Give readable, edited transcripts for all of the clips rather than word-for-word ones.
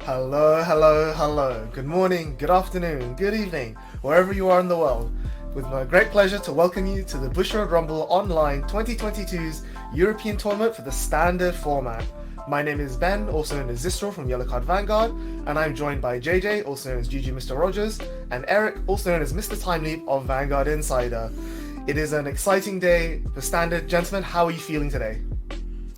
Hello, hello, hello. Good morning, good afternoon, good evening, wherever you are in the world. With my great pleasure to welcome you to the Bushiroad Rumble Online 2022's European Tournament for the Standard format. My name is Ben, also known as Zistro from Yellow Card Vanguard, and I'm joined by JJ, also known as GG Mr. Rogers, and Eric, also known as Mr. Time Leap of Vanguard Insider. It is an exciting day for Standard. Gentlemen, how are you feeling today?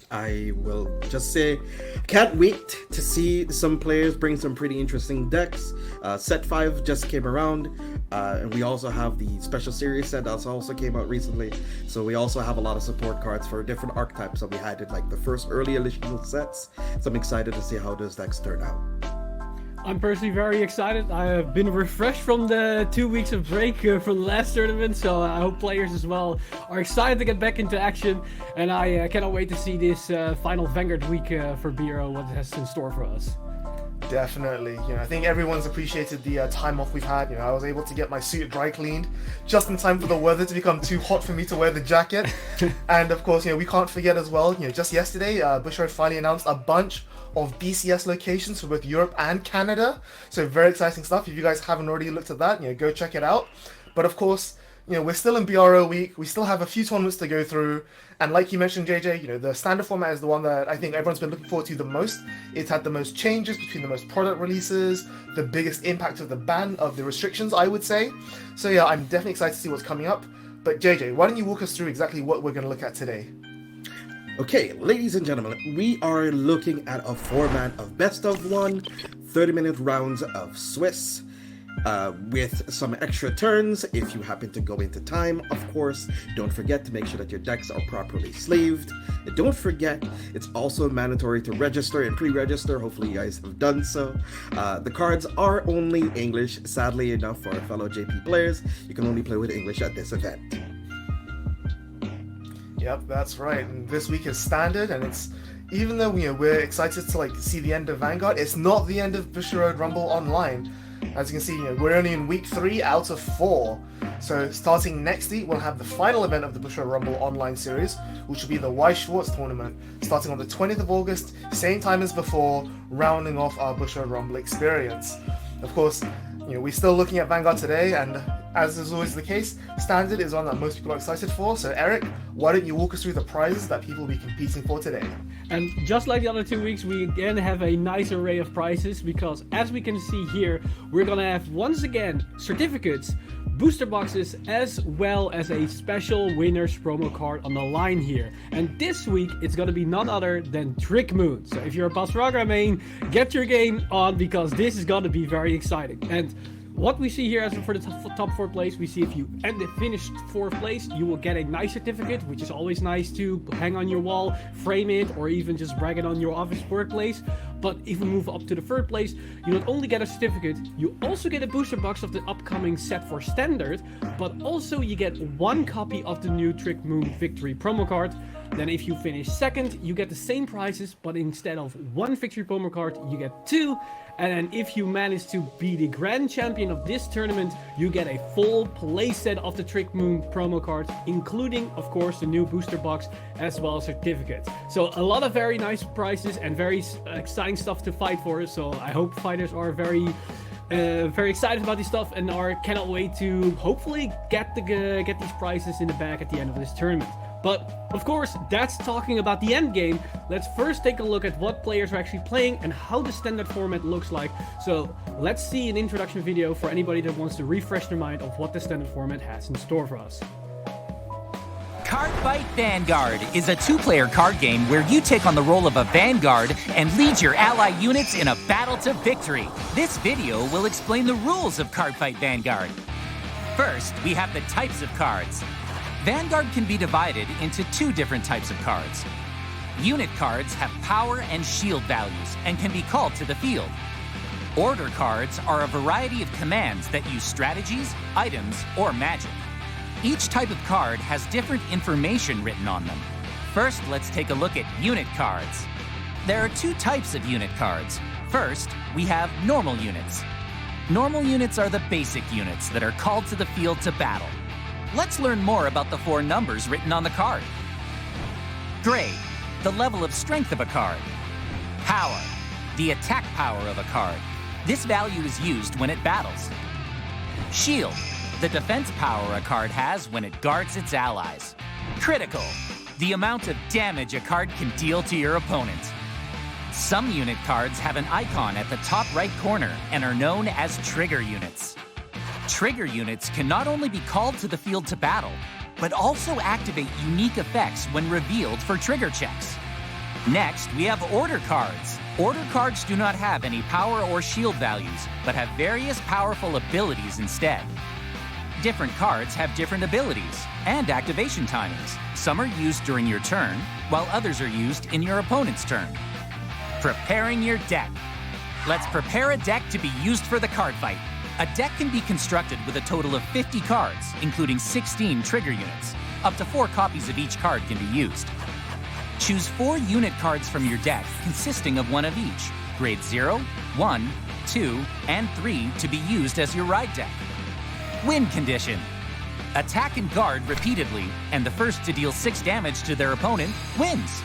I will just say, can't wait to see some players bring some pretty interesting decks. Set 5 just came around, and we also have the special series set that also came out recently. So we also have a lot of support cards for different archetypes that we had in like the first early initial sets. So I'm excited to see how those decks turn out. I'm personally very excited. I have been refreshed from the 2 weeks of break from the last tournament, so I hope players as well are excited to get back into action. And I cannot wait to see this final Vanguard week for Biro, what it has in store for us. Definitely. I think everyone's appreciated the time off we've had. I was able to get my suit dry cleaned just in time for the weather to become too hot for me to wear the jacket. And of course, we can't forget as well, just yesterday, Bushiroad finally announced a bunch of BCS locations for both Europe and Canada. So very exciting stuff. If you guys haven't already looked at that, go check it out. But of course, we're still in BRO week. We still have a few tournaments to go through. And like you mentioned, JJ, the standard format is the one that I think everyone's been looking forward to the most. It's had the most changes between the most product releases, the biggest impact of the ban, of the restrictions, I would say. So yeah, I'm definitely excited to see what's coming up. But JJ, why don't you walk us through exactly what we're going to look at today? Okay, ladies and gentlemen, we are looking at a format of best of 1, 30-minute rounds of Swiss, with some extra turns if you happen to go into time, of course. Don't forget to make sure that your decks are properly slaved. And don't forget, it's also mandatory to register and pre-register. Hopefully you guys have done so. The cards are only English, sadly enough for our fellow JP players. You can only play with English at this event. Yep, that's right. And this week is standard, and it's, even though we're excited to see the end of Vanguard, it's not the end of Bushiroad Rumble Online. As you can see, we're only in week 3 out of 4. So starting next week, we'll have the final event of the Bushiroad Rumble Online series, which will be the Weiss Schwarz tournament, starting on the 20th of August, same time as before, rounding off our Bushiroad Rumble experience. Of course, we're still looking at Vanguard today, and as is always the case, Standard is one that most people are excited for. So Eric, why don't you walk us through the prizes that people will be competing for today? And just like the other 2 weeks, we again have a nice array of prizes, because as we can see here, we're gonna have once again certificates, booster boxes, as well as a special winner's promo card on the line here. And this week it's gonna be none other than Trick Moon. So if you're a Basragra main, get your game on, because this is gonna be very exciting. And what we see here as for the top 4 place, we see if you finish 4th place, you will get a nice certificate, which is always nice to hang on your wall, frame it, or even just brag it on your office workplace. But if we move up to the 3rd place, you not only get a certificate, you also get a booster box of the upcoming set for Standard, but also you get 1 copy of the new Trick Moon Victory promo card. Then if you finish 2nd, you get the same prizes, but instead of 1 Victory promo card, you get 2. And then if you manage to be the grand champion of this tournament, you get a full playset of the Trick Moon promo card, including, of course, the new booster box, as well as certificate. So a lot of very nice prizes and very exciting stuff to fight for. So I hope fighters are very excited about this stuff and cannot wait to hopefully get these prizes in the bag at the end of this tournament. But of course, that's talking about the end game. Let's first take a look at what players are actually playing and how the standard format looks like. So let's see an introduction video for anybody that wants to refresh their mind of what the standard format has in store for us. Cardfight Vanguard is a 2-player card game where you take on the role of a Vanguard and lead your ally units in a battle to victory. This video will explain the rules of Cardfight Vanguard. First, we have the types of cards. Vanguard can be divided into 2 different types of cards. Unit cards have power and shield values and can be called to the field. Order cards are a variety of commands that use strategies, items, or magic. Each type of card has different information written on them. First, let's take a look at unit cards. There are 2 types of unit cards. First, we have normal units. Normal units are the basic units that are called to the field to battle. Let's learn more about the 4 numbers written on the card. Grade, the level of strength of a card. Power, the attack power of a card. This value is used when it battles. Shield, the defense power a card has when it guards its allies. Critical, the amount of damage a card can deal to your opponent. Some unit cards have an icon at the top right corner and are known as trigger units. Trigger units can not only be called to the field to battle, but also activate unique effects when revealed for trigger checks. Next, we have order cards. Order cards do not have any power or shield values, but have various powerful abilities instead. Different cards have different abilities and activation timings. Some are used during your turn, while others are used in your opponent's turn. Preparing your deck. Let's prepare a deck to be used for the card fight. A deck can be constructed with a total of 50 cards, including 16 trigger units. Up to 4 copies of each card can be used. Choose 4 unit cards from your deck consisting of one of each, grade 0, 1, 2, and 3 to be used as your ride deck. Win condition. Attack and guard repeatedly, and the first to deal 6 damage to their opponent wins.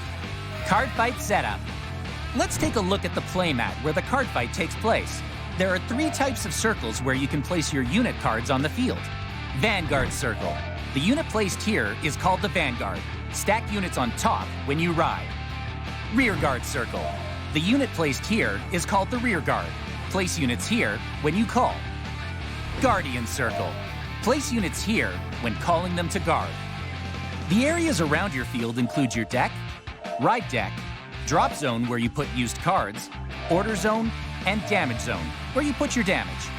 Card fight setup. Let's take a look at the playmat where the card fight takes place. There are 3 types of circles where you can place your unit cards on the field. Vanguard circle. The unit placed here is called the Vanguard. Stack units on top when you ride. Rearguard circle. The unit placed here is called the Rearguard. Place units here when you call. Guardian circle. Place units here when calling them to guard. The areas around your field include your deck, ride deck, drop zone where you put used cards, order zone, and damage zone where you put your damage.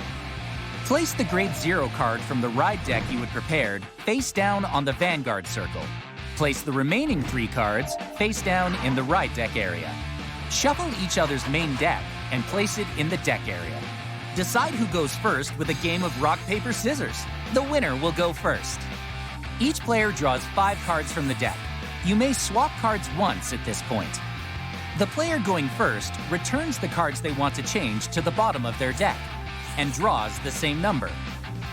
Place the grade 0 card from the ride deck you had prepared face down on the Vanguard circle. Place the remaining 3 cards face down in the ride deck area. Shuffle each other's main deck and place it in the deck area. Decide who goes first with a game of rock, paper, scissors. The winner will go first. Each player draws 5 cards from the deck. You may swap cards once at this point. The player going first returns the cards they want to change to the bottom of their deck and draws the same number.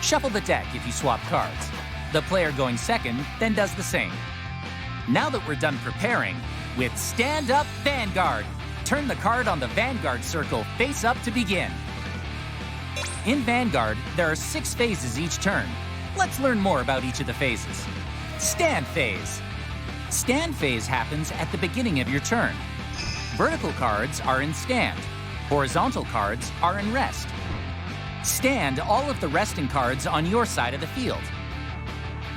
Shuffle the deck if you swap cards. The player going second then does the same. Now that we're done preparing, with Stand Up Vanguard, turn the card on the Vanguard circle face up to begin. In Vanguard, there are 6 phases each turn. Let's learn more about each of the phases. Stand phase. Stand phase happens at the beginning of your turn. Vertical cards are in stand. Horizontal cards are in rest. Stand all of the resting cards on your side of the field.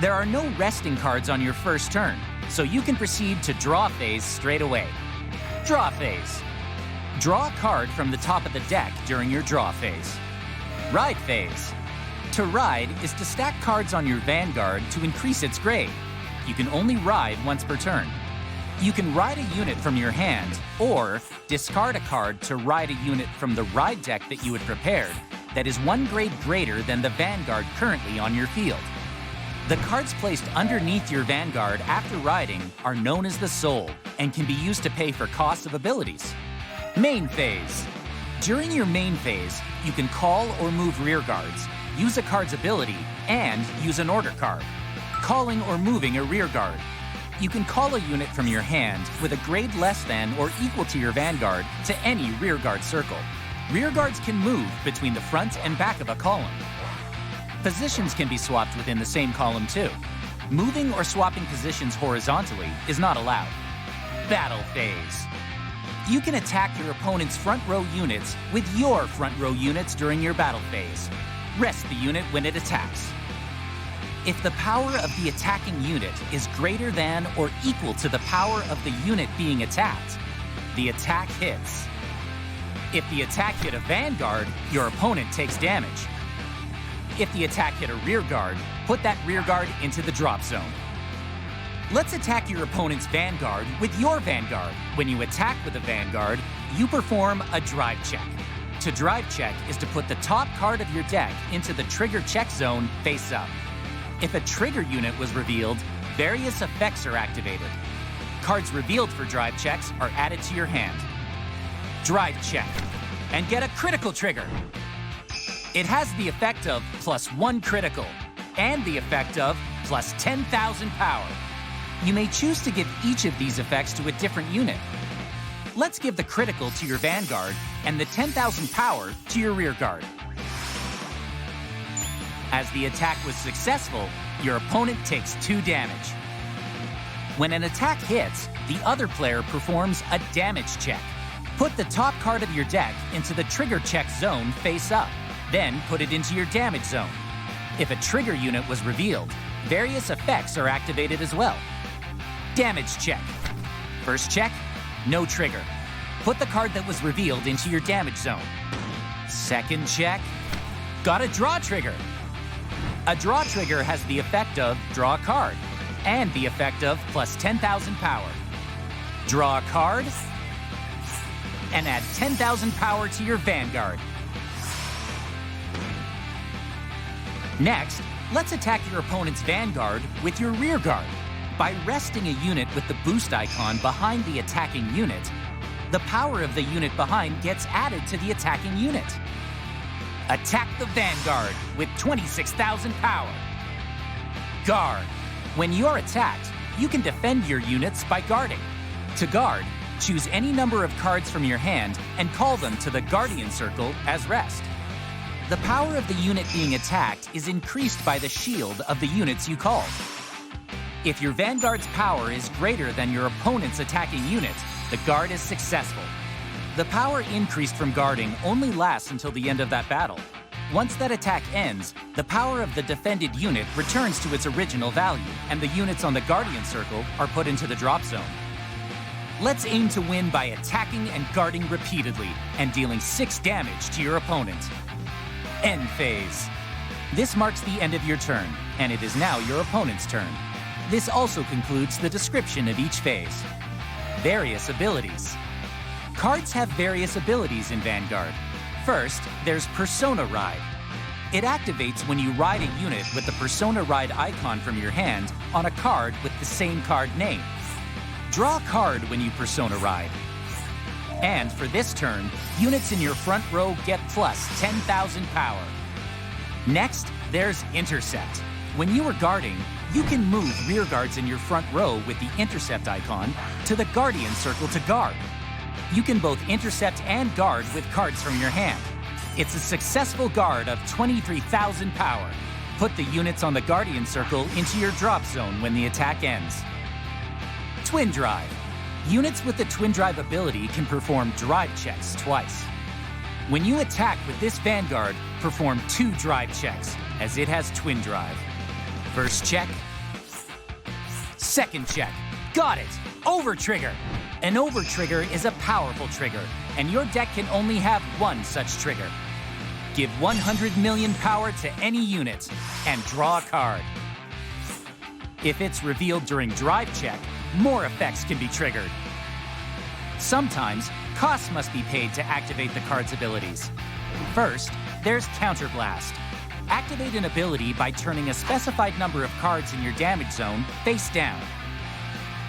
There are no resting cards on your first turn, so you can proceed to draw phase straight away. Draw phase. Draw a card from the top of the deck during your draw phase. Ride phase. To ride is to stack cards on your Vanguard to increase its grade. You can only ride once per turn. You can ride a unit from your hand, or discard a card to ride a unit from the ride deck that you had prepared that is 1 grade greater than the Vanguard currently on your field. The cards placed underneath your Vanguard after riding are known as the Soul and can be used to pay for costs of abilities. Main phase. During your main phase, you can call or move rear guards, use a card's ability, and use an order card. Calling or moving a rear guard. You can call a unit from your hand with a grade less than or equal to your Vanguard to any rear guard circle. Rear guards can move between the front and back of a column. Positions can be swapped within the same column too. Moving or swapping positions horizontally is not allowed. Battle phase. You can attack your opponent's front row units with your front row units during your battle phase. Rest the unit when it attacks. If the power of the attacking unit is greater than or equal to the power of the unit being attacked, the attack hits. If the attack hit a Vanguard, your opponent takes damage. If the attack hit a rear guard, put that rear guard into the drop zone. Let's attack your opponent's Vanguard with your Vanguard. When you attack with a Vanguard, you perform a drive check. To drive check is to put the top card of your deck into the trigger check zone face up. If a trigger unit was revealed, various effects are activated. Cards revealed for drive checks are added to your hand. Drive check, and get a critical trigger. It has the effect of +1 critical, and the effect of +10,000 power. You may choose to give each of these effects to a different unit. Let's give the critical to your Vanguard and the 10,000 power to your rear guard. As the attack was successful, your opponent takes 2 damage. When an attack hits, the other player performs a damage check. Put the top card of your deck into the trigger check zone face up, then put it into your damage zone. If a trigger unit was revealed, various effects are activated as well. Damage check. First check, no trigger. Put the card that was revealed into your damage zone. Second check, got a draw trigger. A draw trigger has the effect of draw a card and the effect of plus 10,000 power. Draw a card and add 10,000 power to your Vanguard. Next, let's attack your opponent's Vanguard with your rear guard. By resting a unit with the boost icon behind the attacking unit, the power of the unit behind gets added to the attacking unit. Attack the Vanguard with 26,000 power. Guard. When you're attacked, you can defend your units by guarding. To guard, choose any number of cards from your hand and call them to the Guardian Circle as rest. The power of the unit being attacked is increased by the shield of the units you called. If your Vanguard's power is greater than your opponent's attacking unit, the guard is successful. The power increased from guarding only lasts until the end of that battle. Once that attack ends, the power of the defended unit returns to its original value, and the units on the Guardian Circle are put into the drop zone. Let's aim to win by attacking and guarding repeatedly, and dealing 6 damage to your opponent. End phase. This marks the end of your turn, and it is now your opponent's turn. This also concludes the description of each phase. Various abilities. Cards have various abilities in Vanguard. First, there's Persona Ride. It activates when you ride a unit with the Persona Ride icon from your hand on a card with the same card name. Draw a card when you Persona Ride. And for this turn, units in your front row get plus 10,000 power. Next, there's Intercept. When you are guarding, you can move rear guards in your front row with the Intercept icon to the Guardian Circle to guard. You can both intercept and guard with cards from your hand. It's a successful guard of 23,000 power. Put the units on the Guardian Circle into your drop zone when the attack ends. Twin Drive. Units with the Twin Drive ability can perform drive checks twice. When you attack with this Vanguard, perform 2 drive checks, as it has Twin Drive. First check. Second check. Got it! Over Trigger! An over trigger is a powerful trigger, and your deck can only have 1 such trigger. Give 100 million power to any unit, and draw a card. If it's revealed during drive check, more effects can be triggered. Sometimes, costs must be paid to activate the card's abilities. First, there's Counterblast. Activate an ability by turning a specified number of cards in your damage zone face down.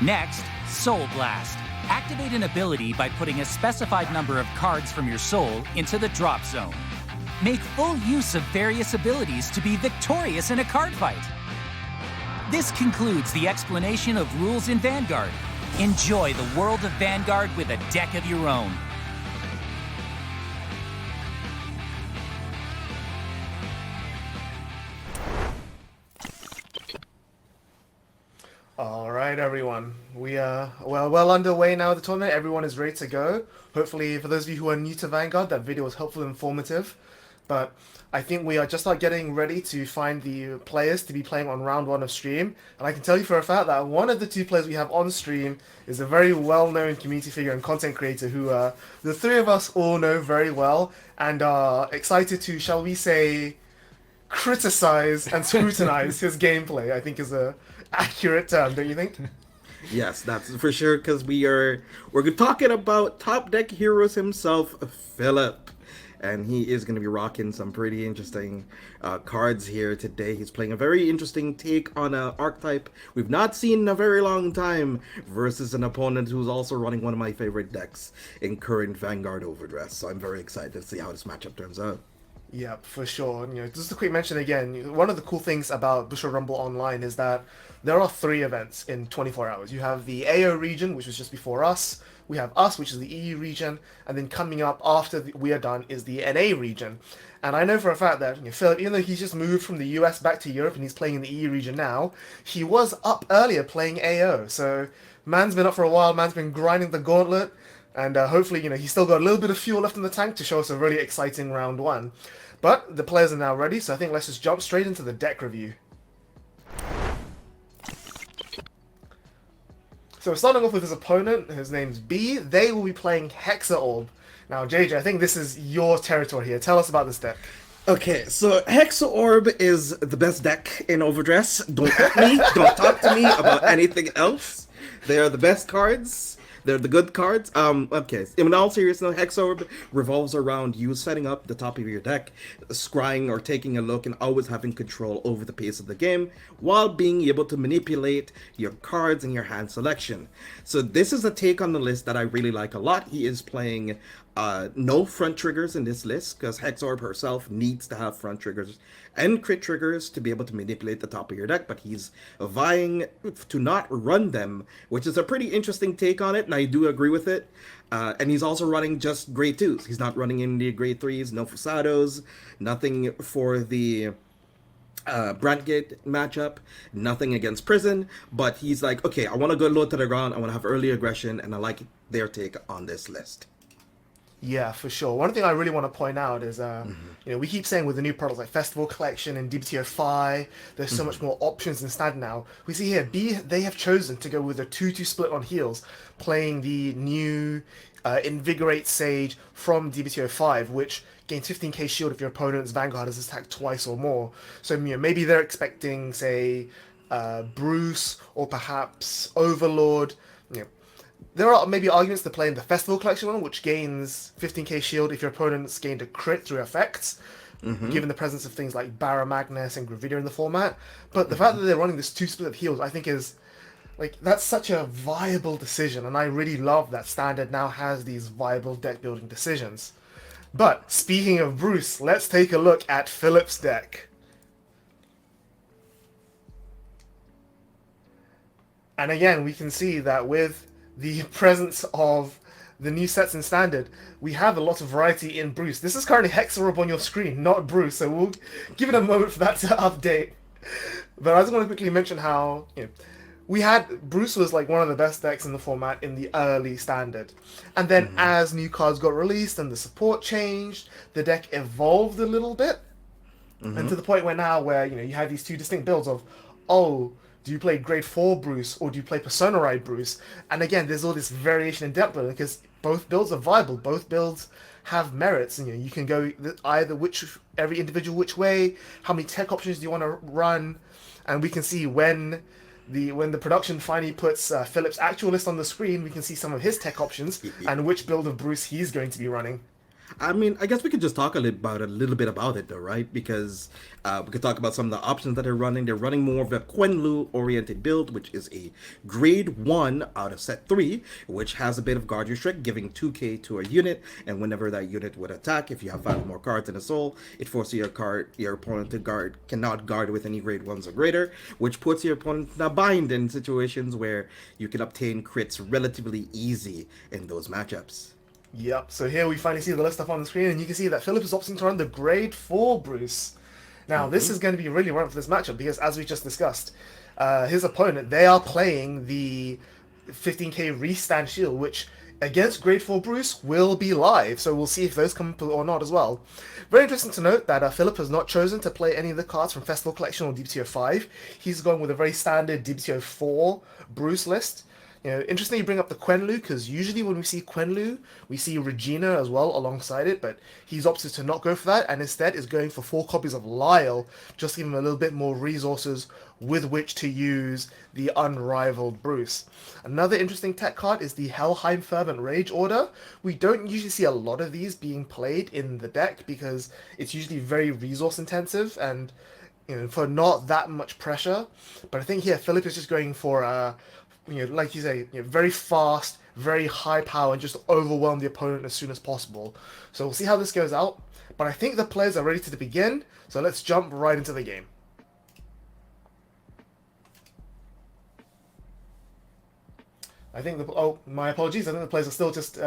Next, Soul Blast. Activate an ability by putting a specified number of cards from your soul into the drop zone. Make full use of various abilities to be victorious in a card fight. This concludes the explanation of rules in Vanguard. Enjoy the world of Vanguard with a deck of your own. All right, everyone. We are well underway now with the tournament. Everyone is ready to go. Hopefully, for those of you who are new to Vanguard, that video was helpful and informative. But I think we are just getting ready to find the players to be playing on round 1 of stream. And I can tell you for a fact that one of the 2 players we have on stream is a very well-known community figure and content creator who the 3 of us all know very well and are excited to, shall we say, criticize and scrutinize his gameplay. I think is a accurate term, don't you think? Yes, that's for sure, because we're talking about Top Deck Heroes himself, Philip. And he is going to be rocking some pretty interesting cards here today. He's playing a very interesting take on an archetype we've not seen in a very long time versus an opponent who's also running one of my favorite decks in current Vanguard Overdress. So I'm very excited to see how this matchup turns out. Yeah, for sure. Just a quick mention again, one of the cool things about Bushiroad Rumble Online is that there are 3 events in 24 hours. You have the AO region, which was just before us. We have us, which is the EU region, and then coming up after we are done is the NA region. And I know for a fact that Philip, even though he's just moved from the US back to Europe and he's playing in the EU region now, he was up earlier playing AO. So man's been up for a while. Man's been grinding the gauntlet. And hopefully, he's still got a little bit of fuel left in the tank to show us a really exciting round 1. But the players are now ready, so I think let's just jump straight into the deck review. So starting off with his opponent, his name's B. They will be playing Hexa Orb. Now, JJ, I think this is your territory here. Tell us about this deck. Okay, so Hexa Orb is the best deck in Overdress. Don't at me. Don't talk to me about anything else. They are the best cards. They're the good cards. Okay. In all seriousness, Hexa Orb revolves around you setting up the top of your deck, scrying or taking a look, and always having control over the pace of the game, while being able to manipulate your cards and your hand selection. So this is a take on the list that I really like a lot. He is playing no front triggers in this list, because Hexa Orb herself needs to have front triggers and crit triggers to be able to manipulate the top of your deck, but he's vying to not run them, which is a pretty interesting take on it, and I do agree with it. And he's also running just grade 2s. He's not running any grade 3s, no Fusados, nothing for the Brandgate matchup, nothing against Prison, but he's like, okay, I want to go low to the ground, I want to have early aggression, and I like their take on this list. Yeah, for sure. One thing I really want to point out is, we keep saying with the new products like Festival Collection and DBTO Fi, there's so much more options than standard now. We see here, B, they have chosen to go with a 2-2 split on heals, playing the new Invigorate Sage from DBTO 5, which gains 15k shield if your opponent's Vanguard is attacked twice or more. So maybe they're expecting, say, Bruce or perhaps Overlord. There are maybe arguments to play in the Festival Collection one, which gains 15k shield if your opponent's gained a crit through effects, given the presence of things like Barra Magnus and Gravidia in the format. But the fact that they're running this 2 split of heals, I think is, that's such a viable decision, and I really love that Standard now has these viable deck building decisions. But speaking of Bruce, let's take a look at Philip's deck. And again, we can see that with the presence of the new sets in Standard, we have a lot of variety in Bruce. This is currently Hexa Orb on your screen, not Bruce, so we'll give it a moment for that to update. But I just want to quickly mention how we had Bruce was like one of the best decks in the format in the early Standard, and then as new cards got released and the support changed, the deck evolved a little bit, and to the point where now you have these 2 distinct builds of, do you play grade 4 Bruce or do you play Persona Ride Bruce? And again, there's all this variation in deck building because both builds are viable. Both builds have merits, and you can go either every individual which way. How many tech options do you want to run? And we can see when the production finally puts Philip's actual list on the screen, we can see some of his tech options and which build of Bruce he's going to be running. I mean, I guess we could just talk a little bit about it, though, right? Because we could talk about some of the options that they're running. They're running more of a Quenlu-oriented build, which is a grade 1 out of set 3, which has a bit of guard restrict, giving 2k to a unit, and whenever that unit would attack, if you have 5 more cards in a soul, it forces your opponent to cannot guard with any grade 1s or greater, which puts your opponent in a bind in situations where you can obtain crits relatively easy in those matchups. Yep, so here we finally see the list up on the screen, and you can see that Philip is opting to run the grade 4 Bruce. Now, this is going to be really relevant for this matchup, because as we just discussed, his opponent, they are playing the 15k restand shield, which against grade 4 Bruce will be live, so we'll see if those come or not as well. Very interesting to note that Philip has not chosen to play any of the cards from Festival Collection or DBTO 5. He's going with a very standard DBTO 4 Bruce list. Interesting you bring up the Quenlu, because usually when we see Quenlu, we see Regina as well alongside it, but he's opted to not go for that, and instead is going for 4 copies of Lyle, just to give him a little bit more resources with which to use the unrivaled Bruce. Another interesting tech card is the Helheim Fervent Rage Order. We don't usually see a lot of these being played in the deck, because it's usually very resource intensive, and for not that much pressure. But I think here, Philip is just going for like you say, very fast, very high power and just overwhelm the opponent as soon as possible. So we'll see how this goes out. But I think the players are ready to begin, so let's jump right into the game. I think my apologies. I think the players are still just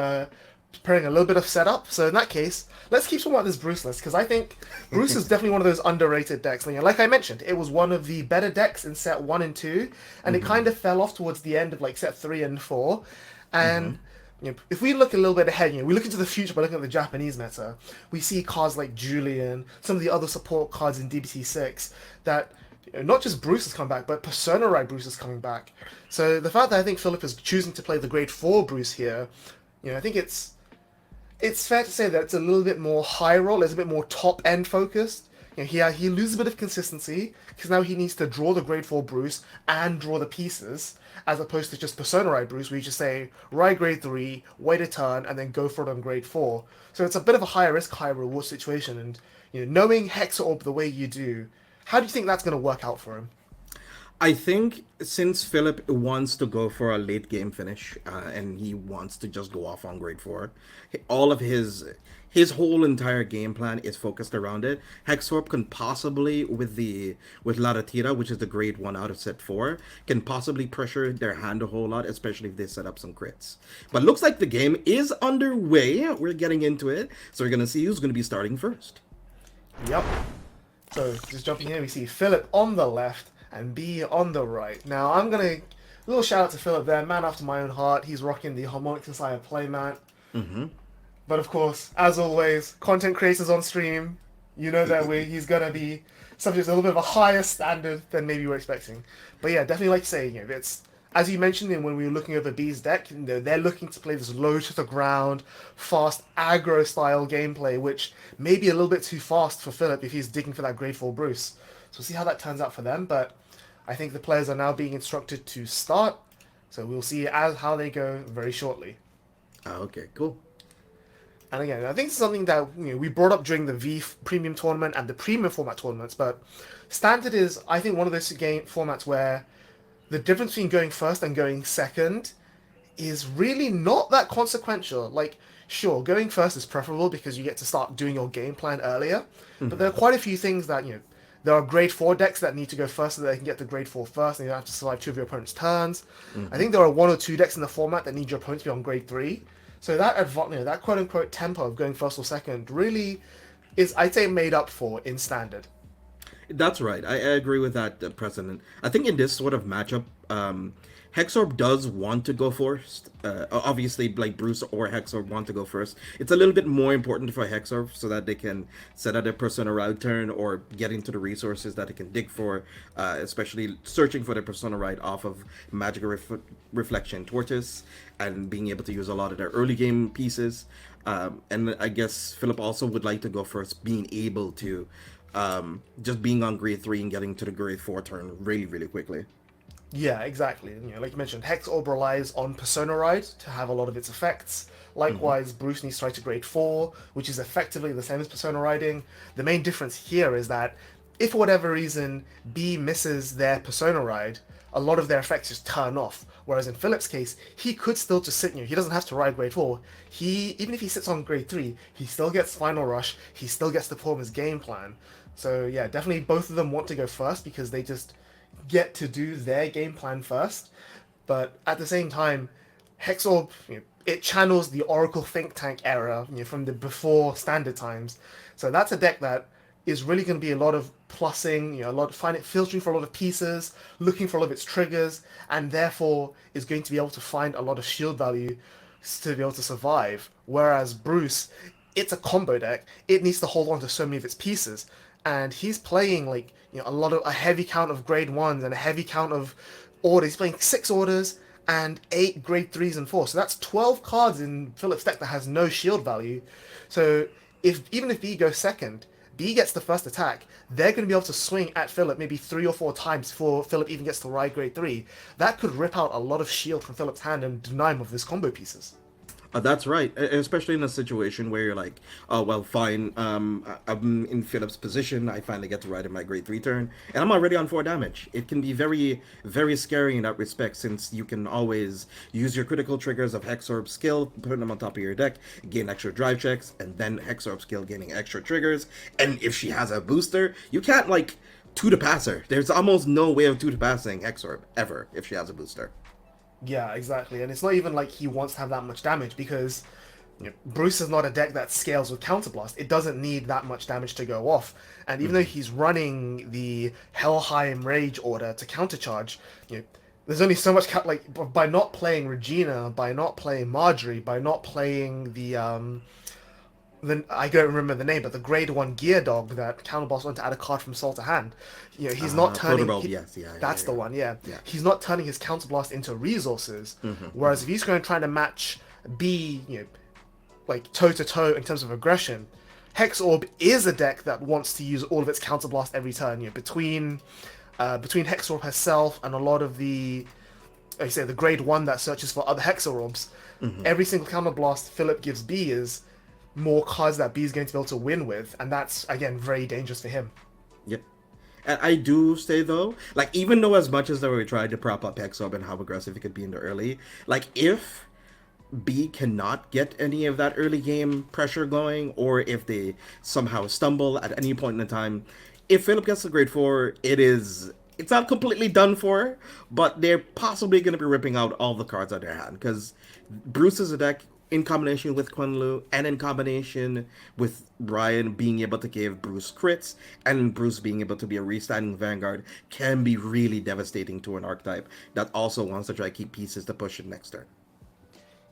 preparing a little bit of setup. So in that case, let's keep talking about this Bruce list, because I think Bruce is definitely one of those underrated decks. Like I mentioned, it was one of the better decks in set 1 and 2, and it kind of fell off towards the end of like set 3 and 4. And you know, if we look a little bit ahead, we look into the future by looking at the Japanese meta, we see cards like Julian, some of the other support cards in DBT6 that not just Bruce has come back, but Persona Ride Bruce is coming back. So the fact that I think Philip is choosing to play the Grade 4 Bruce here, I think it's fair to say that it's a little bit more high roll, it's a bit more top-end focused. He loses a bit of consistency, because now he needs to draw the Grade 4 Bruce and draw the pieces, as opposed to just Persona Ride Bruce, where you just say, ride Grade 3, wait a turn, and then go for it on Grade 4. So it's a bit of a higher risk, higher reward situation, and knowing Hex Orb the way you do, how do you think that's going to work out for him? I think since Philip wants to go for a late game finish, and he wants to just go off on Grade 4, all of his whole entire game plan is focused around it. Hexorb can possibly, with Laratira, which is the Grade 1 out of set 4, can possibly pressure their hand a whole lot, especially if they set up some crits. But looks like the game is underway. We're getting into it, so we're going to see who's going to be starting first. Yep. So just jumping in, we see Philip on the left and B on the right. Now I'm gonna little shout out to Philip there, man after my own heart. He's rocking the Harmonic Messiah playmat. But of course, as always, content creators on stream, that he's gonna be subject to a little bit of a higher standard than maybe we're expecting. But yeah, definitely like to say, it's as you mentioned when we were looking over B's deck, they're looking to play this low to the ground, fast aggro style gameplay, which may be a little bit too fast for Philip if he's digging for that Grade 4 Bruce. So we'll see how that turns out for them, but I think the players are now being instructed to start, so we'll see how they go very shortly. Okay, cool. And again, I think it's something that we brought up during the V Premium tournament and the Premium format tournaments, but Standard is, I think, one of those game formats where the difference between going first and going second is really not that consequential. Like, sure, going first is preferable because you get to start doing your game plan earlier, but there are quite a few things that, there are Grade 4 decks that need to go first so that they can get the Grade 4 first, and you don't have to survive 2 of your opponent's turns. I think there are 1 or 2 decks in the format that need your opponent to be on Grade 3. So that quote-unquote tempo of going first or second really is, I'd say, made up for in Standard. That's right. I agree with that precedent. I think in this sort of matchup, Hexorb does want to go first. Obviously, like Bruce or Hexorb want to go first. It's a little bit more important for Hexorb so that they can set out their Persona Ride turn or get into the resources that they can dig for, especially searching for their Persona Ride off of Magical Reflection Tortoise and being able to use a lot of their early game pieces. And I guess Philip also would like to go first, being able to just being on Grade 3 and getting to the Grade 4 turn really, really quickly. Yeah, exactly. Like you mentioned, Hex Orb relies on Persona Ride to have a lot of its effects. Likewise, Bruce needs to ride to Grade 4, which is effectively the same as Persona Riding. The main difference here is that if for whatever reason B misses their Persona Ride, a lot of their effects just turn off. Whereas in Philip's case, he could still just sit, he doesn't have to ride Grade 4. Even if he sits on Grade 3, he still gets Final Rush, he still gets to perform his game plan. So yeah, definitely both of them want to go first because they just get to do their game plan first. But at the same time, Hex Orb, it channels the Oracle Think Tank era, from the before Standard times. So that's a deck that is really going to be a lot of plussing, a lot of filtering for a lot of pieces, looking for a lot of its triggers, and therefore is going to be able to find a lot of shield value to be able to survive. Whereas Bruce, it's a combo deck. It needs to hold on to so many of its pieces. And he's playing a heavy count of Grade 1s and a heavy count of orders. He's playing 6 orders and 8 Grade 3s and 4. So that's 12 cards in Philip's deck that has no shield value. So even if B goes second, B gets the first attack, they're going to be able to swing at Philip maybe 3 or 4 times before Philip even gets to ride Grade 3. That could rip out a lot of shield from Philip's hand and deny him of his combo pieces. That's right, especially in a situation where you're like, oh well, fine. I'm in Philip's position. I finally get to ride in my grade 3 turn, and I'm already on 4 damage. It can be very, very scary in that respect, since you can always use your critical triggers of Hexorb skill, put them on top of your deck, gain extra drive checks, and then Hexorb skill gaining extra triggers. And if she has a booster, you can't like two to pass her. There's almost no way of two to passing Hexorb ever if she has a booster. Yeah, exactly. And it's not even like he wants to have that much damage, because Bruce is not a deck that scales with Counterblast. It doesn't need that much damage to go off. And even though he's running the Helheim Rage order to countercharge, there's only so much by not playing Regina, by not playing Marjorie, by not playing the I don't remember the name, but the grade 1 Gear Dog that Counterblast wanted to add a card from soul to hand. He's not turning. That's the one. Yeah. He's not turning his Counterblast into resources. Whereas if he's going to try to match B, like toe to toe in terms of aggression, Hexorb is a deck that wants to use all of its Counterblast every turn. Between Hexorb herself and a lot of the, like I say, the grade 1 that searches for other Hexorbs, every single Counterblast Philip gives B is more cards that B is going to be able to win with, and that's, again, very dangerous for him. Yep. And I do say, though, like, even though as much as they were trying to prop up Hexorb and how aggressive it could be in the early, like, if B cannot get any of that early game pressure going, or if they somehow stumble at any point in the time, if Philip gets to grade 4, it's not completely done for, but they're possibly going to be ripping out all the cards out of their hand, because Bruce is a deck, in combination with Quenlu, and in combination with Ryan being able to give Bruce crits, and Bruce being able to be a restanding Vanguard, can be really devastating to an archetype that also wants to try to keep pieces to push it next turn.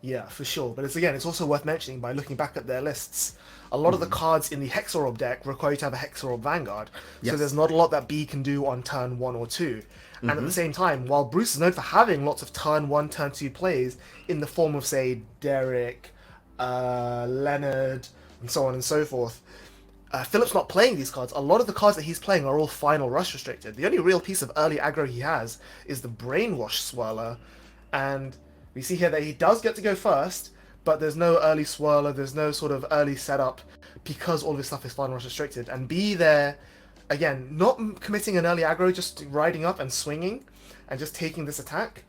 Yeah, for sure. But it's also worth mentioning, by looking back at their lists, a lot of the cards in the Hexorb deck require you to have a Hexorb Vanguard. So there's not a lot that B can do on turn 1 or 2. And at the same time, while Bruce is known for having lots of turn 1, turn 2 plays in the form of, say, Derek, Leonard, and so on and so forth, Philip's not playing these cards. A lot of the cards that he's playing are all final rush restricted. The only real piece of early aggro he has is the Brainwash Swirler, and we see here that he does get to go first, but there's no early Swirler, there's no sort of early setup, because all of his stuff is final rush restricted. And B there, again, not committing an early aggro, just riding up and swinging, and just taking this attack.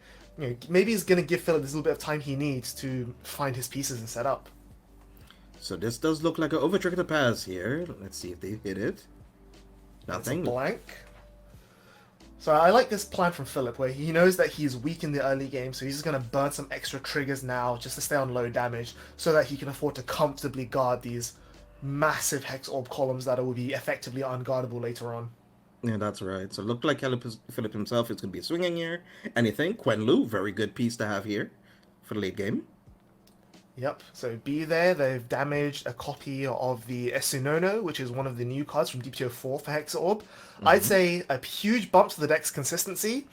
Maybe he's going to give Philip this little bit of time he needs to find his pieces and set up. So this does look like an overtrigger to pass here. Let's see if they hit it. Nothing. It's a blank. So I like this plan from Philip, where he knows that he's weak in the early game, so he's just going to burn some extra triggers now just to stay on low damage, so that he can afford to comfortably guard these massive Hexorb columns that will be effectively unguardable later on. Yeah, that's right. So it looked like Philip himself is going to be swinging here. And you think Quenlu, very good piece to have here for the late game. Yep, so B there, they've damaged a copy of the Esunono, which is one of the new cards from DPO 4 for Hexorb. I'd say a huge bump to the deck's consistency,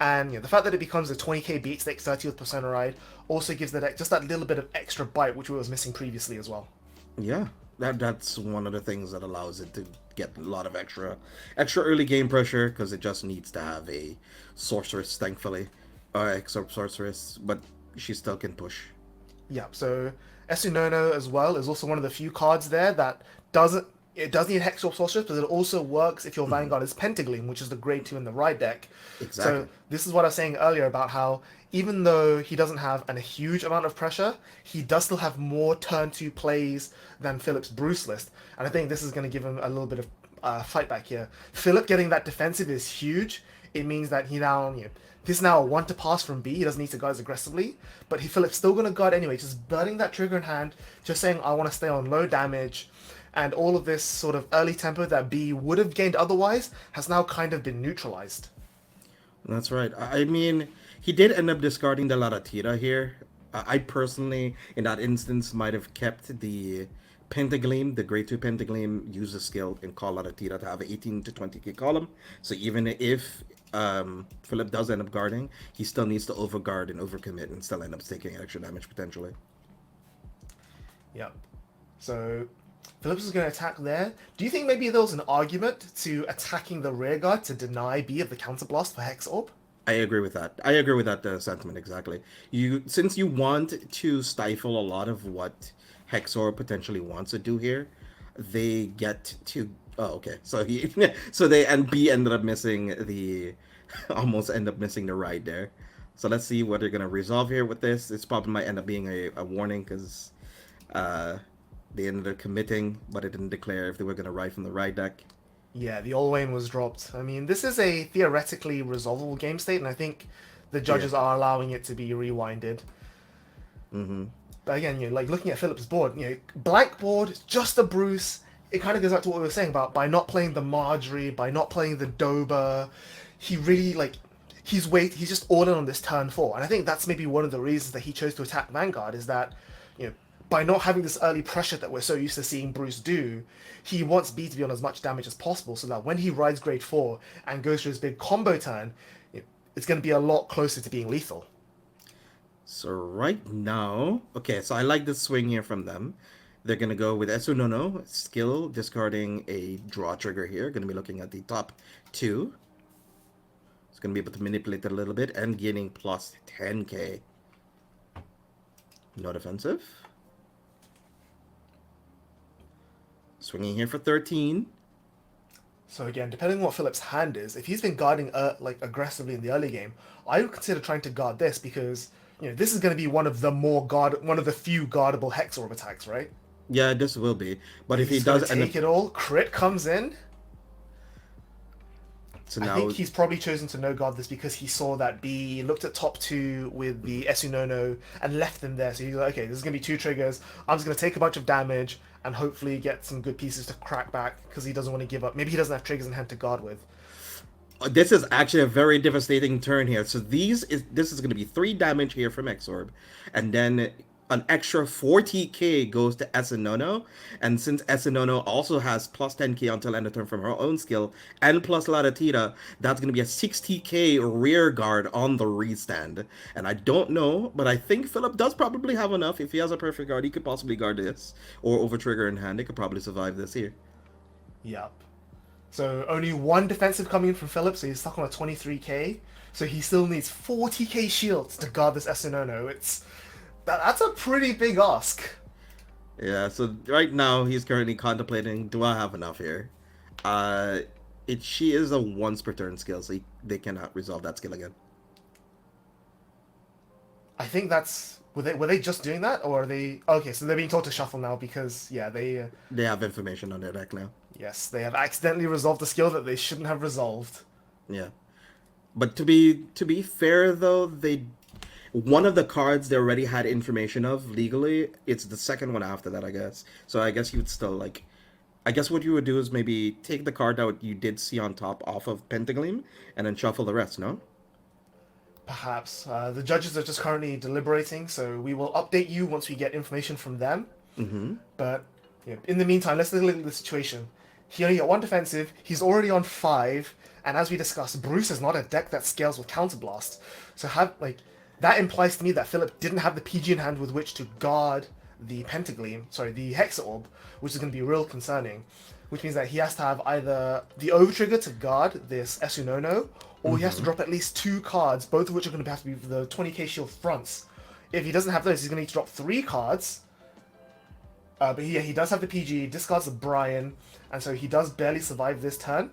and the fact that it becomes a 20k beat stake 30 with Persona Ride also gives the deck just that little bit of extra bite, which was missing previously as well. Yeah, that's one of the things that allows it to get a lot of extra early game pressure, because it just needs to have a Sorceress, thankfully, Hexorb Sorceress, but she still can push. Yeah, so Esunono as well is also one of the few cards there that does need Hexorb Sorceress, but it also works if your Vanguard is Pentagleam, which is the grade 2 in the ride deck. Exactly. So this is what I was saying earlier about how even though he doesn't have a huge amount of pressure, he does still have more turn 2 plays than Philip's Bruce list. And I think this is going to give him a little bit of fight back here. Philip getting that defensive is huge. It means that he now... this is now a 1 to pass from B. He doesn't need to guard as aggressively, but Philip's still going to guard anyway, just burning that trigger in hand, just saying, I want to stay on low damage, and all of this sort of early tempo that B would have gained otherwise has now kind of been neutralized. That's right. I mean, he did end up discarding the Laratira here. I personally, in that instance, might have kept the Pentagleam, the grade 2 Pentagleam, use the skill and call Laratira to have an 18 to 20k column. So even if Philip does end up guarding, he still needs to overguard and overcommit and still end up taking extra damage potentially. Yep. So Phillips is going to attack there. Do you think maybe there was an argument to attacking the rear guard to deny B of the counterblast for Hexorb? I agree with that. I agree with that sentiment exactly. Since you want to stifle a lot of what Hexor potentially wants to do here, they get to. Oh, okay. So so they and B ended up missing the, almost end up missing the ride there. So let's see what they're gonna resolve here with this. This probably might end up being a warning because, they ended up committing, but it didn't declare if they were gonna ride from the ride deck. Yeah, the Allwayne was dropped. I mean, this is a theoretically resolvable game state, and I think the judges are allowing it to be rewinded. Mm-hmm. But again, like looking at Philip's board, blank board, just a Bruce. It kind of goes back to what we were saying about by not playing the Marjorie, by not playing the Doba, he really he's just all in on this turn 4, and I think that's maybe one of the reasons that he chose to attack Vanguard is that, by not having this early pressure that we're so used to seeing Bruce do, he wants B to be on as much damage as possible so that when he rides grade 4 and goes for his big combo turn, it's going to be a lot closer to being lethal. So right now, okay, so I like this swing here from them. They're going to go with Esunono, skill, discarding a draw trigger here. Going to be looking at the top 2. It's going to be able to manipulate it a little bit and gaining plus 10k. No defensive. Swinging here for 13. So again, depending on what Philip's hand is, if he's been guarding aggressively in the early game, I would consider trying to guard this because this is going to be one of the few guardable Hex Orb attacks, right? Yeah, this will be. But if he He's does gonna take it all, crit comes in. So I now think he's probably chosen to no guard this because he saw that B looked at top 2 with the Esunono and left them there. So he's like, okay, this is going to be 2 triggers. I'm just going to take a bunch of damage and hopefully get some good pieces to crack back because he doesn't want to give up. Maybe he doesn't have triggers in hand to guard with. this is actually a very devastating turn here. So this is going to be 3 damage here from Exorb, and then an extra 40k goes to Esunono, and since Esunono also has plus 10k until end of turn from her own skill, and plus Ladatita, that's going to be a 60k rear guard on the restand. And I don't know, but I think Philip does probably have enough. If he has a perfect guard, he could possibly guard this, or over trigger in hand, he could probably survive this here. Yep. So only 1 defensive coming in from Philip, so he's stuck on a 23k. So he still needs 40k shields to guard this Esunono. That's a pretty big ask. Yeah, so right now he's currently contemplating, do I have enough here? She is a once per turn skill, so they cannot resolve that skill again. I think that's... Were they just doing that, or are they... Okay, so they're being told to shuffle now because, yeah, they... They have information on their deck now. Yes, they have accidentally resolved a skill that they shouldn't have resolved. Yeah. But to be fair, though, one of the cards they already had information of legally. It's the second one after that, I guess. So I guess you would still, I guess what you would do is maybe take the card that you did see on top off of Pentagleam, and then shuffle the rest, no? Perhaps. The judges are just currently deliberating, so we will update you once we get information from them. Mm-hmm. But in the meantime, let's look at the situation. He only got 1 defensive, he's already on 5, and as we discussed, Bruce is not a deck that scales with Counterblast. So that implies to me that Philip didn't have the PG in hand with which to guard the the Hexa Orb, which is going to be real concerning. Which means that he has to have either the Overtrigger to guard this Esunono, or he has to drop at least 2 cards, both of which are going to have to be the 20k shield fronts. If he doesn't have those, he's going to need to drop 3 cards. But he does have the PG, discards the Brian, and so he does barely survive this turn.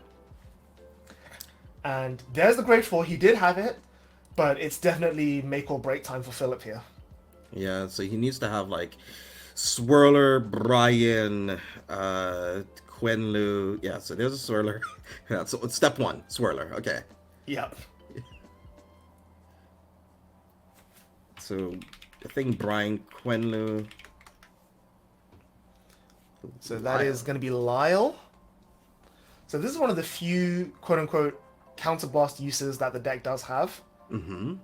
And there's the grade 4, he did have it, but it's definitely make or break time for Philip here. Yeah, so he needs to have Swirler, Brian, Quenlu. Yeah, so there's a Swirler. Yeah, so it's step 1, Swirler. Okay. Yep. So I think Brian, Quenlu. So that is going to be Lyle. So this is one of the few quote-unquote counterblast uses that the deck does have. Mm-hmm.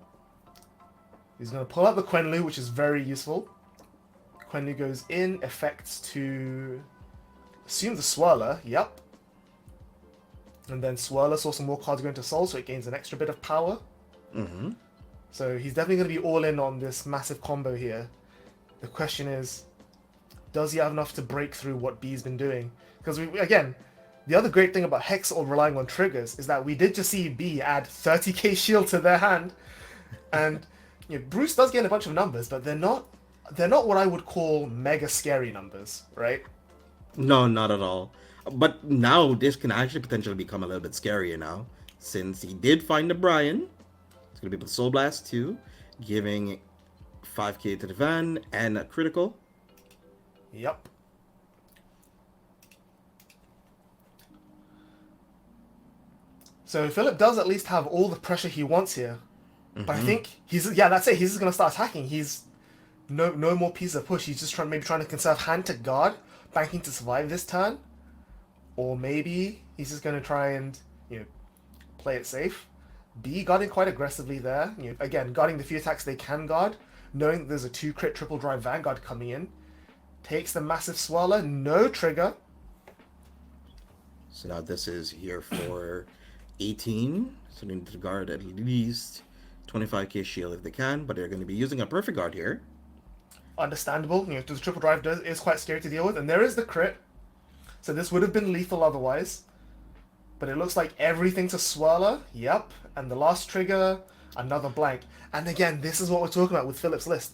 He's going to pull out the Quenlu, which is very useful. Quenlu goes in, effects to assume the Swirler, yep. And then Swirler saw some more cards go into Soul, so it gains an extra bit of power. Mm-hmm. So he's definitely going to be all in on this massive combo here. The question is, does he have enough to break through what B's been doing? Because again, the other great thing about Hex or relying on triggers is that we did just see B add 30k shield to their hand, and Bruce does get a bunch of numbers, but they're not what I would call mega scary numbers, right? No, not at all. But now this can actually potentially become a little bit scarier now, since he did find the Brian. It's gonna be with Soul Blast 2, giving 5k to the van and a critical. Yep. So Philip does at least have all the pressure he wants here. But I think that's it. He's just gonna start attacking. He's no more piece of push. He's just trying to conserve hand to guard, banking to survive this turn. Or maybe he's just gonna try and play it safe. B guarding quite aggressively there. Again, guarding the few attacks they can guard, knowing that there's a 2 crit triple drive Vanguard coming in. Takes the massive swallow, no trigger. So now this is here for 18. So they need to guard at least 25k shield if they can, but they're going to be using a perfect guard here. Understandable. The triple drive is quite scary to deal with, and there is the crit. So this would have been lethal otherwise. But it looks like everything's a swirler. Yep. And the last trigger, another blank. And again, this is what we're talking about with Philip's list.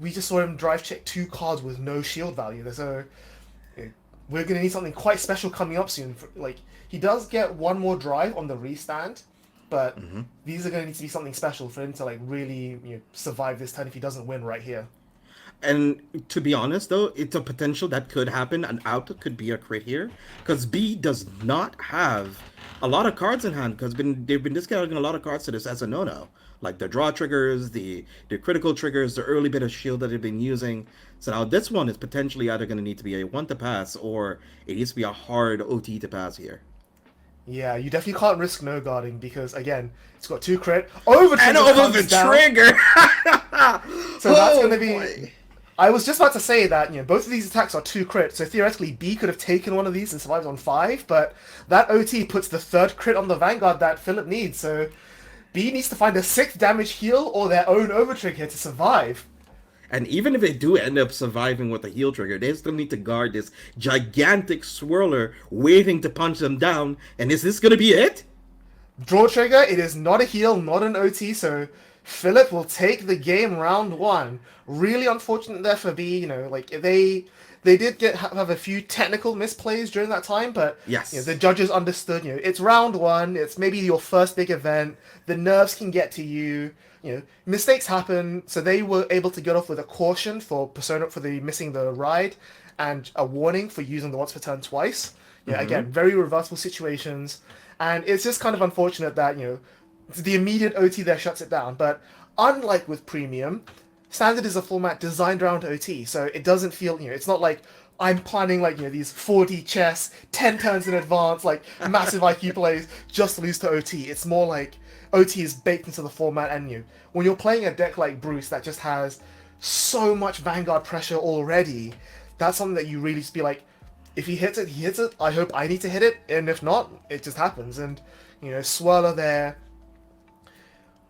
We just saw him drive check 2 cards with no shield value. So we're going to need something quite special coming up soon. He does get 1 more drive on the restand, but these are going to need to be something special for him to really survive this turn if he doesn't win right here. And to be honest, though, it's a potential that could happen. An out could be a crit here, because B does not have a lot of cards in hand, because they've been discounting a lot of cards to this as a no-no. Like the draw triggers, the critical triggers, the early bit of shield that they've been using. So now this one is potentially either going to need to be a 1 to pass, or it needs to be a hard OT to pass here. Yeah, you definitely can't risk no guarding, because again, it's got 2 crit over trigger. And over the trigger! So that's going to be... Boy. I was just about to say that, both of these attacks are 2 crit, so theoretically B could have taken one of these and survived on 5, but that OT puts the 3rd crit on the Vanguard that Philip needs, so B needs to find a 6th damage heal or their own overtrigger here to survive. And even if they do end up surviving with a heal trigger, they still need to guard this gigantic swirler waiting to punch them down, and is this going to be it? Draw trigger, it is not a heal, not an OT, so Philip will take the game round 1. Really unfortunate there for B, they did have a few technical misplays during that time, but yes, the judges understood, it's round 1, it's maybe your first big event, the nerves can get to you, mistakes happen, so they were able to get off with a caution for Persona for the missing the ride, and a warning for using the once per turn twice. Again, very reversible situations, and it's just kind of unfortunate that, the immediate OT there shuts it down, but unlike with Premium, Standard is a format designed around OT, so it doesn't feel, it's not like I'm planning these 4D chess, 10 turns in advance, massive IQ plays just to lose to OT. It's more like OT is baked into the format, and when you're playing a deck like Bruce that just has so much Vanguard pressure already, that's something that you really just be like, if he hits it, he hits it. I hope I need to hit it, and if not, it just happens. And Swirler there,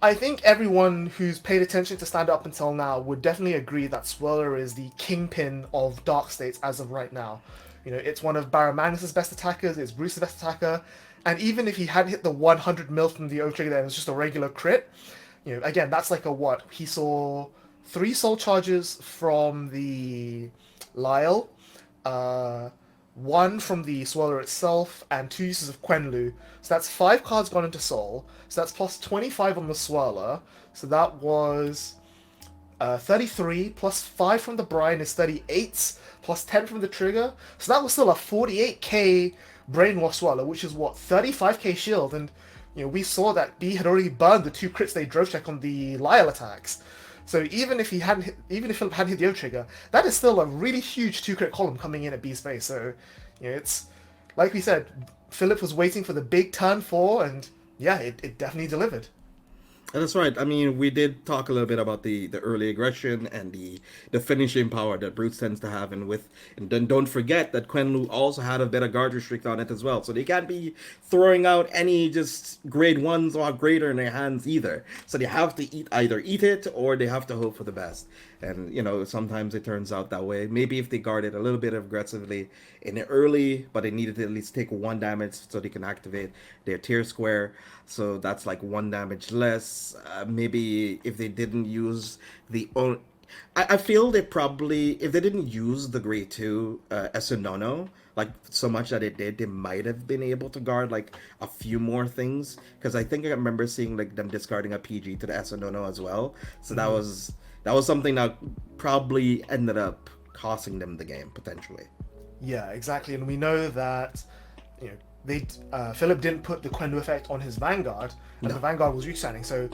I think everyone who's paid attention to Stand Up until now would definitely agree that Swirler is the kingpin of Dark States as of right now. It's one of Baron Magnus' best attackers, it's Bruce's best attacker, and even if he hadn't hit the 100 mil from the O-Trigger there, it was just a regular crit, again, that's like a what? He saw 3 soul charges from the Lyle, 1 from the Swirler itself, and 2 uses of Quenlu. So that's 5 cards gone into Soul. So that's plus 25 on the Swirler. So that was 33, plus 5 from the Brian is 38, plus 10 from the Trigger. So that was still a 48k Brainwash Swirler, which is what, 35k shield. And we saw that B had already burned the 2 crits they drove check on the Lyle attacks. So even if Philip hadn't hit the O-Trigger, that is still a really huge 2 crit column coming in at B's face. So, it's, like we said, Philip was waiting for the big turn 4, and yeah, it definitely delivered. That's right. I mean, we did talk a little bit about the early aggression and the finishing power that Brutes tends to have, and then don't forget that Quenlu also had a bit of guard restrict on it as well, so they can't be throwing out any just grade ones or greater in their hands either. So they have to either eat it or they have to hope for the best. And sometimes it turns out that way. Maybe if they guarded a little bit aggressively in the early, but they needed to at least take 1 damage so they can activate their tier square. So that's like 1 damage less. Maybe if they didn't use I feel they probably, if they didn't use the grade 2 Esunono, like so much that it did, they might have been able to guard like a few more things. Because I think I remember seeing like them discarding a PG to the Esunono as well. So that was something that probably ended up costing them the game potentially. Yeah, exactly. And we know that Philip didn't put the Quendu effect on his Vanguard, and the Vanguard was reach standing, so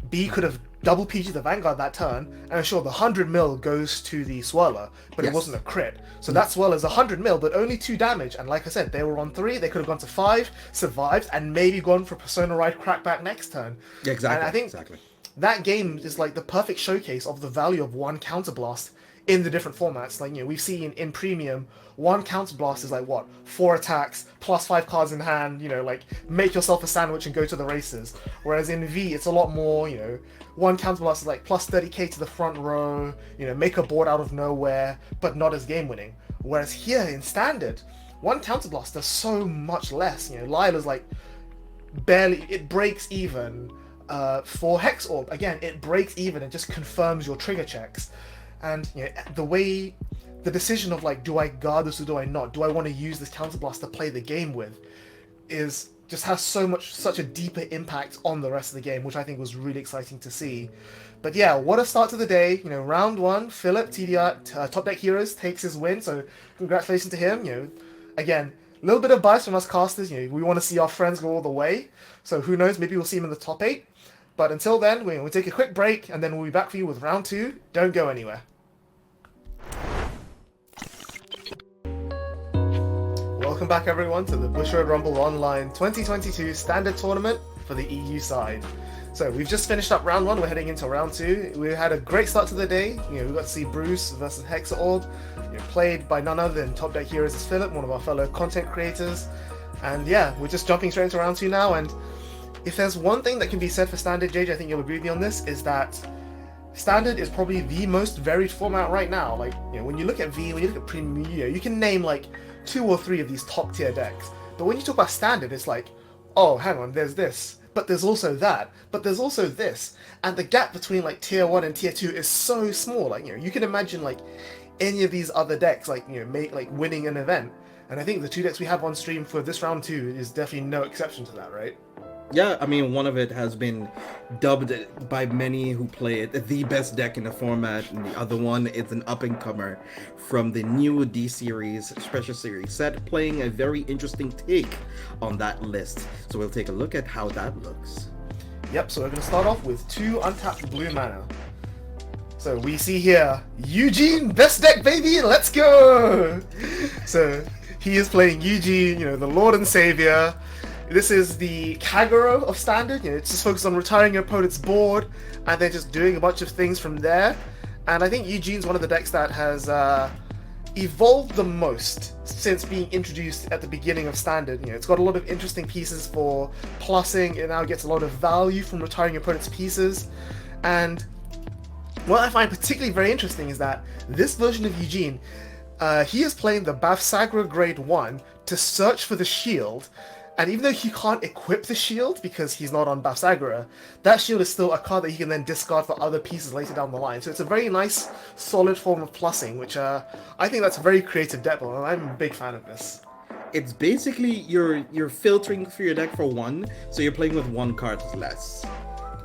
B could have double PG the Vanguard that turn, and sure, the 100 mil goes to the Swirler, but it wasn't a crit. So that Swirler's 100 mil, but only 2 damage, and like I said, they were on 3, they could have gone to 5, survived, and maybe gone for Persona Ride Crackback next turn. Yeah, exactly. And I think that game is like the perfect showcase of the value of one counterblast in the different formats. Like, we've seen in Premium, one counterblast is like, 4 attacks, plus 5 cards in hand, like, make yourself a sandwich and go to the races. Whereas in V, it's a lot more, one counterblast is like, plus 30k to the front row, make a board out of nowhere, but not as game-winning. Whereas here, in Standard, one counterblast does so much less. Lila's like, barely, it breaks even. For Hex Orb, again, it breaks even and just confirms your trigger checks. And the decision of like, do I guard this or do I not? Do I want to use this counterblast to play the game with? Just has such a deeper impact on the rest of the game, which I think was really exciting to see. But yeah, what a start to the day. Round 1, Philip, TDR, Top Deck Heroes takes his win, so congratulations to him. Again, a little bit of bias from us casters. We want to see our friends go all the way. So who knows, maybe we'll see him in the top 8. But until then, we'll take a quick break, and then we'll be back for you with round 2. Don't go anywhere. Welcome back, everyone, to the Bushiroad Rumble Online 2022 Standard Tournament for the EU side. So we've just finished up round 1, we're heading into round 2. We had a great start to the day. We got to see Bruce versus Hexaorb, played by none other than Top Deck Heroes as Philip, one of our fellow content creators. And yeah, we're just jumping straight into round 2 now, and if there's one thing that can be said for Standard, JJ, I think you'll agree with me on this, is that Standard is probably the most varied format right now. Like, when you look at V, when you look at Premium, you can name like 2 or 3 of these top tier decks. But when you talk about Standard, it's like, oh, hang on, there's this, but there's also that, but there's also this. And the gap between like tier 1 and tier 2 is so small. Like, you can imagine like any of these other decks, like, winning an event. And I think the 2 decks we have on stream for this round 2 is definitely no exception to that, right? Yeah, I mean, one of it has been dubbed by many who play it the best deck in the format, and the other one is an up-and-comer from the new D-Series Special Series set, playing a very interesting take on that list. So we'll take a look at how that looks. Yep, so we're going to start off with 2 untapped blue mana. So we see here, Eugene, best deck, baby, let's go! So he is playing Eugene, the Lord and Savior. This is the Kagero of Standard. It's just focused on retiring your opponent's board and then just doing a bunch of things from there. And I think Eugene's one of the decks that has evolved the most since being introduced at the beginning of Standard. It's got a lot of interesting pieces for plussing. It now gets a lot of value from retiring your opponent's pieces. And what I find particularly very interesting is that this version of Eugene, he is playing the Bavsagra Grade 1 to search for the shield. And even though he can't equip the shield because he's not on Bavsagra, that shield is still a card that he can then discard for other pieces later down the line. So it's a very nice, solid form of plussing, which I think that's a very creative deck build, and I'm a big fan of this. It's basically you're filtering for your deck for 1, so you're playing with 1 card less.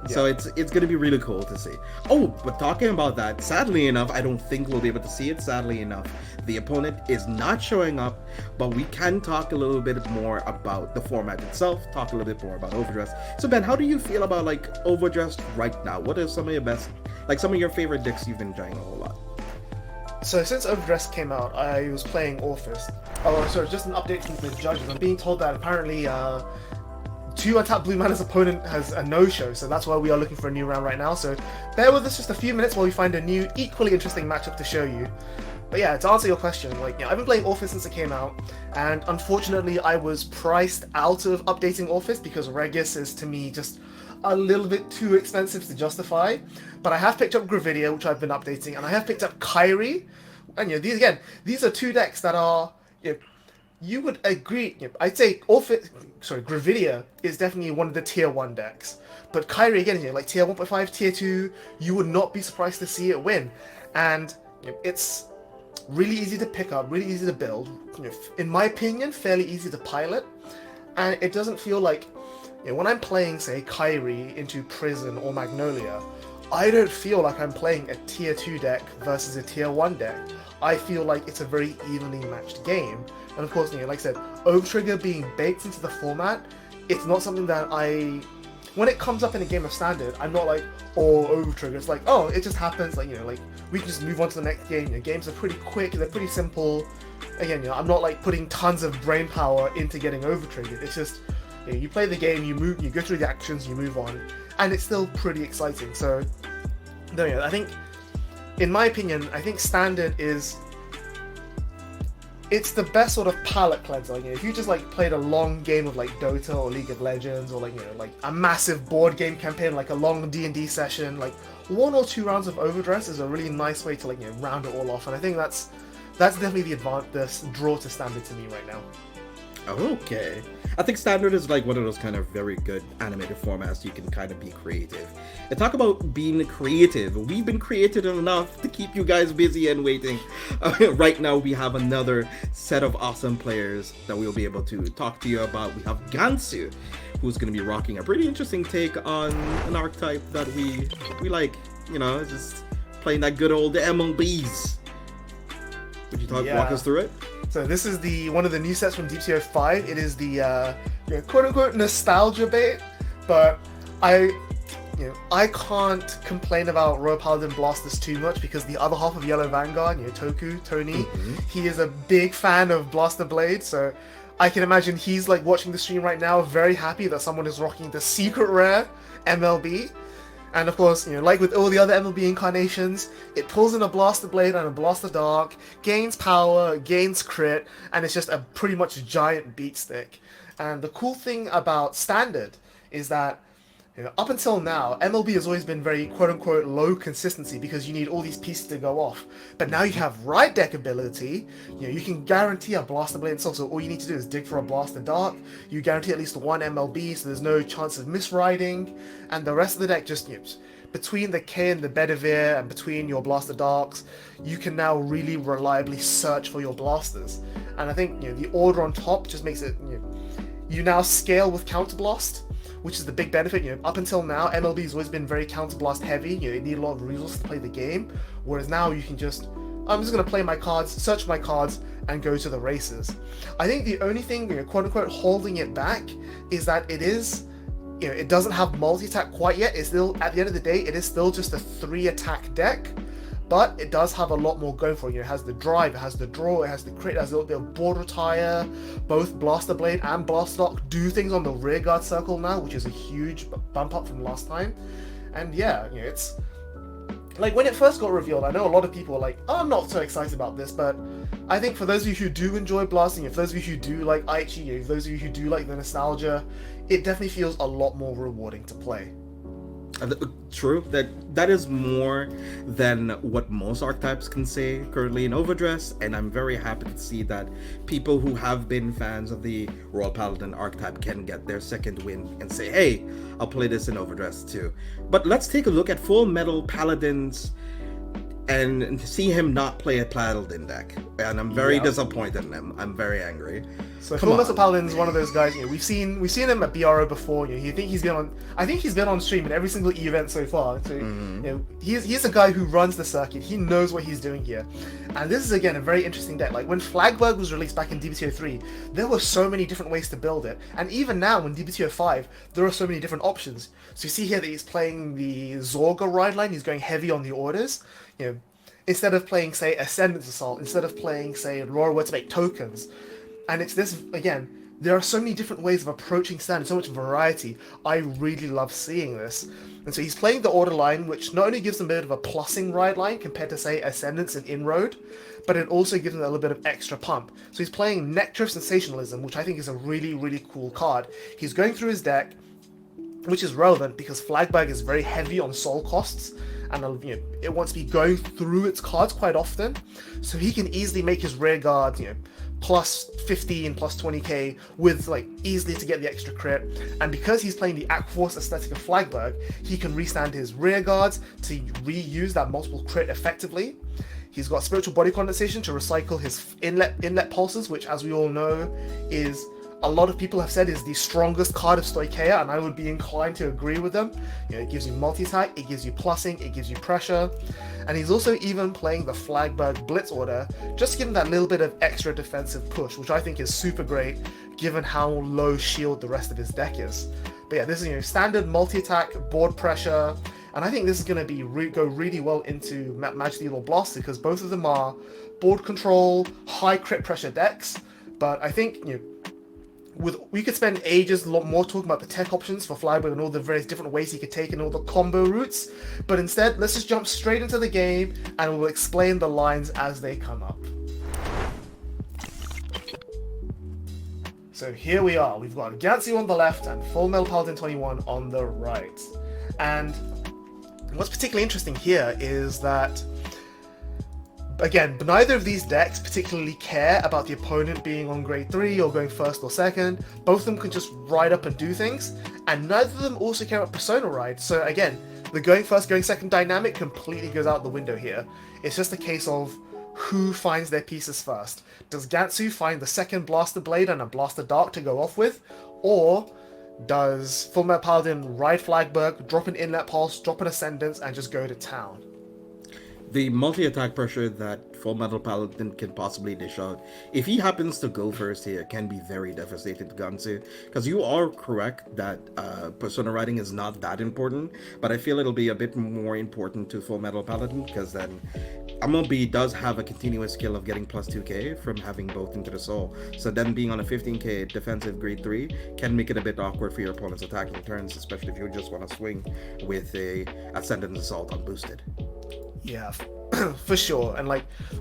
Yeah. So it's going to be really cool to see. Oh, but talking about that, sadly enough, I don't think we'll be able to see it. Sadly enough, the opponent is not showing up, but we can talk a little bit more about the format itself, talk a little bit more about Overdress. So Ben, how do you feel about like Overdress right now? What are some of your best, like some of your favorite decks you've been enjoying a whole lot? So since Overdress came out, I was playing Orphist. Oh, sorry, just an update from the judges. I'm being told that apparently 2 untapped blue mana's opponent has a no-show, so that's why we are looking for a new round right now. So bear with us just a few minutes while we find a new, equally interesting matchup to show you. But yeah, to answer your question, like, I've been playing Orphis since it came out, and unfortunately I was priced out of updating Orphis because Regis is, to me, just a little bit too expensive to justify. But I have picked up Gravidia, which I've been updating, and I have picked up Kyrie. And these are 2 decks that are, you would agree, I'd say Gravidia is definitely one of the tier 1 decks. But Kyrie, again, like tier 1.5, tier 2, you would not be surprised to see it win. And it's really easy to pick up, really easy to build. In my opinion, fairly easy to pilot. And it doesn't feel like, when I'm playing, say, Kyrie into Prison or Magnolia, I don't feel like I'm playing a tier 2 deck versus a tier 1 deck. I feel like it's a very evenly matched game. And of course, like I said, Overtrigger being baked into the format, it's not something that when it comes up in a game of Standard, I'm not like, oh, Overtrigger. It's like, oh, it just happens. Like, like we can just move on to the next game. Games are pretty quick, they're pretty simple. Again, I'm not like putting tons of brain power into getting Overtriggered. It's just, you play the game, you go through the actions, you move on, and it's still pretty exciting. So, I think, in my opinion, I think Standard it's the best sort of palate cleanser. If you just like played a long game of like Dota or League of Legends, or like a massive board game campaign, like a long D&D session, like 1 or 2 rounds of Overdress is a really nice way to round it all off. And I think that's definitely the draw to Standard to me right now. Okay. I think Standard is like one of those kind of very good animated formats you can kind of be creative. And talk about being creative. We've been creative enough to keep you guys busy and waiting. Right now we have another set of awesome players that we'll be able to talk to you about. We have Gansu, who's going to be rocking a pretty interesting take on an archetype that we like, just playing that good old MLBs. Would you walk us through it? So this is one of the new sets from DPCO 5. It is the quote-unquote nostalgia bait, but I can't complain about Royal Paladin Blasters too much because the other half of Yellow Vanguard, Tony, he is a big fan of Blaster Blade, so I can imagine he's like watching the stream right now, very happy that someone is rocking the secret rare MLB. And of course, like with all the other MLB incarnations, it pulls in a Blaster Blade and a Blaster Dark, gains power, gains crit, and it's just a pretty much giant beat stick. And the cool thing about Standard is that up until now, MLB has always been very quote-unquote low consistency because you need all these pieces to go off. But now you have right deck ability, you can guarantee a Blaster Blade itself, so all you need to do is dig for a Blaster Dark, you guarantee at least 1 MLB, so there's no chance of misriding, and the rest of the deck just, between the K and the Bedivere, and between your Blaster Darks, you can now really reliably search for your Blasters. And I think, the order on top just makes it, you now scale with Counterblast, which is the big benefit. Up until now, MLB has always been very counterblast heavy. You need a lot of resources to play the game, whereas now you can I'm just going to play my cards, search my cards, and go to the races. I think the only thing, quote unquote, holding it back is that it is, it doesn't have multi-attack quite yet. It's still, at the end of the day, it is still just a 3-attack deck, but it does have a lot more going for it. It has the drive, it has the draw, it has the crit, it has a little bit of board retire. Both Blaster Blade and Blaster Dark do things on the rear guard circle now, which is a huge bump up from last time. And yeah, it's like when it first got revealed, I know a lot of people were like, oh, I'm not so excited about this, but I think for those of you who do enjoy blasting, if those of you who do like Aichi, if those of you who do like the nostalgia, it definitely feels a lot more rewarding to play. True, that is more than what most archetypes can say currently in Overdress, and I'm very happy to see that people who have been fans of the Royal Paladin archetype can get their second win and say, hey, I'll play this in Overdress too. But let's take a look at Full Metal Paladins and see him not play a Paladin deck, and I'm very disappointed in him. I'm very angry. So Full Metal Paladin is one of those guys. We've seen him at BRO before. I think he's been on stream in every single event so far. So he's a guy who runs the circuit. He knows what he's doing here, and this is again a very interesting deck. Like when Flagberg was released back in DBTO 3, there were so many different ways to build it, and even now in DBTO 5, there are so many different options. So you see here that he's playing the Zorga ride line. He's going heavy on the orders. Instead of playing, say, Ascendance Assault, instead of playing, say, Laura were to make tokens. And it's this, again, there are so many different ways of approaching standard, so much variety. I really love seeing this. And so he's playing the order line, which not only gives him a bit of a plussing ride line compared to, say, Ascendance and Inroad, but it also gives him a little bit of extra pump. So he's playing Nectar of Sensationalism, which I think is a really, really cool card. He's going through his deck, which is relevant because Flagbag is very heavy on soul costs, and it wants to be going through its cards quite often, so he can easily make his rear guard, plus 15, plus 20k with easily to get the extra crit. And because he's playing the Aquaforce aesthetic of Flagberg, he can restand his rear guards to reuse that multiple crit effectively. He's got Spiritual Body Condensation to recycle his inlet pulses, which, as we all know, is a lot of people have said is the strongest card of Stoicheia, and I would be inclined to agree with them. It gives you multi-attack, it gives you plussing, it gives you pressure, and he's also even playing the Flagberg Blitz order, just to give him that little bit of extra defensive push, which I think is super great, given how low shield the rest of his deck is. But yeah, this is standard multi-attack, board pressure, and I think this is going to go really well into Magic Lethal Blaster, because both of them are board control, high crit pressure decks. But I think we could spend ages a lot more talking about the tech options for Flybird and all the various different ways he could take and all the combo routes, but instead let's just jump straight into the game and we'll explain the lines as they come up. So here we are, we've got Gantsu on the left and Full Metal Paladin 21 on the right. And what's particularly interesting here is that, again, neither of these decks particularly care about the opponent being on grade 3 or going first or second. Both of them can just ride up and do things, and neither of them also care about Persona Ride. So again, the going first, going second dynamic completely goes out the window here. It's just a case of who finds their pieces first. Does Gantsu find the second Blaster Blade and a Blaster Dark to go off with? Or does Full Metal Paladin ride Flagberg, drop an Inlet Pulse, drop an Ascendance, and just go to town? The multi-attack pressure that Full Metal Paladin can possibly dish out, if he happens to go first here, can be very devastating to Gansu. Because you are correct that Persona Riding is not that important, but I feel it'll be a bit more important to Full Metal Paladin, because then MLB does have a continuous skill of getting plus 2k from having both into the soul. So then being on a 15k defensive grade 3 can make it a bit awkward for your opponent's attacking turns, especially if you just want to swing with a Ascendant Assault unboosted. Yeah, for sure. And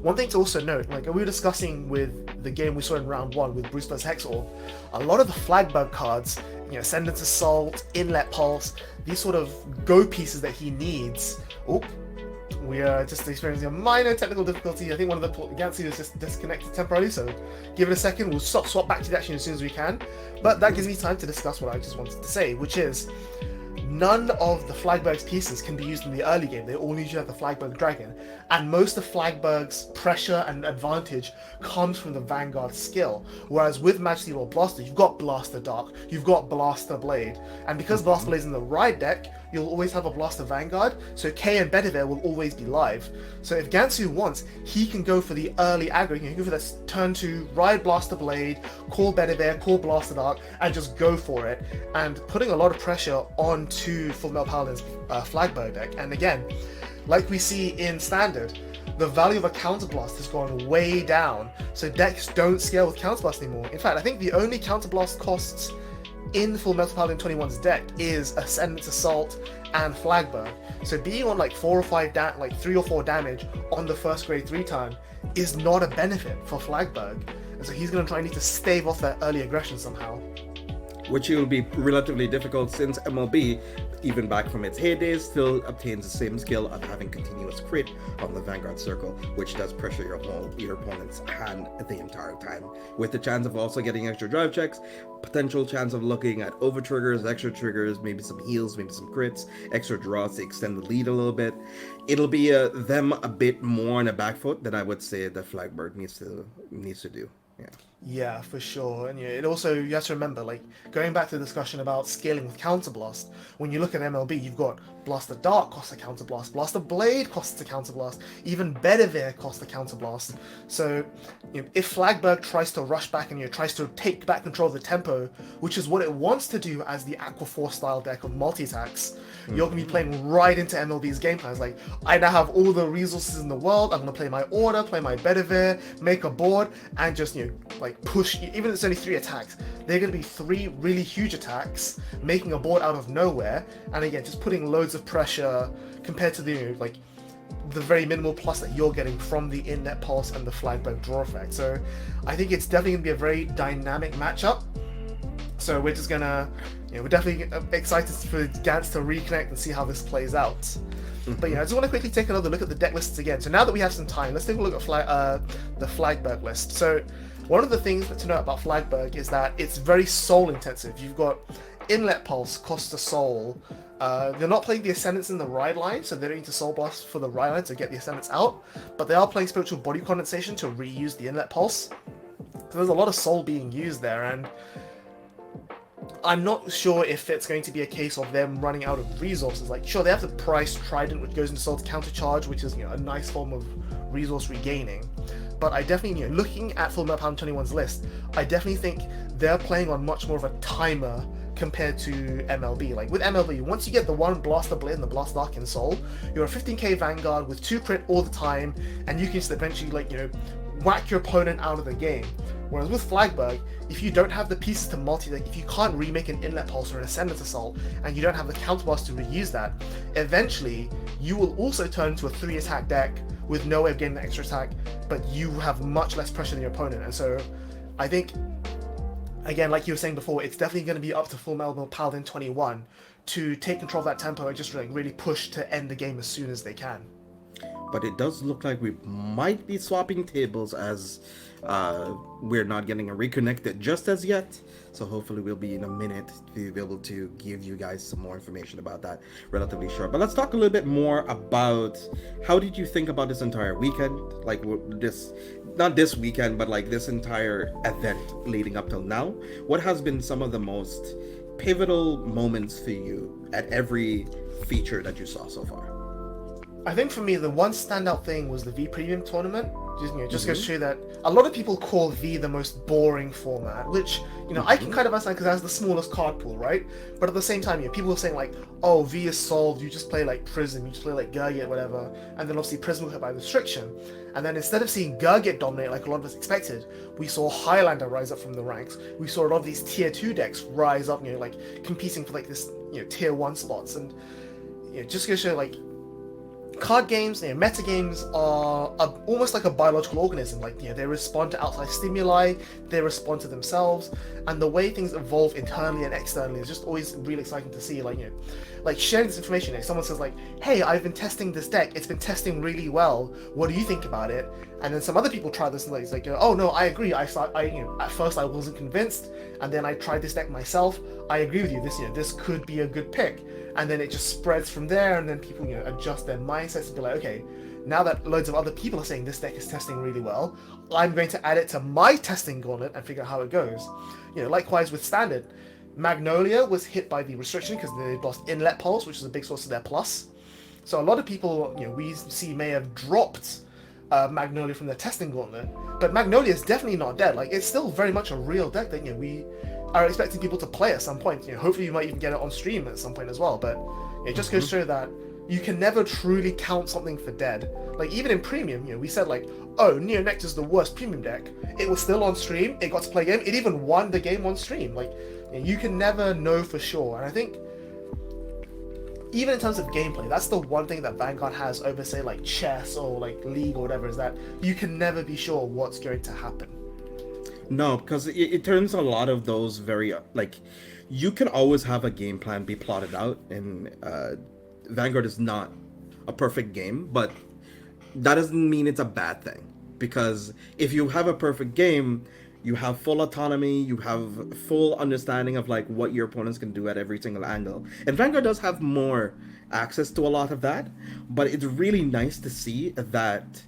one thing to also note, we were discussing with the game we saw in round 1 with Bruce vs Hexor, a lot of the Flagbug cards, Ascendance Assault, Inlet Pulse, these sort of go pieces that he needs. Oh, we are just experiencing a minor technical difficulty. I think one of the Gantsu is just disconnected temporarily, so give it a second. We'll swap back to the action as soon as we can. But that gives me time to discuss what I just wanted to say, which is, none of the Flagberg's pieces can be used in the early game. They all need you to have the Flagberg Dragon. And most of Flagberg's pressure and advantage comes from the Vanguard skill. Whereas with Majesty Lord Blaster, you've got Blaster Dark, you've got Blaster Blade. And because Blaster Blade is in the ride deck, you'll always have a Blaster Vanguard, so K and Bedivere will always be live. So if Gantsu wants, he can go for the early aggro. He can go for that turn 2, ride Blaster Blade, call Bedivere, call Blaster Dark, and just go for it. And putting a lot of pressure onto Full Metal Paladin's Flagberg deck. And again, like we see in Standard, the value of a Counterblast has gone way down. So decks don't scale with Counterblast anymore. In fact, I think the only Counterblast costs in Full Metal Paladin 21's deck is Ascendance Assault and Flagberg. So being on 4 or 5 3 or 4 damage on the first grade 3 turn is not a benefit for Flagberg. And so he's going to try and need to stave off that early aggression somehow. Which will be relatively difficult since MLB, even back from its heydays, still obtains the same skill of having continuous crit on the Vanguard Circle, which does pressure your opponent's hand the entire time, with the chance of also getting extra drive checks, potential chance of looking at over triggers, extra triggers, maybe some heals, maybe some crits, extra draws to extend the lead a little bit. It'll be them a bit more on a back foot than I would say that Flagbird needs to do. Yeah, for sure. And it also, you have to remember, going back to the discussion about scaling with Counterblast, when you look at MLB, you've got Blaster Dark costs a Counterblast, Blaster Blade costs a Counterblast, even Bedivere costs a Counterblast. So, if Flagberg tries to rush back and tries to take back control of the tempo, which is what it wants to do as the Aquaforce style deck of multi-attacks, you're going to be playing right into MLB's game plans. I now have all the resources in the world, I'm going to play my order, play my Bedivere, make a board, and just, like push, even if it's only 3 attacks, they're going to be 3 really huge attacks, making a board out of nowhere, and again, just putting loads of pressure compared to the, you know, like, the very minimal plus that you're getting from the in-net pulse and the Flagberg draw effect. So I think it's definitely going to be a very dynamic matchup. So we're just gonna, you know, we're definitely excited for Gantz to reconnect and see how this plays out. But yeah, I just want to quickly take another look at the deck lists again. So now that we have some time, let's take a look at the Flagberg list. So one of the things to know about Flagberg is that it's very soul intensive. You've got Inlet Pulse, cost a soul. They're not playing the Ascendants in the ride line, so they don't need to soul blast for the ride line to get the Ascendants out. But they are playing Spiritual Body Condensation to reuse the Inlet Pulse. So there's a lot of soul being used there, and I'm not sure if it's going to be a case of them running out of resources. Like, sure, they have the Price Trident, which goes into Soul to countercharge, which is, you know, a nice form of resource regaining. But I definitely, you know, looking at Full Metal Pound 21's list, I definitely think they're playing on much more of a timer compared to MLB. Like, with MLB, once you get the 1 Blaster Blade and the Blast Dark in Soul, you're a 15k Vanguard with 2 crit all the time, and you can just eventually, like, you know, whack your opponent out of the game. Whereas with Flagberg, if you don't have the pieces to multi-deck, if you can't remake an Inlet Pulse or an Ascendant Assault, and you don't have the counterblast to reuse that, eventually you will also turn into a 3-attack deck with no way of getting the extra attack, but you have much less pressure than your opponent. And so I think, again, like you were saying before, it's definitely going to be up to Full Metal Paladin 21 to take control of that tempo and just really push to end the game as soon as they can. But it does look like we might be swapping tables, as we're not getting a reconnected just as yet. So hopefully we'll be in a minute to be able to give you guys some more information about that relatively short. But let's talk a little bit more about how did you think about this entire weekend? Like this, not this weekend, but like this entire event leading up till now. What has been some of the most pivotal moments for you at every feature that you saw so far? I think for me, the one standout thing was the V Premium tournament. Just goes to show that a lot of people call V the most boring format, which, you know, I can kind of understand because it has the smallest card pool, right? But at the same time, you know, people are saying like, oh, V is solved, you just play like Prism, you just play like Gurgit, whatever, and then obviously Prism will hit by restriction. And then instead of seeing Gurgit dominate like a lot of us expected, we saw Highlander rise up from the ranks. We saw a lot of these tier 2 decks rise up, you know, like competing for like this, you know, tier 1 spots. And, you know, just goes to show like, card games, you know, meta games are almost like a biological organism. Like, you know, they respond to outside stimuli, they respond to themselves, and the way things evolve internally and externally is just always really exciting to see. Like, you know, like sharing this information. If someone says like, "Hey, I've been testing this deck. It's been testing really well. What do you think about it?" And then some other people try this and it's like, "Oh no, I agree. You know, at first I wasn't convinced, and then I tried this deck myself. I agree with you. This, you know, this could be a good pick." And then it just spreads from there, and then people, you know, adjust their mindsets and be like, okay, now that loads of other people are saying this deck is testing really well, I'm going to add it to my testing gauntlet and figure out how it goes. You know, likewise with Standard, Magnolia was hit by the restriction because they lost Inlet Pulse, which is a big source of their plus. So a lot of people, you know, we see may have dropped Magnolia from their testing gauntlet, but Magnolia is definitely not dead. Like, it's still very much a real deck that, you know, we are expecting people to play at some point. You know, hopefully you might even get it on stream at some point as well. But it just goes to show that you can never truly count something for dead. Like, even in premium, you know, we said like, oh, Neo Nectar's the worst premium deck. It was still on stream. It got to play a game. It even won the game on stream. Like, you know, you can never know for sure. And I think even in terms of gameplay, that's the one thing that Vanguard has over, say, like chess or like League or whatever, is that you can never be sure what's going to happen. No, because it turns a lot of those very, like, you can always have a game plan be plotted out, and Vanguard is not a perfect game, but that doesn't mean it's a bad thing. Because if you have a perfect game, you have full autonomy, you have full understanding of like what your opponents can do at every single angle. And Vanguard does have more access to a lot of that, but it's really nice to see that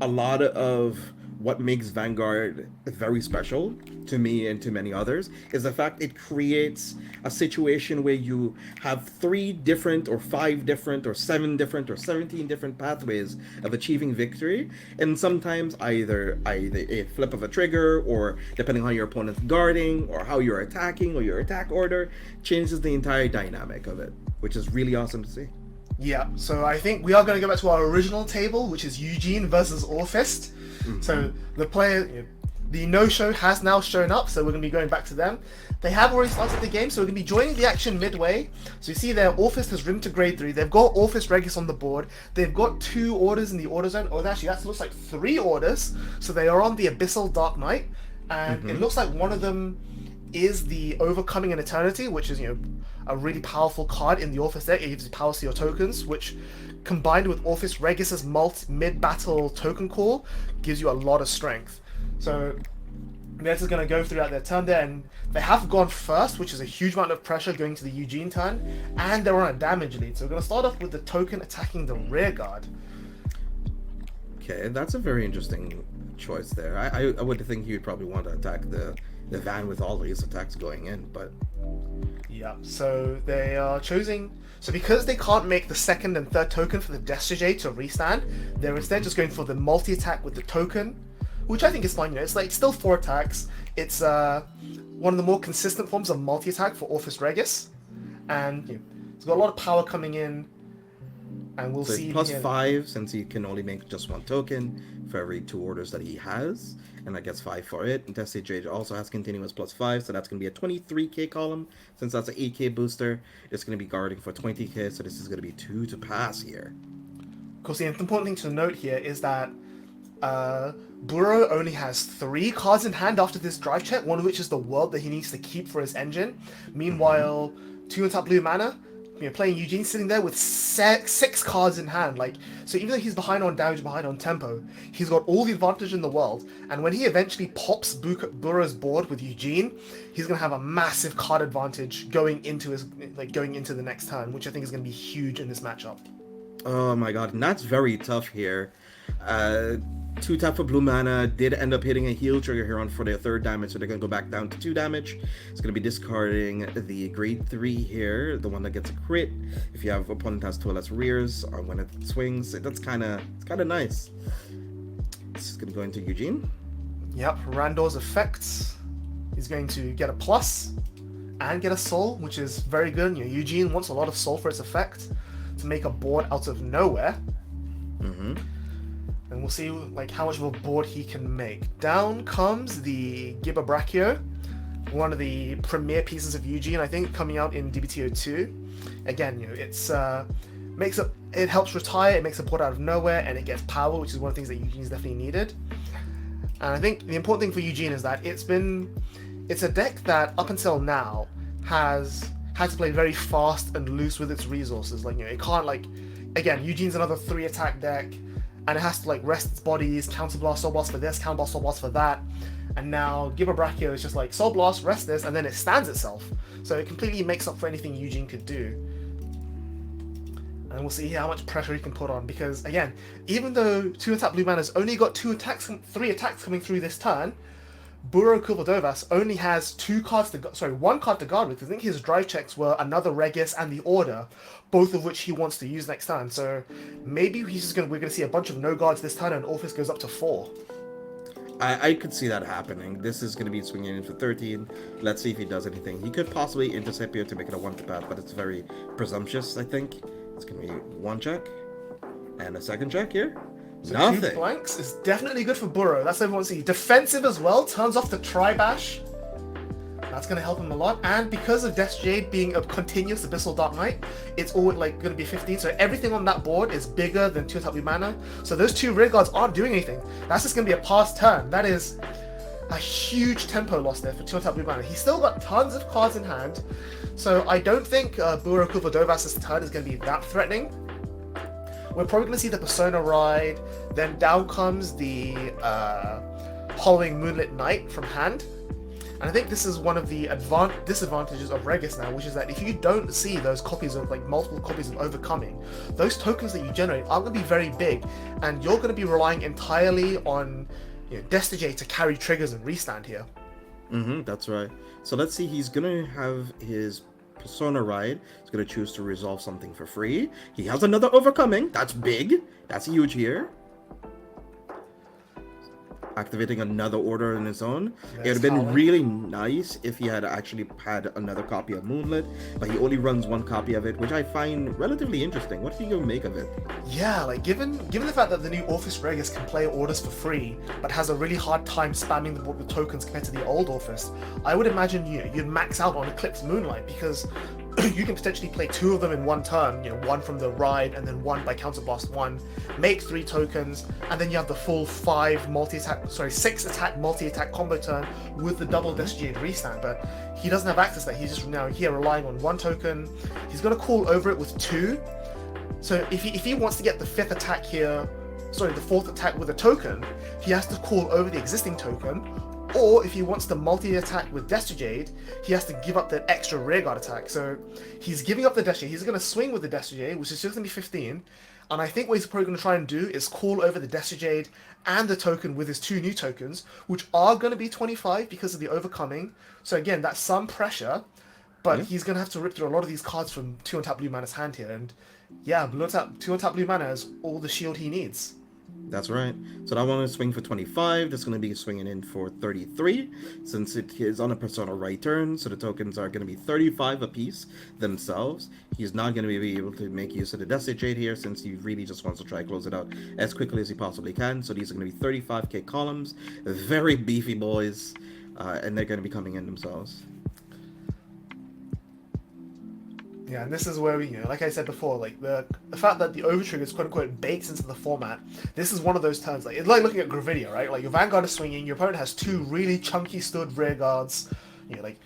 a lot of what makes Vanguard very special to me and to many others is the fact it creates a situation where you have 3 different or 5 different or 7 different or 17 different pathways of achieving victory, and sometimes either a flip of a trigger, or depending on your opponent's guarding or how you're attacking or your attack order, changes the entire dynamic of it, which is really awesome to see. Yeah, so I think we are going to go back to our original table, which is Eugene versus Orfist. So the player, The no-show has now shown up, so we're going to be going back to them. They have already started the game, so we're going to be joining the action midway. So you see there, Orphis has rimmed to grade 3. They've got Orphis Regis on the board. They've got 2 orders in the order zone. Oh, actually, that looks like 3 orders. So they are on the Abyssal Dark Knight. And it looks like one of them is the Overcoming in Eternity, which is, a really powerful card in the Orphis deck. It gives you powers to your tokens, which combined with Orphis Regis's mid-battle token call gives you a lot of strength. So this is going to go throughout their turn there, and they have gone first, which is a huge amount of pressure going to the Eugene turn, and they're on a damage lead. So we're going to start off with the token attacking the rear guard. Okay, that's a very interesting choice there. I would think he would probably want to attack the van with all these attacks going in, but... Yeah, so they are choosing... So because they can't make the second and third token for the Destige to restand, they're instead just going for the multi-attack with the token, which I think is fine. It's like still 4 attacks. It's one of the more consistent forms of multi-attack for Orphis Regis, and it's got a lot of power coming in. And we'll see. Plus 5 since he can only make just 1 token for every 2 orders that he has, and that gets 5 for it. And Destige also has continuous plus 5, so that's going to be a 23k column. Since that's an 8k booster, it's going to be guarding for 20k, so this is going to be 2 to pass here. Of course, the important thing to note here is that Burrow only has 3 cards in hand after this drive check, one of which is the world that he needs to keep for his engine. Meanwhile, 2 untap blue mana, playing Eugene sitting there with 6 cards in hand. So even though he's behind on damage, behind on tempo, he's got all the advantage in the world. And when he eventually pops Burrow's board with Eugene, he's going to have a massive card advantage going into the next turn, which I think is going to be huge in this matchup. Oh my god, and that's very tough here. 2 tap for blue mana did end up hitting a heal trigger here on for their 3rd damage, so they're going to go back down to 2 damage. It's going to be discarding the grade 3 here, the one that gets a crit. If you have opponent has 2 or less rears, or when it swings, that's kind of nice. This is going to go into Eugene. Yep, Randor's effects is going to get a plus and get a soul, which is very good. Eugene wants a lot of soul for its effect to make a board out of nowhere. And we'll see how much of a board he can make. Down comes the Gibber Brachio, one of the premier pieces of Eugene, I think, coming out in DBTO2. Again, it helps retire, it makes a board out of nowhere, and it gets power, which is one of the things that Eugene's definitely needed. And I think the important thing for Eugene is that it's a deck that up until now has had to play very fast and loose with its resources. It can't again, Eugene's another 3 attack deck, and it has to rest its bodies, counterblast, soul blast for this, counterblast, soul blast for that. And now Gibber Brachio is just soul blast, rest this, and then it stands itself. So it completely makes up for anything Eugene could do. And we'll see how much pressure he can put on, because again, even though 2 untap blue mana's only got 3 attacks coming through this turn, Burrow Kuvaldovas only has 1 card to guard with. I think his drive checks were another Regis and the Order, both of which he wants to use next turn. So maybe we're going to see a bunch of no guards this turn, and Orphis goes up to 4. I could see that happening. This is going to be swinging in for 13. Let's see if he does anything. He could possibly intercept here to make it a 1-to-bat, but it's very presumptuous, I think. It's going to be 1 check and a 2nd check here. So Nothing. 2 blanks is definitely good for Burrow. That's what everyone sees. Defensive as well, turns off the Tri-Bash. That's going to help him a lot. And because of Death's Jade being a continuous Abyssal Dark Knight, it's all going to be 15. So everything on that board is bigger than 2 untap blue mana. So those 2 rear guards aren't doing anything. That's just going to be a pass turn. That is a huge tempo loss there for 2 untap blue mana. He's still got tons of cards in hand. So I don't think Burrow Kuvaldovas' turn is going to be that threatening. We're probably going to see the Persona Ride, then down comes the Hollowing Moonlit Night from hand. And I think this is one of the disadvantages of Regis now, which is that if you don't see those copies of multiple copies of Overcoming, those tokens that you generate are going to be very big, and you're going to be relying entirely on Destige to carry triggers and restand here. That's right. So let's see, he's going to have his Persona Ride. He's going to choose to resolve something for free. He has another Overcoming. That's big. That's huge here. activating another order on his own. It would have That's been Howling. really nice if he had actually had another copy of Moonlit, but he only runs one copy of it, which I find relatively interesting. What do you make of it? Yeah, like given the fact that the new Orphis Regus can play orders for free, but has a really hard time spamming the board with tokens compared to the old Orphis, I would imagine you'd max out on Eclipse Moonlight because you can potentially play 2 of them in one turn, one from the ride and then one by Counterblast 1, make 3 tokens, and then you have the full 6 attack multi-attack combo turn with the double Desjade restand, but he doesn't have access to that. He's just now here relying on 1 token. He's going to call over it with 2. So if he wants to get the 5th attack here, the 4th attack with a token, he has to call over the existing token, or if he wants the multi-attack with Desjade, he has to give up that extra rearguard attack. So he's giving up the Desjade. He's going to swing with the Desjade, which is just going to be 15. And I think what he's probably going to try and do is call over the Desjade and the token with his 2 new tokens, which are going to be 25 because of the overcoming. So again, that's some pressure, but he's going to have to rip through a lot of these cards from 2 on tap blue mana's hand here. And yeah, 2 on tap blue mana has all the shield he needs. That's right. So that one is swing for 25. That's going to be swinging in for 33, since it is on a Persona right turn. So the tokens are going to be 35 apiece themselves. He's not going to be able to make use of the Desijade here, since he really just wants to try to close it out as quickly as he possibly can. So these are going to be 35k columns, very beefy boys, and they're going to be coming in themselves. Yeah, and this is where we, like I said before, like the fact that the overtrigger is quote unquote baked into the format. This is one of those turns. Like it's like looking at Gravidia, right? Like your Vanguard is swinging, your opponent has 2 really chunky stood rear guards. Like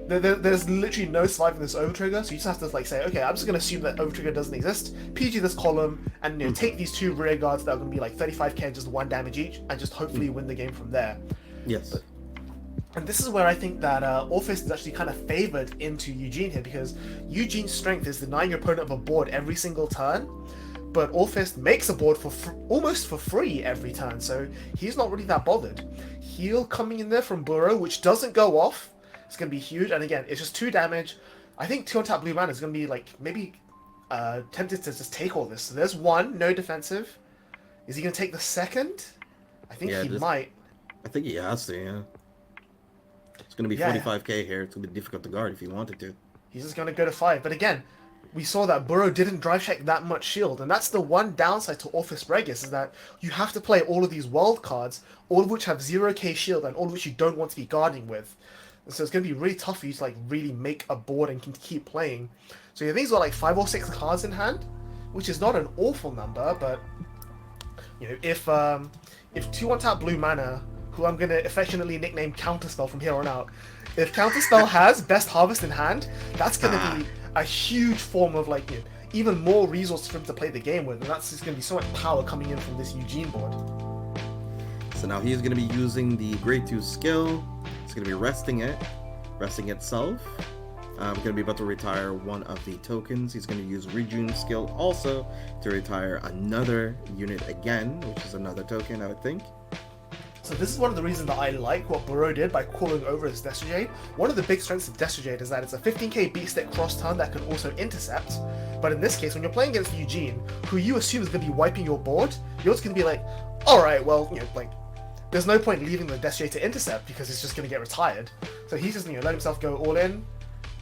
there's literally no surviving this overtrigger, so you just have to like say, okay, I'm just gonna assume that overtrigger doesn't exist. PG this column, and take these 2 rear guards that are gonna be like 35k, just 1 damage each, and just hopefully win the game from there. Yes. And this is where I think that Orphis is actually kind of favored into Eugene here, because Eugene's strength is denying your opponent of a board every single turn, but Orphis makes a board for almost for free every turn, so he's not really that bothered. Heal coming in there from Burrow, which doesn't go off. It's going to be huge, and again, it's just 2 damage. I think 2 on tap blue mana is going to be like maybe tempted to just take all this. So there's 1, no defensive. Is he going to take the second? I think he might. I think he has to, yeah. It's going to be 45k here. It's going to be difficult to guard if he wanted to. He's just going to go to 5. But again, we saw that Burrow didn't drive check that much shield. And that's the one downside to Orphis Regus, is that you have to play all of these wild cards, all of which have 0k shield and all of which you don't want to be guarding with. And so it's going to be really tough for you to like really make a board and can keep playing. So I think he's got like 5 or 6 cards in hand, which is not an awful number, but if 2 on tap blue mana, who I'm going to affectionately nickname Counterspell from here on out. If Counterspell has Best Harvest in hand, that's going to be a huge form of like even more resources for him to play the game with, and that's just going to be so much power coming in from this Eugene board. So now he's going to be using the grade 2 skill. It's going to be resting itself. We're going to be about to retire 1 of the tokens. He's going to use Rejune skill also to retire another unit again, which is another token, I would think. So this is one of the reasons that I like what Burrow did by calling over his Desijade. One of the big strengths of Desijade is that it's a 15k beat stick cross turn that can also intercept. But in this case, when you're playing against Eugene, who you assume is going to be wiping your board, you're just going to be like, alright, well, like, there's no point leaving the Desijade to intercept because it's just going to get retired. So he's just, let himself go all in.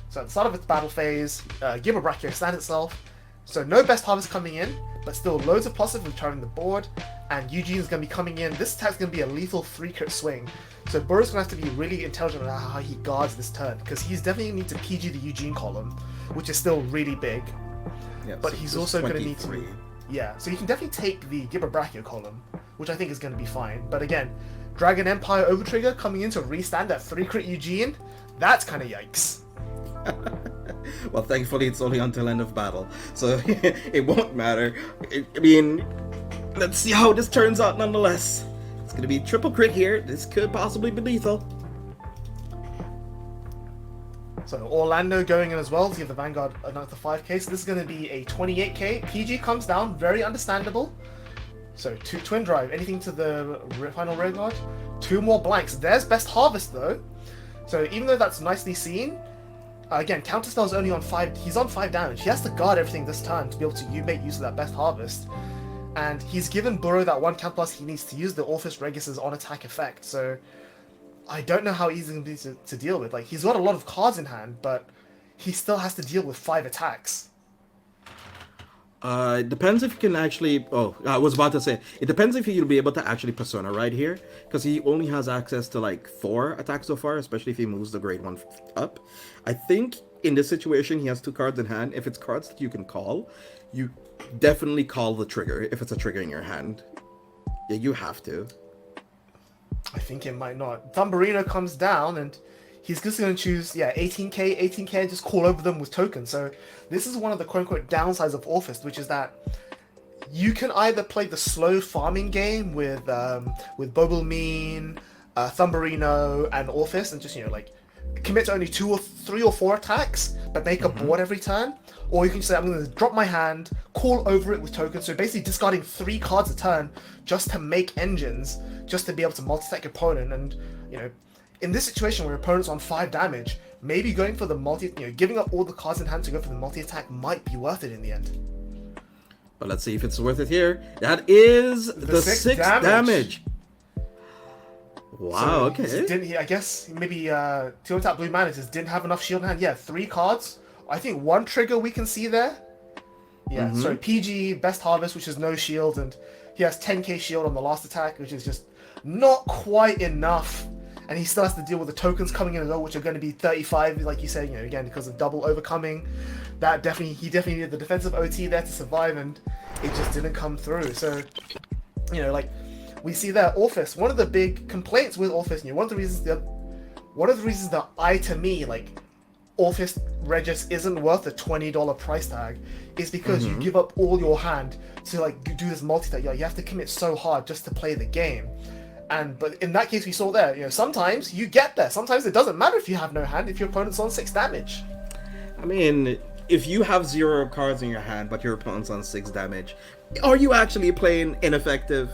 So at the start of its battle phase, Gibber Brachio stand itself. So no Best Harvest coming in, but still loads of pluses retiring the board. And Eugene's going to be coming in. This attack's going to be a lethal 3-crit swing. So Burrow's going to have to be really intelligent about how he guards this turn, because he's definitely going to need to PG the Eugene column, which is still really big. Yeah, but so he's also going to need 23. to... Yeah, so you can definitely take the Gibber Brachio column, which I think is going to be fine. But again, Dragon Empire Overtrigger coming in to restand that 3-crit Eugene, that's kind of yikes. Well, thankfully it's only until end of battle, so it won't matter. I mean, let's see how this turns out nonetheless. It's going to be triple crit here. This could possibly be lethal. So Orlando going in as well to give the Vanguard another 5k. So this is going to be a 28k. PG comes down, very understandable. So 2 Twin Drive, anything to the final rear guard. 2 more blanks. There's Best Harvest though. So even though that's nicely seen, again, Counterspell is only on 5. He's on 5 damage. He has to guard everything this turn to be able to make use of that Best Harvest. and he's given Burrow that 1 count plus he needs to use the Orphis Regus's on-attack effect, so I don't know how easy it is to deal with. Like, he's got a lot of cards in hand, but he still has to deal with 5 attacks. It depends if you can actually... Oh, I was about to say, it depends if you'll be able to actually Persona right here, because he only has access to, like, 4 attacks so far, especially if he moves the grade 1 up. I think in this situation, he has 2 cards in hand. If it's cards that you can call, you definitely call the trigger, if it's a trigger in your hand. Yeah, you have to. I think it might not. Thumbarino comes down, and he's just going to choose, 18k, and just call over them with tokens. So this is one of the quote-unquote downsides of Orphis, which is that you can either play the slow farming game with Bobalmeen, Thumbarino, and Orphis, and just, commit to only 2 or 3 or 4 attacks, but make a board every turn. Or you can say, I'm going to drop my hand, call over it with tokens, so basically discarding 3 cards a turn just to make engines, just to be able to multi-attack your opponent. And, in this situation where your opponent's on 5 damage, maybe going for the giving up all the cards in hand to go for the multi-attack might be worth it in the end. But let's see if it's worth it here. That is the 6 damage. Wow, so okay. I guess maybe 2 untap blue mana just didn't have enough shield in hand. Yeah, 3 cards. I think 1 trigger we can see there. Yeah, sorry, PG, Best Harvest, which is no shield, and he has 10k shield on the last attack, which is just not quite enough. And he still has to deal with the tokens coming in as well, which are going to be 35, like you said, again, because of double overcoming. He definitely needed the defensive OT there to survive, and it just didn't come through. So, we see there, Orphis, one of the big complaints with Orphis, one of the reasons that to me, Orphis Regis isn't worth the $20 price tag is because you give up all your hand to do this multi-attack. You have to commit so hard just to play the game. But in that case we saw there, sometimes you get there. Sometimes it doesn't matter if you have no hand if your opponent's on 6 damage. I mean, if you have 0 cards in your hand but your opponent's on 6 damage, are you actually playing ineffective?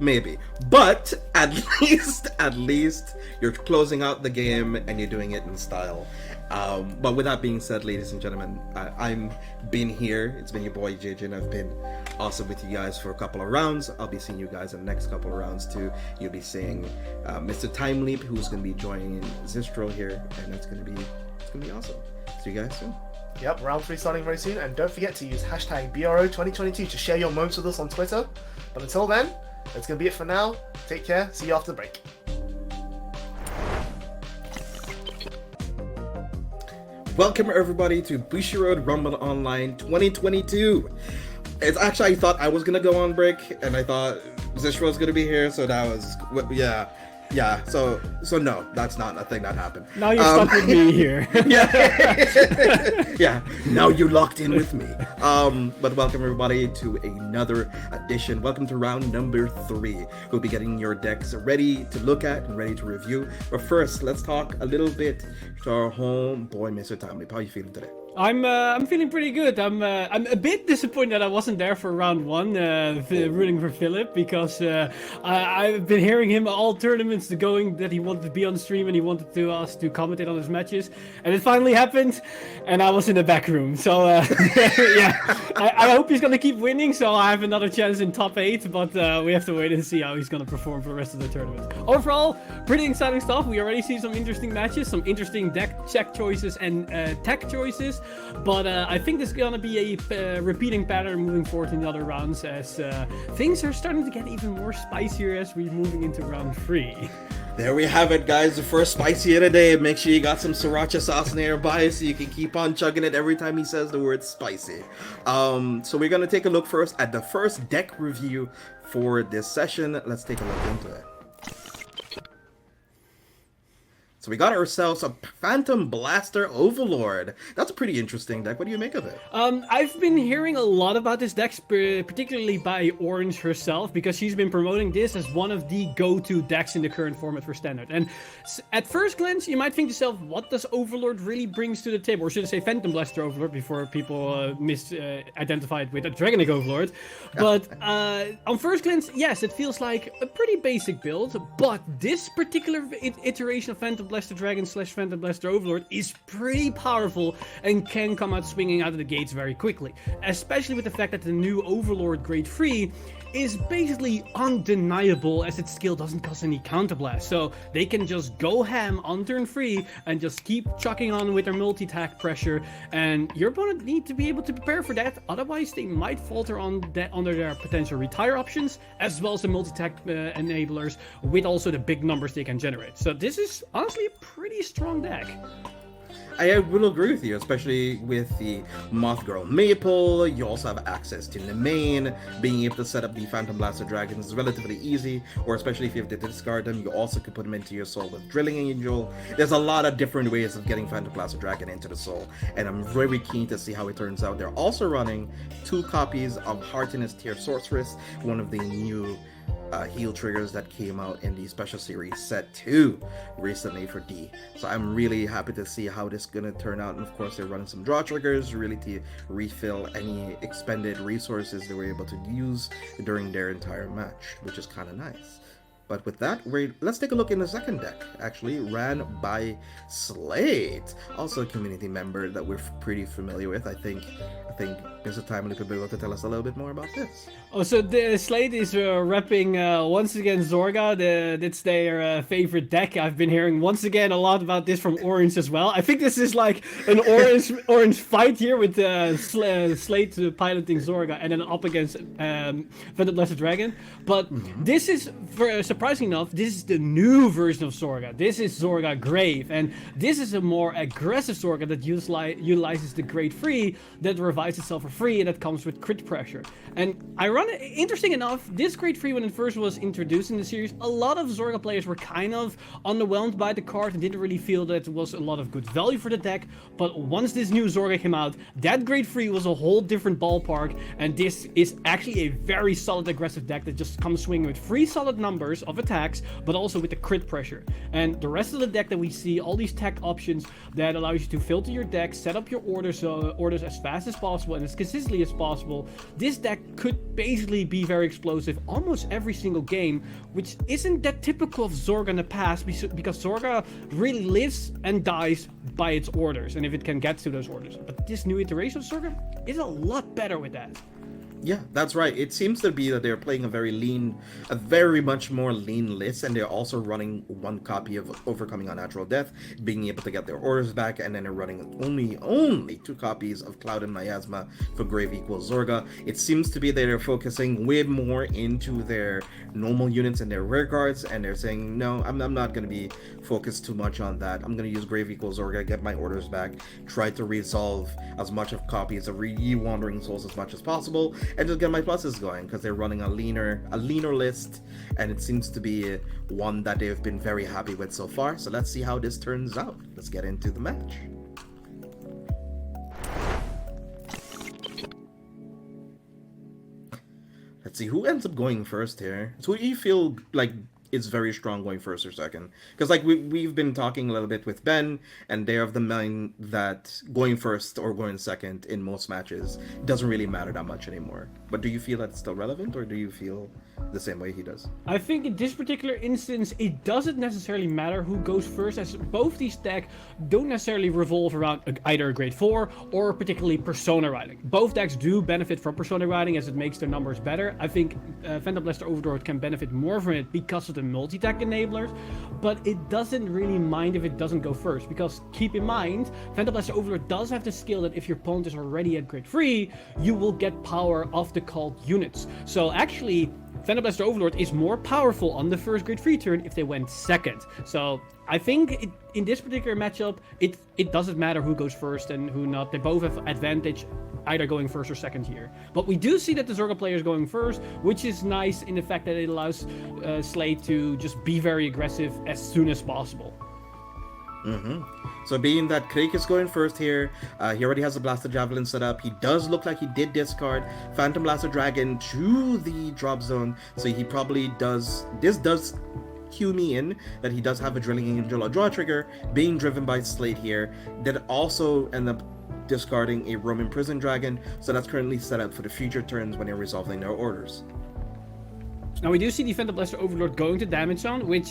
Maybe. But at least you're closing out the game and you're doing it in style. But with that being said, ladies and gentlemen, I'm been here. It's been your boy JJ, and I've been awesome with you guys for a couple of rounds. I'll be seeing you guys in the next couple of rounds too. You'll be seeing Mr. Time Leap, who's going to be joining Zistro here, and it's going to be awesome. See you guys soon. Yep, round 3 starting very soon, and don't forget to use hashtag BRO2022 to share your moments with us on Twitter. But until then, that's going to be it for now. Take care. See you after the break. Welcome everybody to Bushiroad Rumble Online 2022. It's actually, I thought I was gonna go on break, and I thought Zishra was gonna be here, so that was yeah. So no, that's not a thing that happened. Now you're stuck with me here. Yeah. Now you're locked in with me. But welcome everybody to another edition. Welcome to round number 3. We'll be getting your decks ready to look at and ready to review. But first, let's talk a little bit to our homeboy, Mr. Timely. How are you feeling today? I'm feeling pretty good. I'm a bit disappointed that I wasn't there for round 1, rooting for Philip, because I've been hearing him all tournaments going that he wanted to be on stream and he wanted to us to commentate on his matches, and it finally happened, and I was in the back room. So I hope he's gonna keep winning, so I have another chance in top 8. But we have to wait and see how he's gonna perform for the rest of the tournament. Overall, pretty exciting stuff. We already see some interesting matches, some interesting deck check choices and tech choices. But I think this is going to be a repeating pattern moving forward in the other rounds, as things are starting to get even more spicier as we're moving into round 3. There we have it, guys. The first spicy of the day. Make sure you got some sriracha sauce nearby so you can keep on chugging it every time he says the word spicy. So we're going to take a look first at the first deck review for this session. Let's take a look into it. So we got ourselves a Phantom Blaster Overlord. That's a pretty interesting deck. What do you make of it? I've been hearing a lot about this deck, particularly by Orange herself, because she's been promoting this as one of the go-to decks in the current format for Standard. And at first glance, you might think to yourself, what does Overlord really brings to the table? Or should I say Phantom Blaster Overlord before people misidentify it with a Dragonic Overlord. But on first glance, yes, it feels like a pretty basic build, but this particular iteration of Phantom Blaster Blaster Dragon / Phantom Blaster Overlord is pretty powerful and can come out swinging out of the gates very quickly. Especially with the fact that the new Overlord Grade 3 is basically undeniable, as its skill doesn't cost any counterblast, so they can just go ham on turn 3 and just keep chucking on with their multi-attack pressure, and your opponent need to be able to prepare for that, otherwise they might falter on that under their potential retire options, as well as the multi-attack enablers, with also the big numbers they can generate. So this is honestly a pretty strong deck. I will agree with you, especially with the Moth Girl Maple. You also have access to the main. Being able to set up the Phantom Blaster Dragons is relatively easy, or especially if you have to discard them, you also could put them into your soul with Drilling Angel. There's a lot of different ways of getting Phantom Blaster Dragon into the soul, and I'm very keen to see how it turns out. They're also running 2 copies of Heartiness Tier Sorceress, one of the new heal triggers that came out in the Special Series Set 2 recently for D. So I'm really happy to see how this is going to turn out. And of course, they're running some draw triggers really to refill any expended resources they were able to use during their entire match, which is kind of nice. But with that, let's take a look in the second deck, actually, ran by Slate, also a community member that we're pretty familiar with. I think Mr. Timely could be able to tell us a little bit more about this. Oh, so the Slate is repping once again Zorga. That's their favorite deck. I've been hearing once again a lot about this from Orange as well. I think this is like an orange fight here with Slate piloting Zorga and then up against Phantom Blaster Dragon. But this is, surprisingly enough, this is the new version of Zorga. This is Zorga Grave, and this is a more aggressive Zorga that utilizes the Grade 3 that revives itself for free, and that comes with crit pressure. And interesting enough, this Grade 3, when it first was introduced in the series, a lot of Zorga players were kind of underwhelmed by the card and didn't really feel that it was a lot of good value for the deck. But once this new Zorga came out, that Grade 3 was a whole different ballpark, and this is actually a very solid aggressive deck that just comes swinging with 3 solid numbers of attacks, but also with the crit pressure. And the rest of the deck that we see, all these tech options that allow you to filter your deck, set up your orders as fast as possible and as consistently as possible. This deck could basically be very explosive almost every single game, which isn't that typical of Zorga in the past, because Zorga really lives and dies by its orders, and if it can get to those orders. But this new iteration of Zorga is a lot better with that. Yeah, that's right. It seems to be that they're playing a very much more lean list, and they're also running 1 copy of Overcoming Unnatural Death, being able to get their orders back, and then they're running only 2 copies of Cloud and Miasma for Grave equals Zorga. It seems to be that they're focusing way more into their normal units and their rear guards, and they're saying, no, I'm not going to be focused too much on that. I'm going to use Grave equals Zorga, get my orders back, try to resolve as much of copies of Wandering Souls as much as possible, and just get my pluses going, because they're running a leaner list, and it seems to be one that they've been very happy with so far. So let's see how this turns out. Let's get into the match. Let's see who ends up going first here. So who do you feel like is very strong going first or second? Because like we've been talking a little bit with Ben, and they're of the mind that going first or going second in most matches doesn't really matter that much anymore. But do you feel that's still relevant, or do you feel the same way he does? I think in this particular instance, it doesn't necessarily matter who goes first, as both these decks don't necessarily revolve around either a Grade 4 or particularly Persona riding. Both decks do benefit from Persona riding, as it makes their numbers better. I think Phantom Blaster Overlord can benefit more from it because of the multi-attack enablers, but it doesn't really mind if it doesn't go first, because keep in mind, Phantom Blaster Overlord does have the skill that if your opponent is already at Grade 3, you will get power off the called units. So actually, Phantom Blaster Overlord is more powerful on the first Grade 3 turn if they went second. So I think in this particular matchup, it doesn't matter who goes first and who not. They both have advantage either going first or second here. But we do see that the Zorga player is going first, which is nice in the fact that it allows Slate to just be very aggressive as soon as possible. So being that Krake is going first here, he already has a Blaster Javelin set up. He does look like he did discard Phantom Blaster Dragon to the drop zone, so he probably does. This does cue me in that he does have a Drilling Angel or draw trigger being driven by Slate here, that also end up discarding a Roman Prison Dragon, so that's currently set up for the future turns when they're resolving their orders. Now we do see the Phantom Blaster Overlord going to damage zone, which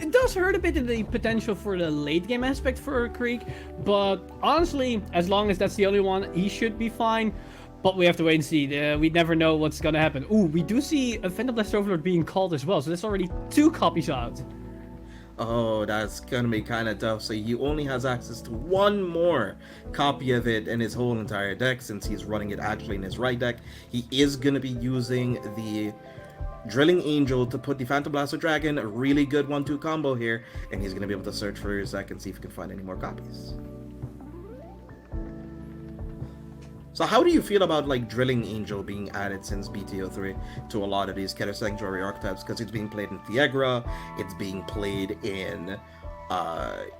it does hurt a bit in the potential for the late game aspect for Krieg, but honestly, as long as that's the only one, he should be fine. But we have to wait and see. We never know what's gonna happen. Ooh, we do see a Phantom Blast Overlord being called as well, so that's already 2 copies out. Oh, that's gonna be kind of tough. So he only has access to 1 more copy of it in his whole entire deck, since he's running it actually in his right deck. He is gonna be using the Drilling Angel to put the Phantom Blaster Dragon, a really good 1-2 combo here, and he's gonna be able to search for his deck and see if he can find any more copies. So how do you feel about like Drilling Angel being added since BTO3 to a lot of these Keter Sanctuary archetypes? Because it's being played in Thiegra, it's being played in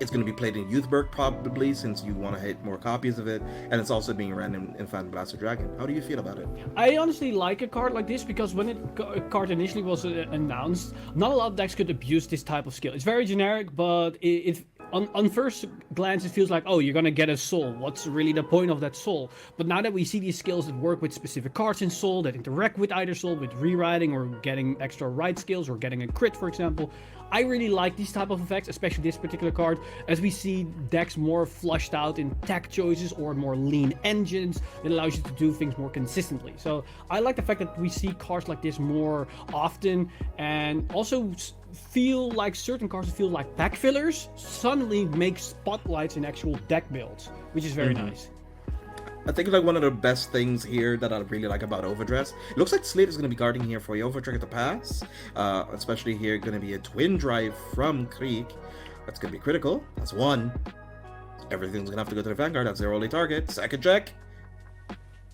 it's going to be played in Youthberg probably, since you want to hit more copies of it, and it's also being ran in Phantom Blaster Dragon. How do you feel about it? I honestly like a card like this, because when a card initially was announced, not a lot of decks could abuse this type of skill. It's very generic, but on first glance it feels like, oh, you're gonna get a soul. What's really the point of that soul? But now that we see these skills that work with specific cards in soul, that interact with either soul, with rewriting or getting extra right skills or getting a crit, for example, I really like these type of effects, especially this particular card, as we see decks more flushed out in tech choices or more lean engines that allows you to do things more consistently. So I like the fact that we see cards like this more often, and also feel like certain cards feel like pack fillers suddenly make spotlights in actual deck builds, which is very nice. I think like one of the best things here that I really like about Overdress, it looks like Slate is going to be guarding here for Yovo Trigger to pass, especially here going to be a twin drive from Krieg. That's going to be critical. That's 1. Everything's going to have to go to the Vanguard. That's their only target. Second check.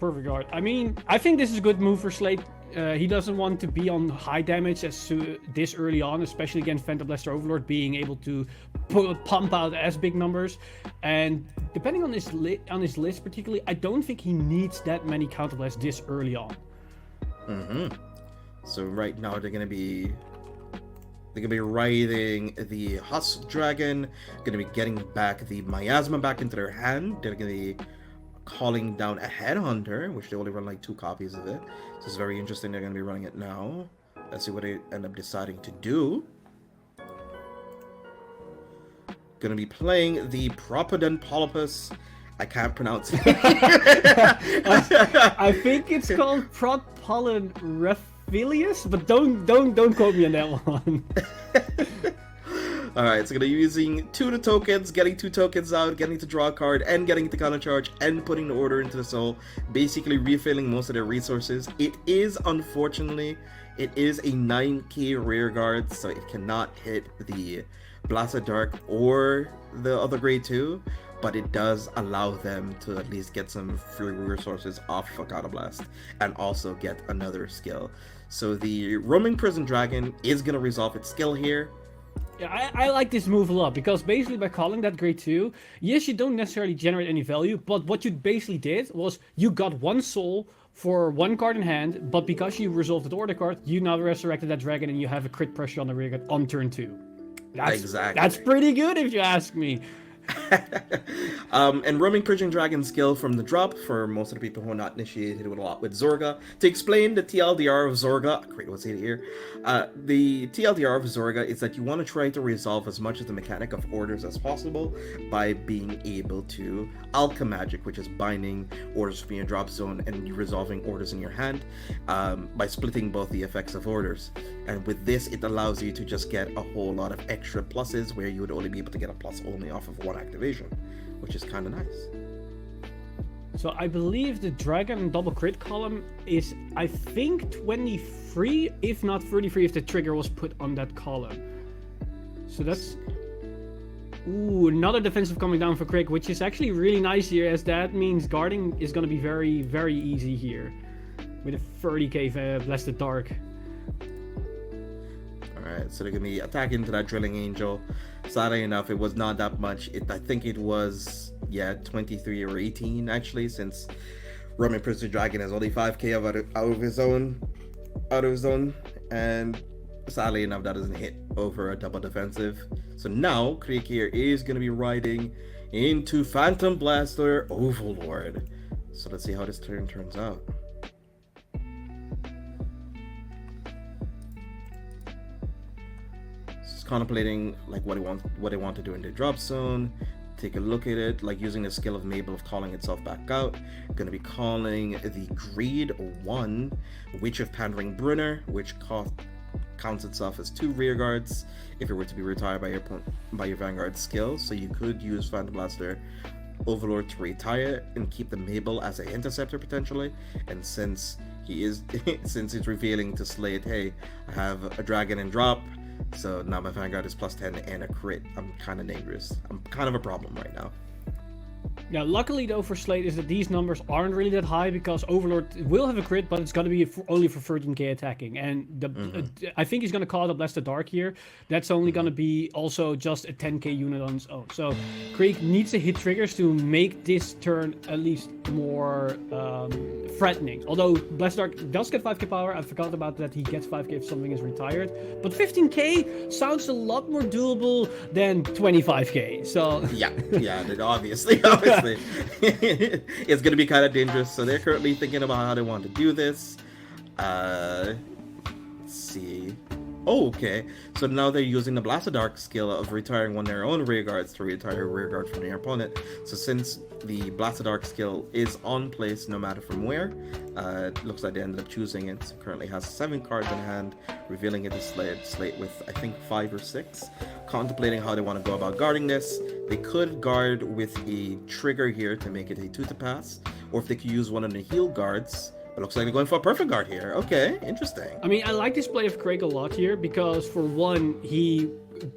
Perfect guard. I mean, I think this is a good move for Slate. He doesn't want to be on high damage this early on, especially against Phantom Blaster Overlord being able to pump out as big numbers. And depending on his list particularly, I don't think he needs that many counterblasts this early on. So right now they're gonna be riding the Husk Dragon, gonna be getting back the Miasma back into their hand. They're gonna be calling down a Headhunter, which they only run like 2 copies of it. This is very interesting. They're going to be running it now. Let's see what they end up deciding to do. Going to be playing the Propodon Polypus. I can't pronounce it. I think it's called Propollen Rephilius, but don't quote me on that one. Alright, so gonna be using 2 tokens, getting 2 tokens out, getting to draw a card, and getting to counter charge, and putting the order into the soul, basically refilling most of their resources. It is, unfortunately, it is a 9k rear guard, so it cannot hit the Blasted Dark or the other grade 2, but it does allow them to at least get some free resources off of a Counter Blast, and also get another skill. So the Roaming Prison Dragon is gonna resolve its skill here. Yeah, I like this move a lot, because basically by calling that grade 2, yes, you don't necessarily generate any value, but what you basically did was you got 1 soul for 1 card in hand, but because you resolved the order card, you now resurrected that dragon and you have a crit pressure on the rear guard on turn 2. That's pretty good if you ask me. And Roaming Prison Dragon skill from the drop, for most of the people who are not initiated with a lot with Zorga. To explain the TLDR of Zorga, great, what's it here? The TLDR of Zorga is that you want to try to resolve as much of the mechanic of orders as possible by being able to Alchemagic, which is binding orders from your drop zone and resolving orders in your hand, by splitting both the effects of orders. And with this, it allows you to just get a whole lot of extra pluses, where you would only be able to get a plus only off of 1 activation, which is kind of nice. So I believe the dragon double crit column is, I think, 23, if not 33, if the trigger was put on that column. So that's... Ooh, another defensive coming down for Krieg, which is actually really nice here, as that means guarding is going to be very, very easy here. With a 30k Blasted Dark. Alright, so they're going to be attacking to that Drilling Angel. Sadly enough, it was not that much. I think it was, 23 or 18 actually, since Roman Prison Dragon has only 5k out of his own. And sadly enough, that doesn't hit over a double defensive. So now, Krieg here is going to be riding into Phantom Blaster Overlord. So let's see how this turn turns out. just contemplating like what they want to do in their drop zone. Take a look at it, like using the skill of Mabel of calling itself back out. Going to be calling the Grade 1 Witch of Pandering Brunner, which counts itself as 2 rear guards if it were to be retired by your Vanguard skill. So you could use Phantom Blaster Overlord to retire it and keep the Mabel as an interceptor potentially. And since since it's revealing to Slate, hey, I have a dragon and drop, so now my Vanguard is +10 and a crit. I'm kind of dangerous. I'm kind of a problem right now. Yeah, luckily though for Slate is that these numbers aren't really that high, because Overlord will have a crit, but it's going to be only for 13k attacking. And I think he's going to call it a Bless the Dark here. That's only going to be also just a 10k unit on its own. So Krieg needs to hit triggers to make this turn at least more threatening. Although Bless the Dark does get 5k power, I forgot about that. He gets 5k if something is retired. But 15k sounds a lot more doable than 25k. So yeah, obviously. It's going to be kind of dangerous. So they're currently thinking about how they want to do this. Let's see. Oh, okay. So now they're using the Blast of Dark skill of retiring one of their own rear guards to retire a rear guard from their opponent. So since the Blast of Dark skill is on place no matter from where, it looks like they ended up choosing it. So currently has 7 cards in hand, revealing it to Slate with I think 5 or 6. Contemplating how they want to go about guarding this. They could guard with a trigger here to make it a 2 to pass, or if they could use one of the heal guards. It looks like they're going for a perfect guard here. Okay, interesting. I mean, I like this play of Craig a lot here, because for one, he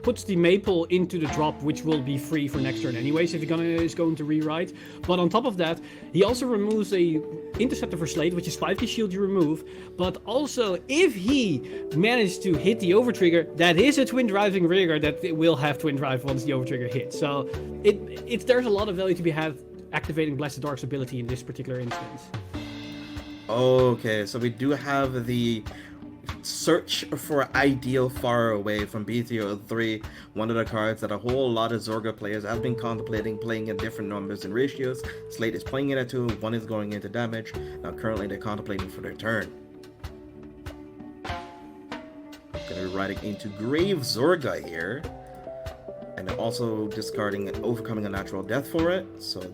puts the Maple into the drop, which will be free for next turn anyways if he is going to rewrite. But on top of that, he also removes a interceptor for Slate, which is 5k shield you remove. But also, if he managed to hit the overtrigger, that is a twin driving rear guard that will have twin drive once the overtrigger hits. So there's a lot of value to be had activating Blessed Dark's ability in this particular instance. Okay, so we do have the search for ideal far away from BTO3, one of the cards that a whole lot of Zorga players have been contemplating playing in different numbers and ratios. Slate is playing it at 2, 1 is going into damage. Now currently they're contemplating for their turn. Gonna be riding into Grave Zorga here. And they're also discarding and overcoming a natural death for it. So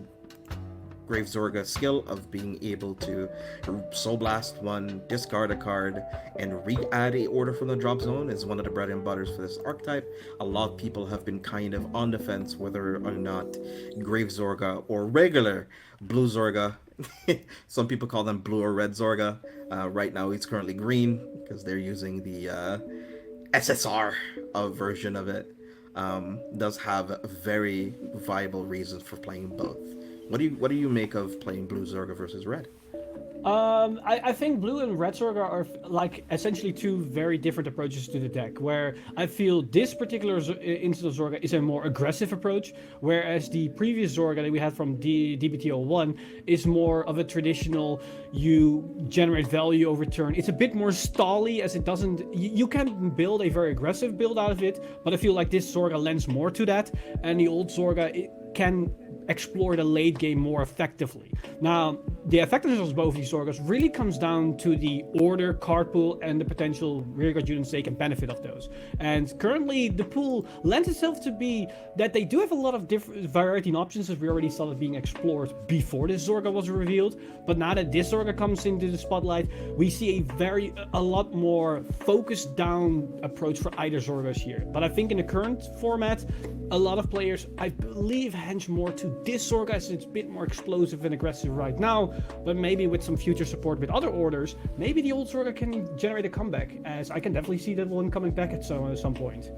Grave Zorga's skill of being able to Soul Blast 1, discard a card, and re-add a order from the drop zone is one of the bread and butters for this archetype. A lot of people have been kind of on the fence whether or not Grave Zorga or regular Blue Zorga, some people call them blue or red Zorga. Right now he's currently green because they're using the SSR version of it. Does have very viable reasons for playing both. What do you make of playing Blue Zorga versus Red? I think Blue and Red Zorga are like essentially 2 very different approaches to the deck, where I feel this particular instance of Zorga is a more aggressive approach, whereas the previous Zorga that we had from DBTO1 is more of a traditional, you generate value over turn. It's a bit more stally, as it doesn't, you can build a very aggressive build out of it, but I feel like this Zorga lends more to that, and the old Zorga can explore the late game more effectively. Now, the effectiveness of both these Zorgas really comes down to the order, card pool, and the potential rearguard units they can benefit of those. And currently, the pool lends itself to be that they do have a lot of different variety and options, as we already started being explored before this Zorga was revealed. But now that this Zorga comes into the spotlight, we see a lot more focused down approach for either Zorgas here. But I think in the current format, a lot of players, I believe, hinge more to this Zorga, as it's a bit more explosive and aggressive right now, but maybe with some future support with other orders, maybe the old Zorga can generate a comeback, as I can definitely see that one coming back at some point.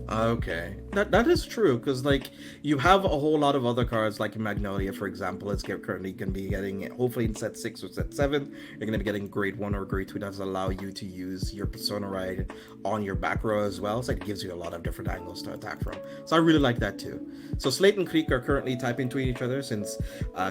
Okay, that is true, because like you have a whole lot of other cards like Magnolia, for example. It's currently going to be getting, hopefully in set 6 or set 7, you're going to be getting grade 1 or grade 2. That does allow you to use your Persona Ride on your back row as well, so it gives you a lot of different angles to attack from. So I really like that too. So Slate and Creek are currently typing to each other, since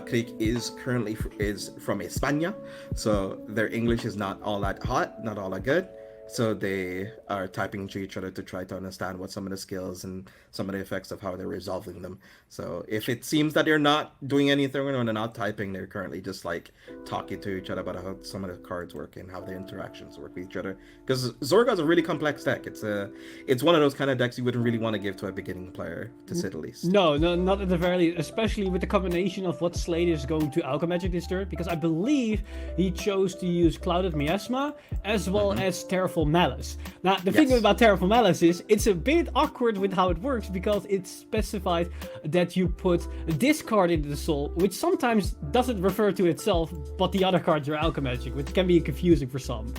Creek is currently from España, so their English is not all that hot, not all that good. So they are typing to each other to try to understand what some of the skills and some of the effects of how they're resolving them. So if it seems that they're not doing anything or they're not typing, they're currently just like talking to each other about how some of the cards work and how the interactions work with each other. Because Zorga's a really complex deck. It's one of those kind of decks you wouldn't really want to give to a beginning player, to say the least. No, not at the very least, especially with the combination of what Slade is going to Alchemy Magic this turn, because I believe he chose to use Clouded Miasma as well as Terraform Malice. Now, the thing about Terraform Malice is it's a bit awkward with how it works, because it's specified that you put a discard into the soul, which sometimes doesn't refer to itself, but the other cards are Alchemy Magic, which can be confusing for some.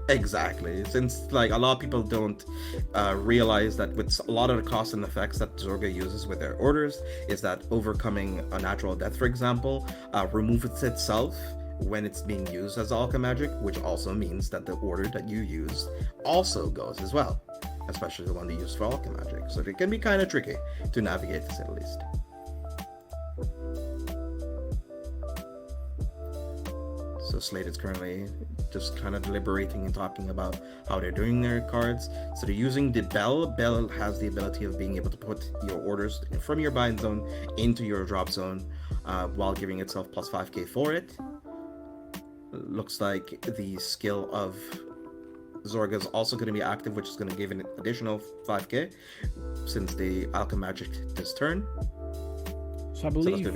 Exactly, since like a lot of people don't realize that with a lot of the costs and effects that Zorga uses with their orders is that overcoming a natural death, for example, removes itself when it's being used as Alchemy Magic, which also means that the order that you use also goes as well, especially the one they use for Alchemy Magic. So it can be kind of tricky to navigate, to say the least. So Slate is currently just kind of deliberating and talking about how they're doing their cards. So they're using the Bell. Bell has the ability of being able to put your orders from your bind zone into your drop zone while giving itself plus 5k for it. Looks like the skill of Zorga is also going to be active, which is going to give an additional 5k since they Alchemy Magic this turn. So I believe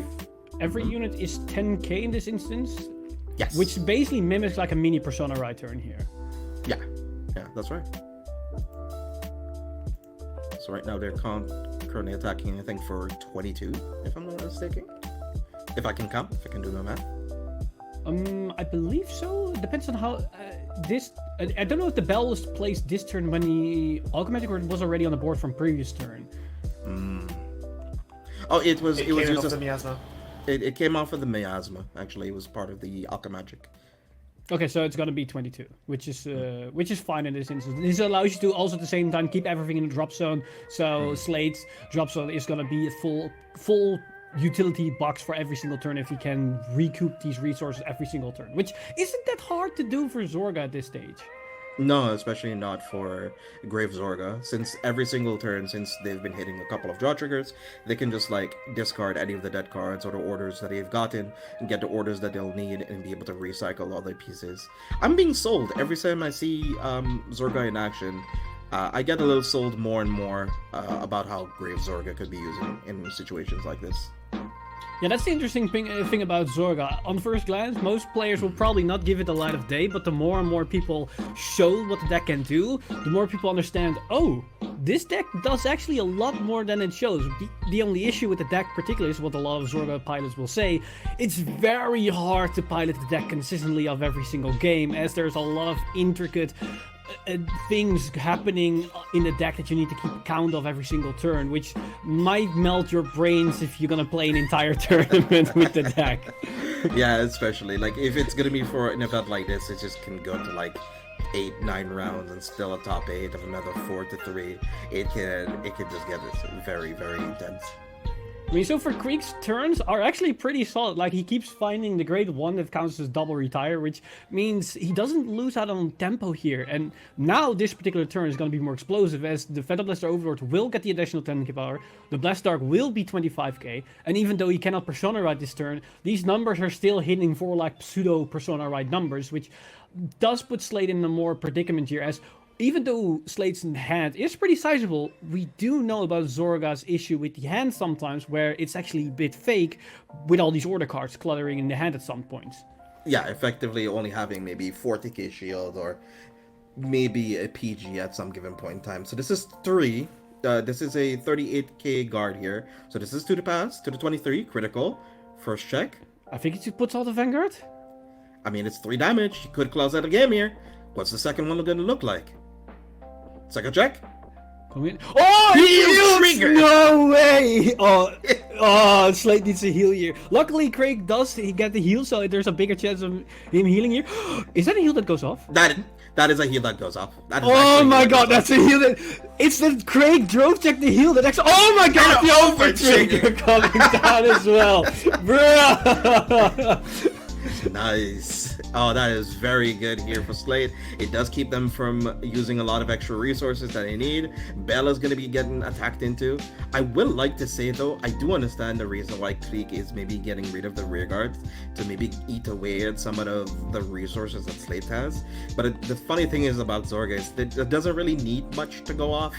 every unit is 10k in this instance. Yes. Which basically mimics like a mini Persona right turn here. Yeah, that's right. So right now they're currently attacking, I think, for 22, if I'm not mistaken. If I can count, if I can do my math. I believe so. Depends on how I don't know if the Bell was placed this turn when the Alchemy Magic was already on the board from previous turn. Oh, it was used as the miasma. It came off of the miasma. Actually, it was part of the Alchemy Magic. Okay, so it's gonna be 22, which is fine in this instance. This allows you to also at the same time keep everything in the drop zone. So Slade's drop zone is gonna be a full utility box for every single turn if he can recoup these resources every single turn, which isn't that hard to do for Zorga at this stage. No, especially not for Grave Zorga, since every single turn, since they've been hitting a couple of draw triggers, they can just like discard any of the dead cards or the orders that they've gotten and get the orders that they'll need and be able to recycle all their pieces. I'm being sold every time I see Zorga in action. I get a little sold more and more about how Grave Zorga could be using in situations like this. Yeah, that's the interesting thing about Zorga. On first glance, most players will probably not give it the light of day, but the more and more people show what the deck can do, the more people understand, oh, this deck does actually a lot more than it shows. The only issue with the deck particularly is what a lot of Zorga pilots will say. It's very hard to pilot the deck consistently of every single game, as there's a lot of intricate things happening in the deck that you need to keep count of every single turn, which might melt your brains if you're gonna play an entire tournament with the deck. Yeah, especially like if it's gonna be for an event like this, it just can go to like 8-9 rounds and still a top 8 of another 4-3. It can just get very, very intense. I mean, so for Krieg's turns are actually pretty solid. Like, he keeps finding the grade 1 that counts as double retire, which means he doesn't lose out on tempo here. And now this particular turn is going to be more explosive, as the Phantom Blaster Overlord will get the additional 10k power, the Blast Dark will be 25k, and even though he cannot Persona Ride this turn, these numbers are still hitting for like pseudo Persona Ride numbers, which does put Slade in a more predicament here, as even though Slade's hand is pretty sizable, we do know about Zorga's issue with the hand sometimes, where it's actually a bit fake with all these order cards cluttering in the hand at some points. Yeah, effectively only having maybe 40k shield or maybe a PG at some given point in time. So this is 3. This is a 38k guard here. So this is to the pass, to the 23, critical. First check. I think it puts all the Vanguard. I mean, it's 3 damage. You could close out the game here. What's the second one going to look like? Second check. Oh, heal trigger! No way! Oh, Slade needs a heal here. Luckily, Craig does get the heal, so there's a bigger chance of him healing here. Is that a heal that goes off? That is a heal that goes off. That is oh my god, that's a heal that... It's that Craig drove check the heal that actually... Oh my god, the over trigger coming down as well. Bruh! Nice. Oh, that is very good here for Slate. It does keep them from using a lot of extra resources that they need. Bella's going to be getting attacked into. I will like to say, though, I do understand the reason why Krieg is maybe getting rid of the rear guards to maybe eat away at some of the resources that Slate has. But the funny thing is about Zorga is that it doesn't really need much to go off.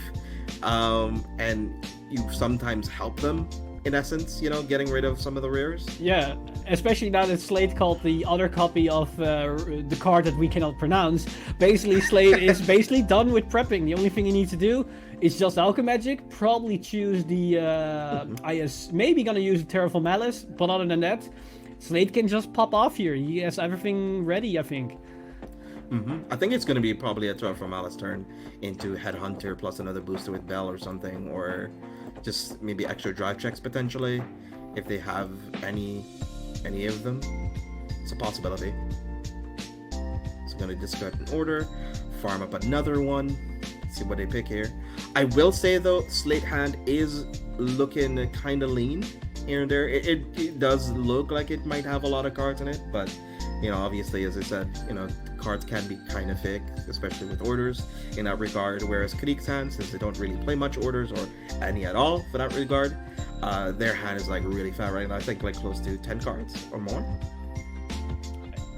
And you sometimes help them. In essence, getting rid of some of the rears. Yeah, especially now that Slate called the other copy of the card that we cannot pronounce. Basically, Slate is basically done with prepping. The only thing you need to do is just Alchemagic, probably choose the... maybe gonna use the Terraform Malice, but other than that, Slate can just pop off here. He has everything ready, I think. I think it's going to be probably a Terraform Malice turn into Headhunter plus another booster with Bell or something, or just maybe extra drive checks potentially, if they have any of them. It's a possibility. So going to discard an order, farm up another one, see what they pick here. I will say though, Slate hand is looking kind of lean here and there. It does look like it might have a lot of cards in it, but obviously, as I said, cards can be kind of fake, especially with orders in that regard. Whereas Krieg's hand, since they don't really play much orders or any at all for that regard, their hand is like really fat right now. I think like close to 10 cards or more.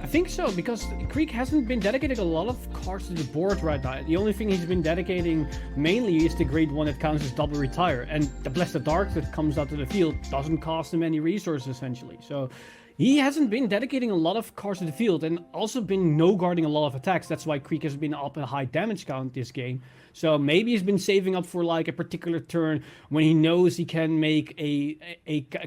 I think so, because Krieg hasn't been dedicating a lot of cards to the board right now. The only thing he's been dedicating mainly is the grade 1 that counts as double retire, and the Blessed Dark that comes out to the field doesn't cost him any resources essentially. So he hasn't been dedicating a lot of cards to the field and also been no-guarding a lot of attacks. That's why Krieg has been up a high damage count this game. So maybe he's been saving up for like a particular turn when he knows he can make a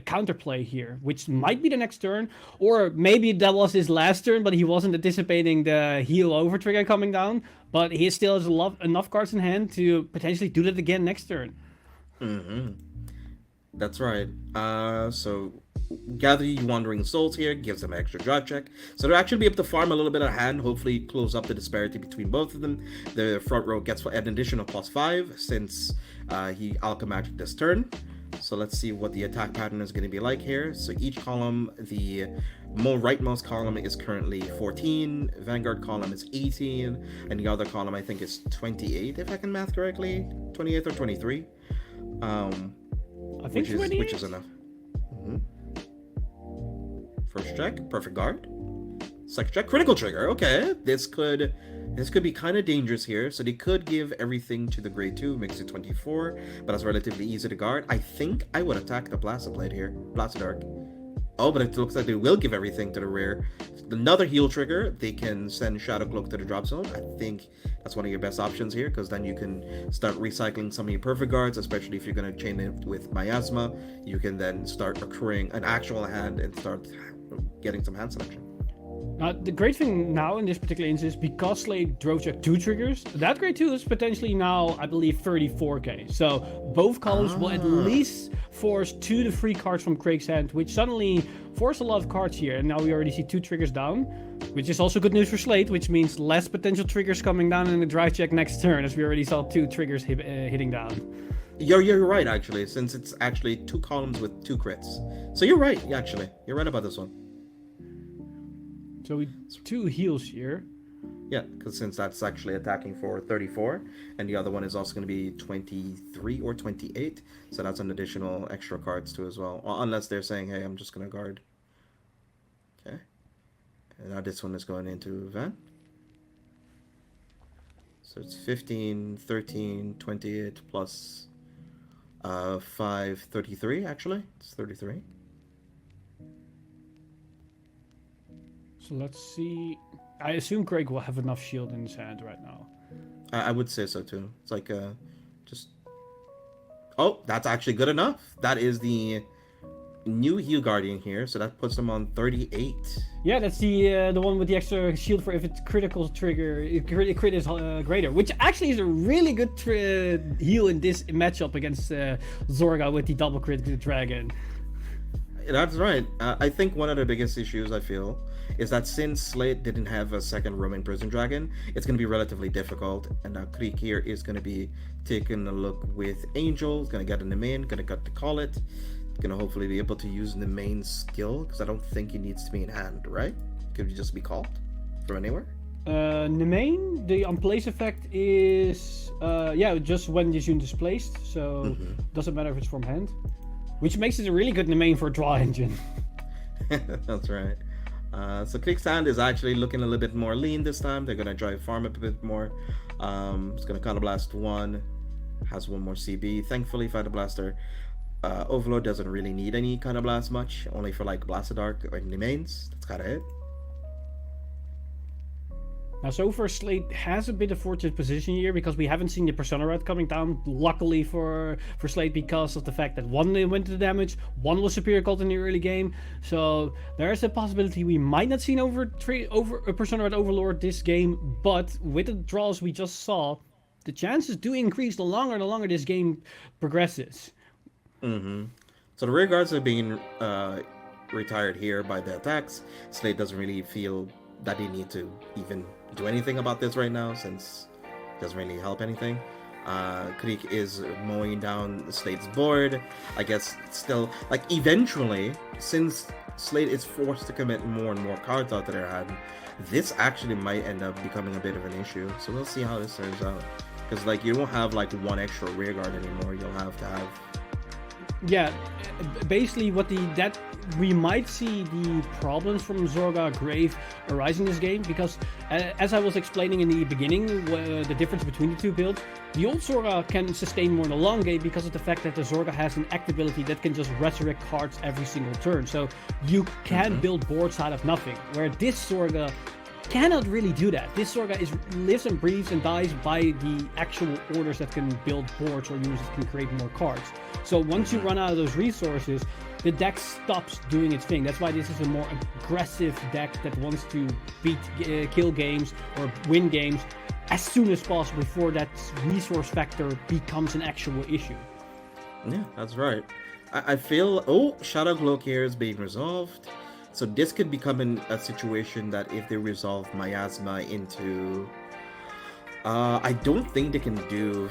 counterplay here, which might be the next turn. Or maybe that was his last turn, but he wasn't anticipating the heal over trigger coming down. But he still has enough cards in hand to potentially do that again next turn. That's right. So Gather You Wandering Souls here gives them an extra drive check. So they'll actually be able to farm a little bit of hand, hopefully close up the disparity between both of them. The front row gets an additional +5 since he Alchemagic this turn. So let's see what the attack pattern is going to be like here. So each column, the rightmost column is currently 14, Vanguard column is 18, and the other column I think is 28, if I can math correctly, 28 or 23. I think which is enough. First check, perfect guard. Second check, critical trigger. Okay, this could be kind of dangerous here. So they could give everything to the grade 2, makes it 24, but that's relatively easy to guard. I think I would attack the Blasted Blade here, Blasted Arc. Oh, but it looks like they will give everything to the rear. Another heal trigger, they can send Shadow Cloak to the drop zone. I think that's one of your best options here, because then you can start recycling some of your perfect guards, especially if you're going to chain it with Miasma. You can then start accruing an actual hand and start getting some hand selection. The great thing now in this particular instance, because Slate drove check 2 triggers, that grade 2 is potentially now, I believe, 34k. So both columns will at least force 2 to 3 cards from Craig's hand, which suddenly force a lot of cards here. And now we already see 2 triggers down, which is also good news for Slate, which means less potential triggers coming down in the drive check next turn, as we already saw 2 triggers hitting down. You're right, actually, since it's actually 2 columns with 2 crits. So you're right, actually. You're right about this one. So we 2 heals here. Yeah, because since that's actually attacking for 34, and the other one is also going to be 23 or 28, so that's an additional extra cards too as well. Unless they're saying, hey, I'm just going to guard. Okay. And now this one is going into Van. So it's 15, 13, 28 plus 5, 33 actually. It's 33. So let's see. I assume Craig will have enough shield in his hand right now. I would say so too. It's like just... Oh, that's actually good enough. That is the new heal guardian here, so that puts them on 38. Yeah, that's the one with the extra shield for if it's critical trigger, crit is greater, which actually is a really good heal in this matchup against Zorga with the double crit dragon. That's right. I think one of the biggest issues I feel is that since Slate didn't have a second roaming prison dragon, it's going to be relatively difficult. And now Krieg here is going to be taking a look with Angel. He's going to get in the main, going to cut the call it. Going to hopefully be able to use the main skill, because I don't think he needs to be in hand, right? Could just be called. from anywhere? The main, the unplace effect is just when this unit is placed, so doesn't matter if it's from hand, which makes it a really good main for a draw engine. That's right. So Krieg's hand is actually looking a little bit more lean this time. They're gonna try farm up a bit more. It's gonna counterblast one, has one more CB. Thankfully, Fighter Blaster Overlord doesn't really need any counterblast much, only for like Blast of Dark or the mains. That's kind of it. Now, so far, Slate has a bit of fortunate position here because we haven't seen the Persona Red coming down. Luckily for Slate, because of the fact that one went to the damage, one was superior cult in the early game. So there is a possibility we might not see an over a Persona Red Overlord this game. But with the draws we just saw, the chances do increase the longer this game progresses. So the rear guards are being retired here by the attacks. Slate doesn't really feel that they need to even do anything about this right now, since it doesn't really help anything. Krieg is mowing down Slate's board. I guess still, like, eventually, since Slate is forced to commit more and more cards out to their hand, this actually might end up becoming a bit of an issue. So we'll see how this turns out. Because, like, you don't have, like, one extra rear guard anymore. You'll have to have... Yeah, basically we might see the problems from Zorga Grave arising in this game, because as I was explaining in the beginning, the difference between the two builds, the old Zorga can sustain more in the long game because of the fact that the Zorga has an act ability that can just resurrect cards every single turn. So you can build boards out of nothing, where this Zorga cannot really do that. This Zorga lives and breathes and dies by the actual orders that can build boards, or users can create more cards. So once you run out of those resources, the deck stops doing its thing. That's why this is a more aggressive deck that wants to kill games or win games as soon as possible before that resource factor becomes an actual issue. Yeah, that's right. I feel... Shadow Cloak here is being resolved. So this could become a situation that if they resolve Miasma into... I don't think they can do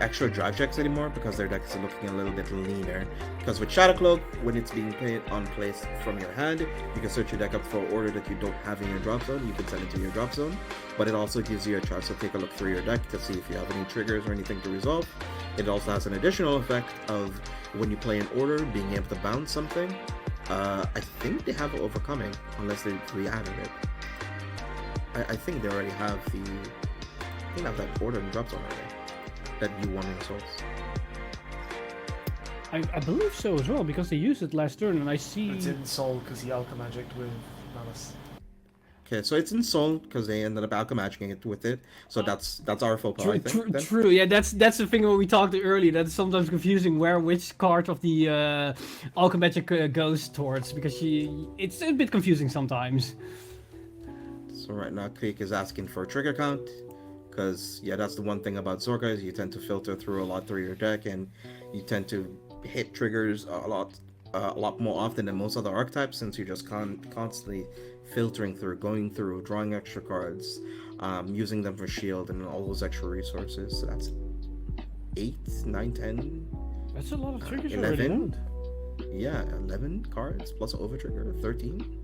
extra drive checks anymore, because their deck is looking a little bit leaner. Because with Shadow Cloak, when it's being played on place from your hand, you can search your deck up for an order that you don't have in your drop zone. You can send it to your drop zone, but it also gives you a chance to take a look through your deck to see if you have any triggers or anything to resolve. It also has an additional effect of when you play an order, being able to bounce something. I think they have Overcoming, unless they re-added it. I think they already have that order in drop zone already. That you won in Souls. I believe so as well, because they used it last turn, and I see... It's in Soul because he Alchemagicked with Malice. Okay, so it's in Soul because they ended up Alchemagicking it with it. So that's our faux pas, I think. True. Yeah, that's the thing when we talked earlier. That's sometimes confusing which card of the Alchemagic goes towards, because it's a bit confusing sometimes. So right now, Krieg is asking for a trigger count. Because, yeah, that's the one thing about Zorga, is you tend to filter through a lot through your deck, and you tend to hit triggers a lot more often than most other archetypes, since you're just constantly filtering through, going through, drawing extra cards, using them for shield and all those extra resources. So that's 8, 9, 10. That's a lot of triggers 11. already. Yeah, 11 cards plus over trigger, 13.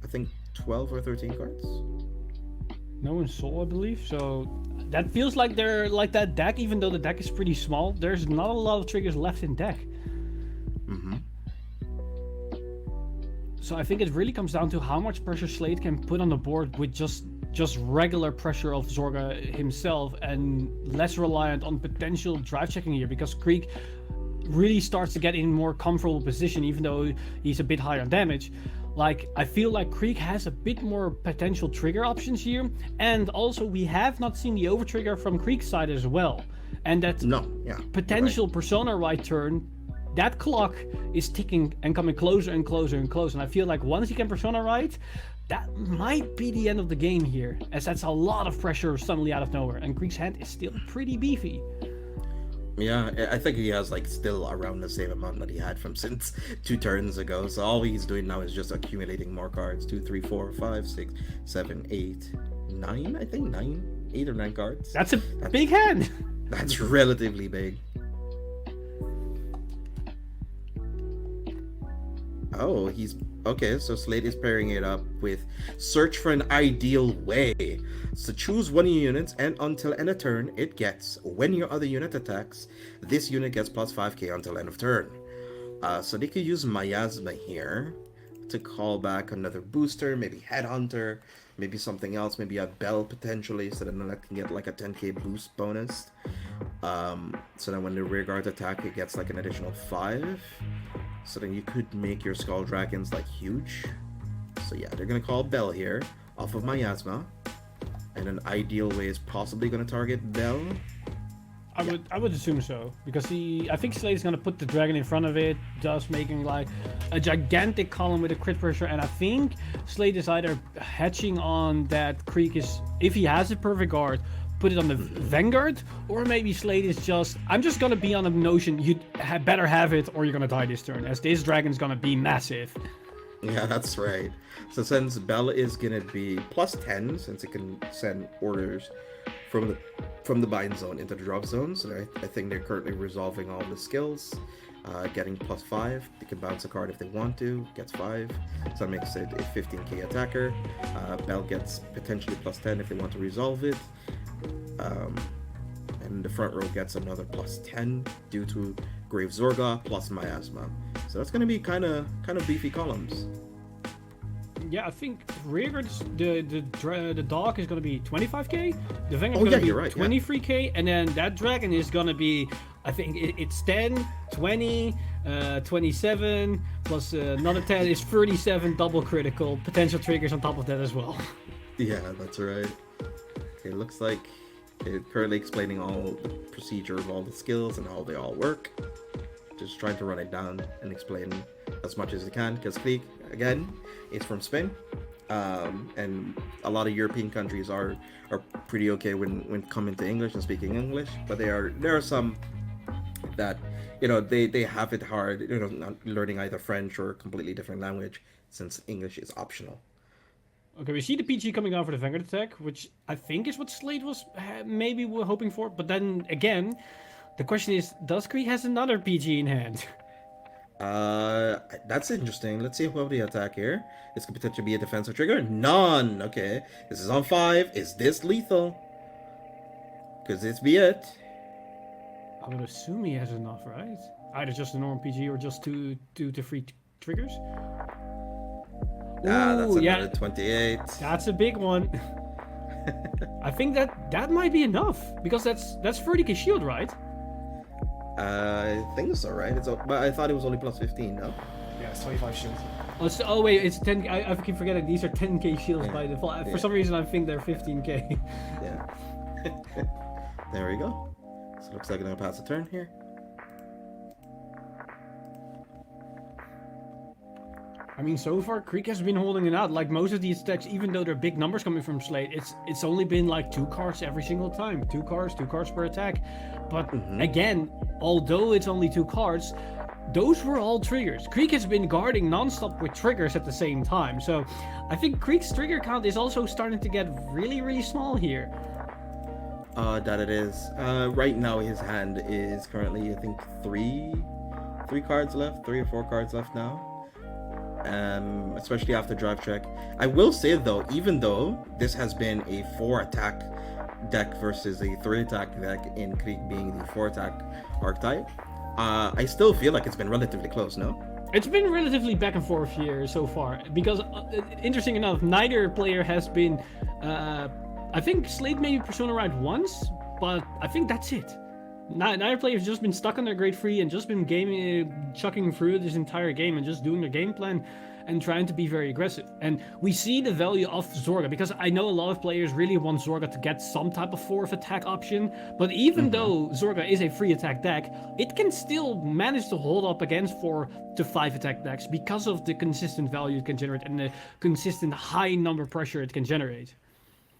I think 12 or 13 cards. No in Soul, I believe. So that feels like they're like that deck, even though the deck is pretty small. There's not a lot of triggers left in deck. So I think it really comes down to how much pressure Slate can put on the board with just regular pressure of Zorga himself, and less reliant on potential drive checking here, because Krieg really starts to get in more comfortable position, even though he's a bit higher on damage. Like, I feel like Krieg has a bit more potential trigger options here, and also we have not seen the over trigger from Krieg's side as well. And that potential Persona right turn, that clock is ticking and coming closer and closer and closer. And I feel like once he can Persona right, that might be the end of the game here, as that's a lot of pressure suddenly out of nowhere. And Krieg's hand is still pretty beefy. Yeah, I think he has like still around the same amount that he had from since 2 turns ago. So all he's doing now is just accumulating more cards. 2, 3, 4, 5, 6, 7, 8, 9. I think 8 or 9 cards. That's big hand. That's relatively big. Oh, he's okay. So Slate is pairing it up with search for an ideal way. So choose one of your units, and until end of turn, it gets when your other unit attacks, this unit gets plus 5k until end of turn. So they could use Miasma here to call back another booster, maybe Headhunter, maybe something else, maybe a Bell potentially, so then that can get like a 10k boost bonus. So then when the rear guard attack, it gets like an additional 5. So then you could make your Skull Dragons like huge. So yeah, they're gonna call Bell here off of Miasma, and an ideal way is possibly gonna target Bell. I would assume so, because I think Slade's gonna put the dragon in front of it, thus making like a gigantic column with a crit pressure. And I think Slade is either hatching on that Krieg is, if he has a perfect guard, put it on the Vanguard, or maybe Slade is just, I'm just gonna be on the notion you better have it or you're gonna die this turn, as this dragon's gonna be massive. Yeah, that's right. So since Bell is gonna be plus 10, since it can send orders from the bind zone into the drop zone, so I think they're currently resolving all the skills, getting plus 5. They can bounce a card if they want to, gets 5, so that makes it a 15k attacker. Bell gets potentially plus 10 if they want to resolve it, and the front row gets another plus 10 due to Grave Zorga plus Miasma. So that's going to be kind of beefy columns. Yeah, I think rearguards, the dog is going to be 25k, the Vanguard is going to be right, 23k, and then that dragon is going to be, I think it's 10, 20, 27, plus another 10 is 37 double critical, potential triggers on top of that as well. Yeah, that's right. Okay, looks like they're currently explaining all the procedure of all the skills and how they all work. Just trying to run it down and explain as much as they can, because Krieg, again, is from Spain, and a lot of European countries are pretty okay when coming to English and speaking English, but there are some that, you know, they have it hard, you know, not learning either French or a completely different language, since English is optional. Okay, we see the PG coming down for the Vanguard attack, which I think is what Slade was maybe hoping for, but then again, the question is, does Krieg has another PG in hand? That's interesting. Let's see what the attack here. This could potentially be a defensive trigger. None. Okay, this is on 5. Is this lethal? Could this be it? I would assume he has enough, right? Either just a normal PG or just 2 to 3 triggers. That's another 28. That's a big one. I think that might be enough, because that's 30k shield, right? I think so, right? But I thought it was only plus 15, no? Yeah, it's 25 shields. Oh wait, it's 10. I keep forgetting these are 10k shields by default. For some reason, I think they're 15k. Yeah. There we go. So looks like I'm gonna pass a turn here. I mean, so far, Krieg has been holding it out. Like most of these attacks, even though they're big numbers coming from Slade, it's only been like 2 cards every single time. 2 cards per attack. But again, although it's only 2 cards, those were all triggers. Krieg has been guarding non-stop with triggers at the same time. So I think Krieg's trigger count is also starting to get really, really small here. That it is. Right now his hand is currently, I think, 3 cards left, 3 or 4 cards left now. Especially after drive check. I will say though, even though this has been a 4 attack deck versus a 3 attack deck, in Krieg being the 4 attack archetype, I still feel like it's been relatively close, no? It's been relatively back and forth here so far, because interesting enough, neither player has been, I think Slade maybe Persona Ride once, but I think that's it. Neither player has just been stuck on their grade 3 and just been chucking through this entire game and just doing their game plan and trying to be very aggressive. And we see the value of Zorga, because I know a lot of players really want Zorga to get some type of 4th attack option, but even though Zorga is a free attack deck, it can still manage to hold up against 4 to 5 attack decks because of the consistent value it can generate and the consistent high number pressure it can generate.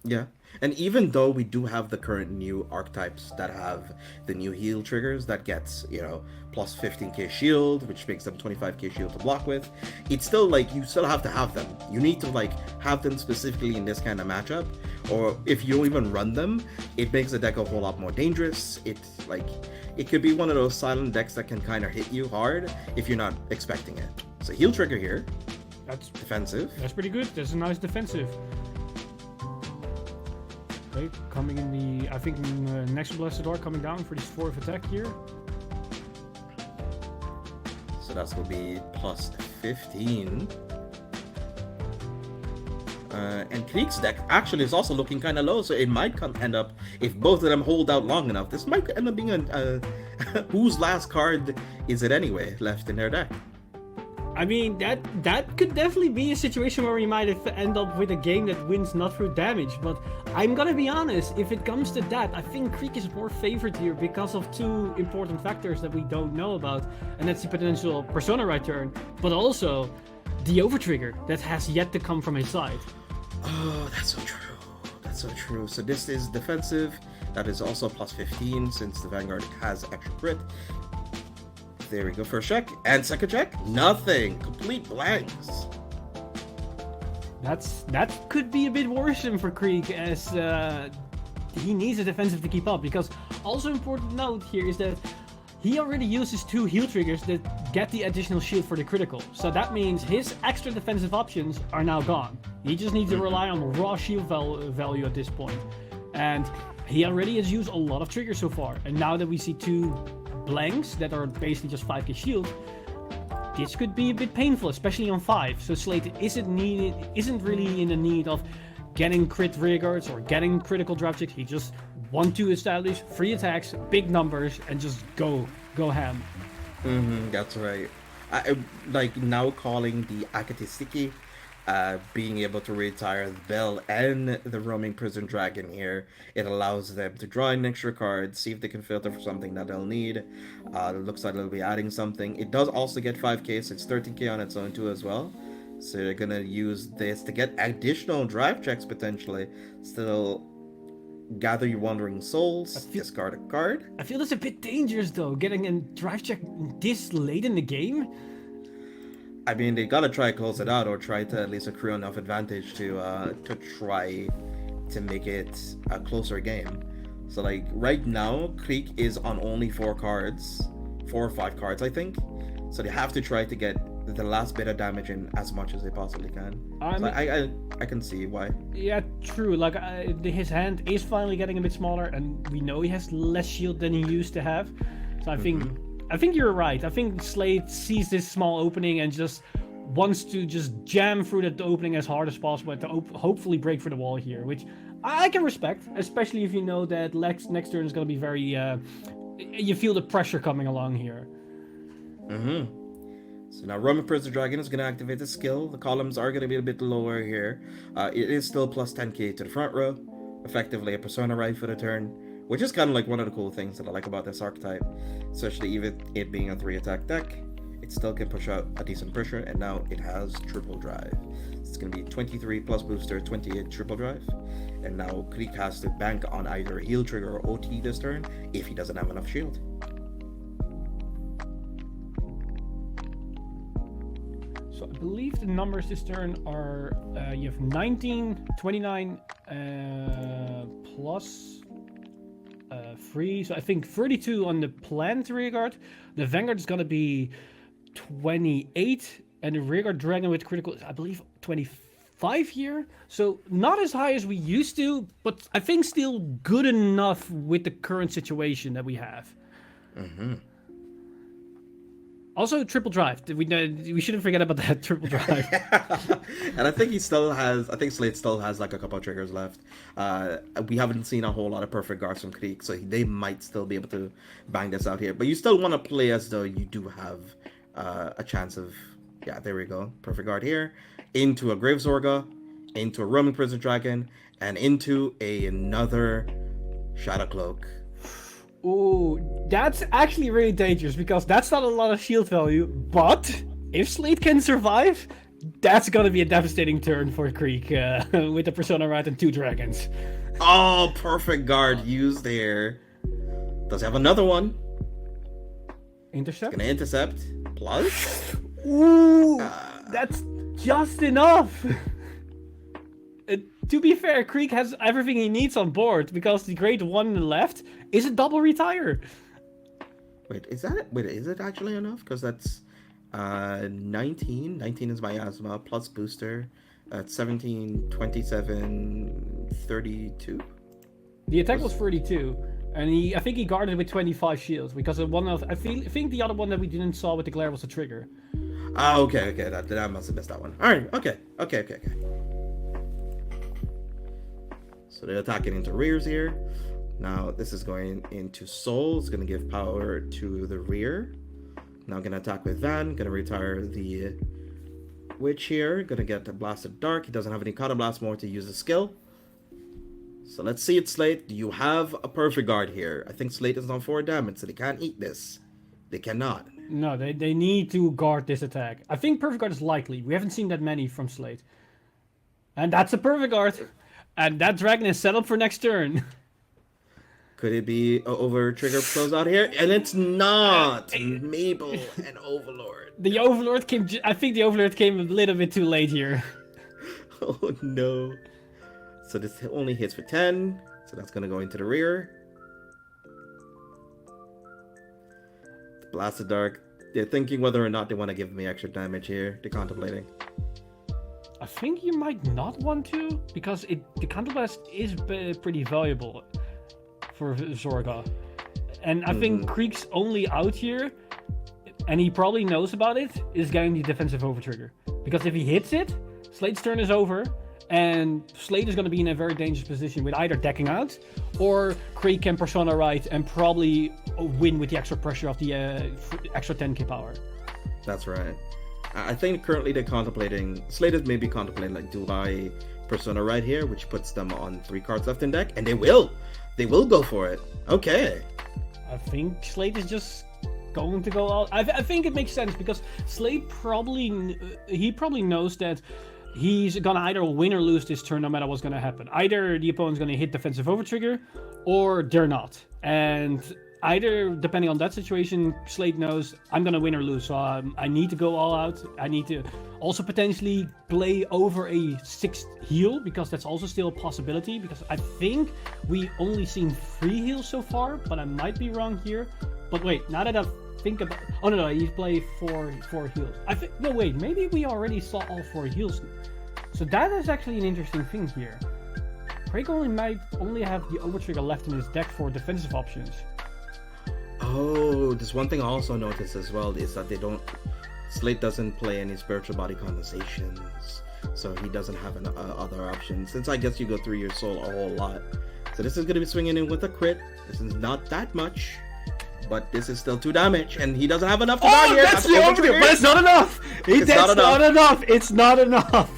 Yeah, and even though we do have the current new archetypes that have the new heal triggers that gets, you know, plus 15k shield, which makes them 25k shield to block with, it's still like, you still have to have them. You need to like have them specifically in this kind of matchup, or if you don't even run them, it makes the deck a whole lot more dangerous. It could be one of those silent decks that can kind of hit you hard if you're not expecting it. So heal trigger here. That's Defensive. That's pretty good. That's a nice defensive. Okay, coming in the, I think next Blessed Door coming down for this 4th attack here. So that's going to be plus 15. And Krieg's deck actually is also looking kind of low, so it might end up, if both of them hold out long enough, this might end up being a whose last card is it anyway left in their deck. I mean, that could definitely be a situation where we might end up with a game that wins not through damage, but I'm gonna be honest, if it comes to that, I think Krieg is more favored here because of 2 important factors that we don't know about, and that's the potential Persona right turn, but also the overtrigger that has yet to come from his side. Oh, that's so true. That's so true. So this is defensive. That is also plus 15 since the Vanguard has extra crit. There we go. First check. And second check. Nothing. Complete blanks. That could be a bit worrisome for Krieg, as he needs a defensive to keep up, because also important note here is that he already uses 2 heal triggers that get the additional shield for the critical. So that means his extra defensive options are now gone. He just needs to rely on raw shield value at this point. And he already has used a lot of triggers so far. And now that we see 2 blanks that are basically just 5k shield, this could be a bit painful, especially on 5. So Slate isn't really in the need of getting crit rearguards or getting critical drop checks. He just wants to establish 3 attacks, big numbers, and just go ham. That's right. I like now calling the Akatisiki, being able to retire the Bell and the Roaming Prison Dragon here. It allows them to draw an extra card, see if they can filter for something that they'll need. It looks like they'll be adding something. It does also get 5k, so it's 13k on its own too as well. So they're gonna use this to get additional drive checks potentially. Still gather your Wandering Souls, discard a card. I feel that's a bit dangerous though, getting a drive check this late in the game. I mean, they gotta try to close it out, or try to at least accrue enough advantage to try to make it a closer game. So like right now, Krieg is on only 4 or 5 cards, I think. So they have to try to get the last bit of damage in as much as they possibly can. I can see why. Yeah, true. Like his hand is finally getting a bit smaller, and we know he has less shield than he used to have. So I think you're right. I think Slade sees this small opening and just wants to just jam through that opening as hard as possible to hopefully break through the wall here, which I can respect, especially if you know that next turn is going to be very. You feel the pressure coming along here. So now Roman Prison Dragon is going to activate the skill. The columns are going to be a bit lower here. It is still plus 10k to the front row. Effectively a Persona right for the turn, which is kind of like one of the cool things that I like about this archetype. Especially even it being a 3-attack deck, it still can push out a decent pressure, and now it has triple drive. It's going to be 23 plus booster, 28 triple drive. And now Krieg has to bank on either a heal trigger or OT this turn if he doesn't have enough shield. So I believe the numbers this turn are, you have 19, 29, plus 3. So I think 32 on the planned rearguard. The Vanguard is going to be 28. And the rearguard dragon with critical, I believe, 25 here. So not as high as we used to, but I think still good enough with the current situation that we have. Also, triple drive. We shouldn't forget about that triple drive. And I think Slade still has like a couple of triggers left. We haven't seen a whole lot of perfect guards from Krieg, so they might still be able to bang this out here. But you still want to play as though you do have a chance of, yeah, there we go. Perfect guard here. Into a Grave Zorga, into a Roman Prison Dragon, and into another Shadow Cloak. Ooh, that's actually really dangerous because that's not a lot of shield value, but if Slade can survive, that's gonna be a devastating turn for Krieg with the Persona right and 2 dragons. Oh, perfect guard used there. Does have another one. Intercept? Gonna intercept. Plus? Ooh, that's just enough. To be fair, Krieg has everything he needs on board because the grade 1 left is a double retire. Wait, is it actually enough? Because that's 19 is miasma plus booster. 17, 27, 32. The attack was 32, and I think he guarded with 25 shields because I think the other one that we didn't saw with the glare was a trigger. Ah, okay. That must have missed that one. All right, okay. So they're attacking into rears here. Now this is going into soul. It's gonna give power to the rear. Now gonna attack with Van. Gonna retire the witch here. Gonna get the blasted dark. He doesn't have any counter blast more to use the skill. So let's see it, Slate. Do you have a perfect guard here? I think Slate is on 4 damage, so they can't eat this. They cannot. No, they need to guard this attack. I think perfect guard is likely. We haven't seen that many from Slate. And that's a perfect guard. And that dragon is set up for next turn. Could it be over trigger close out here? And it's not. Mabel and Overlord. The Overlord came. I think the Overlord came a little bit too late here. Oh no. So this only hits for 10. So that's going to go into the rear. The Blasted Dark. They're thinking whether or not they want to give me extra damage here. They're contemplating. I think you might not want to, because the counterblast is pretty valuable for Zorga. And I think Krieg's only out here, and he probably knows about it, is getting the defensive overtrigger. Because if he hits it, Slate's turn is over, and Slate is going to be in a very dangerous position with either decking out, or Krieg can persona right and probably win with the extra pressure of the extra 10k power. That's right. I think currently they're contemplating, Slate is maybe contemplating, like, do I persona right here, which puts them on 3 cards left in deck, and they will go for it. Okay. I think Slate is just going to go out. I think it makes sense because Slate probably knows that he's gonna either win or lose this turn no matter what's gonna happen. Either the opponent's gonna hit defensive overtrigger, or they're not. And either, depending on that situation, Slate knows I'm gonna win or lose, so I need to go all out. I need to also potentially play over a 6th heal, because that's also still a possibility, because I think we only seen 3 heals so far, but I might be wrong here. But wait, now that I think about... Oh no, you play 4 heals. No wait, maybe we already saw all 4 heals. So that is actually an interesting thing here. Craig might only have the overtrigger left in his deck for defensive options. Oh, there's one thing I also noticed as well, is that Slate doesn't play any spiritual body condensations, so he doesn't have other options, since I guess you go through your soul a whole lot. So this is going to be swinging in with a crit. This is not that much, but this is still 2 damage, and he doesn't have enough to guard here. That's the overtrigger, but it's not enough! It's not enough!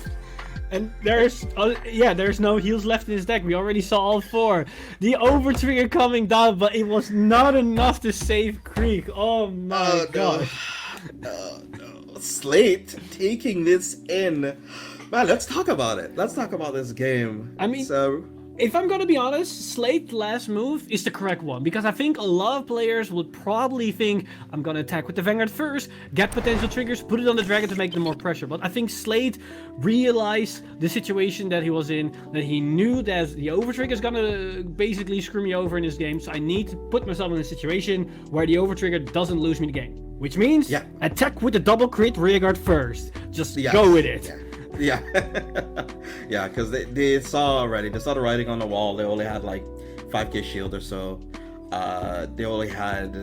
And there's no heals left in his deck. We already saw all 4. The overtrigger coming down, but it was not enough to save Krieg. Oh my god. No. Slate taking this in. Man, let's talk about it. Let's talk about this game. I mean, if I'm gonna be honest, Slate's last move is the correct one, because I think a lot of players would probably think, I'm gonna attack with the Vanguard first, get potential triggers, put it on the dragon to make them more pressure. But I think Slate realized the situation that he was in, that he knew that the overtrigger is gonna basically screw me over in this game, so I need to put myself in a situation where the overtrigger doesn't lose me the game. Which means, attack with the double crit rearguard first. Just go with it. Yeah, because they saw the writing on the wall. They only had like 5k shield or so. They only had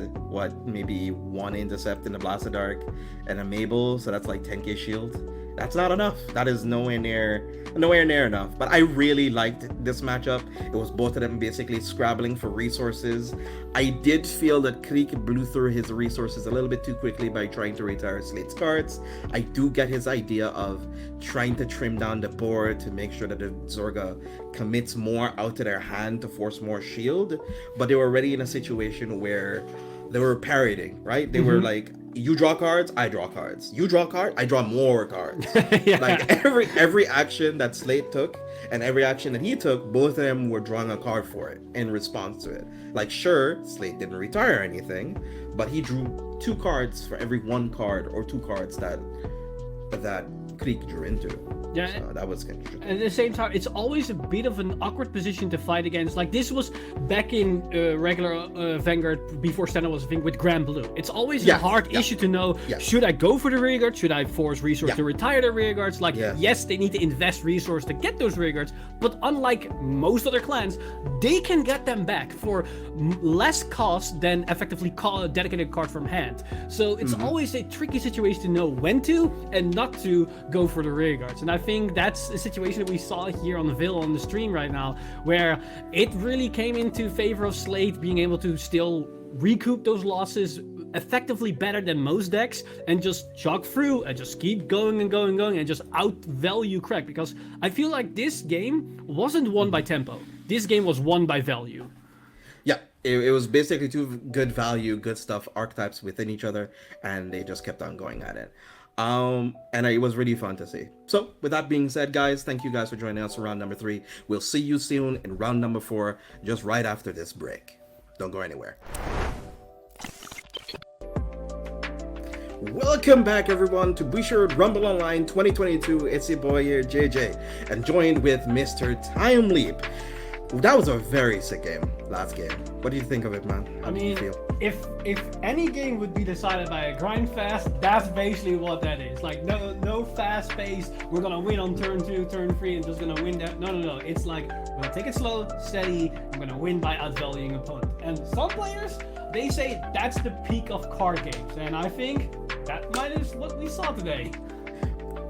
maybe 1 intercept in the Blasted Dark and a Mabel, so that's like 10k shield. That's not enough. That is nowhere near enough. But I really liked this matchup. It was both of them basically scrabbling for resources. I did feel that Krieg blew through his resources a little bit too quickly by trying to retire Slate's cards. I do get his idea of trying to trim down the board to make sure that the Zorga commits more out to their hand to force more shield. But they were already in a situation where they were parrying, right? They were like, you draw cards, I draw cards. You draw cards, I draw more cards. Like every action that Slate took and every action that he took, both of them were drawing a card for it in response to it. Like, sure, Slate didn't retire anything, but he drew 2 cards for every 1 card or 2 cards that Krieg drew into. Yeah, so that was interesting. at the same time, it's always a bit of an awkward position to fight against. Like, this was back in regular Vanguard before Standard was a thing with Grand Blue. It's always a hard issue to know, should I go for the rearguard? Should I force resource to retire the rearguards? Like, yes, they need to invest resource to get those rearguards, but unlike most other clans, they can get them back for less cost than effectively a dedicated card from hand. So it's always a tricky situation to know when to and not to go for the rearguards. And I think that's a situation that we saw here on Vil on the stream right now, where it really came into favor of Slate being able to still recoup those losses effectively better than most decks and just jog through and just keep going and going and going and just outvalue Craig, because I feel like this game wasn't won by tempo. This game was won by value. Yeah, it was basically two good value, good stuff archetypes within each other, and they just kept on going at it. And it was really fun to see. So with that being said, guys, thank you guys for joining us for round number 3. We'll see you soon in round number 4, just right after this break. Don't go anywhere. Welcome back, everyone, to Bushiroad Rumble Online 2022. It's your boy here, JJ, and joined with Mr. Time Leap. That was a very sick game, last game. What do you think of it, man? How did you feel? If any game would be decided by a grind fast, that's basically what that is. Like, no fast pace, we're gonna win on turn 2, turn 3, and just gonna win that. No. It's like, we're gonna take it slow, steady, I'm gonna win by outvaluing opponent. And some players, they say that's the peak of card games. And I think that might is what we saw today.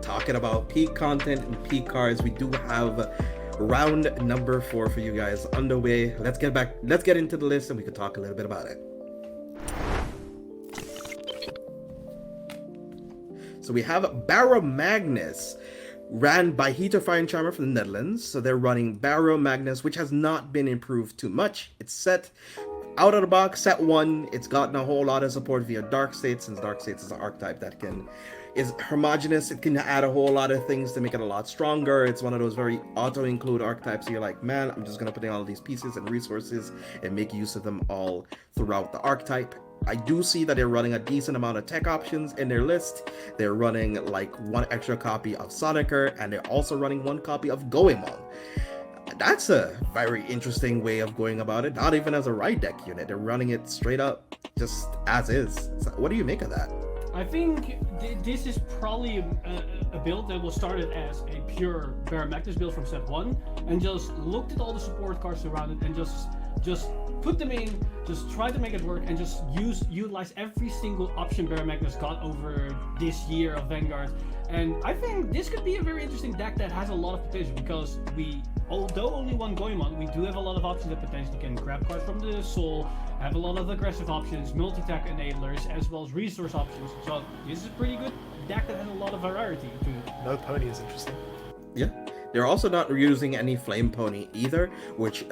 Talking about peak content and peak cards, we do have round number 4 for you guys underway. Let's get into the list and we can talk a little bit about it. So we have Barrow Magnus, ran by Heater Fire and Charmer from the Netherlands. So they're running Barrow Magnus, which has not been improved too much. It's set out of the box, set 1. It's gotten a whole lot of support via Dark State, since Dark State is an archetype that is homogeneous. It can add a whole lot of things to make it a lot stronger. It's one of those very auto-include archetypes. So you're like, man, I'm just gonna put in all these pieces and resources and make use of them all throughout the archetype. I do see that they're running a decent amount of tech options in their list. They're running like 1 extra copy of Sonicer, and they're also running 1 copy of Goemon. That's a very interesting way of going about it. Not even as a ride deck unit. They're running it straight up, just as is. So what do you make of that? I think this is probably a build that was started as a pure Barrow Magnus build from set 1, and just looked at all the support cards around it and just put them in, just try to make it work, and just utilize every single option Barrow Magnus got over this year of Vanguard. And I think this could be a very interesting deck that has a lot of potential, because although only 1 Goemon, we do have a lot of options that potentially can grab cards from the soul, have a lot of aggressive options, multi-attack enablers, as well as resource options. So this is a pretty good deck that has a lot of variety to it. No pony is interesting. Yeah. They're also not using any Flame Pony either, which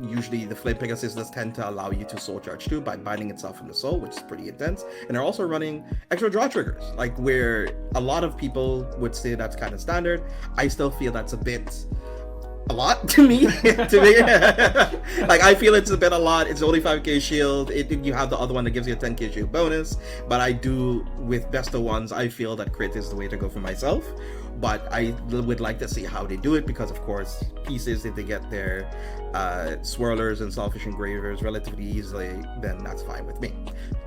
usually the Flame Pegasus does tend to allow you to soul charge too by binding itself in the soul, which is pretty intense. And they're also running extra draw triggers, like where a lot of people would say that's kind of standard. I still feel that's a lot to me. Like, I feel it's a bit a lot. It's only 5k shield. You have the other one that gives you a 10k shield bonus, but I do, with best of ones, I feel that crit is the way to go for myself. But I would like to see how they do it, because of course pieces, if they get their swirlers and selfish engravers relatively easily, then that's fine with me.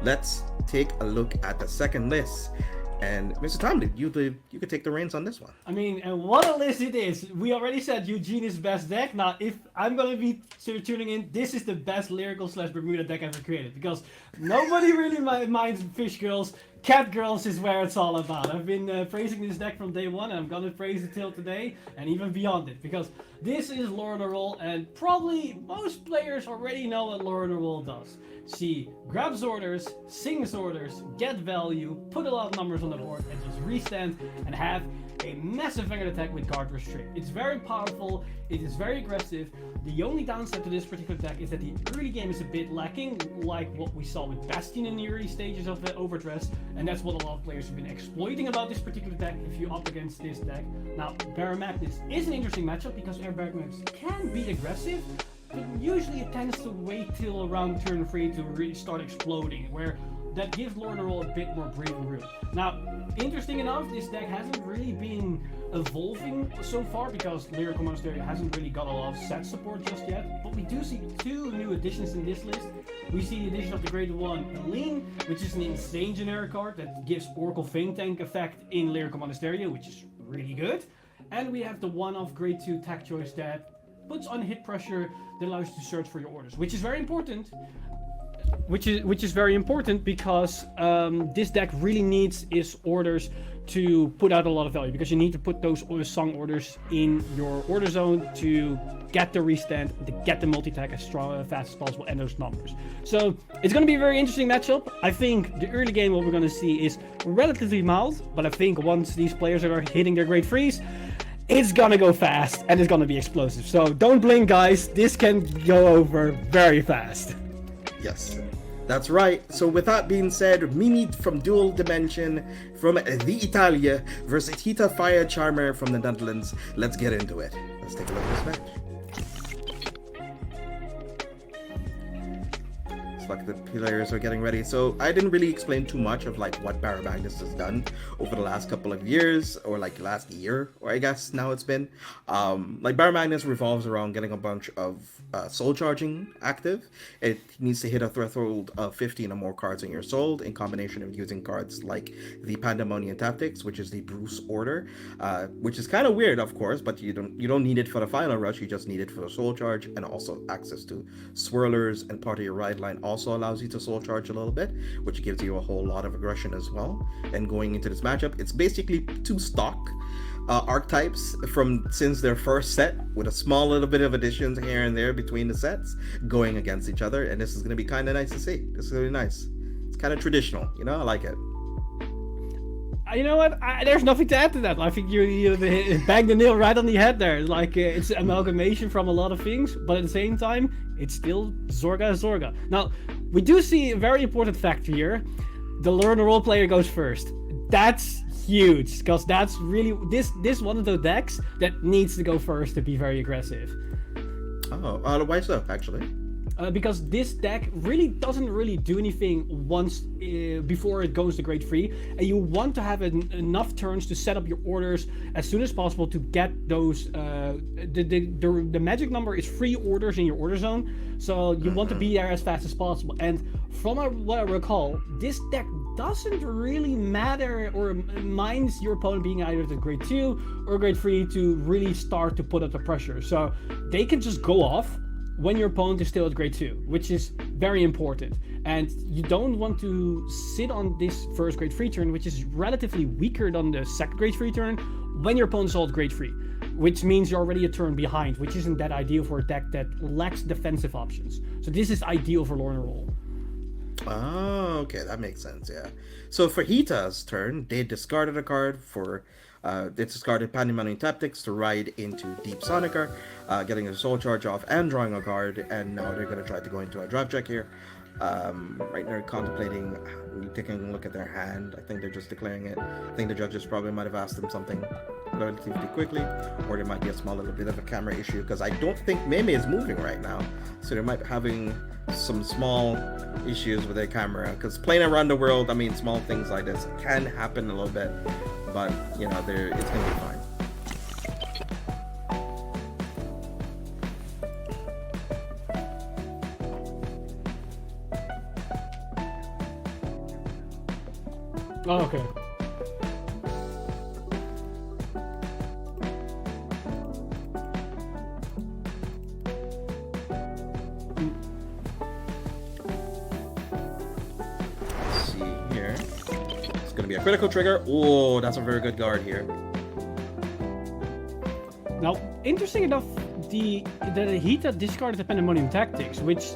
Let's take a look at the second list. And Mr. Tomlin, you could take the reins on this one. I mean, and what a list it is. We already said Eugene's best deck. Now, if I'm going to be tuning in, this is the best lyrical / Bermuda deck ever created, because nobody really minds Fish Girls. Cat Girls is where it's all about. I've been praising this deck from day 1, and I'm going to praise it till today, and even beyond it, because this is Lore on the Roll, and probably most players already know what Lore on the Roll does. She grabs orders, sings orders, get value, put a lot of numbers on the board, and just restand and have a massive Vanguard attack with card restrict. It's very powerful, it is very aggressive. The only downside to this particular deck is that the early game is a bit lacking, like what we saw with Bastion in the early stages of the Overdress, and that's what a lot of players have been exploiting about this particular deck if you up against this deck. Now, Barrow Magnus is an interesting matchup because Barrow Magnus can be aggressive, but usually it tends to wait till around turn 3 to really start exploding, where that gives Lore on the Roll a bit more breathing room. Now, interesting enough, this deck hasn't really been evolving so far because Lyrical Monastery hasn't really got a lot of set support just yet. But we do see 2 new additions in this list. We see the addition of the Grade 1 Helene, which is an insane generic card that gives Oracle Fang Tank effect in Lyrical Monastery, which is really good. And we have the one-off Grade 2 Tech Choice that puts on hit pressure that allows you to search for your orders, which is very important. Which is very important because this deck really needs its orders to put out a lot of value, because you need to put those song orders in your order zone to get the restand, to get the multi-attack as strong as fast as possible, and those numbers. So it's going to be a very interesting matchup. I think the early game what we're going to see is relatively mild, but I think once these players are hitting their Great Freeze, it's gonna go fast and it's gonna be explosive. So don't blink, guys. This can go over very fast. Yes, that's right. So with that being said, Mimi from Dual Dimension from the Italia versus Hita Fire Charmer from the Netherlands. Let's get into it. Let's take a look at this match. It's like the players are getting ready. So I didn't really explain too much of like what Barra Magnus has done over the last couple of years, or like last year, or I guess now it's been. Like Barra Magnus revolves around getting a bunch of soul charging active. It needs to hit a threshold of 15 or more cards in your soul, in combination of using cards like the Pandemonium Tactics, which is the Bruce Order, which is kind of weird, of course, but you don't need it for the final rush. You just need it for the soul charge, and also access to swirlers, and part of your ride line also allows you to soul charge a little bit, which gives you a whole lot of aggression as well. And going into this matchup, it's basically 2 stock archetypes from since their first set, with a small little bit of additions here and there between the sets, going against each other. And this is going to be kind of nice to see. This is really nice. It's kind of traditional, you know. I like it. You know what? There's nothing to add to that. I think you banged the nail right on the head there. Like it's an amalgamation from a lot of things, but at the same time, it's still Zorga is Zorga. Now, we do see a very important fact here. The learn a role player goes first. That's huge, because that's really this one of the decks that needs to go first to be very aggressive. Oh, why so, actually? Because this deck really doesn't really do anything once before it goes to Grade 3, and you want to have enough turns to set up your orders as soon as possible to get those. The magic number is 3 orders in your order zone, so you want to be there as fast as possible. And from what I recall, this deck doesn't really matter or minds your opponent being either the Grade 2 or Grade 3 to really start to put up the pressure. So they can just go off when your opponent is still at Grade 2, which is very important. And you don't want to sit on this first Grade 3 turn, which is relatively weaker than the second Grade 3 turn, when your opponent's all at Grade 3, which means you're already a turn behind, which isn't that ideal for a deck that lacks defensive options. So this is ideal for Lorna Roll. Oh, okay, that makes sense, yeah. So for Hita's turn, they discarded a card for they discarded Pandemonium Tactics to ride into Deep Sonica, getting a soul charge off and drawing a card, and now they're going to try to go into a draft check here. Right now, contemplating, taking a look at their hand. I think they're just declaring it. I think the judges probably might have asked them something relatively quickly, or there might be a small little bit of a camera issue, because I don't think Meme is moving right now, so they might be having some small issues with their camera, because playing around the world, I mean, small things like this can happen a little bit, but you know, it's gonna be fine. Oh, okay. Let's see here. It's gonna be a critical trigger. Oh, that's a very good guard here. Now, interesting enough, the Hita discarded the Pandemonium Tactics, which,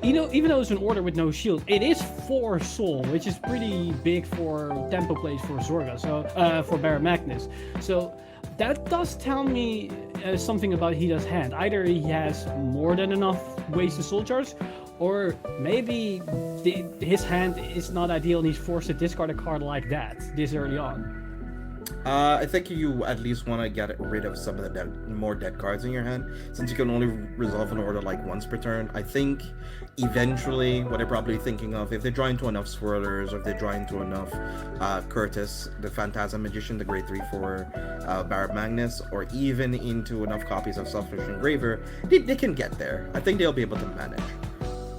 you know, even though it's an order with no shield, it is 4 soul, which is pretty big for tempo plays for Zorga, so for Barra Magnus. So that does tell me something about Hita's hand. Either he has more than enough ways to soul charge, or maybe his hand is not ideal and he's forced to discard a card like that this early on. I think you at least want to get rid of some of the more dead cards in your hand, since you can only resolve an order like once per turn. I think eventually, what they're probably thinking of, if they draw into enough Swirlers, or if they draw into enough Curtis, the Phantasm Magician, the grade 3/4 Barret Magnus, or even into enough copies of Selfish Engraver, they can get there. I think they'll be able to manage.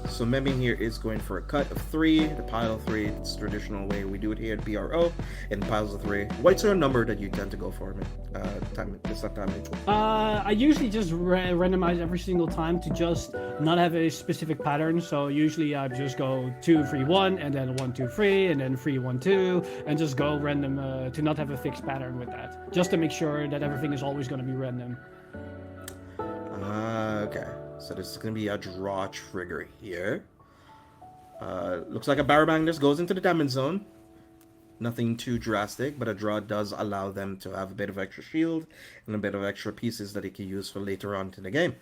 So Memi here is going for a cut of 3, the pile of 3. It's the traditional way we do it here at BRO, in piles of 3. What's your number that you tend to go for, this time? I usually just randomize every single time to just not have a specific pattern. So usually I just go 2, 3, 1, and then 1, 2, 3, and then 3, 1, 2, and just go random to not have a fixed pattern with that. Just to make sure that everything is always going to be random. Okay. So this is going to be a draw trigger here. Looks like a Barret Magnus goes into the damage zone. Nothing too drastic, but a draw does allow them to have a bit of extra shield and a bit of extra pieces that he can use for later on in the game.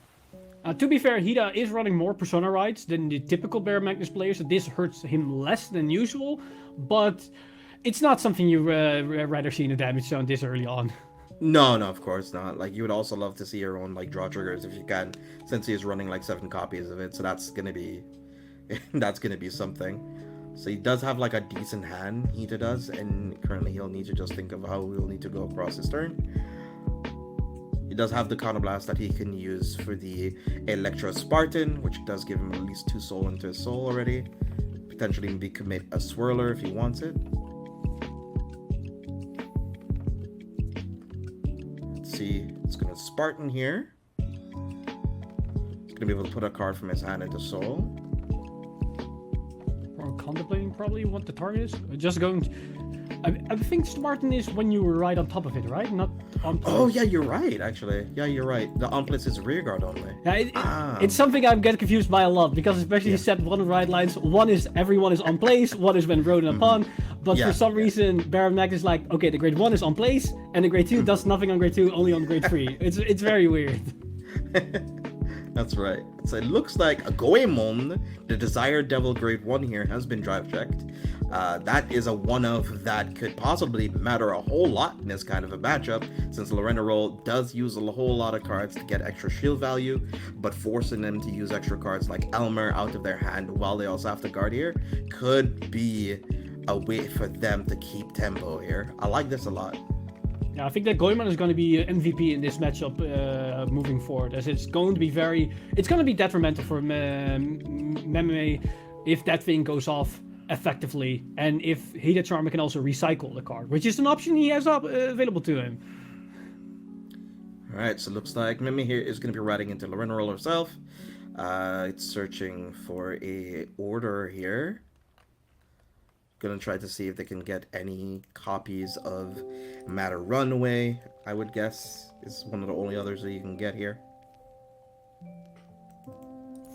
To be fair, Hida is running more Persona rights than the typical Barret Magnus player, so this hurts him less than usual, but it's not something you rather see in the damage zone this early on. No, of course not. Like, you would also love to see your own, like, draw triggers if you can, since he is running, like, 7 copies of it, so that's gonna be... that's gonna be something. So he does have, like, a decent hand, Hida does, and currently he'll need to just think of how he'll need to go across his turn. He does have the Counterblast that he can use for the Electro Spartan, which does give him at least 2 soul into his soul already. Potentially maybe commit a Swirler if he wants it. See, it's gonna Spartan here. It's gonna be able to put a card from his hand into soul. Or contemplating probably what the target is. Just going to... I think Spartan is when you were right on top of it, right? Not on top. Oh yeah, you're right, actually. Yeah, you're right. The Omplus is rear guard only. Yeah, it's something I'm getting confused by a lot, because especially you said one of the right lines. One is everyone is on place, one is when rodent upon. But for some reason, Barret Magnus is like, okay, the grade 1 is on place, and the grade 2 does nothing on grade 2, only on grade 3. It's very weird. That's right. So it looks like a Goemon, the Desired Devil grade 1 here, has been drive checked. That is a one-of that could possibly matter a whole lot in this kind of a matchup, since Lorena Roll does use a whole lot of cards to get extra shield value, but forcing them to use extra cards like Elmer out of their hand while they also have to guard here could be a way for them to keep tempo here. I like this a lot. Yeah, I think that Goemon is going to be MVP in this matchup moving forward, as it's going to be detrimental for Meme if that thing goes off effectively, and if Hida Charmer can also recycle the card, which is an option he has available to him. Alright, so it looks like Meme here is going to be riding into Lorena Roll herself. It's searching for a order here. Gonna try to see if they can get any copies of Matter Runaway, I would guess, is one of the only others that you can get here.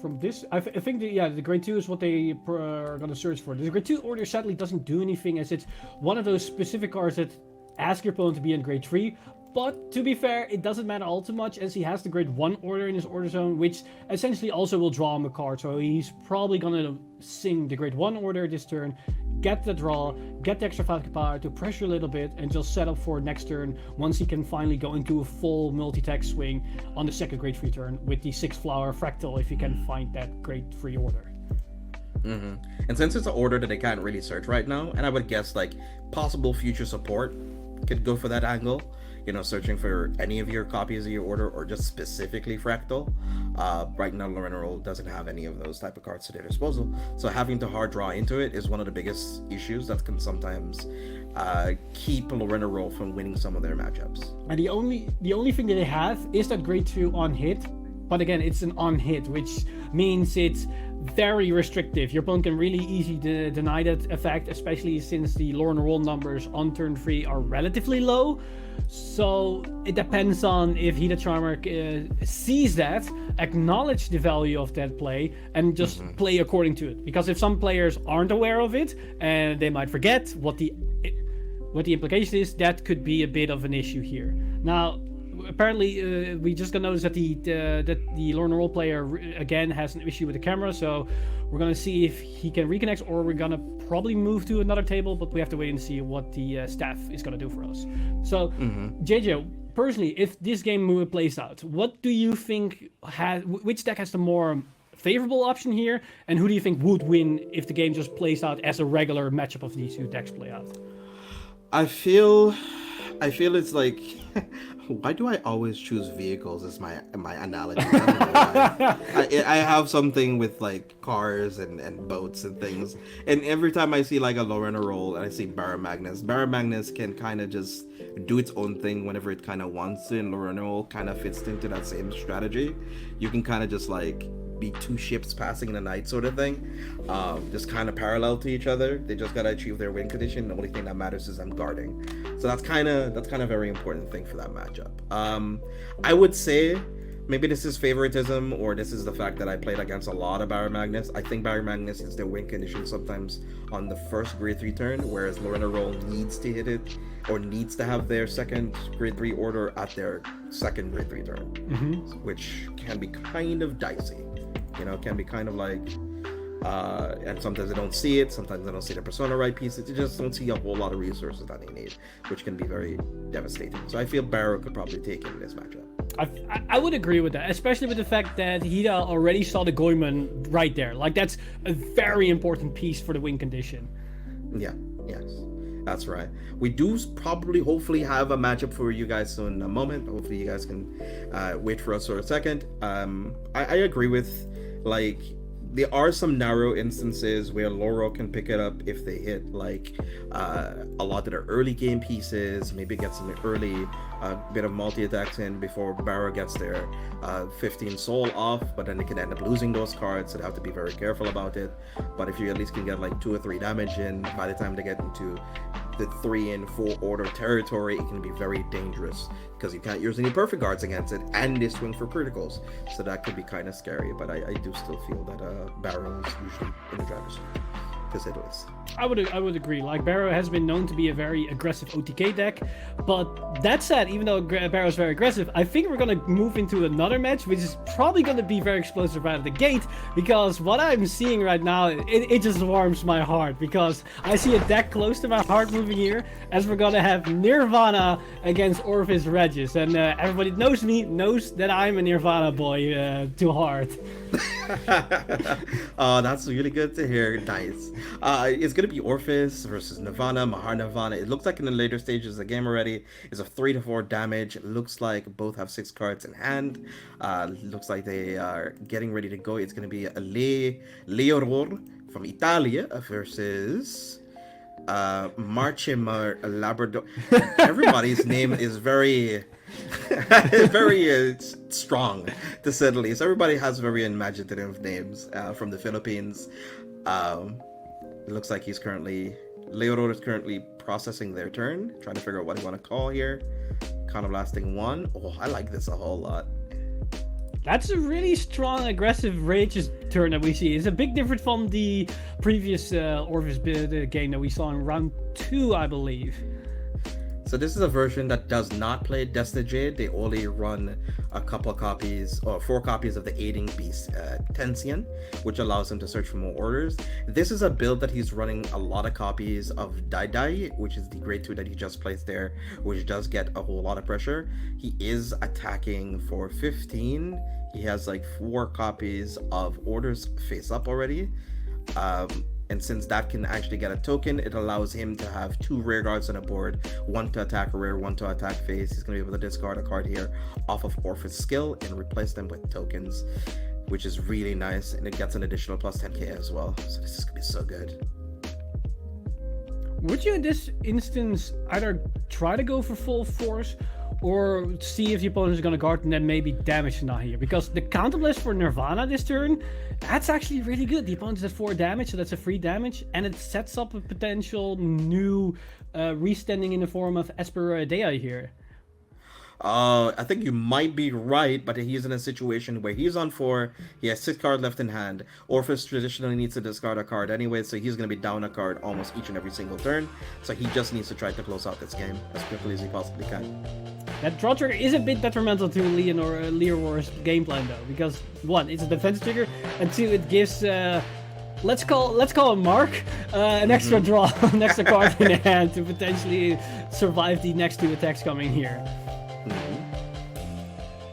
From this, I think the grade 2 is what they are going to search for. The grade 2 order sadly doesn't do anything, as it's one of those specific cards that ask your opponent to be in grade 3. But to be fair, it doesn't matter all too much, as he has the grade 1 order in his order zone, which essentially also will draw him a card. So he's probably going to sing the grade 1 order this turn, get the draw, get the extra 5 power to pressure a little bit, and just set up for next turn once he can finally go into a full multi-tech swing on the second grade 3 turn with the 6 flower fractal if he can find that grade 3 order. And since it's an order that they can't really search right now, and I would guess like possible future support could go for that angle, you know, searching for any of your copies of your order or just specifically fractal. Right now, Lorena Roll doesn't have any of those type of cards to their disposal, so having to hard draw into it is one of the biggest issues that can sometimes keep Lorena Roll from winning some of their matchups. And the only thing that they have is that grade 2 on hit, but again, it's an on hit, which means it's very restrictive. Your opponent can really easily deny that effect, especially since the Lorena Roll numbers on turn 3 are relatively low. So it depends on if Hida Charmer sees that, acknowledge the value of that play, and just play according to it. Because if some players aren't aware of it and they might forget what the implication is, that could be a bit of an issue here. Now, apparently we just got notice that the Lorna role player again has an issue with the camera, so we're gonna see if he can reconnect, or we're gonna probably move to another table, but we have to wait and see what the staff is gonna do for us. So, JJ, personally, if this game plays out, what do you think which deck has the more favorable option here, and who do you think would win if the game just plays out as a regular matchup of these two decks play out? I feel it's like, why do I always choose vehicles as my analogy? I don't know why. I have something with like cars and boats and things, and every time I see like a Lorena roll and I see Barra Magnus can kind of just do its own thing whenever it kind of wants to, and Lorena roll kind of fits into that same strategy. You can kind of just like be two ships passing in the night sort of thing, just kind of parallel to each other. They just gotta achieve their win condition. The only thing that matters is I'm guarding. So that's kind of a very important thing for that matchup. I would say maybe this is favoritism, or this is the fact that I played against a lot of Barra Magnus. I think Barra Magnus is their win condition sometimes on the first grade 3 turn, whereas Lorena roll needs to hit it, or needs to have their second grade 3 order at their second grade 3 turn, which can be kind of dicey. You know, it can be kind of like, and sometimes they don't see it, sometimes they don't see the persona right pieces, they just don't see a whole lot of resources that they need, which can be very devastating. So I feel Barrow could probably take in this matchup. I would agree with that, especially with the fact that Hida already saw the Goemon right there. Like, that's a very important piece for the win condition. Yeah, yes. That's right. We do probably, hopefully, have a matchup for you guys soon in a moment. Hopefully, you guys can wait for us for a second. I agree with, like, there are some narrow instances where Loro can pick it up if they hit, like, a lot of their early game pieces, maybe get some early bit of multi-attacks in before Barrow gets their 15 soul off, but then they can end up losing those cards, so they have to be very careful about it. But if you at least can get like 2 or 3 damage in by the time they get into the 3 and 4 order territory, it can be very dangerous because you can't use any perfect guards against it, and they swing for criticals, so that could be kind of scary. But I do still feel that Barrow is usually in the driver's seat, to say the least. I would agree. Like, Barrow has been known to be a very aggressive OTK deck, but that said, even though Barrow is very aggressive, I think we're gonna move into another match, which is probably gonna be very explosive right at the gate, because what I'm seeing right now, it just warms my heart, because I see a deck close to my heart moving here, as we're gonna have Nirvana against Orpheus Regis, and everybody knows me, knows that I'm a Nirvana boy to heart. Oh, that's really good to hear. Nice. It's gonna be Orpheus versus Nirvana, Mahar Nirvana. It looks like in the later stages of the game already is a 3 to 4 damage. It looks like both have 6 cards in hand. Looks like they are getting ready to go. It's gonna be a Leoror from Italia versus Marchimar Labrador. Everybody's name is very very strong, to say the least. Everybody has very imaginative names from the Philippines. It looks like Leodor is currently processing their turn, trying to figure out what they want to call here. Kind of lasting 1. Oh, I like this a whole lot. That's a really strong, aggressive Rage's turn that we see. It's a big difference from the previous Orpheus game that we saw in round 2, I believe. So this is a version that does not play Destiny Jade. They only run a couple copies, or 4 copies of the Aiding Beast Tensian, which allows him to search for more orders. This is a build that he's running a lot of copies of Dai Dai, which is the grade 2 that he just placed there, which does get a whole lot of pressure. He is attacking for 15. He has like 4 copies of orders face up already. And since that can actually get a token, it allows him to have 2 rear guards on the board, 1 to attack rear, 1 to attack face. He's going to be able to discard a card here off of Orpheus' skill and replace them with tokens, which is really nice. And it gets an additional plus 10k as well. So this is going to be so good. Would you in this instance either try to go for full force, or see if the opponent is going to guard and then maybe damage Nahir? Because the counterblast for Nirvana this turn, that's actually really good. The opponent is at 4 damage, so that's a free damage, and it sets up a potential new restanding in the form of Esper Dea here. I think you might be right, but he's in a situation where he's on 4, he has 6 cards left in hand. Orpheus traditionally needs to discard a card anyway, so he's going to be down a card almost each and every single turn. So he just needs to try to close out this game as quickly as he possibly can. That draw trigger is a bit detrimental to Leonor's game plan though, because one, it's a defense trigger, and two, it gives let's call him Mark an extra draw, an extra card in the hand to potentially survive the next 2 attacks coming here.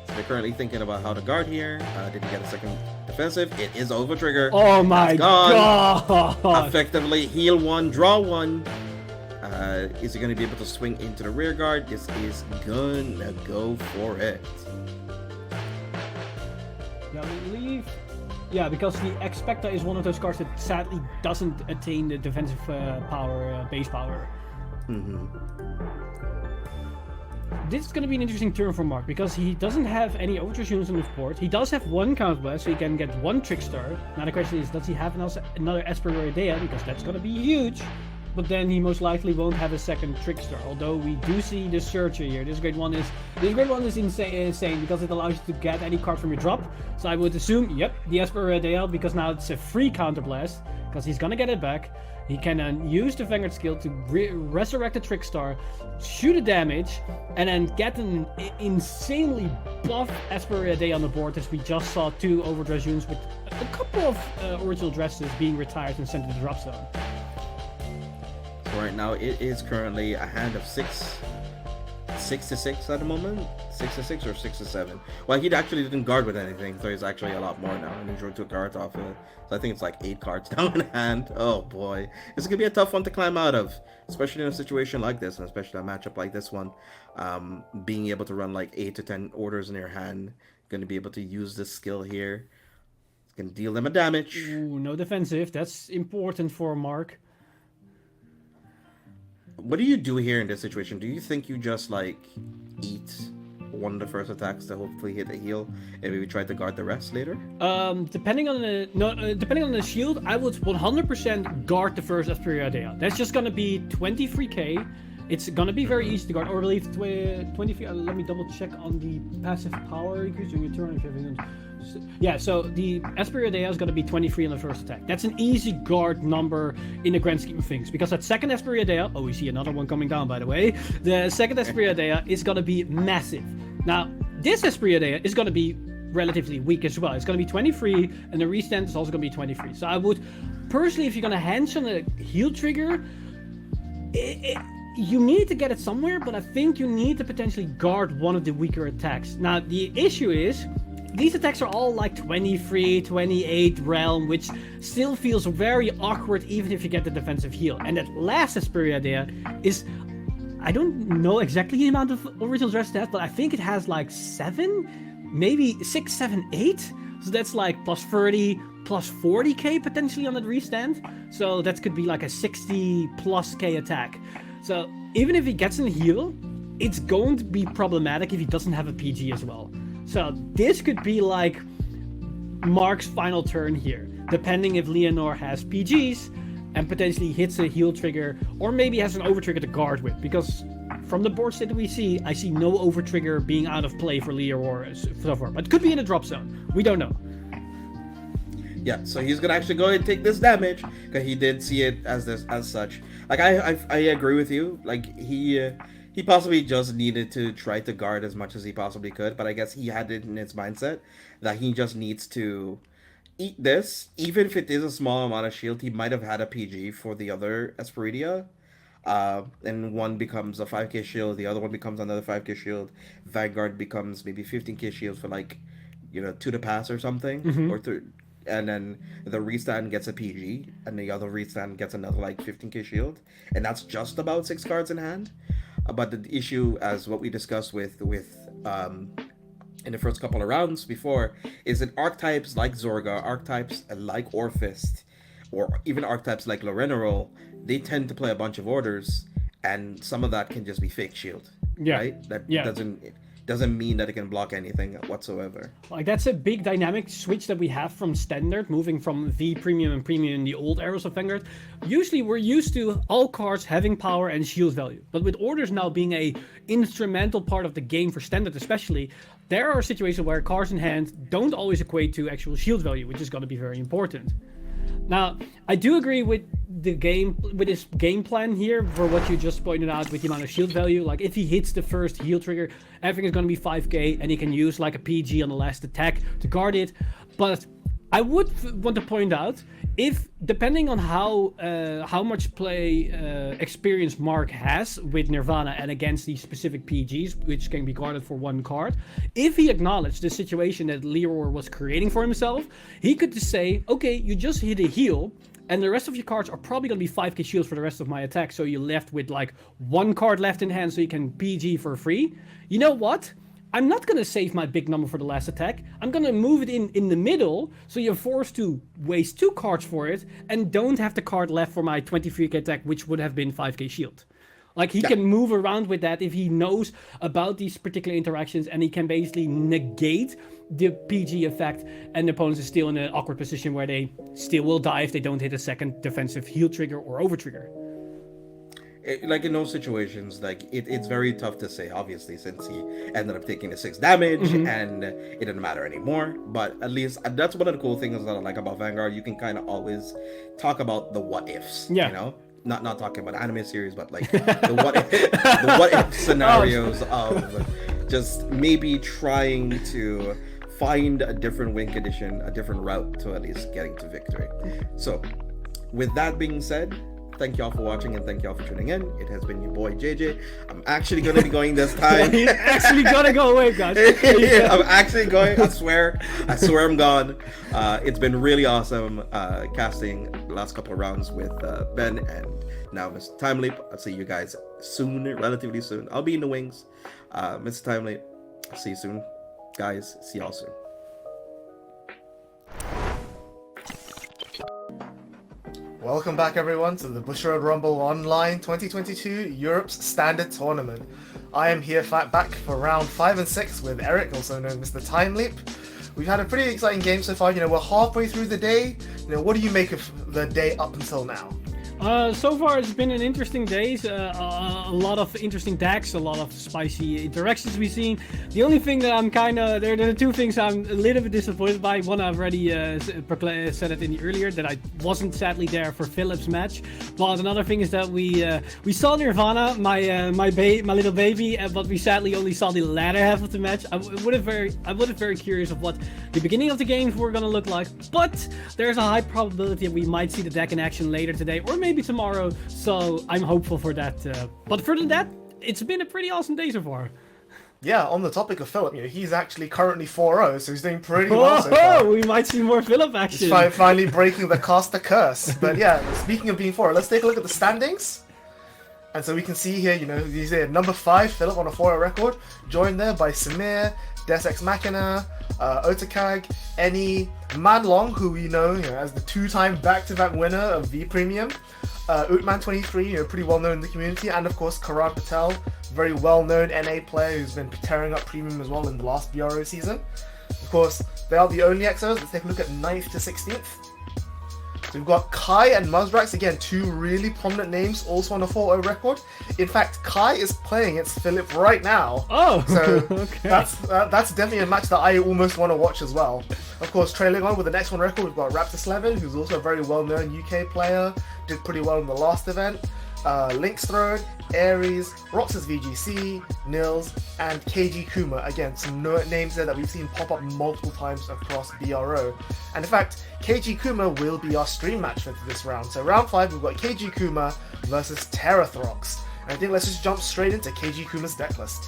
So they're currently thinking about how to guard here. Did he get a second defensive? It is over trigger. Oh my god! Effectively heal 1, draw 1. Is he going to be able to swing into the rear guard? This is gonna go for it. Yeah, I believe. Yeah, because the Expecta is one of those cards that sadly doesn't attain the defensive power, base power. This is going to be an interesting turn for Mark, because he doesn't have any Overcharge units on his board. He does have 1 Counterblast, so he can get 1 Trickstar. Now the question is, does he have another Esper Rodea? Because that's going to be huge. But then he most likely won't have a second Trickstar. Although we do see the Searcher here. This great one is insane because it allows you to get any card from your drop. So I would assume, yep, the Esper Rodea, because now it's a free Counterblast, because he's gonna get it back. He can then use the Vanguard skill to resurrect a Trickstar, shoot a damage, and then get an insanely buff Esper Rodea on the board, as we just saw 2 Overdress units with a couple of original dresses being retired and sent to the drop zone. Right now, it is currently a hand of 6 to 6 at the moment. 6 to 6 or 6 to 7. Well, he actually didn't guard with anything, so he's actually a lot more now. And he drew 2 cards off it. So I think it's like 8 cards now in hand. Oh boy, this is gonna be a tough one to climb out of, especially in a situation like this, and especially a matchup like this one. Being able to run like 8 to 10 orders in your hand, gonna be able to use this skill here. It's gonna deal them a damage. Ooh, no defensive. That's important for Mark. What do you do here in this situation? Do you think you just like eat one of the first attacks to hopefully hit a heal and maybe try to guard the rest later? Depending on the shield, I would 100% guard the first Asperia. That's just gonna be 23k. It's gonna be very easy to guard, or I believe 23. Let me double check on the passive power increase during your turn. If you have yeah, so the Asperia is going to be 23 on the first attack. That's an easy guard number in the grand scheme of things, because that second Asperia, oh, we see another one coming down, by the way. The second Asperia is going to be massive. Now, this Asperia is going to be relatively weak as well. It's going to be 23, and the restand is also going to be 23. So I would, personally, if you're going to hench on a heal trigger, you need to get it somewhere, but I think you need to potentially guard one of the weaker attacks. Now, the issue is, these attacks are all like 23, 28 realm, which still feels very awkward even if you get the defensive heal. And that last Asperia there is, I don't know exactly the amount of original dress stats, but I think it has like 7, maybe 6, 7, 8. So that's like plus 30, plus 40k potentially on that restand. So that could be like a 60 plus k attack. So even if he gets a heal, it's going to be problematic if he doesn't have a PG as well. So this could be like Mark's final turn here, depending if Leonor has PGs and potentially hits a heal trigger, or maybe has an over trigger to guard with, because from the board state that we see, I see no over trigger being out of play for Leonor so far. But it could be in a drop zone. We don't know. Yeah, so he's gonna actually go ahead and take this damage, because he did see it as such. Like I agree with you. Like he possibly just needed to try to guard as much as he possibly could, but I guess he had it in his mindset that he just needs to eat this. Even if it is a small amount of shield, he might have had a PG for the other Asperia. And one becomes a 5k shield, the other one becomes another 5k shield. Vanguard becomes maybe 15k shield for like, 2 to pass or something. Mm-hmm. And then the restand gets a PG, and the other restand gets another like 15k shield. And that's just about 6 cards in hand. But the issue, as what we discussed with in the first couple of rounds before, is that archetypes like Zorga, archetypes like Orphist, or even archetypes like Lorenerol, they tend to play a bunch of orders, and some of that can just be fake shield. Yeah. Right? That doesn't mean that it can block anything whatsoever. Like, that's a big dynamic switch that we have from standard, moving from V premium and premium in the old eras of Vanguard. Usually we're used to all cards having power and shield value, but with orders now being a instrumental part of the game for standard especially, there are situations where cards in hand don't always equate to actual shield value, which is going to be very important. Now, I do agree with his game plan here for what you just pointed out with the amount of shield value. Like, if he hits the first heal trigger, everything is going to be 5k, and he can use like a PG on the last attack to guard it. But I would want to point out, if depending on how much play experience Mark has with Nirvana and against these specific PGs, which can be guarded for 1 card, if he acknowledged the situation that Leroy was creating for himself, he could just say, okay, you just hit a heal, and the rest of your cards are probably going to be 5k shields for the rest of my attack, so you're left with like 1 card left in hand so you can PG for free. You know what? I'm not going to save my big number for the last attack. I'm going to move it in the middle, so you're forced to waste 2 cards for it, and don't have the card left for my 23k attack, which would have been 5k shield. Like, he can move around with that if he knows about these particular interactions, and he can basically negate the PG effect, and the opponent is still in an awkward position where they still will die if they don't hit a second defensive heal trigger or over trigger. Like, in those situations, like, it's very tough to say, obviously, since he ended up taking the 6 damage, and it didn't matter anymore. But at least that's one of the cool things that I like about Vanguard. You can kind of always talk about the what ifs, you know? Not talking about anime series, but like the what if scenarios of just maybe trying to find a different win condition, a different route to at least getting to victory. So with that being said, thank y'all for watching, and thank y'all for tuning in. It has been your boy JJ. I'm actually going to be going this time. He's actually gonna go away, guys. I'm actually going. I swear I'm gone. It's been really awesome casting the last couple of rounds with Ben and now Mr. Time Leap. I'll see you guys soon, relatively soon. I'll be in the wings. Mr. Time Leap, I'll see you soon. Guys, see y'all soon. Welcome back, everyone, to the Bushiroad Rumble Online 2022 Europe's Standard Tournament. I am here back for round 5 and 6 with Eric, also known as Mr. Time Leap. We've had a pretty exciting game so far. We're halfway through the day. What do you make of the day up until now? So far, it's been an interesting day. A lot of interesting decks, a lot of spicy interactions we've seen. The only thing that I'm there are 2 things I'm a little bit disappointed by. One, I've already said it in the earlier, that I wasn't sadly there for Philip's match. But another thing is that we saw Nirvana, my little baby, but we sadly only saw the latter half of the match. I would have very curious of what the beginning of the games were gonna look like. But there's a high probability that we might see the deck in action later today, or maybe tomorrow, so I'm hopeful for that. But further than that, it's been a pretty awesome day so far. Yeah, on the topic of Philip, he's actually currently 4-0, so he's doing pretty well so far. We might see more Philip action. He's finally breaking the caster curse. But yeah, speaking of being 4-0, let's take a look at the standings. And so we can see here, he's here, number 5, Philip on a 4-0 record, joined there by Samir, Deus Ex Machina, Otakag, Eni, Manlong, who we know as the 2-time back-to-back winner of V Premium, Utman23, pretty well known in the community, and of course Karan Patel, very well-known NA player who's been tearing up Premium as well in the last BRO season. Of course, they are the only XOs. Let's take a look at 9th to 16th. So we've got Kai and Muzrax, again, 2 really prominent names, also on a 4-0 record. In fact, Kai is playing against Philip right now. Oh, so okay. That's definitely a match that I almost want to watch as well. Of course, trailing on with the next one record, we've got Raptor Slevin, who's also a very well-known UK player, did pretty well in the last event. Link's Throne, Ares, Roxas VGC, Nils, and KG Kuma. Again, some names there that we've seen pop up multiple times across BRO. And in fact, KG Kuma will be our stream match for this round. So round 5, we've got KG Kuma versus Terrathrox. And I think let's just jump straight into KG Kuma's deck list.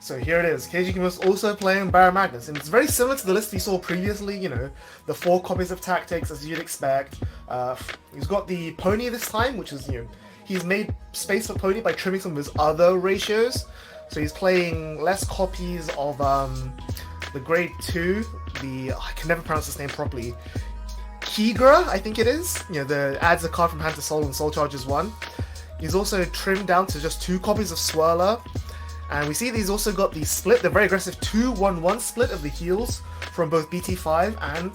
So here it is. KG Kuma's also playing Baron Magnus, and it's very similar to the list we saw previously, the 4 copies of Tactics as you'd expect. He's got the Pony this time, which is, he's made space for Pony by trimming some of his other ratios. So he's playing less copies of the Grade 2, I can never pronounce this name properly, Kigra, I think it is. The adds a card from hand to soul and soul charges 1. He's also trimmed down to just 2 copies of Swirler. And we see that he's also got the split, the very aggressive 2-1-1 split of the heals from both BT5 and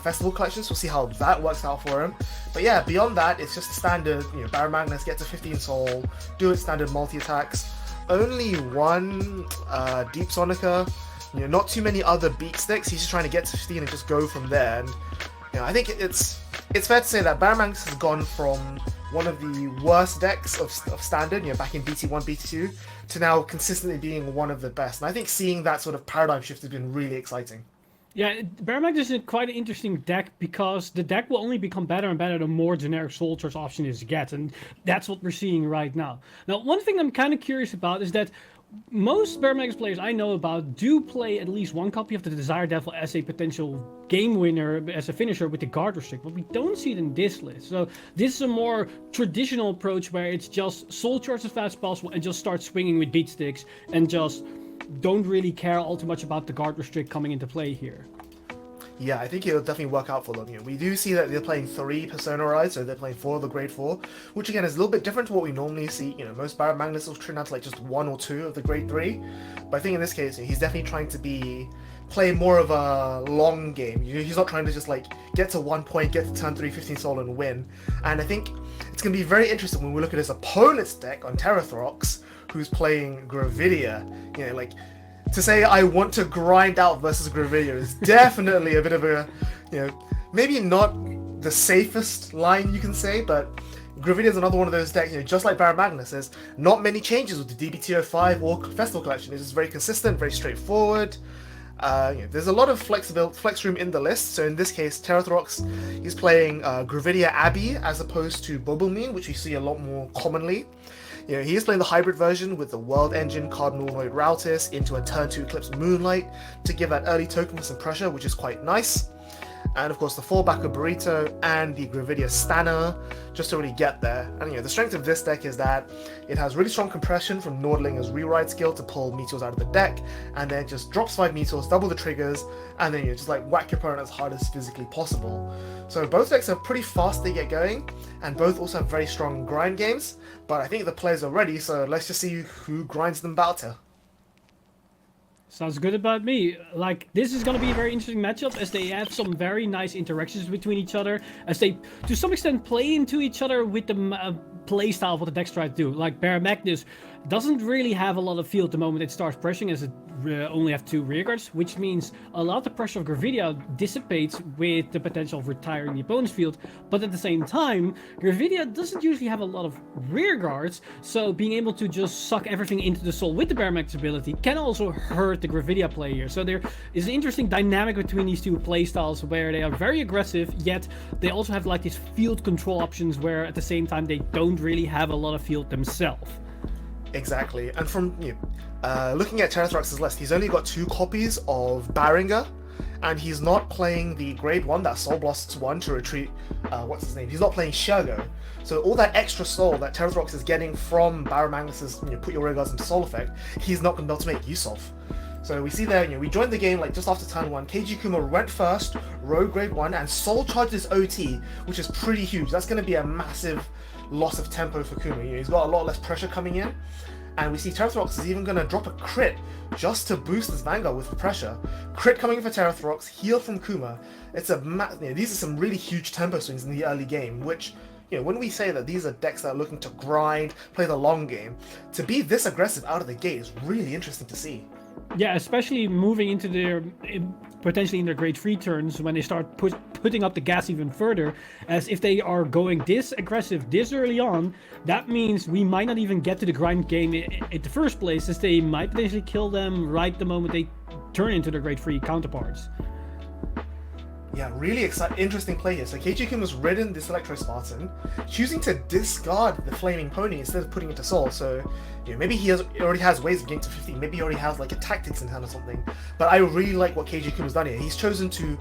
Festival collections. We'll see how that works out for him. But yeah, beyond that, it's just standard, Baron Magnus, get to 15 soul, do its standard multi-attacks. only one Deep Sonica, not too many other beat sticks. He's just trying to get to 15 and just go from there. And I think it's fair to say that Baron Magnus has gone from one of the worst decks of standard, back in BT1, BT2, to now consistently being one of the best. And I think seeing that sort of paradigm shift has been really exciting. Yeah, Baron Magnus is quite an interesting deck because the deck will only become better and better the more generic Soul Charge options it gets, and that's what we're seeing right now. Now, one thing I'm kind of curious about is that most Baron Magnus players I know about do play at least one copy of the Desire Devil as a potential game winner, as a finisher with the guard restrict, but we don't see it in this list. So this is a more traditional approach where it's just Soul Charge as fast as possible and just start swinging with beat sticks and just don't really care all too much about the guard restrict coming into play here. Yeah, I think it'll definitely work out for them. We do see that they're playing 3 Persona rides, so they're playing 4 of the Grade 4, which again is a little bit different to what we normally see. Most Baron Magnus will turn out to like just 1 or 2 of the Grade 3, but I think in this case, he's definitely trying to play more of a long game. He's not trying to just like get to 1 point, get to turn 3, 15 soul and win. And I think it's going to be very interesting when we look at his opponent's deck on Terrathrox, who's playing Gravidia. To say I want to grind out versus Gravidia is definitely a bit of a, maybe not the safest line you can say, but Gravidia is another one of those decks, just like Baron Magnus, there's not many changes with the DBTO5 or Festival Collection. It's just very consistent, very straightforward. There's a lot of flex room in the list, so in this case, Terrathrox is playing Gravidia Abbey as opposed to Bobelmine, which we see a lot more commonly. He is playing the hybrid version with the World Engine Cardinal Noid Routis into a turn 2 Eclipse Moonlight to give that early token for some pressure, which is quite nice. And of course the fallback of Burrito and the Gravidia Stanner just to really get there. And the strength of this deck is that it has really strong compression from Nordlinger's Rewrite skill to pull meteors out of the deck, and then it just drops 5 meteors, double the triggers, and then just like whack your opponent as hard as physically possible. So both decks are pretty fast to get going, and both also have very strong grind games, but I think the players are ready, so let's just see who grinds them better. Sounds good about me. This is going to be a very interesting matchup as they have some very nice interactions between each other, as they, to some extent, play into each other with the playstyle of what the decks try to do. Like Baron Magnus doesn't really have a lot of field the moment it starts pressuring, as it only have 2 rearguards, which means a lot of the pressure of Gravidia dissipates with the potential of retiring the opponent's field, but at the same time, Gravidia doesn't usually have a lot of rearguards, so being able to just suck everything into the soul with the Baron Magnus ability can also hurt the Gravidia player. So there is an interesting dynamic between these two playstyles where they are very aggressive, yet they also have like these field control options where at the same time they don't really have a lot of field themselves. Exactly, and from looking at Terrathrox's list, he's only got 2 copies of Baringer, and he's not playing the Grade 1, that Soul Blasts 1 to retreat, what's his name? He's not playing Shergo. So all that extra soul that Terrathrox is getting from Baron Magnus's put your rearguards into soul effect, he's not going to be able to make use of. So we see there, we joined the game like just after turn 1, KG Kuma went first, Rogue Grade 1, and Soul charged his OT, which is pretty huge. That's going to be a massive loss of tempo for Kuma. He's got a lot less pressure coming in. And we see Terrathrox is even going to drop a crit just to boost his Vanguard with pressure. Crit coming for Terrathrox, heal from Kuma. It's these are some really huge tempo swings in the early game, which, when we say that these are decks that are looking to grind, play the long game, to be this aggressive out of the gate is really interesting to see. Yeah, especially moving into their potentially in their grade 3 turns when they start putting up the gas even further, as if they are going this aggressive this early on, that means we might not even get to the grind game in the first place, as they might potentially kill them right the moment they turn into their grade 3 counterparts. Yeah, really interesting play here. So KG Kuma's ridden this Electro Spartan, choosing to discard the Flaming Pony instead of putting it to Soul. So, maybe he already has ways of getting to 15. Maybe he already has like a tactics in hand or something. But I really like what KG Kuma's done here. He's chosen to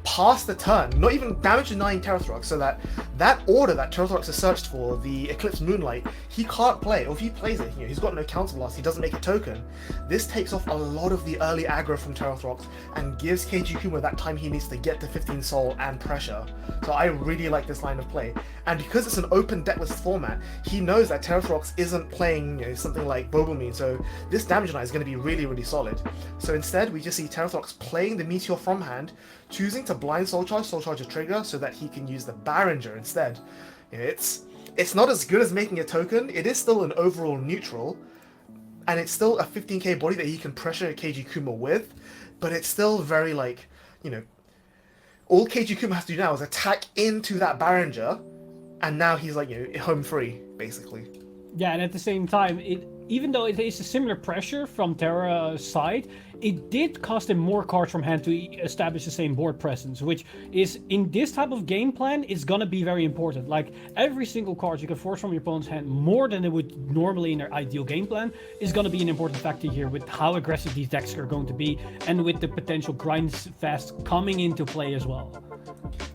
pass the turn, not even damage denying Terrathrox, so that order that Terrathrox has searched for, the Eclipse Moonlight, he can't play. Or if he plays it, he's got no counter blast. He doesn't make a token. This takes off a lot of the early aggro from Terrathrox and gives KG Kuma that time he needs to get to 15 soul and pressure. So I really like this line of play. And because it's an open decklist format, he knows that Terrathrox isn't playing something like Bobelmine, so this damage deny is going to be really, really solid. So instead, we just see Terrathrox playing the Meteor from hand, choosing to blind Soul Charge a trigger so that he can use the Barringer instead. It's not as good as making a token. It is still an overall neutral, and it's still a 15k body that he can pressure Keiji Kuma with, but it's still very like, you know, all Keiji Kuma has to do now is attack into that Barringer, and now he's like, you know, home free, basically. Yeah, and at the same time, even though it is a similar pressure from Terra's side, it did cost him more cards from hand to establish the same board presence, which is, in this type of game plan, is gonna be very important. Like, every single card you can force from your opponent's hand more than it would normally in their ideal game plan is gonna be an important factor here with how aggressive these decks are going to be, and with the potential grind fest coming into play as well.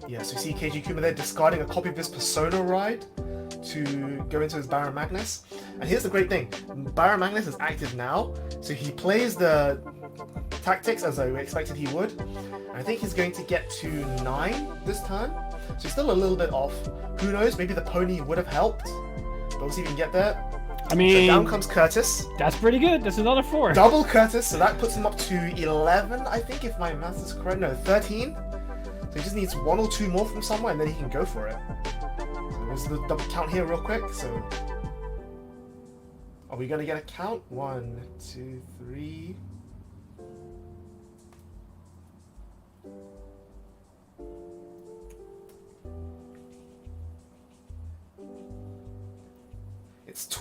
Yeah, so you see Keiji Kuma there discarding a copy of his Persona Ride to go into his Baron Magnus. And here's the great thing, Baron Magnus is active now, so he plays the tactics as I expected he would. And I think he's going to get to 9 this turn, so he's still a little bit off. Who knows, maybe the pony would have helped, but we'll see if we can get there. I mean, so down comes Curtis. That's pretty good, that's another 4. Double Curtis, so that puts him up to 11, I think, if my math is correct. No, 13. So he just needs 1 or 2 more from somewhere, and then he can go for it. So there's the double count here real quick. So are we going to get a count? 1, 2, 3.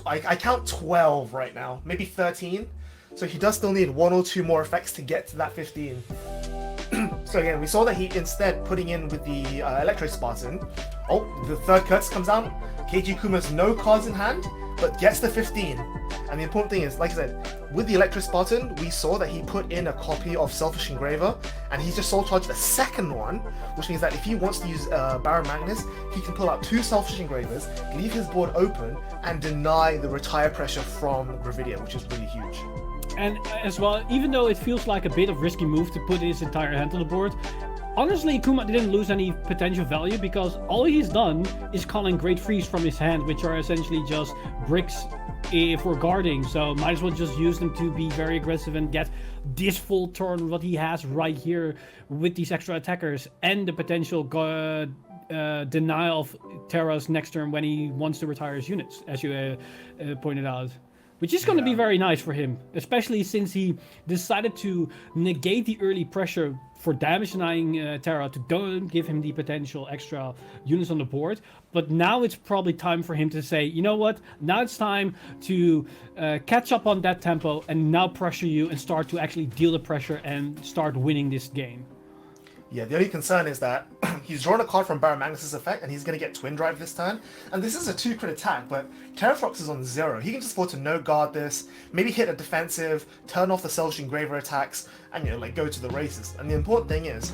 I count 12 right now, maybe 13. So he does still need 1 or 2 more effects to get to that 15. So again, we saw that he instead putting in with the Electro Spartan. Oh, the third Curtis comes down. Keiji Kuma's no cards in hand, but gets the 15. And the important thing is, like I said, with the Electro Spartan, we saw that he put in a copy of Selfish Engraver, and he's just soul charged the second one, which means that if he wants to use Baron Magnus, he can pull out 2 Selfish Engravers, leave his board open, and deny the retire pressure from Gravidia, which is really huge. And as well, even though it feels like a bit of risky move to put his entire hand on the board, honestly, Kuma didn't lose any potential value because all he's done is calling Great Freeze from his hand, which are essentially just bricks for guarding. So might as well just use them to be very aggressive and get this full turn what he has right here with these extra attackers and the potential denial of Terra's next turn when he wants to retire his units, as you pointed out. Which is going to be very nice for him, especially since he decided to negate the early pressure for damage denying Terra to don't give him the potential extra units on the board. But now it's probably time for him to say, you know what, now it's time to catch up on that tempo and now pressure you and start to actually deal the pressure and start winning this game. Yeah, the only concern is that he's drawn a card from Baron Magnus' effect, and he's going to get Twin Drive this turn. And this is a 2-crit attack, but Terrafrox is on 0. He can just afford to no guard this, maybe hit a defensive, turn off the Selfish Engraver attacks, and, you know, like, go to the races. And the important thing is,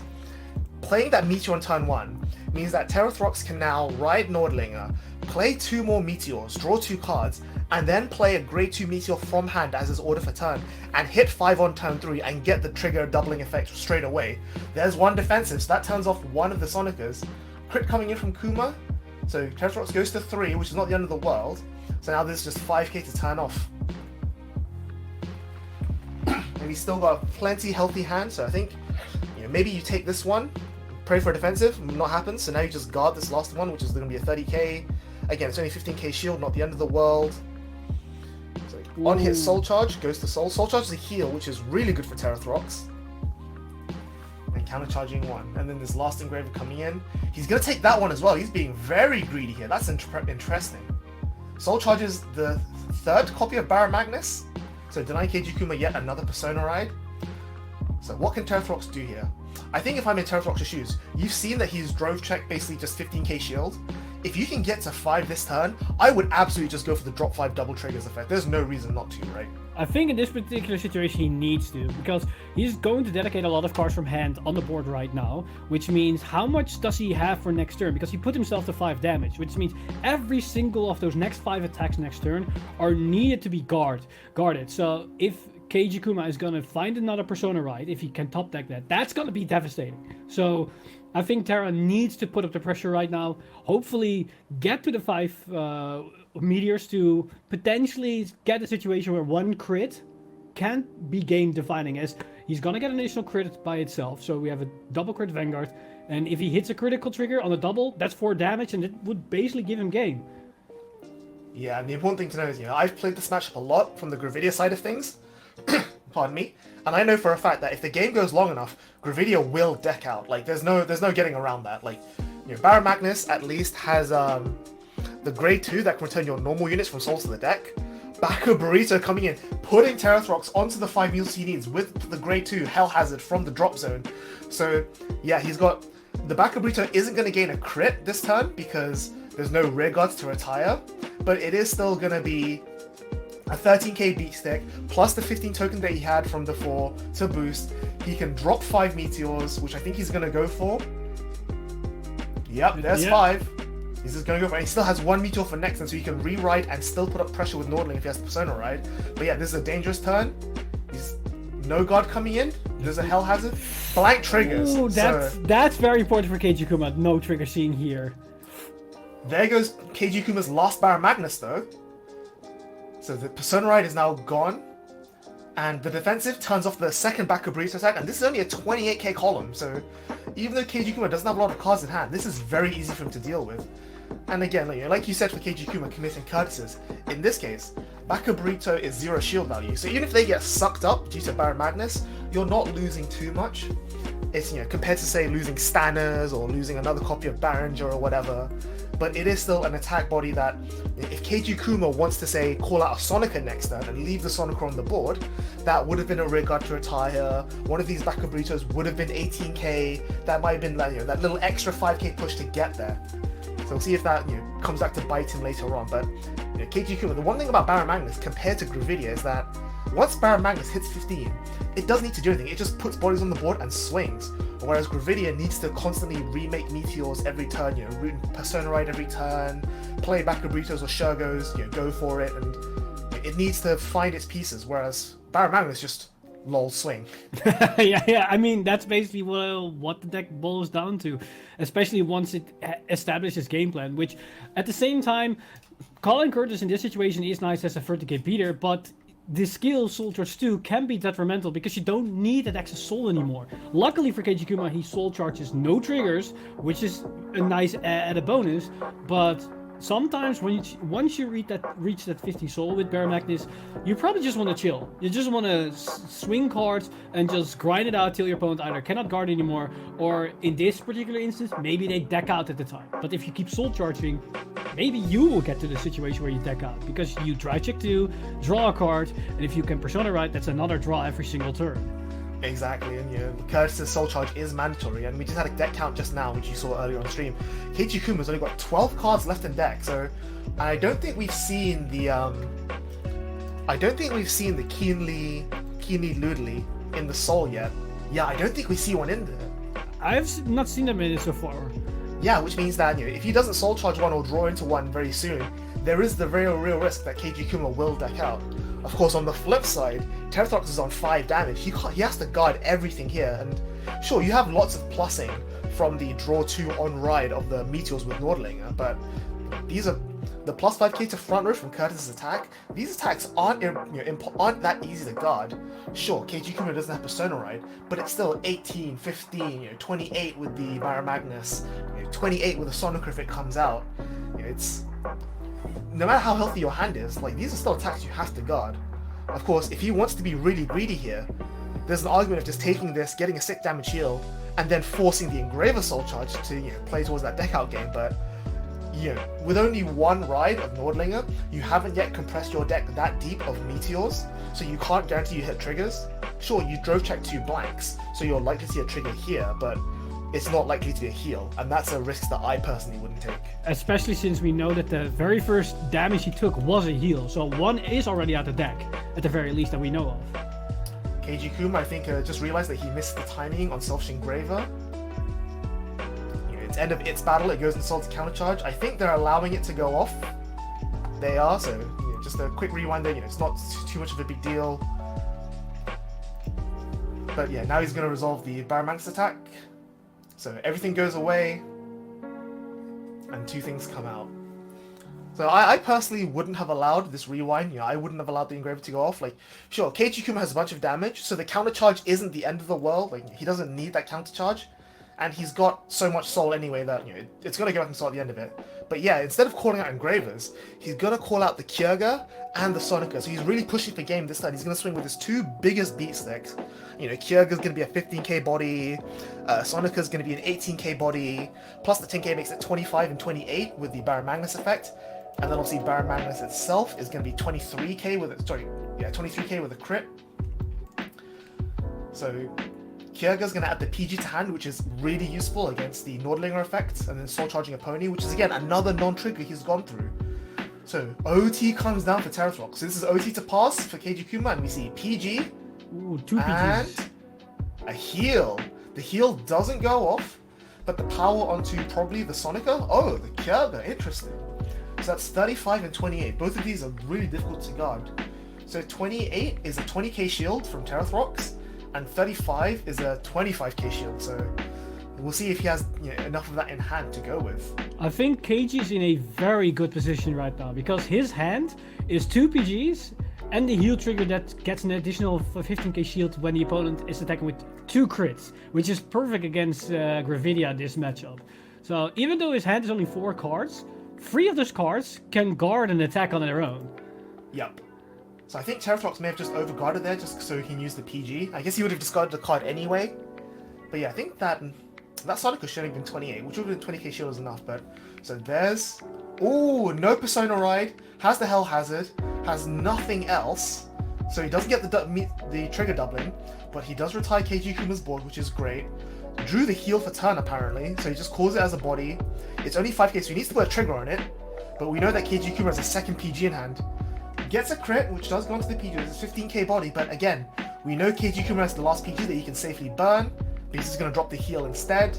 playing that Meteor on turn 1 means that Terrathrox can now ride Nordlinger, play 2 more Meteors, draw 2 cards, and then play a Grade 2 Meteor from hand as his order for turn, and hit 5 on turn 3 and get the trigger doubling effect straight away. There's 1 defensive, so that turns off 1 of the Sonicas. Crit coming in from Kuma, so Terrathrox goes to 3, which is not the end of the world. So now there's just 5k to turn off. And he's still got a plenty healthy hand, so I think, you know, maybe you take this one, pray for a defensive, not happen, so now you just guard this last one, which is going to be a 30k. Again, it's only 15k shield, not the end of the world. So on hit Soul Charge, goes to Soul. Soul Charge is a heal, which is really good for Terrathrox. And countercharging 1. And then this last Engraver coming in. He's going to take that one as well. He's being very greedy here. That's interesting. Soul charges the 3rd copy of Baron Magnus. So deny Keiji Kuma yet another Persona Ride. So what can Terrathrox do here? I think if I'm in Terrathrox's shoes, you've seen that he's drove check basically just 15k shield. If you can get to 5 this turn, I would absolutely just go for the drop 5 double triggers effect. There's no reason not to, right? I think in this particular situation he needs to, because he's going to dedicate a lot of cards from hand on the board right now, which means how much does he have for next turn? Because he put himself to 5 damage, which means every single of those next 5 attacks next turn are needed to be guarded. So if Keiji Kuma is going to find another Persona Ride, if he can top deck that, that's going to be devastating. So I think Terra needs to put up the pressure right now, hopefully get to the 5 meteors to potentially get a situation where 1 crit can't be game defining, as he's going to get an additional crit by itself. So we have a double crit Vanguard, and if he hits a critical trigger on a double, that's 4 damage, and it would basically give him game. Yeah, and the important thing to know is, I've played this matchup a lot from the Gravidia side of things. Pardon me. And I know for a fact that if the game goes long enough, Gravidia will deck out. Like, there's no getting around that. Like, Baron Magnus at least has the grade 2 that can return your normal units from souls to the deck. Baka Burrito coming in, putting Terathrox onto the 5 mules he needs with the grade 2 Hell Hazard from the drop zone. So, yeah, he's got... The Baka Burrito isn't going to gain a crit this turn because there's no rear guards to retire, but it is still going to be a 13k beat stick, plus the 15 token that he had from before to boost. He can drop 5 meteors, which I think he's going to go for. Yep, there's 5. He's just going to go for it. He still has 1 meteor for next, and so he can rewrite and still put up pressure with Nordling if he has the Persona Ride. But yeah, this is a dangerous turn. He's no guard coming in. There's a Hell Hazard. Blank triggers. Ooh, that's very important for Keiji Kuma. No trigger seen here. There goes Keiji Kuma's last Baron Magnus, though. So the Persona Ride is now gone. And the defensive turns off the second Baka Burrito attack, and this is only a 28k column, so even though Keiji Kuma doesn't have a lot of cards in hand, this is very easy for him to deal with. And again, like you said for Keiji Kuma committing courtesies, in this case, Baka Burrito is 0 shield value, so even if they get sucked up due to Baron Magnus, you're not losing too much. It's, compared to, say, losing Stanners or losing another copy of Barringer or whatever, but it is still an attack body that, if Keiji Kuma wants to, say, call out a Sonica next turn and leave the Sonica on the board, that would have been a rear guard to retire. One of these Baka Burritos would have been 18k. That might have been like, that little extra 5k push to get there. So we'll see if that comes back to bite him later on. But Keiji Kuma, the one thing about Baron Magnus compared to Gravidia is that once Baron Magnus hits 15, it doesn't need to do anything. It just puts bodies on the board and swings. Whereas Gravidia needs to constantly remake meteors every turn, Persona Ride every turn, play Baka Burritos or Shurgos, go for it, and it needs to find its pieces. Whereas Baron Magnus just lol swing. yeah. I mean, that's basically what the deck boils down to, especially once it establishes game plan. Which, at the same time, calling Curtis in this situation is nice as a 30k beater, but the skill Soul Charge 2 can be detrimental because you don't need that extra soul anymore. Luckily for Keiji Kuma, he Soul Charges no triggers, which is a nice added bonus, but sometimes once you reach that 50 soul with Baron Magnus, you probably just want to chill. You just want to swing cards and just grind it out till your opponent either cannot guard anymore, or in this particular instance, maybe they deck out at the time. But if you keep soul charging, maybe you will get to the situation where you deck out, because you drive check 2, draw a card, and if you can Persona Ride, that's another draw every single turn. Exactly, and Curtis' Soul Charge is mandatory, and we just had a deck count just now, which you saw earlier on stream. Keiji Kuma's only got 12 cards left in deck, so I don't think we've seen the Keenly Loodly in the Soul yet. Yeah, I don't think we see one in there. I've not seen them in it so far. Yeah, which means that if he doesn't Soul Charge one or draw into one very soon, there is the real risk that Keiji Kuma will deck out. Of course, on the flip side, Terathrox is on 5 damage. He has to guard everything here, and sure, you have lots of plussing from the draw 2 on ride of the meteors with Nordlinger, but these are the plus 5k to front row from Curtis' attack. These attacks aren't that easy to guard. Sure, Keiji Kuma doesn't have Persona Ride, but it's still 18, 15, 28 with the Baron Magnus, 28 with the Sonica if it comes out. It's no matter how healthy your hand is, these are still attacks you have to guard. Of course, if he wants to be really greedy here, there's an argument of just taking this, getting a 6 damage heal, and then forcing the Engraver Soul Charge to play towards that deck out game. But with only 1 ride of Nordlinger, you haven't yet compressed your deck that deep of meteors, so you can't guarantee you hit triggers. Sure, you drove check 2 blanks, so you're likely to see a trigger here, but it's not likely to be a heal, and that's a risk that I personally wouldn't take. Especially since we know that the very first damage he took was a heal, so 1 is already out of deck, at the very least that we know of. Keiji Kuma, I think, just realized that he missed the timing on Selfish Engraver. It's end of its battle, it goes and solves the countercharge. I think they're allowing it to go off. They are, so just a quick rewind there, it's not too much of a big deal. But yeah, now he's going to resolve the Baron Magnus attack. So everything goes away, and 2 things come out. So I personally wouldn't have allowed this rewind. I wouldn't have allowed the Engraver to go off. Sure, Keiji Kuma has a bunch of damage, so the counter charge isn't the end of the world. He doesn't need that counter charge. and he's got so much soul anyway that, you know, it's gonna go back and soul at the end of it. But yeah, instead of calling out Engravers, he's gonna call out the Kyurga and the Sonica. So he's really pushing for game this time. He's gonna swing with his two biggest beat sticks. You know, Kyurga's gonna be a 15k body, Sonica's gonna be an 18k body, plus the 10k makes it 25 and 28 with the Baron Magnus effect. And then obviously Baron Magnus itself is gonna be 23k with it, 23k with a crit. So Kyurga's going to add the PG to hand, which is really useful against the Nordlinger effect, and then soul charging a pony, which is again another non-trigger he's gone through. So OT comes down for Terathrox. So this is OT to pass for KG Kuma, and we see PG. Ooh, 2 PGs. And a heal. The heal doesn't go off, but the power onto probably the Sonica. Oh, the Kyurga, interesting. So that's 35 and 28. Both of these are really difficult to guard. So 28 is a 20k shield from Terathrox, and 35 is a 25k shield, so we'll see if he has, you know, enough of that in hand to go with. I think KG's in a very good position right now, because his hand is 2 PGs and the heal trigger that gets an additional 15k shield when the opponent is attacking with 2 crits, which is perfect against Gravidia this matchup. So even though his hand is only 4 cards, 3 of those cards can guard an attack on their own. Yep. So I think Terathrox may have just overguarded there just so he can use the PG. I guess he would have discarded the card anyway. But yeah, I think that Sonica should have been 28, which would have been 20k shield is enough. But so there's, ooh, no Persona Ride, has the Hell Hazard, has nothing else. So he doesn't get the trigger doubling, but he does retire KG Kuma's board, which is great. Drew the heal for turn apparently, so he just calls it as a body. It's only 5k, so he needs to put a trigger on it. But we know that KG Kuma has a second PG in hand. Gets a crit, which does go onto the PG. It's a 15k body, but again, we know KG Kuma has the last PG that he can safely burn. But he's just going to drop the heal instead.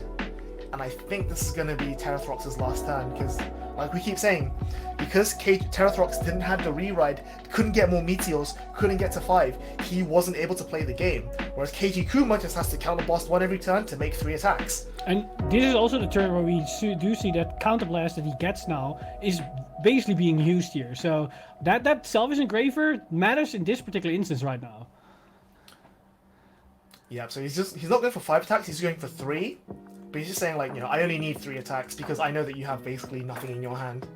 And I think this is going to be Terathrox's last turn, because, like we keep saying, because Terathrox didn't have the re-ride, couldn't get more meteors, couldn't get to 5, he wasn't able to play the game. Whereas KG Kuma just has to counterblast 1 every turn to make 3 attacks. And this is also the turn where we do see that counterblast that he gets now is basically being used here. So that Salvage Engraver matters in this particular instance right now. Yeah, so he's not going for 5 attacks, he's going for 3. But he's just saying, like, you know, I only need 3 attacks because I know that you have basically nothing in your hand.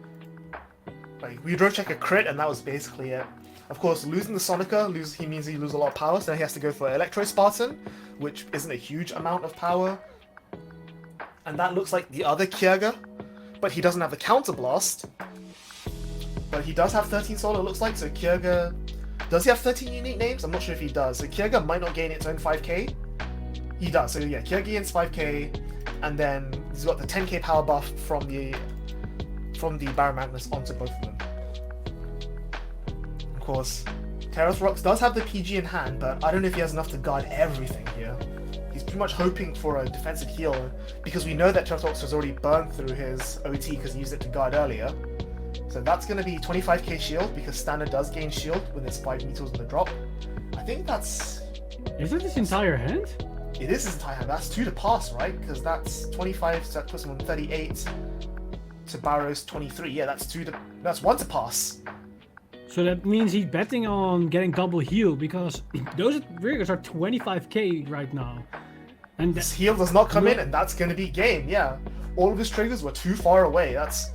Like, we drove check a crit and that was basically it. Of course, losing the Sonica he means he loses a lot of power, so now he has to go for Electro Spartan, which isn't a huge amount of power. And that looks like the other Kyurga, but he doesn't have the Counter Blast. But he does have 13 soul, it looks like, so Kyurga... Does he have 13 unique names? I'm not sure if he does. So Kyurga might not gain its own 5k. He does, so yeah, Kyurga gains 5k, and then he's got the 10k power buff from the Baron Magnus onto both of them. Of course, Terathrox does have the PG in hand, but I don't know if he has enough to guard everything here. He's pretty much hoping for a defensive heal, because we know that Terathrox has already burned through his OT because he used it to guard earlier. So that's going to be 25k shield, because standard does gain shield when there's 5 meteors in the drop. I think that's... Is that his entire hand? It is his entire hand. That's 2 to pass, right? Because that's 25, so that puts him on 38 to Barrow's 23. Yeah, that's 1 to pass. So that means he's betting on getting double heal, because those triggers are 25k right now. And this heal does not come in, and that's going to be game, yeah. All of his triggers were too far away. That's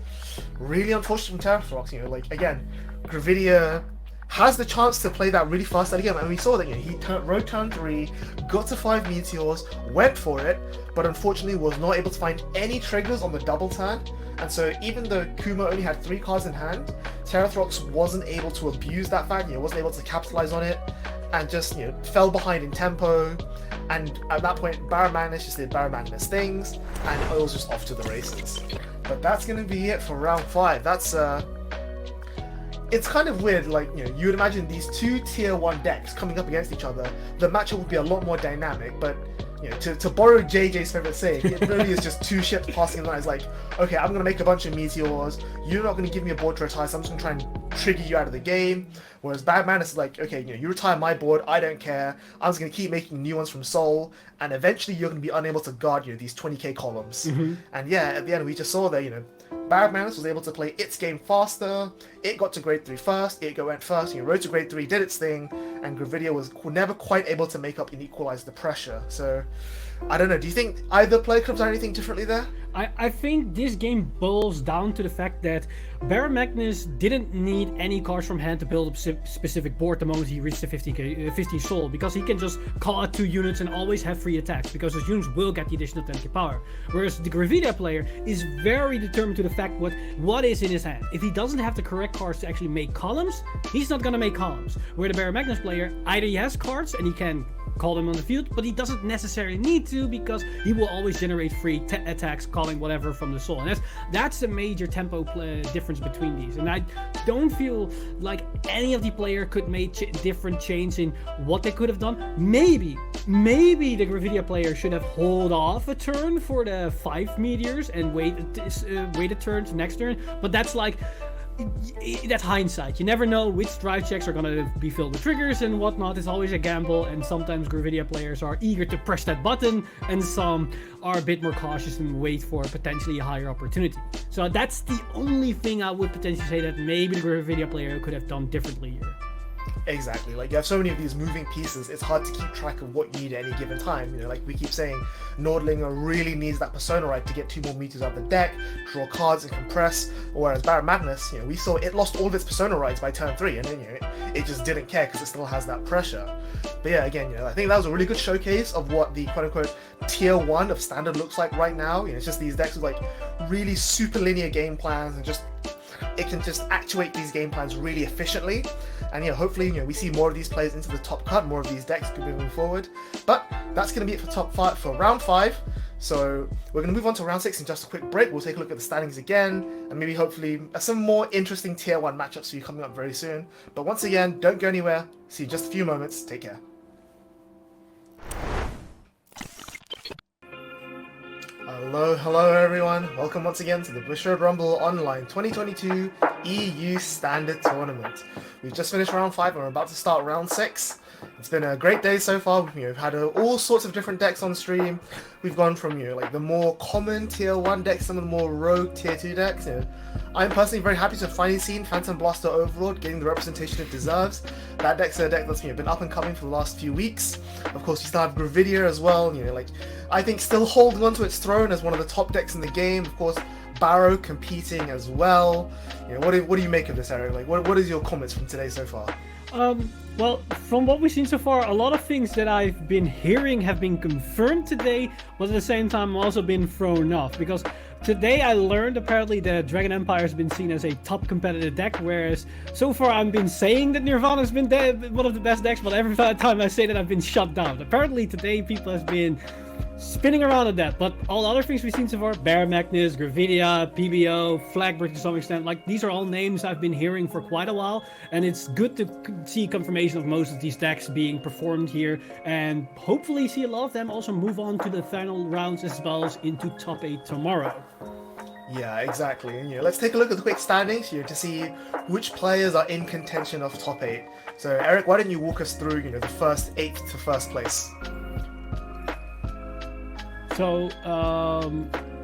really unfortunate from Terathrox. You know, like, again, Gravidia has the chance to play that really fast early game, and we saw that, you know, he rode turn 3, got to 5 meteors, went for it, but unfortunately was not able to find any triggers on the double turn. And so even though Kuma only had 3 cards in hand, Terathrox wasn't able to abuse that fact, you know, wasn't able to capitalize on it, and just, you know, fell behind in tempo. And at that point, Baron Magnus just did Baron Magnus things, and it was just off to the races. But that's going to be it for round 5. That's it's kind of weird, like, you know, you would imagine these 2 tier 1 decks coming up against each other, the matchup would be a lot more dynamic, but, you know, to borrow JJ's favorite saying, it really is just 2 ships passing in line. It's like, okay, I'm going to make a bunch of meteors, you're not going to give me a board to retire, so I'm just going to try and trigger you out of the game. Whereas Bad Manus is like, okay, you know, you retire my board, I don't care, I'm just going to keep making new ones from Soul, and eventually you're going to be unable to guard, you know, these 20k columns. And yeah, at the end we just saw that, you know, Barrack Madness was able to play its game faster. It got to grade 3 first. It went first. Rode to grade 3, did its thing, and Gravidia was never quite able to make up and equalize the pressure. So, I don't know. Do you think either player could have done anything differently there? I think this game boils down to the fact that Baron Magnus didn't need any cards from hand to build up specific board the moment he reached the 15 soul, because he can just call out 2 units and always have free attacks, because those units will get the additional 10k power. Whereas the Gravidia player is very determined to the fact what is in his hand. If he doesn't have the correct cards to actually make columns, he's not gonna make columns. Where the Baron Magnus player, either he has cards and he can call them on the field, but he doesn't necessarily need to, because he will always generate free attacks, calling whatever from the soul. And that's the major tempo difference between these. And I don't feel like any of the player could make different changes in what they could have done. Maybe the Gravidia player should have hold off a turn for the 5 meteors and wait a turn to next turn, but that's hindsight. You never know which drive checks are going to be filled with triggers and whatnot. It's always a gamble, and sometimes Gravidia players are eager to press that button, and some are a bit more cautious and wait for potentially a higher opportunity. So that's the only thing I would potentially say that maybe the Gravidia player could have done differently here. Exactly. Like, you have so many of these moving pieces, it's hard to keep track of what you need at any given time. Like we keep saying, Nordlinger really needs that Persona Ride to get 2 more meters out of the deck, draw cards and compress. Whereas Baron Magnus, we saw it lost all of its Persona Rides by turn 3, and then it just didn't care because it still has that pressure. But yeah, again, I think that was a really good showcase of what the quote-unquote tier 1 of standard looks like right now. It's just these decks with like really super linear game plans, and just it can just actuate these game plans really efficiently. And hopefully, we see more of these players into the top cut, more of these decks moving forward. But that's going to be it for round 5. So we're going to move on to round 6 in just a quick break. We'll take a look at the standings again, and maybe hopefully some more interesting tier 1 matchups for you coming up very soon. But once again, don't go anywhere. See you in just a few moments. Take care. Hello everyone. Welcome once again to the Bushiroad Rumble Online 2022 EU Standard Tournament. We've just finished round 5 and we're about to start round 6. It's been a great day so far. We've had all sorts of different decks on stream. We've gone from like the more common tier 1 decks, some of the more rogue tier 2 decks. I'm personally very happy to have finally seen Phantom Blaster Overlord getting the representation it deserves. That deck's a deck that's been up and coming for the last few weeks. Of course, you still have Gravidia as well. I think still holding on to its throne as one of the top decks in the game. Of course, Barrow competing as well. What do you make of this, Eric? What is your comments from today so far? Well, from what we've seen so far, a lot of things that I've been hearing have been confirmed today, but at the same time also been thrown off. Because today I learned apparently that Dragon Empire has been seen as a top competitive deck, whereas so far I've been saying that Nirvana has been one of the best decks, but every time I say that I've been shut down. Apparently today people have been spinning around at that, but all other things we've seen so far, Baron Magnus, Gravidia, PBO, Flagbreak to some extent, these are all names I've been hearing for quite a while, and it's good to see confirmation of most of these decks being performed here, and hopefully see a lot of them also move on to the final rounds as well as into top 8 tomorrow. Yeah, exactly. And let's take a look at the quick standings here to see which players are in contention of top 8. So Eric, why don't you walk us through the first 8 to first place? So,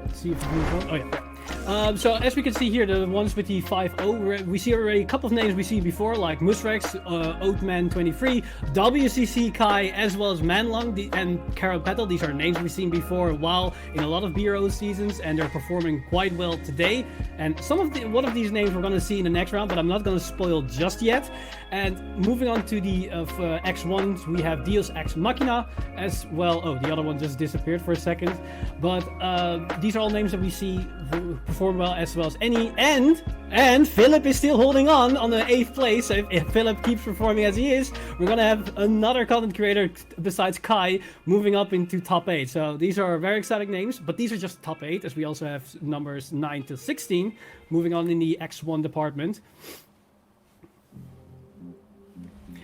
let's see if we move on. Oh yeah. So as we can see here, the ones with the 5-0, we see already a couple of names we've seen before, like Musrex, Oatman23, WCC Kai, as well as Manlong and Carol Petal. These are names we've seen before a while in a lot of BRO seasons, and they're performing quite well today. And one of these names we're going to see in the next round, but I'm not going to spoil just yet. And moving on to the X1s, we have Deus Ex Machina as well. Oh, the other one just disappeared for a second. But these are all names that we see perform well as any. And Philip is still holding on the 8th place. So if Philip keeps performing as he is, we're going to have another content creator besides Kai moving up into top 8. So these are very exciting names, but these are just top 8, as we also have numbers 9 to 16 moving on in the X1 department.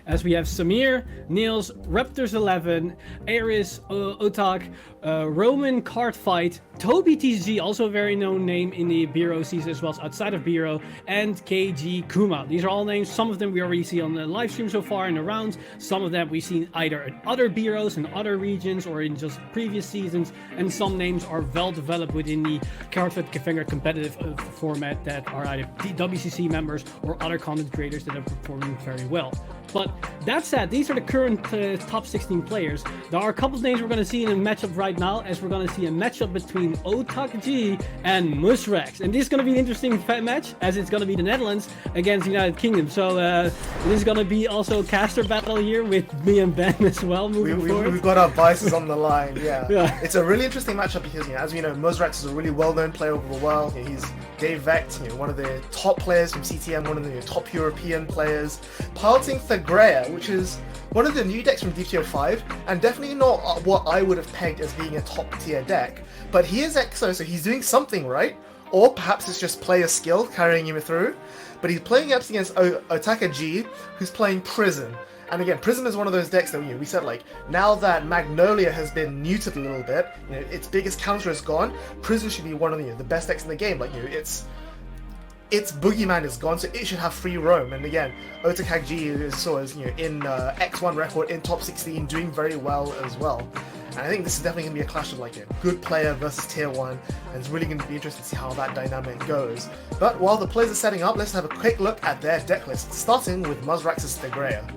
As we have Samir, Niels, Raptors11, Aris, Otak, Roman Cardfight, Toby TCG, also a very known name in the Bureau season as well as outside of Bureau, and KG Kuma. These are all names. Some of them we already see on the live stream so far in the rounds. Some of them we've seen either in other Bureaus in other regions or in just previous seasons. And some names are well developed within the Cardfight Vanguard competitive format that are either WCC members or other content creators that are performing very well. But that said, these are the current top 16 players. There are a couple of names we're going to see in a matchup right now, as we're going to see a matchup between Otakaji and Musrex. And this is going to be an interesting match, as it's going to be the Netherlands against the United Kingdom. So this is going to be also a caster battle here with me and Ben as well moving forward. We've got our biases on the line, yeah. It's a really interesting matchup because, as we know, Musrex is a really well-known player over the world. He's Dave Vecht, one of the top players from CTM, one of the top European players, piloting Thagrea, which is one of the new decks from DTO5, and definitely not what I would have pegged as being a top tier deck. But he is EXO, so he's doing something right, or perhaps it's just player skill carrying him through. But he's playing up against Otaka G, who's playing Prison. And again, Prism is one of those decks that we said, like, now that Magnolia has been neutered a little bit, its biggest counter is gone, Prism should be one of the best decks in the game. Like, its Boogeyman is gone, so it should have free roam. And again, Otakaji is in X1 record, in top 16, doing very well as well. And I think this is definitely going to be a clash of like a good player versus tier 1, and it's really going to be interesting to see how that dynamic goes. But while the players are setting up, let's have a quick look at their deck list, starting with Musrex's Thagrea.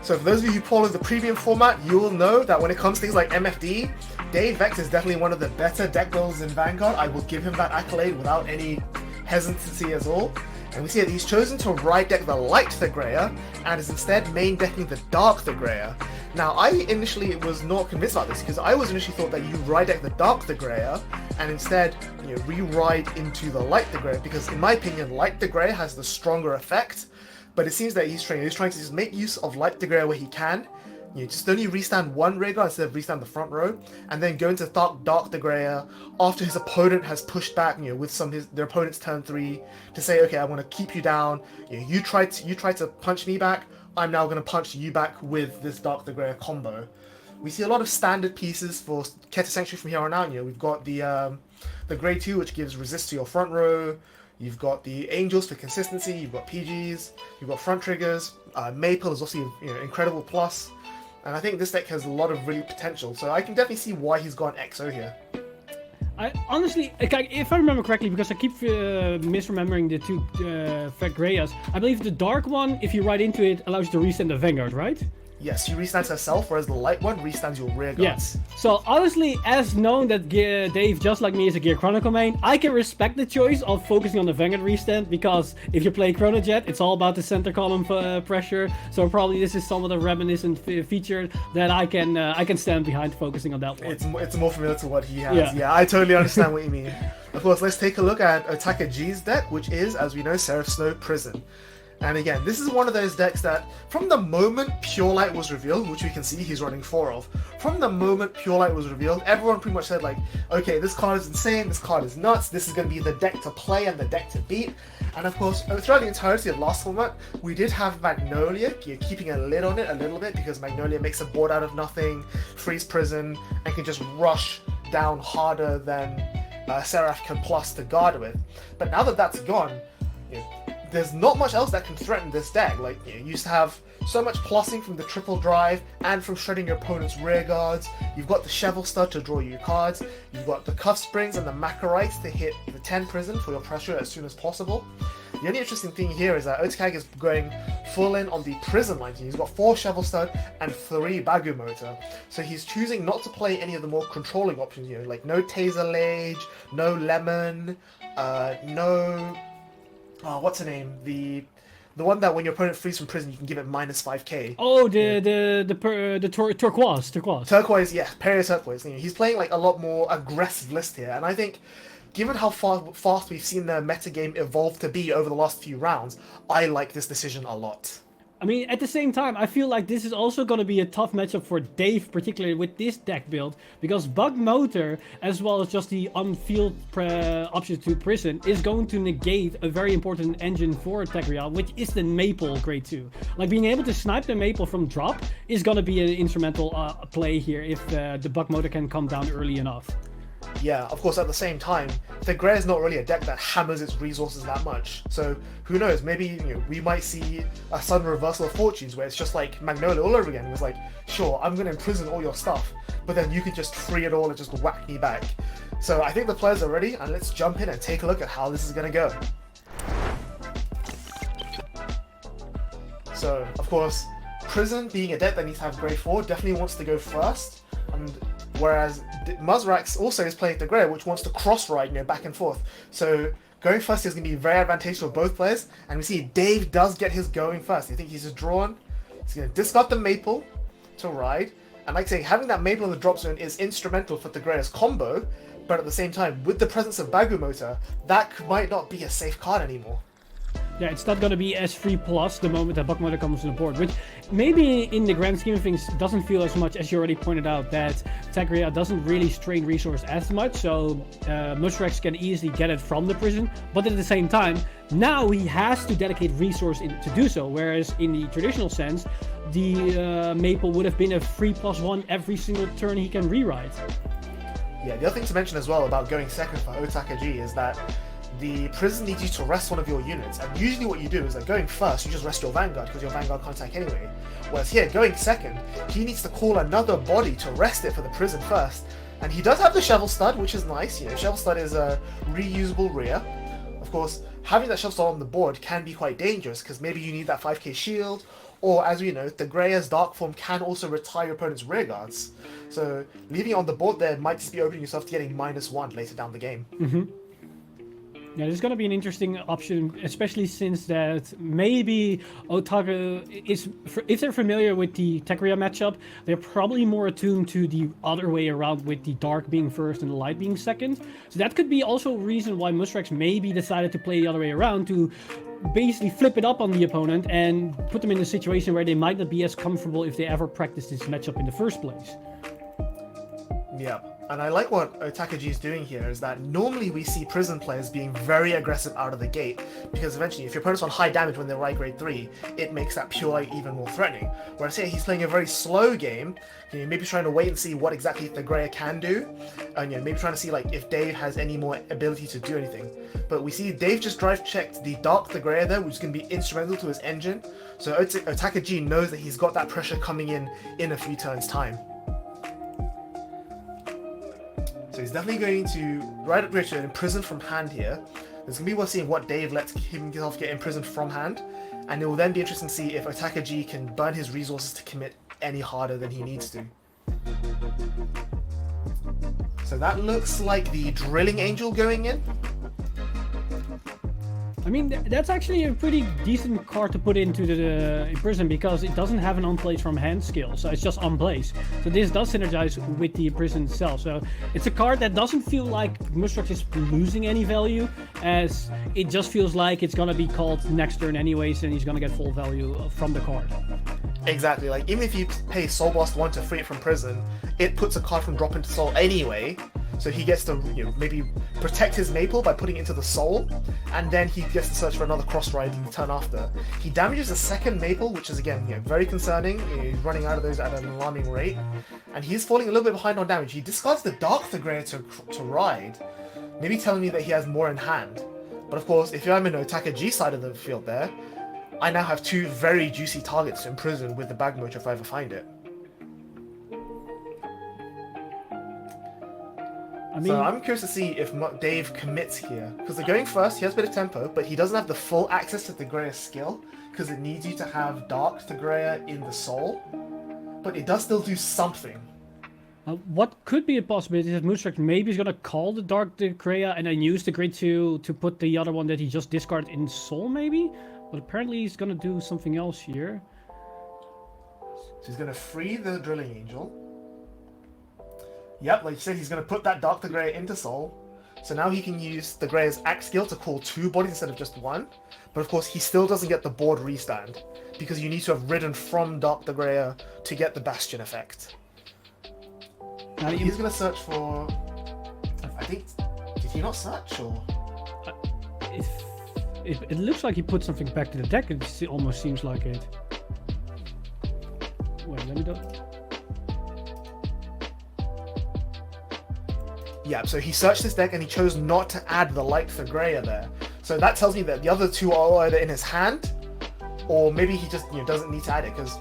So for those of you who follow the premium format, you will know that when it comes to things like MFD, Dave Vecht is definitely one of the better deck builders in Vanguard. I will give him that accolade without any hesitancy at all. And we see that he's chosen to right deck the light Thagrea, and is instead main decking the dark Thagrea. Now, I initially was not convinced about this, because I was initially thought that you right deck the dark Thagrea, and instead, re-ride into the light Thagrea, because in my opinion, light Thagrea has the stronger effect. But it seems that he's trying to just make use of light Thagrea where he can. Just only restand one rearguard instead of restand the front row, and then go into dark Thagrea after his opponent has pushed back, with their opponent's turn 3 to say, okay, I want to keep you down. You try to punch me back. I'm now going to punch you back with this dark Thagrea combo. We see a lot of standard pieces for Keta Sanctuary from here on out. We've got the Grey 2, which gives resist to your front row. You've got the Angels for consistency, you've got PGs, you've got front triggers, Maple is also incredible plus, and I think this deck has a lot of really potential, so I can definitely see why he's gone EXO here. I honestly, if I remember correctly, because I keep misremembering the two Thagreas, I believe the dark one, if you ride into it, allows you to restand the Vanguard, right? Yes, she restands herself, whereas the light one restands your rear guards. Yes. So honestly, as known that Dave, just like me, is a Gear Chronicle main, I can respect the choice of focusing on the Vanguard restand, because if you play Chronojet, it's all about the center column pressure. So probably this is some of the reminiscent feature that I can stand behind, focusing on that one. It's more familiar to what he has. Yeah, I totally understand what you mean. Of course, let's take a look at Otaka G's deck, which is, as we know, Seraph Snow Prison. And again, this is one of those decks that, from the moment Pure Light was revealed, which we can see he's running 4 of, from the moment Pure Light was revealed, everyone pretty much said, like, okay, this card is insane, this card is nuts, this is going to be the deck to play and the deck to beat. And of course, throughout the entirety of last format, we did have Magnolia keeping a lid on it a little bit, because Magnolia makes a board out of nothing, frees Prison, and can just rush down harder than Seraph can plus to guard with. But now that that's gone, there's not much else that can threaten this deck. Like, you used to have so much plussing from the triple drive and from shredding your opponent's rear guards. You've got the Shovel Stud to draw you cards. You've got the Cuff Springs and the Macarites to hit the 10 Prison for your pressure as soon as possible. The only interesting thing here is that Otaka is going full in on the Prison line. He's got 4 Shovel Stud and 3 Bagu Motor. So he's choosing not to play any of the more controlling options, like no Taser Lage, no Lemon, no... what's her name? The one that when your opponent frees from Prison, you can give it minus 5k. Oh, the turquoise. Turquoise, yeah, Perio Turquoise. He's playing like a lot more aggressive list here, and I think, given how fast we've seen the metagame evolve to be over the last few rounds, I like this decision a lot. I mean, at the same time, I feel like this is also going to be a tough matchup for Dave, particularly with this deck build, because Bug Motor, as well as just the on-field option to Prison, is going to negate a very important engine for Tegria, which is the Maple grade 2. Like, being able to snipe the Maple from drop is going to be an instrumental play here if the Bug Motor can come down early enough. Yeah, of course, at the same time, Tegria is not really a deck that hammers its resources that much. So, who knows, maybe we might see a sudden reversal of fortunes where it's just like Magnolia all over again. It was like, sure, I'm going to imprison all your stuff, but then you can just free it all and just whack me back. So I think the players are ready, and let's jump in and take a look at how this is going to go. So, of course, Prison, being a deck that needs to have grade 4, definitely wants to go first, and whereas Muzrax also is playing Tegria, which wants to cross-ride, back and forth. So going first is going to be very advantageous for both players, and we see Dave does get his going first. I think he's just drawn. He's going to discard the Maple to ride, and like I say, having that Maple in the drop zone is instrumental for Tegria's combo, but at the same time, with the presence of Bagu Motor, that might not be a safe card anymore. Yeah, it's not going to be as free plus the moment that Bug Motor comes to the board, which maybe in the grand scheme of things doesn't feel as much, as you already pointed out, that Tegria doesn't really strain resource as much, so Mushrex can easily get it from the Prison, but at the same time, now he has to dedicate resource to do so, whereas in the traditional sense, the Maple would have been a free +1 every single turn he can rewrite. Yeah, the other thing to mention as well about going second for Otaka-G is that the Prison needs you to rest one of your units, and usually what you do is that going first, you just rest your Vanguard because your Vanguard can't attack anyway. Whereas here, going second, he needs to call another body to rest it for the Prison first. And he does have the Shovel Stud, which is nice. Shovel Stud is a reusable rear. Of course, having that Shovel Stud on the board can be quite dangerous because maybe you need that 5k shield, or as we know, Tegria's Dark Form can also retire your opponent's rear guards. So leaving it on the board there might just be opening yourself to getting -1 later down the game. Yeah, this is going to be an interesting option, especially since that maybe Otaku is, if they're familiar with the Tegria matchup, they're probably more attuned to the other way around with the Dark being first and the Light being second. So that could be also a reason why Mushrex maybe decided to play the other way around, to basically flip it up on the opponent and put them in a situation where they might not be as comfortable if they ever practiced this matchup in the first place. Yeah, and I like what Otaka-G is doing here is that normally we see Prison players being very aggressive out of the gate, because eventually if your opponent's on high damage when they ride grade 3, it makes that pure light even more threatening. Whereas here he's playing a very slow game, maybe trying to wait and see what exactly Tegria can do, and maybe trying to see like if Dave has any more ability to do anything. But we see Dave just drive checked the Dark Tegria there, which is going to be instrumental to his engine, so Otaka-G knows that he's got that pressure coming in a few turns time. So he's definitely going to ride up Richard and imprison from hand here. There's going to be worth seeing what Dave lets himself get imprisoned from hand, and it will then be interesting to see if Otaka-G can burn his resources to commit any harder than he needs to. So that looks like the Drilling Angel going in. I mean, that's actually a pretty decent card to put into the Prison, because it doesn't have an on-place from hand skill, so it's just on place. So this does synergize with the Prison itself. So it's a card that doesn't feel like Mushrox is losing any value, as it just feels like it's gonna be called next turn anyways, and he's gonna get full value from the card. Exactly, like even if you pay Soul Blast 1 to free it from Prison, it puts a card from drop into Soul anyway. So he gets to maybe protect his Maple by putting it into the Soul, and then he gets to search for another cross ride in the turn after. He damages the second Maple, which is again very concerning. He's running out of those at an alarming rate, and he's falling a little bit behind on damage. He discards the Dark Tegria to ride, maybe telling me that he has more in hand. But of course, if I'm in the Otaka-G side of the field there, I now have two very juicy targets to imprison with the Bag Motor if I ever find it. So I'm curious to see if Dave commits here, because they're going first, he has a bit of tempo, but he doesn't have the full access to Tegria's skill, because it needs you to have Dark Tegria in the Soul, but it does still do something. What could be a possibility is that Moonstruck maybe is going to call the Dark Tegria and then use the Grade 2 to put the other one that he just discarded in Soul maybe? But apparently he's going to do something else here. So he's going to free the Drilling Angel. Yep, like you said, he's going to put that Dark Tegria into Soul. So now he can use the Grea's axe skill to call 2 bodies instead of just 1. But of course, he still doesn't get the board restand, because you need to have ridden from Dark the Greya to get the Bastion effect. Now He's going to search for... I think... Did he not search, or...? It looks like he put something back to the deck. It almost seems like it. Wait, let me do. Yeah, so he searched his deck and he chose not to add the Light the Greya there. So that tells me that the other 2 are either in his hand, or maybe he just doesn't need to add it, because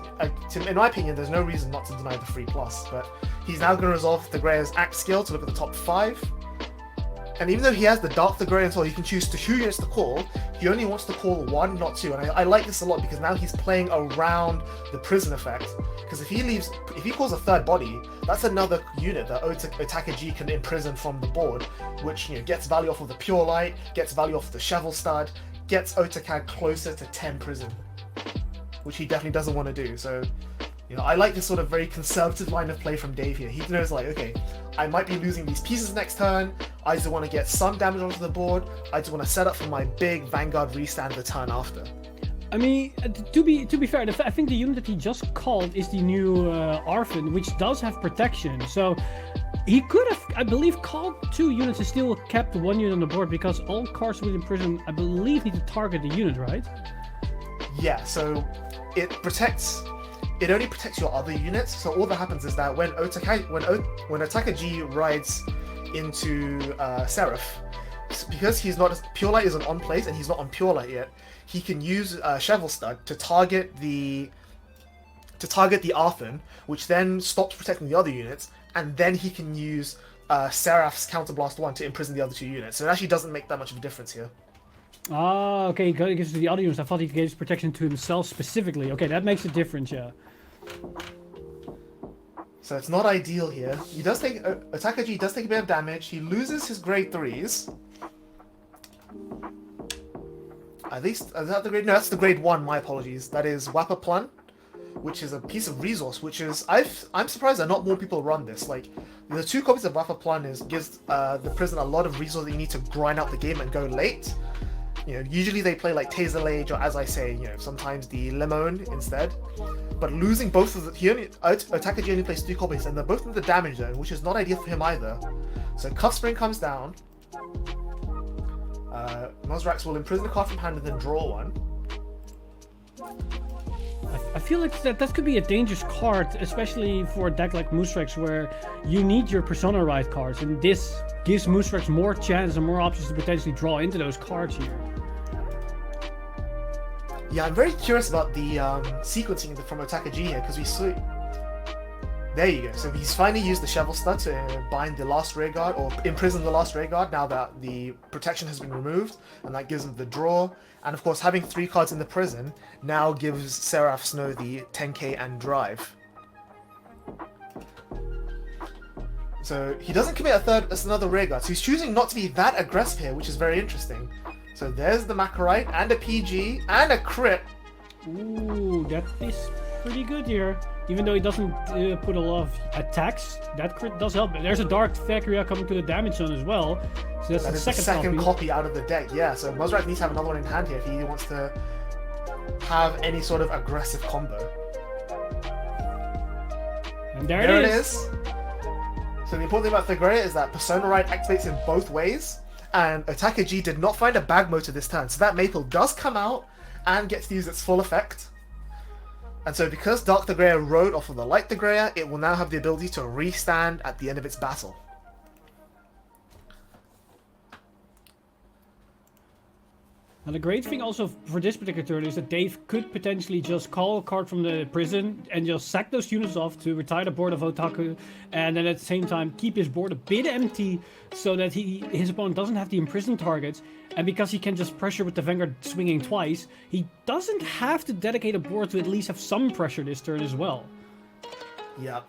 in my opinion, there's no reason not to deny the 3+. But he's now going to resolve the Greya's axe skill to look at the top 5. And even though he has the Dark the Greya as well, he can choose 2 units to call. He only wants to call 1, not 2. And I like this a lot, because now he's playing around the prison effect. Because if he calls a 3rd body, that's another unit that Attacker G can imprison from the board, which gets value off of the Pure Light, gets value off of the Shovel Stud, gets Otacad closer to 10 prison, which he definitely doesn't want to do. So, I like this sort of very conservative line of play from Dave here. He knows, like, okay, I might be losing these pieces next turn. I just want to get some damage onto the board. I just want to set up for my big Vanguard restand the turn after. I mean, to be fair, I think the unit that he just called is the new Arfin, which does have protection. So he could have, I believe, called 2 units and still kept 1 unit on the board, because all cards within prison, I believe, need to target the unit, right? Yeah, so it only protects your other units. So all that happens is that when Attacker G rides into Seraph, because he's not Pure Light isn't on place and he's not on Pure Light yet, he can use Shovel Stud to target the Arthur, which then stops protecting the other units, and then he can use Seraph's Counterblast 1 to imprison the other 2 units. So it actually doesn't make that much of a difference here. Ah, okay, he gives it to the other units. I thought he gave protection to himself specifically. Okay, that makes a difference, yeah. So it's not ideal here. He does take Attacker G does take a bit of damage. He loses his grade 3s. At least is that the grade? No, that's the grade 1. My apologies. That is Wappa Plun, which is a piece of resource. Which is I'm surprised that not more people run this. Like the 2 copies of Wappa Plun gives the prison a lot of resource that you need to grind out the game and go late. Usually they play like Taser Lage, or as I say, sometimes the Lemon instead. But losing both of the Attacker G only plays 3 copies, and they're both in the damage zone, which is not ideal for him either. So Cuff Spring comes down. Nosrax will imprison a card from hand and then draw 1. I feel like that could be a dangerous card, especially for a deck like Moosrex, where you need your Persona Ride cards, and this gives Moosrex more chance and more options to potentially draw into those cards here. Yeah, I'm very curious about the sequencing from Attacker G here, because we saw... There you go. So he's finally used the Shovel Stud to bind the last rearguard, or imprison the last rearguard, now that the protection has been removed, and that gives him the draw. And of course, having 3 cards in the prison now gives Seraph Snow the 10k and drive. So he doesn't commit a third as another rearguard, so he's choosing not to be that aggressive here, which is very interesting. So there's the Macarite, and a PG, and a crit. Ooh, that is pretty good here. Even though he doesn't put a lot of attacks, that crit does help. There's a Dark Thackeray coming to the damage zone as well. So that's the second copy out of the deck, yeah. So Muzrak needs to have another one in hand here if he wants to have any sort of aggressive combo. And there it is. So the important thing about Thagrea is that Persona Ride activates in both ways, and Attacker G did not find a bag motor this turn, so that Maple does come out and gets to use its full effect. And so because Dark Thagrea rode off of the Light Thagrea, it will now have the ability to restand at the end of its battle. Now the great thing also for this particular turn is that Dave could potentially just call a card from the prison and just sack those units off to retire the board of Otaku, and then at the same time keep his board a bit empty so that his opponent doesn't have the imprisoned targets, and because he can just pressure with the Vanguard swinging twice, he doesn't have to dedicate a board to at least have some pressure this turn as well. Yeah.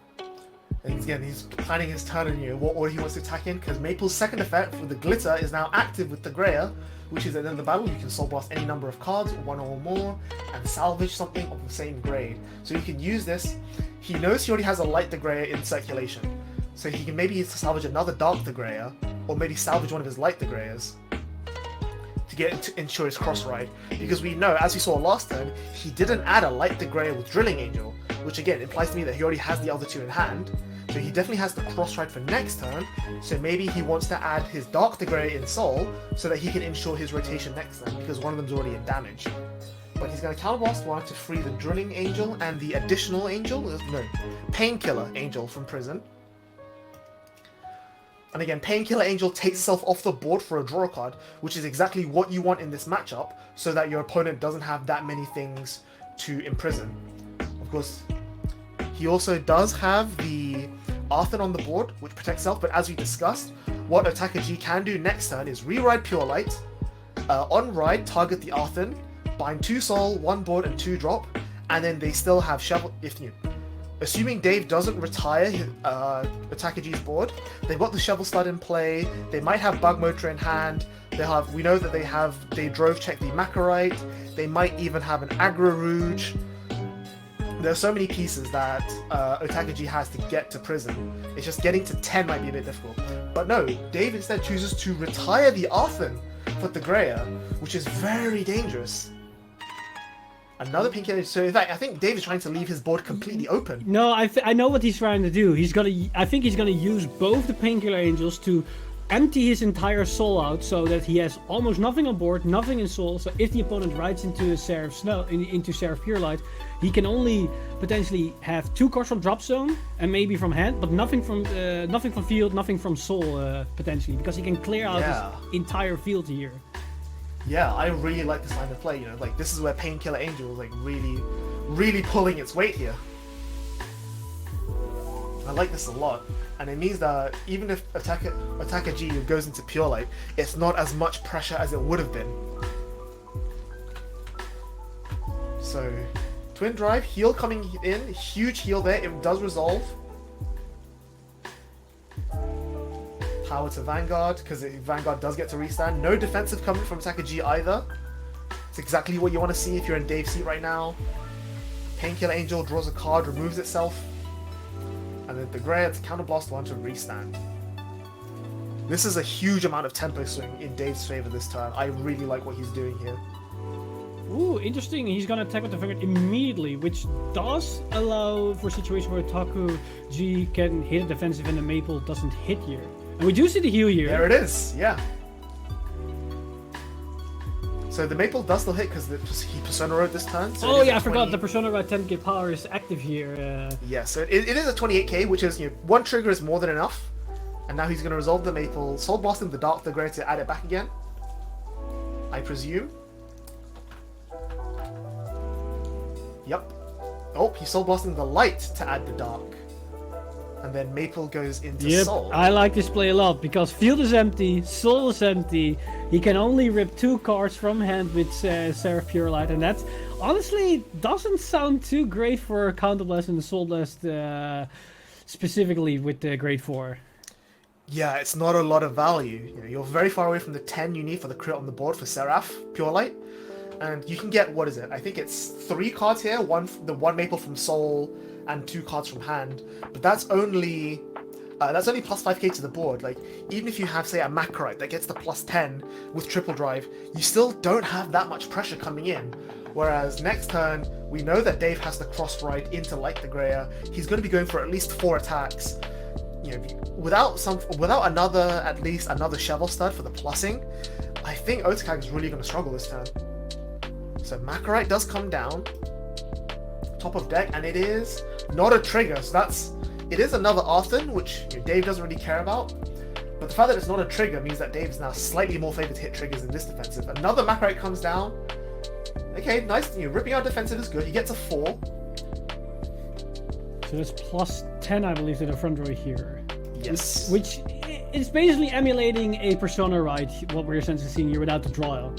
And again, he's planning his turn and what order he wants to attack in, because Maple's second effect for the Glitter is now active with the Thagrea, which is at the end of the battle you can Soul Blast any number of cards, 1 or more, and salvage something of the same grade. So you can use this. He knows he already has a Light Thagrea in circulation, so he can maybe salvage another Dark Thagrea, or maybe salvage one of his Light Degrayers to ensure his cross ride. Because we know, as we saw last turn, he didn't add a Light Degrayer with Drilling Angel, which again implies to me that he already has the other two in hand. So he definitely has the cross ride for next turn. So maybe he wants to add his Dark Degrayer in Soul so that he can ensure his rotation next turn, because one of them's already in damage. But he's going to counterblast one to free the Drilling Angel and the additional Angel, no, Painkiller Angel from prison. And again, Painkiller Angel takes itself off the board for a draw card, which is exactly what you want in this matchup, so that your opponent doesn't have that many things to imprison. Of course, he also does have the Arthur on the board, which protects self, but as we discussed, what Attacker G can do next turn is re-ride Pure Light, on ride, target the Arthur, bind 2 soul, 1 board, and 2 drop, and then they still have Shovel, assuming Dave doesn't retire his, Attacker G's board, they've got the Shovel Stud in play, they might have Bug Motor in hand, we know that they drove check the Macarite, they might even have an Aggro Rouge. There are so many pieces that Attacker G has to get to prison. It's just getting to 10 might be a bit difficult. But no, Dave instead chooses to retire the Arthur for the Degrayer, which is very dangerous. Another Painkiller. So in fact, I think Dave is trying to leave his board completely open. No, I know what he's trying to do. I think he's gonna use both the Painkiller Angels to empty his entire soul out, so that he has almost nothing on board, nothing in soul. So if the opponent rides into a Seraph Snow, into Seraph Pure Light, he can only potentially have 2 cards from drop zone and maybe from hand, but nothing from field, nothing from soul potentially, because he can clear out his entire field here. Yeah, I really like this line of play. Like this is where Painkiller Angel is like really pulling its weight here. I like this a lot, and it means that even if Attacker G goes into Pure Light, it's not as much pressure as it would have been. So, Twin Drive, heal coming in, huge heal there, it does resolve. Power to Vanguard, because Vanguard does get to restand. No defensive coming from Attacker G either. It's exactly what you want to see if you're in Dave's seat right now. Painkiller Angel draws a card, removes itself. And then the Grey to counterblast one to restand. This is a huge amount of tempo swing in Dave's favor this turn. I really like what he's doing here. Ooh, interesting. He's gonna attack with the Vanguard immediately, which does allow for a situation where Taku G can hit a defensive and the Maple doesn't hit here. And we do see the heal here. There it is, yeah. So the Maple does still hit because he Persona Road this turn. So I forgot the Persona Road 10k power is active here. Yeah, so it is a 28k, which is, one trigger is more than enough. And now he's going to resolve the Maple, Soul Blast him the Dark Degrayer to add it back again, I presume. Yep. Oh, he's Soul Blasting the Light to add the Dark. And then Maple goes into Soul. I like this play a lot, because field is empty, soul is empty, he can only rip 2 cards from hand with Seraph Pure Light, and that honestly doesn't sound too great for Counterblast and the Soul Blast specifically with the Grade 4. Yeah, it's not a lot of value. You're very far away from the 10 you need for the crit on the board for Seraph Pure Light. And you can get, what is it? I think it's 3 cards here, the one Maple from Soul, and 2 cards from hand, but that's only plus 5k to the board. Like, even if you have, say, a Macarite that gets the plus 10 with triple drive, you still don't have that much pressure coming in. Whereas next turn, we know that Dave has the cross ride into Light Degrayer. He's going to be going for at least 4 attacks. Without at least another Shovel Stud for the plussing, I think Otakag is really going to struggle this turn. So Macarite does come down, top of deck, and it is not a trigger, so it is another Arthur, which Dave doesn't really care about, but the fact that it's not a trigger means that Dave is now slightly more favored to hit triggers in this defensive. Another Macarite comes down. Okay, nice, ripping out defensive is good, he gets a 4. So that's plus 10, I believe, to the front row here. Yes. Which is basically emulating a Persona ride, what we're essentially seeing here without the draw.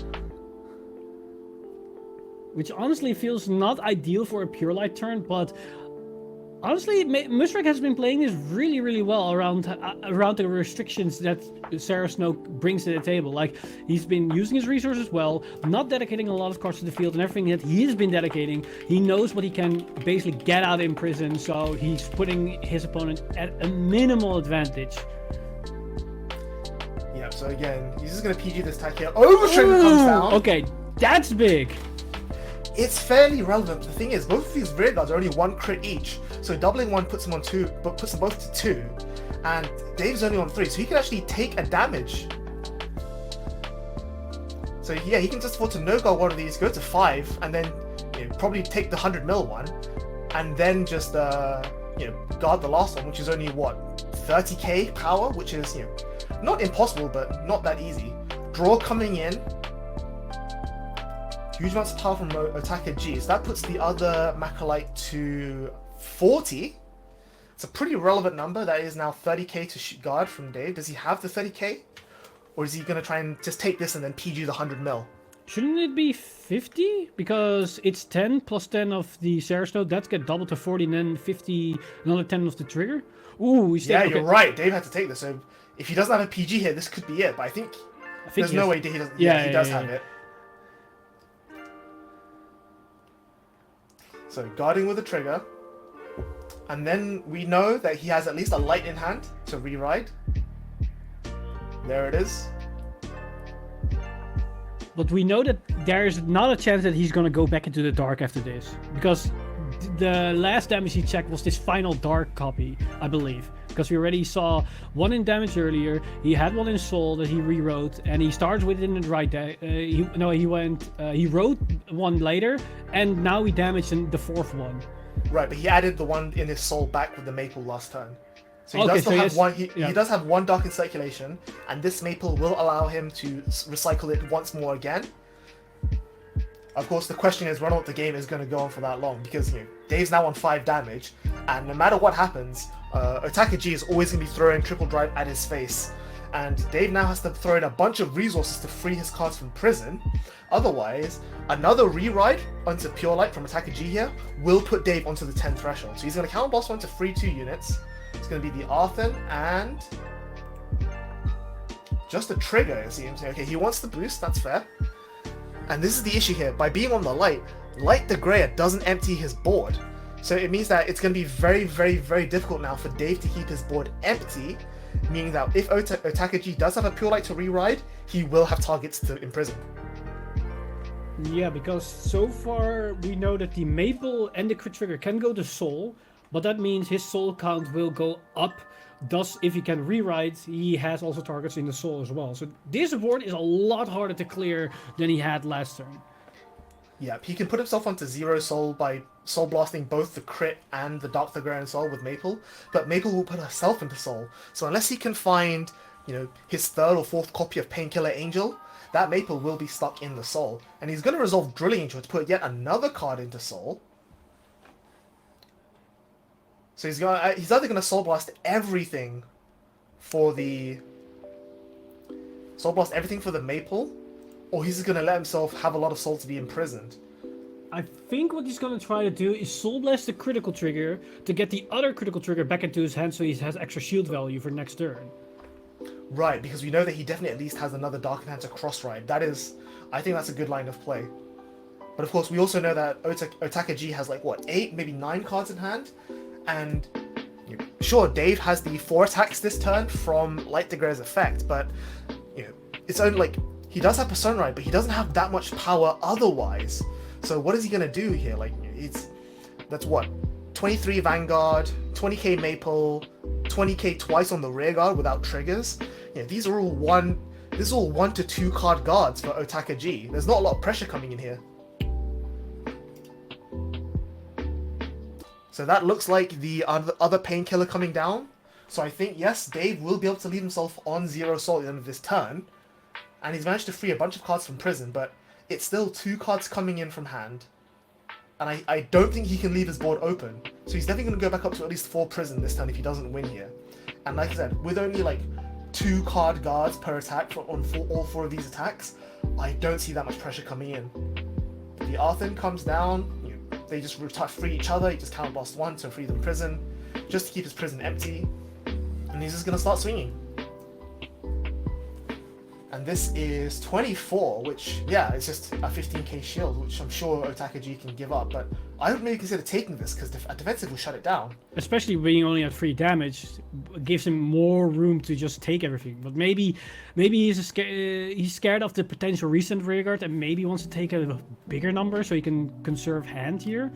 Which honestly feels not ideal for a Pure Light turn, but honestly, Musrek has been playing this really, really well around the restrictions that Sarah Snow brings to the table. Like, he's been using his resources well, not dedicating a lot of cards to the field, and everything that he has been dedicating, he knows what he can basically get out in prison, so he's putting his opponent at a minimal advantage. So again, he's just gonna PG this attack here. Overtrigger comes down. Okay, that's big. It's fairly relevant. The thing is, both of these rear guards are only 1 crit each. So doubling one puts them on 2, but puts them both to 2. And Dave's only on 3, so he can actually take a damage. So yeah, he can just afford to no-guard one of these, go to 5, and then probably take the 100 mil one, and then just guard the last one, which is only what, 30k power, which is not impossible, but not that easy. Draw coming in. Huge amounts of power from attacker G. So that puts the other Macrolite to 40. It's a pretty relevant number. That is now 30k to guard from Dave. Does he have the 30k? Or is he going to try and just take this and then PG the 100 mil? Shouldn't it be 50? Because it's 10 plus 10 of the Ceres node. That's get doubled to 40 and then 50, another 10 of the trigger. Ooh, he's yeah, you're right. Dave had to take this. So if he doesn't have a PG here, this could be it. But I think there's no way he doesn't. Yeah, he does have it. So guarding with a trigger. And then we know that he has at least a light in hand to re-ride. There it is. But we know that there's not a chance that he's gonna go back into the dark after this. Because the last damage he checked was this final dark copy, I believe. Because we already saw one in damage earlier, he had one in soul that he rewrote, and he starts with it in the right he wrote one later, and now he damaged the 4th one. Right, but he added the one in his soul back with the maple last turn. So he does still have one. He does have one dark in circulation, and this maple will allow him to recycle it once more again. Of course, the question is whether or not the game is going to go on for that long, because Dave's now on 5 damage, and no matter what happens, attacker G is always going to be throwing triple drive at his face, and Dave now has to throw in a bunch of resources to free his cards from prison. Otherwise, another re-ride onto Pure Light from attacker G here will put Dave onto the 10 threshold. So he's going to counter boss one to free 2 units. It's going to be the Arthur and just a trigger, it seems. Okay, he wants the boost, that's fair. And this is the issue here. By being on the Light the Grayer doesn't empty his board. So it means that it's going to be very, very, very difficult now for Dave to keep his board empty, meaning that if attacker G does have a Pure Light to re-ride, he will have targets to imprison. Yeah, because so far we know that the Maple and the crit trigger can go to Soul, but that means his Soul count will go up. Thus, if he can rewrite, he has also targets in the Soul as well. So this board is a lot harder to clear than he had last turn. Yeah, he can put himself onto 0 Soul by Soul Blasting both the crit and the Dark Thagarian Soul with Maple, but Maple will put herself into Soul. So unless he can find, his 3rd or 4th copy of Painkiller Angel, that Maple will be stuck in the Soul. And he's going to resolve Drilling Angel to put yet another card into Soul. So he's either going to Soul Blast everything for the Maple, or he's just going to let himself have a lot of Soul to be imprisoned. I think what he's going to try to do is Soul Blast the critical trigger to get the other critical trigger back into his hand so he has extra shield value for next turn. Right, because we know that he definitely at least has another Dark in hand to cross-ride. I think that's a good line of play. But of course, we also know that Otaka G has 8, maybe 9 cards in hand. And sure, Dave has the 4 attacks this turn from Light Degray's effect, but it's only he does have Persona Ride, but he doesn't have that much power otherwise. So what is he gonna do here? That's what, 23 Vanguard, 20k Maple, 20k twice on the rear guard without triggers. These are all 1 to 2 card guards for Otaka G. There's not a lot of pressure coming in here. So that looks like the other Painkiller coming down. So I think, yes, Dave will be able to leave himself on 0 Soul at the end of this turn. And he's managed to free a bunch of cards from prison, but it's still 2 cards coming in from hand. And I don't think he can leave his board open. So he's definitely going to go back up to at least 4 prison this turn if he doesn't win here. And like I said, with only 2 card guards per attack on all 4 of these attacks, I don't see that much pressure coming in. The Arthur comes down. They just free each other. He just counter blast 1 to free them prison, just to keep his prison empty. And he's just going to start swinging. And this is 24, which, yeah, it's just a 15k shield, which I'm sure Otakaji can give up. But I would maybe consider taking this because a defensive will shut it down. Especially being only at 3 damage, gives him more room to just take everything. But maybe he's scared of the potential recent rearguard and maybe wants to take a bigger number so he can conserve hand here.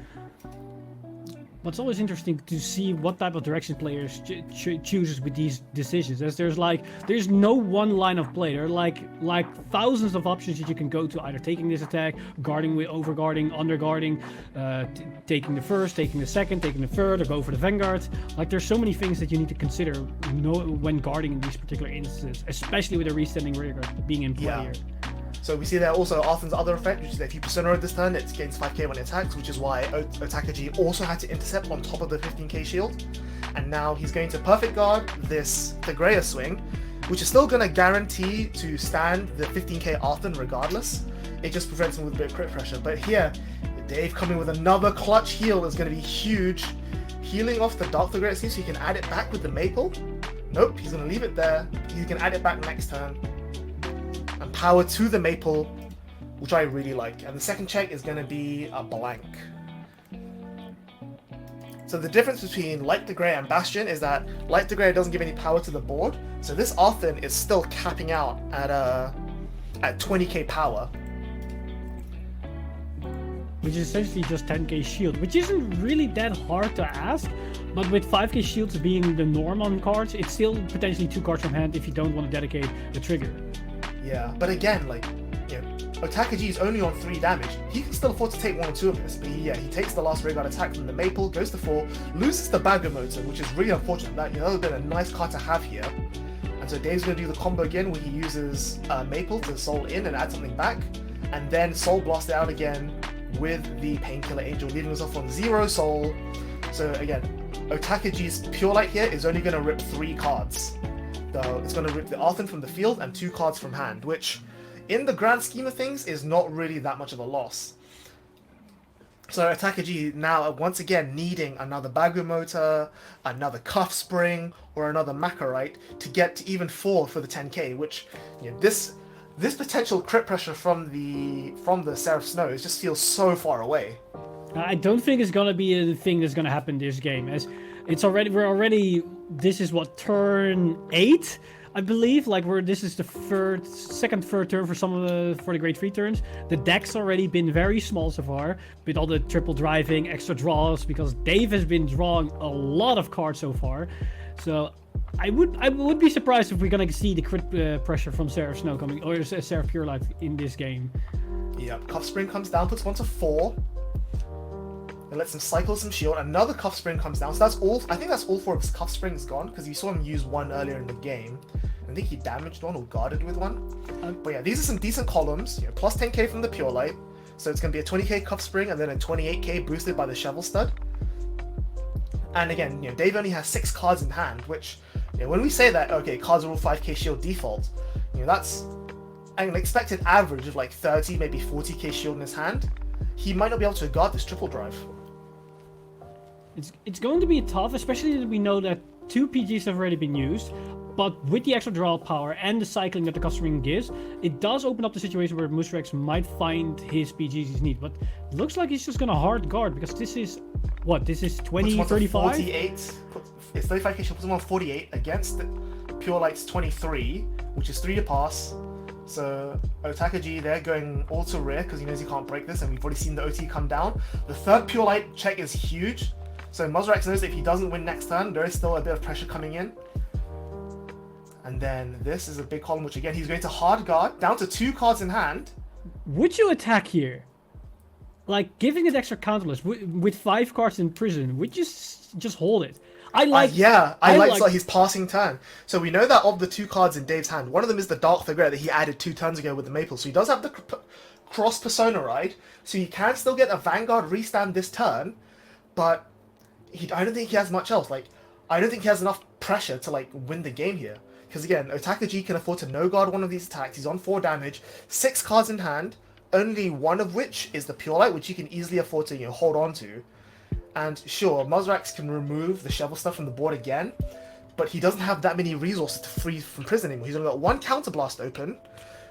But it's always interesting to see what type of direction players chooses with these decisions, as there's no one line of play. There are like thousands of options that you can go to, either taking this attack, guarding with overguarding, underguarding, taking the first, taking the second, taking the third, or go for the Vanguard. Like, there's so many things that you need to consider when guarding in these particular instances, especially with a restanding rearguard being in play here. So we see there also Arthur's other effect, which is that if you Persona Road this turn, it gains 5k when it attacks, which is why Otakaji also had to intercept on top of the 15k shield. And now he's going to perfect guard this Thagreia swing, which is still going to guarantee to stand the 15k Arthur regardless. It just prevents him with a bit of crit pressure. But here, Dave coming with another clutch heal is going to be huge. Healing off the Dark Thagreia so he can add it back with the Maple. Nope, he's going to leave it there. He can add it back next turn. And power to the Maple, which I really like. And the second check is going to be a blank. So the difference between Light Thagreia and Bastion is that Light Thagreia doesn't give any power to the board. So this Arthur is still capping out at 20k power. Which is essentially just 10k shield, which isn't really that hard to ask. But with 5k shields being the norm on cards, it's still potentially 2 cards from hand if you don't want to dedicate the trigger. Yeah, but again, like, you know, Otakaji is only on 3 damage. He can still afford to take 1 or 2 of this, but he takes the last rearguard attack from the Maple, goes to 4, loses the Bagger Motor, which is really unfortunate. That would have been a nice card to have here. And so Dave's going to do the combo again where he uses Maple to Soul in and add something back, and then Soul Blast it out again with the Painkiller Angel, leaving us off on 0 Soul. So again, Otakaji's Pure Light here is only going to rip 3 cards. It's going to rip the Arthur from the field and 2 cards from hand, which, in the grand scheme of things, is not really that much of a loss. So Otakaji now, once again, needing another Bagu Motor, another Cuff Spring, or another Macarite to get to even 4 for the 10k, which, you know, this potential crit pressure from the Seraph Snow just feels so far away. I don't think it's gonna be a thing that's gonna happen this game, as this is what, turn 8, I believe. Like, this is the second, third turn for the Great 3 turns. The deck's already been very small so far, with all the triple driving, extra draws, because Dave has been drawing a lot of cards so far. So I would be surprised if we're gonna see the crit pressure from Seraph Snow coming, or Seraph Pure Light in this game. Yeah, Cuff Spring comes down, puts 1 to 4. It lets him cycle some shield. Another Cuff Spring comes down. So that's all. I think that's all 4 of his Cuff Springs gone, because you saw him use 1 earlier in the game. I think he damaged 1 or guarded with 1. But yeah, these are some decent columns. You know, plus 10k from the Pure Light. So it's going to be a 20k Cuff Spring and then a 28k boosted by the Shovel Stud. And again, you know, Dave only has 6 cards in hand, which, you know, when we say that, okay, cards are all 5k shield default, you know, that's an expected average of like 30, maybe 40k shield in his hand. He might not be able to guard this triple drive. It's going to be tough, especially that we know that 2 PGs have already been used, but with the extra draw power and the cycling that the customer gives, it does open up the situation where Musrex might find his PGs he needs. But it looks like he's just going to hard guard, because this is, what, this is 20, 35? 48. It's 35k shield, puts him on 48 against Pure Light's 23, which is 3 to pass. So Otakaji there going all to rear because he knows he can't break this, and we've already seen the OT come down. The third Pure Light check is huge. So Musrex knows that if he doesn't win next turn, there is still a bit of pressure coming in. And then this is a big column, which again, he's going to hard guard, down to 2 cards in hand. Would you attack here? Like, giving it extra counterless, with 5 cards in prison, would you just hold it? I like his passing turn. So we know that of the 2 cards in Dave's hand, one of them is the Dark Thagreia that he added 2 turns ago with the Maple. So he does have the cross Persona Ride, so he can still get a Vanguard restand this turn, but I don't think he has much else. Like, I don't think he has enough pressure to like win the game here. Because again, Otakaji can afford to no guard one of these attacks. He's on 4 damage, 6 cards in hand, only 1 of which is the Pure Light, which he can easily afford to, you know, hold on to. And sure, Musrex can remove the Shovel stuff from the board again, but he doesn't have that many resources to free from prison anymore. He's only got 1 Counterblast open,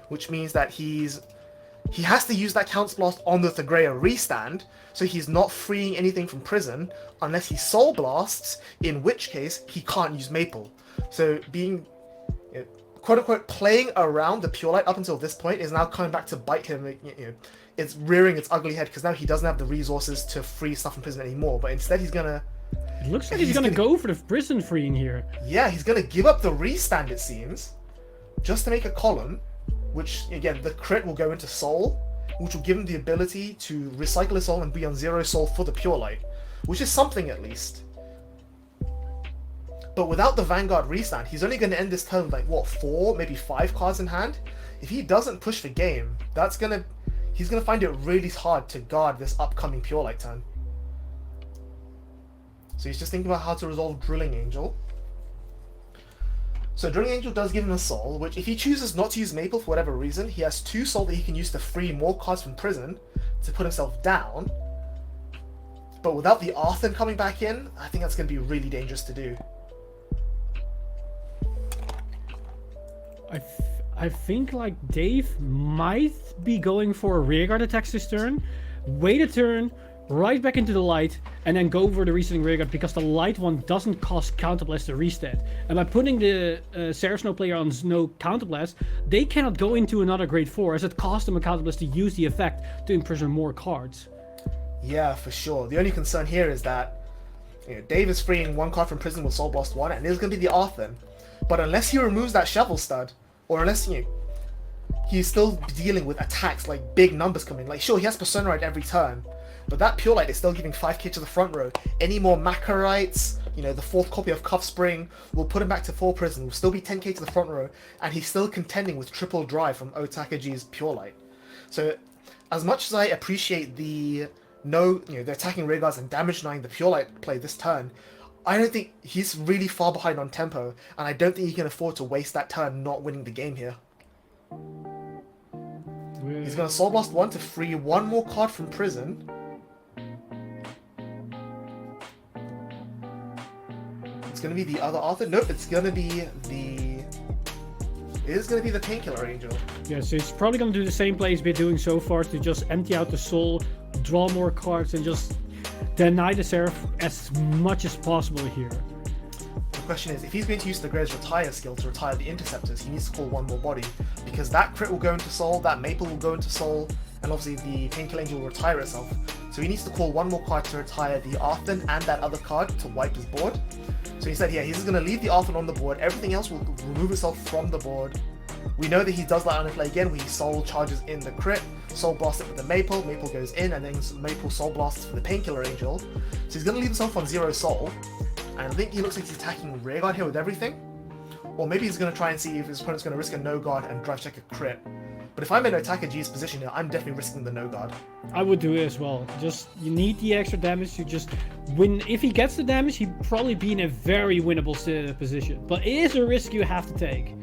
which means that he has to use that Count's Blast on the Thagrea restand, so he's not freeing anything from prison unless he Soul Blasts, in which case he can't use Maple. So being, quote-unquote, playing around the Pure Light up until this point is now coming back to bite him. It's rearing its ugly head, because now he doesn't have the resources to free stuff from prison anymore, but instead he's gonna... It looks like he's gonna go for the prison freeing here. Yeah, he's gonna give up the restand, it seems, just to make a column, which, again, the crit will go into Soul, which will give him the ability to recycle his Soul and be on 0 Soul for the Pure Light, which is something at least. But without the Vanguard restand, he's only going to end this turn with, like, what, 4, maybe 5 cards in hand? If he doesn't push for game, he's going to find it really hard to guard this upcoming Pure Light turn. So he's just thinking about how to resolve Drilling Angel. So Drilling Angel does give him a Soul, which if he chooses not to use Maple for whatever reason, he has 2 Soul that he can use to free more cards from prison to put himself down. But without the Arthur coming back in, I think that's going to be really dangerous to do. I think like Dave might be going for a rearguard attacks this turn, wait a turn, right back into the light, and then go for the resetting rearguard, because the light one doesn't cost counterblast to reset. And by putting the Sarah Snow player on no counterblast, they cannot go into another grade 4, as it costs them a counterblast to use the effect to imprison more cards. Yeah, for sure. The only concern here is that Dave is freeing 1 card from prison with Soul Blast 1, and it is going to be the Arthur. But unless he removes that Shovel Stud, or unless he's still dealing with attacks like big numbers coming. Like, sure, he has Persona Ride every turn, but that Pure Light is still giving 5k to the front row. Any more Macarites, the 4th copy of Cuff Spring will put him back to 4 prison, will still be 10k to the front row, and he's still contending with triple drive from Otakaji's Pure Light. So, as much as I appreciate the attacking rearguards and damage denying the Pure Light play this turn, I don't think he's really far behind on tempo, and I don't think he can afford to waste that turn not winning the game here. He's going to Soul Blast 1 to free 1 more card from prison. It's going to be the other Arthur. Nope, it's going to be the... It is going to be the Painkiller Angel. Yeah, so he's probably going to do the same play he's been doing so far, to just empty out the soul, draw more cards, and just deny the Seraph as much as possible here. The question is, if he's going to use the Gray's Retire skill to retire the Interceptors, he needs to call 1 more body, because that crit will go into Soul, that Maple will go into Soul, and obviously the Painkiller Angel will retire itself. So he needs to call 1 more card to retire the Arthur and that other card to wipe his board. So instead, yeah, he's just going to leave the Arthur on the board, everything else will remove itself from the board. We know that he does that on a play again, where he Soul charges in the crit, Soul Blast it with the Maple goes in, and then Maple Soul Blasts for the Painkiller Angel. So he's going to leave himself on 0 Soul, and I think he looks like he's attacking Rearguard here with everything. Or maybe he's going to try and see if his opponent's going to risk a no guard and drive check a crit. But if I'm in Otakaji's position here, I'm definitely risking the no guard. I would do it as well. Just, you need the extra damage to just win. If he gets the damage, he'd probably be in a very winnable position. But it is a risk you have to take.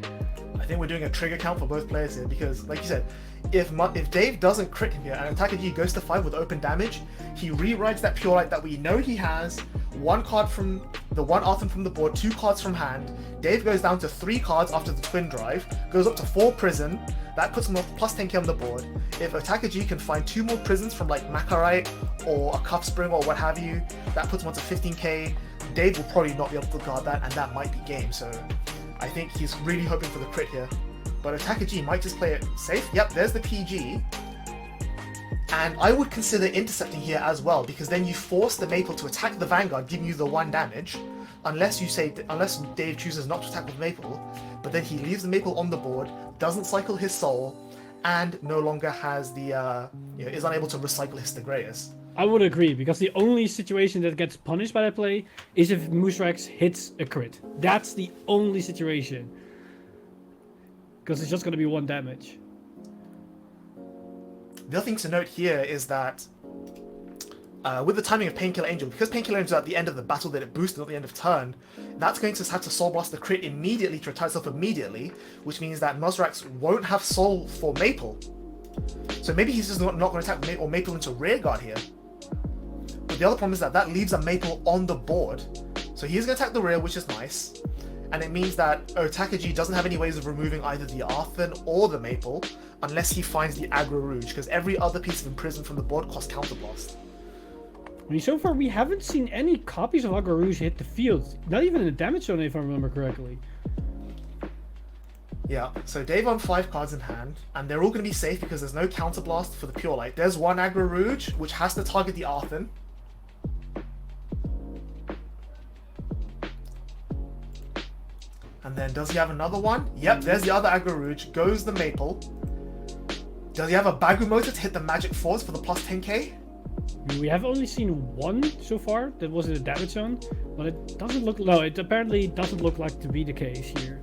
I think we're doing a trigger count for both players here, because, like you said, if Dave doesn't crit him here and Otakaji goes to 5 with open damage, he rewrites that Pure Light that we know he has, 1 card from the 1 Arthur from the board, 2 cards from hand. Dave goes down to 3 cards after the twin drive, goes up to 4 prison. That puts him up plus 10k on the board. If Otakaji can find 2 more prisons from like Macarite or a Cuff Spring or what have you, that puts him on to 15k. Dave will probably not be able to guard that, and that might be game. So I think he's really hoping for the crit here. But Otakaji might just play it safe. Yep, there's the PG. And I would consider intercepting here as well, because then you force the Maple to attack the Vanguard, giving you the 1 damage. Unless Dave chooses not to attack with Maple, but then he leaves the Maple on the board, doesn't cycle his Soul, and no longer has the, is unable to recycle his Thagreus. I would agree, because the only situation that gets punished by that play is if Moosrax hits a crit. That's the only situation. Because it's just going to be 1 damage. The other thing to note here is that with the timing of Painkiller Angel, because Painkiller Angel is at the end of the battle that it boosted at the end of turn, that's going to have to Soul Blast the crit immediately to retire itself immediately, which means that Nosrax won't have Soul for Maple. So maybe he's just not going to attack Maple into Rearguard here. But the other problem is that leaves a Maple on the board. So he's going to attack the rear, which is nice. and it means that Otakaji doesn't have any ways of removing either the Arthur or the Maple unless he finds the Aggro Rouge, because every other piece of imprisonment from the board costs Counterblast. I mean, so far we haven't seen any copies of Aggro Rouge hit the field. Not even in the damage zone, if I remember correctly. Yeah, so Dave on 5 cards in hand, and they're all going to be safe because there's no Counterblast for the Pure Light. There's one Aggro Rouge, which has to target the Arthur. And then does he have another one? Yep, there's the other Aggro Rouge. Goes the Maple. Does he have a Bagu motor to hit the Magic Force for the plus 10k? We have only seen one so far that was in the damage zone, but it doesn't look. No, it apparently doesn't look like to be the case here.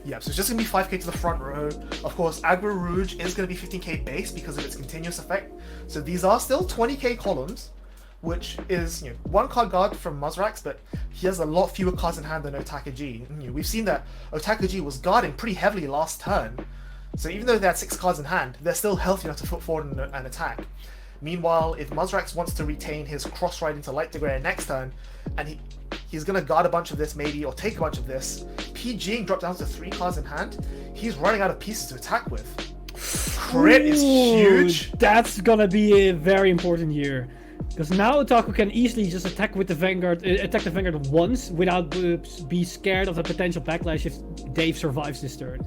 Yeah, so it's just going to be 5k to the front row. Of course, Aggro Rouge is going to be 15k base because of its continuous effect. So these are still 20k columns, which is, you know, 1 card guard from Muzrax, but he has a lot fewer cards in hand than Otakaji. You know, we've seen that Otakaji was guarding pretty heavily last turn. So even though they had 6 cards in hand, they're still healthy enough to put forward an attack. Meanwhile, if Muzrax wants to retain his cross ride into Light Degree next turn, and he's going to guard a bunch of this maybe, or take a bunch of this, PGing dropped down to 3 cards in hand, he's running out of pieces to attack with. Crit is huge. That's gonna be very important here. Because now Otaku can easily just attack with the Vanguard, attack the Vanguard once without be scared of the potential backlash if Dave survives this turn.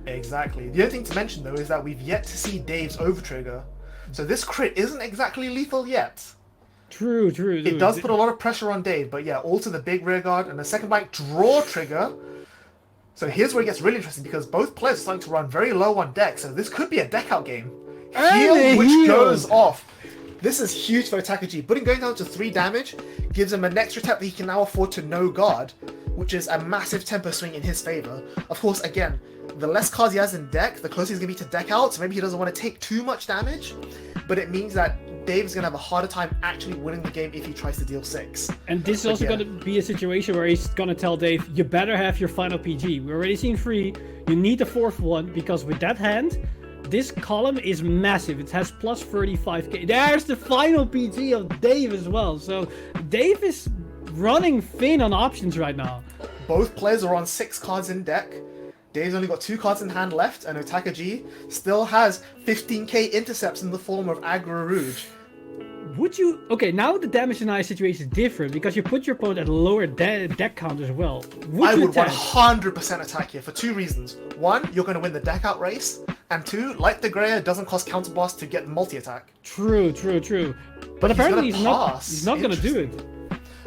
Exactly. The other thing to mention though is that we've yet to see Dave's overtrigger. So this crit isn't exactly lethal yet. True. It does put a lot of pressure on Dave, but yeah, all to the big rear guard and a second bite draw trigger. So here's where it gets really interesting because both players are starting to run very low on deck, so this could be a deck out game. Heal which goes off. This is huge for Otakaji. Putting going down to 3 damage gives him an extra tap that he can now afford to no guard, which is a massive tempo swing in his favor. Of course, again, the less cards he has in deck, the closer he's going to be to deck out, so maybe he doesn't want to take too much damage, but it means that Dave's going to have a harder time actually winning the game if he tries to deal 6. And this is also going to be a situation where he's going to tell Dave, you better have your final PG. We're already seen 3, you need the 4th one, because with that hand, this column is massive. It has plus 35k. There's the final PG of Dave as well. So Dave is running thin on options right now. Both players are on 6 cards in deck. Dave's only got 2 cards in hand left, and Otakaji still has 15k intercepts in the form of Aggro Rouge. Would you... Okay, now the damage denial situation is different, because you put your opponent at a lower deck count as well. I would 100% attack here for 2 reasons. 1, you're going to win the deck out race, and 2, Light the Grey doesn't cost counterblast to get multi-attack. True. But apparently he's not going to do it.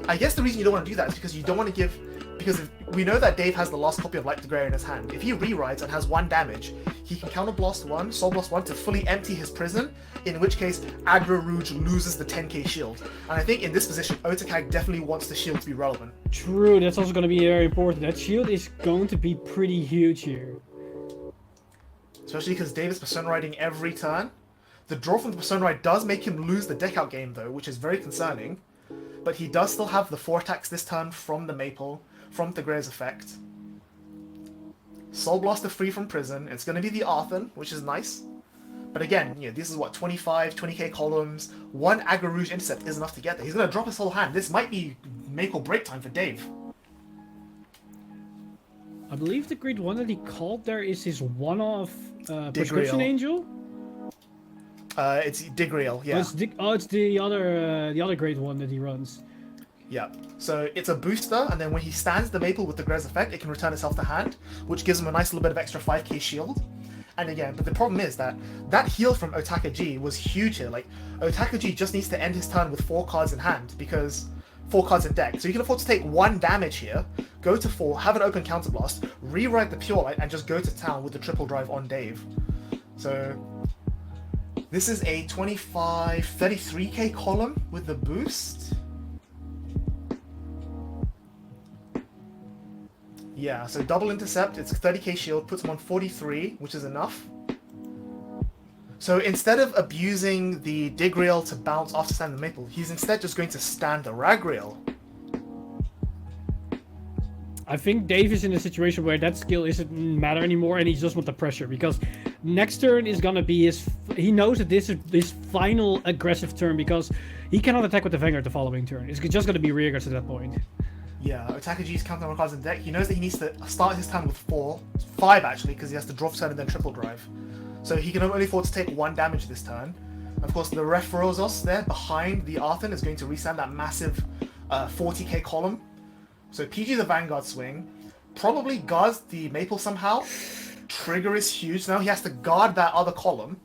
I guess the reason you don't want to do that is because you don't want to give... Because we know that Dave has the last copy of Light the Grey in his hand. If he rewrites and has 1 damage, he can counterblast 1, soul blast 1 to fully empty his prison, in which case Aggro Rouge loses the 10k shield. And I think in this position, Otakaji definitely wants the shield to be relevant. True, that's also going to be very important. That shield is going to be pretty huge here. Especially because Dave is Persona Riding every turn. The draw from the Persona Ride does make him lose the deck out game though, which is very concerning. But he does still have the 4 attacks this turn from the Maple, from the Grey's effect. Soul Blaster free from prison. It's going to be the Arthur, which is nice. But again, you know, this is what, 20k columns. 1 Aggro Rouge intercept is enough to get there. He's going to drop his whole hand. This might be make or break time for Dave. I believe the grade 1 that he called there is his one-off Prescription Angel? It's Digreal, yeah. It's the other grade 1 that he runs. Yeah, so it's a booster, and then when he stands the Maple with the Grez effect, it can return itself to hand, which gives him a nice little bit of extra 5k shield. And again, but the problem is that heal from Otakaji was huge here. Like, Otakaji just needs to end his turn with 4 cards in hand, because 4 cards in deck. So you can afford to take 1 damage here, go to 4, have an open counterblast, rewrite the Pure Light, and just go to town with the triple drive on Dave. So this is a 33k column with the boost. Yeah, so double intercept, it's 30k shield, puts him on 43, which is enough. So instead of abusing the Digreal to bounce after standing the Maple, he's instead just going to stand the Ragreal. I think Dave is in a situation where that skill isn't matter anymore, and he just wants the pressure, because next turn is gonna be he knows that this is his final aggressive turn, because he cannot attack with the Vanguard the following turn. It's just gonna be rear guards at that point. Yeah, Otakaji's counting number of cards in the deck. He knows that he needs to start his turn with 5 actually, because he has to draw turn and then triple drive. So he can only afford to take 1 damage this turn. Of course, the Referozos there behind the Arthur is going to restand that massive 40k column. So PG the Vanguard swing, probably guards the Maple somehow. Trigger is huge. Now he has to guard that other column.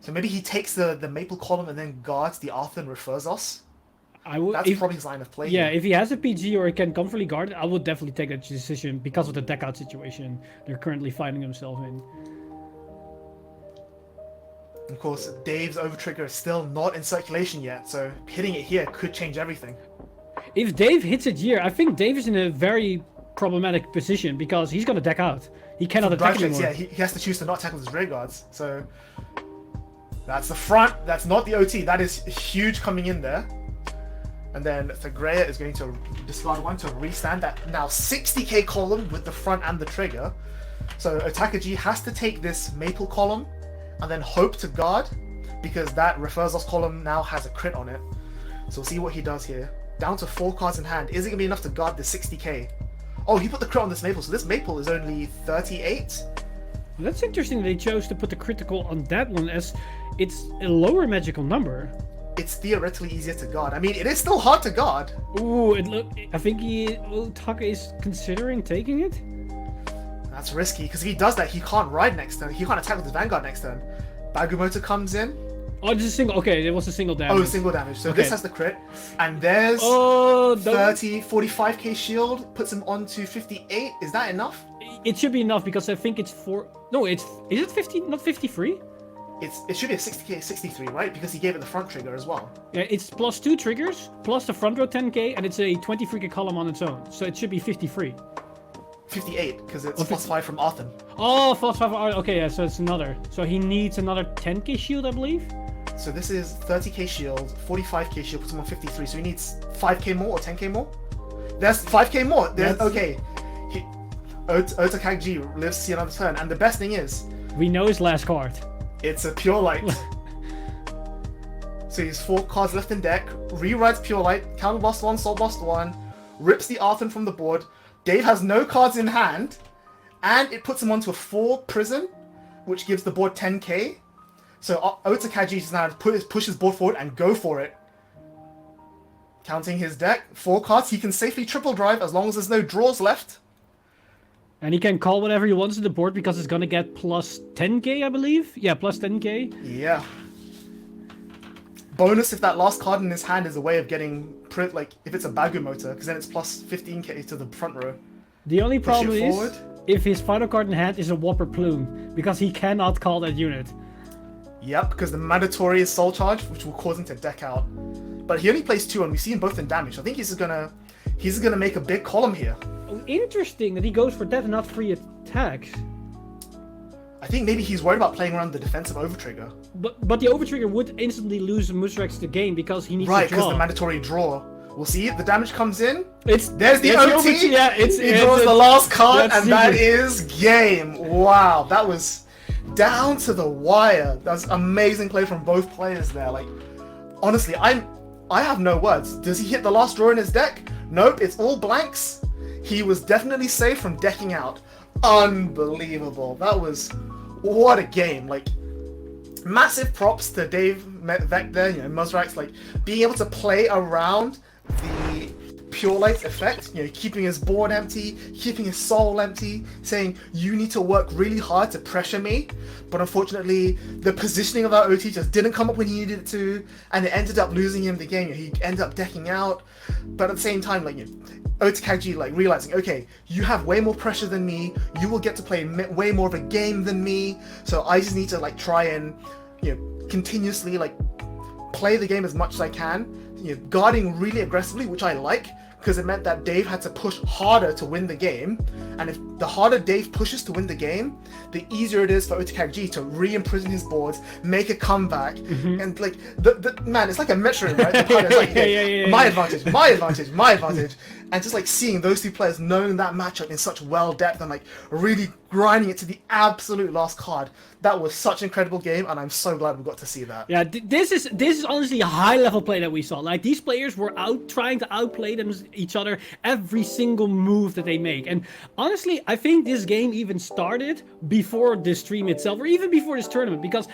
So maybe he takes the Maple column and then guards the Arthur and Referozos. That's probably his line of play. Yeah, if he has a PG or he can comfortably guard it, I would definitely take that decision because of the deck out situation they're currently finding themselves in. Of course, Dave's Overtrigger is still not in circulation yet, so hitting it here could change everything. If Dave hits it here, I think Dave is in a very problematic position because he's going to deck out. He cannot attack anymore. Yeah, he has to choose to not attack with his rear guards. So that's the front. That's not the OT. That is huge coming in there. And then Thagrea is going to discard 1 to restand that now 60k column with the front and the trigger. So Otakaji has to take this Maple column and then hope to guard, because that Referozos column now has a crit on it. So we'll see what he does here. Down to 4 cards in hand. Is it going to be enough to guard the 60k? Oh, he put the crit on this Maple, so this Maple is only 38. That's interesting they chose to put the critical on that one, as it's a lower magical number. It's theoretically easier to guard. I mean, it is still hard to guard. Ooh, I think Otaka is considering taking it. That's risky, because if he does that, he can't ride next turn. He can't attack with his Vanguard next turn. Bagumoto comes in. Oh, it's a single. Okay, it was a single damage. Oh, single damage. So this has the crit. And there's 45k shield. Puts him on to 58. Is that enough? It should be enough, because I think it's 4... No, is it 50, not 53? It should be a 60k, 63, right? Because he gave it the front trigger as well. Yeah, it's plus 2 triggers, plus the front row 10k, and it's a 23k column on its own. So it should be 53. 58, because it's plus 5 from Arthur. Oh, plus 5. Okay, yeah, so it's another. So he needs another 10k shield, I believe. So this is 30k shield, 45k shield, puts him on 53. So he needs 5k more or 10k more? There's 5k more. Okay. Otakaji lives to see another turn. And the best thing is, we know his last card. It's a Pure Light. So he's 4 cards left in deck. Rewrites Pure Light. Counter Blast 1, Soul Blast 1. Rips the Arthur from the board. Dave has no cards in hand. And it puts him onto a 4 prison, which gives the board 10k. So Otakaji just now push his board forward and go for it. Counting his deck, 4 cards. He can safely triple drive as long as there's no draws left. And he can call whatever he wants to the board because it's gonna get plus 10k, I believe. Yeah, plus 10k. Yeah. Bonus if that last card in his hand is a way of getting like if it's a Bagumoto, because then it's plus 15k to the front row. The only problem is if his final card in hand is a Whopper Plume, because he cannot call that unit. Yep, because the mandatory is Soul Charge, which will cause him to deck out. But he only plays 2, and we see him both in damage. I think he's gonna make a big column here. Oh, interesting that he goes for that and not 3 attacks. I think maybe he's worried about playing around the defensive Overtrigger. But the Overtrigger would instantly lose Musrex the game because he needs to draw. Right, because the mandatory draw. We'll see. The damage comes in. There's the OT. Yeah, he draws the last card, and that is game. Wow, that was down to the wire. That was amazing play from both players there. Like, honestly, I have no words. Does he hit the last draw in his deck? Nope, it's all blanks. He was definitely safe from decking out. Unbelievable. That was... What a game. Like, massive props to Dave Vec there, Musrax, like, being able to play around the Pure Light effect, keeping his board empty, keeping his soul empty, saying, you need to work really hard to pressure me, but unfortunately, the positioning of that OT just didn't come up when he needed it to, and it ended up losing him the game. He ended up decking out, but at the same time, like, Otakaji, like, realizing, okay, you have way more pressure than me, you will get to play way more of a game than me, so I just need to, like, try and, continuously, like, play the game as much as I can, guarding really aggressively, which I like, because it meant that Dave had to push harder to win the game, And if the harder Dave pushes to win the game, the easier it is for Otakag to re-imprison his boards, make a comeback, and like the man, it's like a Metroid, right? The pilot's like, my advantage, my advantage, my advantage, and just like seeing those two players knowing that matchup in such well depth and like really grinding it to the absolute last card. That was such an incredible game, and I'm so glad we got to see that. Yeah, this is honestly a high level play that we saw. Like, these players were trying to outplay each other every single move that they make. And honestly, I think this game even started before the stream itself, or even before this tournament, because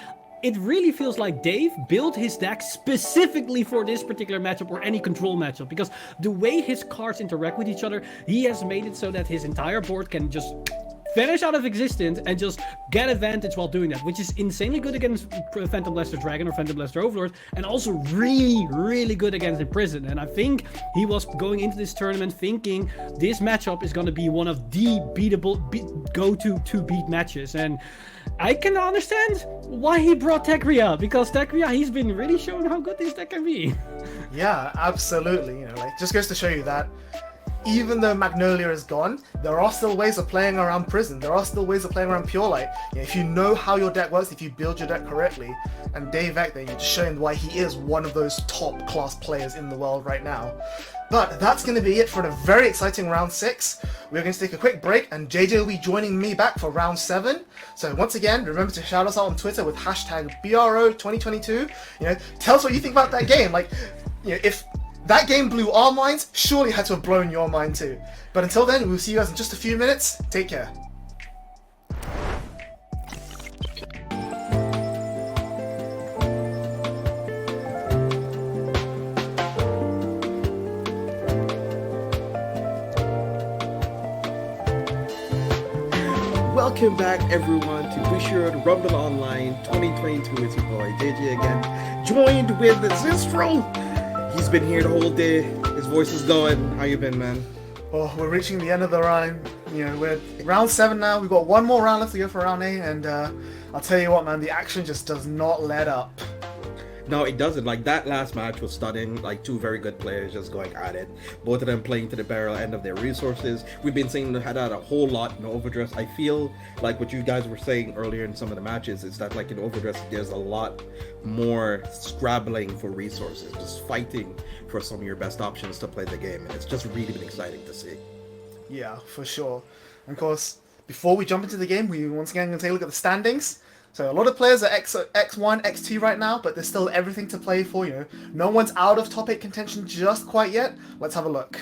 it really feels like Dave built his deck specifically for this particular matchup or any control matchup, because the way his cards interact with each other, he has made it so that his entire board can just vanish out of existence and just get advantage while doing that, which is insanely good against Phantom Blaster Dragon or Phantom Blaster Overlord, and also really, really good against Imprison. And I think he was going into this tournament thinking this matchup is going to be one of the go-to beat matches. And I can understand why he brought Tekria, because Tekria, he's been really showing how good this deck can be. Yeah, absolutely. You know, like, just goes to show you that even though Magnolia is gone, there are still ways of playing around Prison. There are still ways of playing around Pure Light. You know, if you know how your deck works, if you build your deck correctly, and Dave Eck, you're just showing why he is one of those top class players in the world right now. But that's going to be it for the very exciting round 6. We're going to take a quick break, and JJ will be joining me back for round 7. So once again, remember to shout us out on Twitter with hashtag BRO2022. You know, tell us what you think about that game. Like, you know, if that game blew our minds, surely it had to have blown your mind too. But until then, we'll see you guys in just a few minutes. Take care. Welcome back, everyone, to Bushiroad Rumble Online 2022. It's your boy JJ again, joined with Zistro. He's been here the whole day. His voice is going. How you been, man? Oh, we're reaching the end of the round. You know, we're round 7 now. We've got one more round left to go for round 8, and I'll tell you what, man, the action just does not let up. No, it doesn't. Like, that last match was stunning. Like, two very good players just going at it. Both of them playing to the barrel end of their resources. We've been seeing that a whole lot in Overdress. I feel like what you guys were saying earlier in some of the matches is that, like, in Overdress, there's a lot more scrabbling for resources, just fighting for some of your best options to play the game. And it's just really been exciting to see. Yeah, for sure. And of course, before we jump into the game, we once again going to take a look at the standings. So a lot of players are X1, X2 right now, but there's still everything to play for, you know. No one's out of top 8 contention just quite yet. Let's have a look.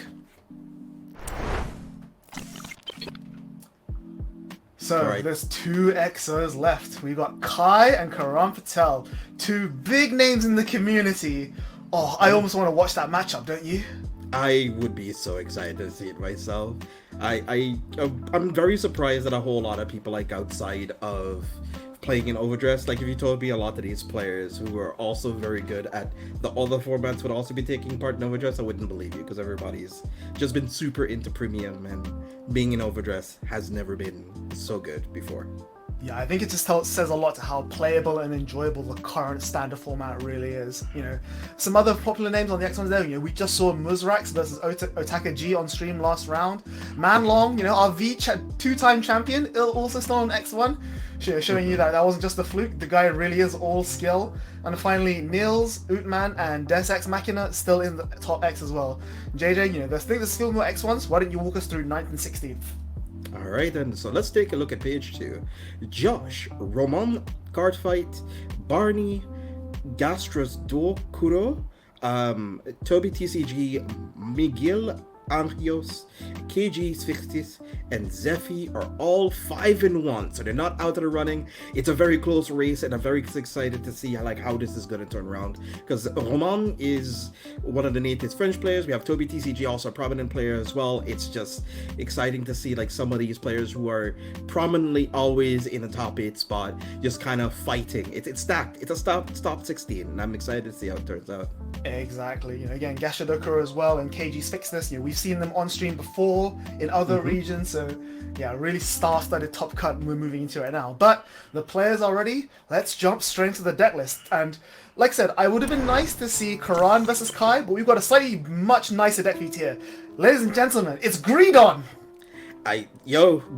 So Right. There's 2 XOs left. We got Kai and Karan Patel, 2 big names in the community. Oh, I almost want to watch that matchup, don't you? I would be so excited to see it myself. I'm very surprised that a whole lot of people, like, outside of playing in Overdress, like, if you told me a lot of these players who are also very good at the other formats would also be taking part in Overdress, I wouldn't believe you, because everybody's just been super into Premium, and being in Overdress has never been so good before. Yeah, I think it just says a lot to how playable and enjoyable the current standard format really is. You know, some other popular names on the X1s there, you know, we just saw Muzrax versus Otaka G on stream last round. Manlong, you know, our two-time champion, also still on X1, showing you that wasn't just a fluke, the guy really is all skill. And finally, Niels, Utman, and Des Ex Machina still in the top X as well. JJ, you know, there's still more X1s, why don't you walk us through 9th and 16th? Alright then, so let's take a look at page 2. Josh, Roman, Cardfight, Barney, Gastros Dokuro, Toby TCG, Miguel Angios, KG Sfixtis, and Zephy are all 5-1, so they're not out of the running. It's a very close race, and I'm very excited to see how this is going to turn around, because Roman is one of the native French players. We have Toby TCG, also a prominent player as well. It's just exciting to see, like, some of these players who are prominently always in the top 8 spot just kind of fighting. It's stacked. It's a top 16, and I'm excited to see how it turns out. Exactly. You know, again, Gashadokura as well, and KG Sfixtis, you know, we've seen them on stream before in other regions, so yeah, really star-studded top cut we're moving into right now. But the players are ready. Let's jump straight into the deck list. And like I said, I would have been nice to see Karan versus Kai, but we've got a slightly much nicer deck for you here. Ladies and gentlemen, it's Greedon!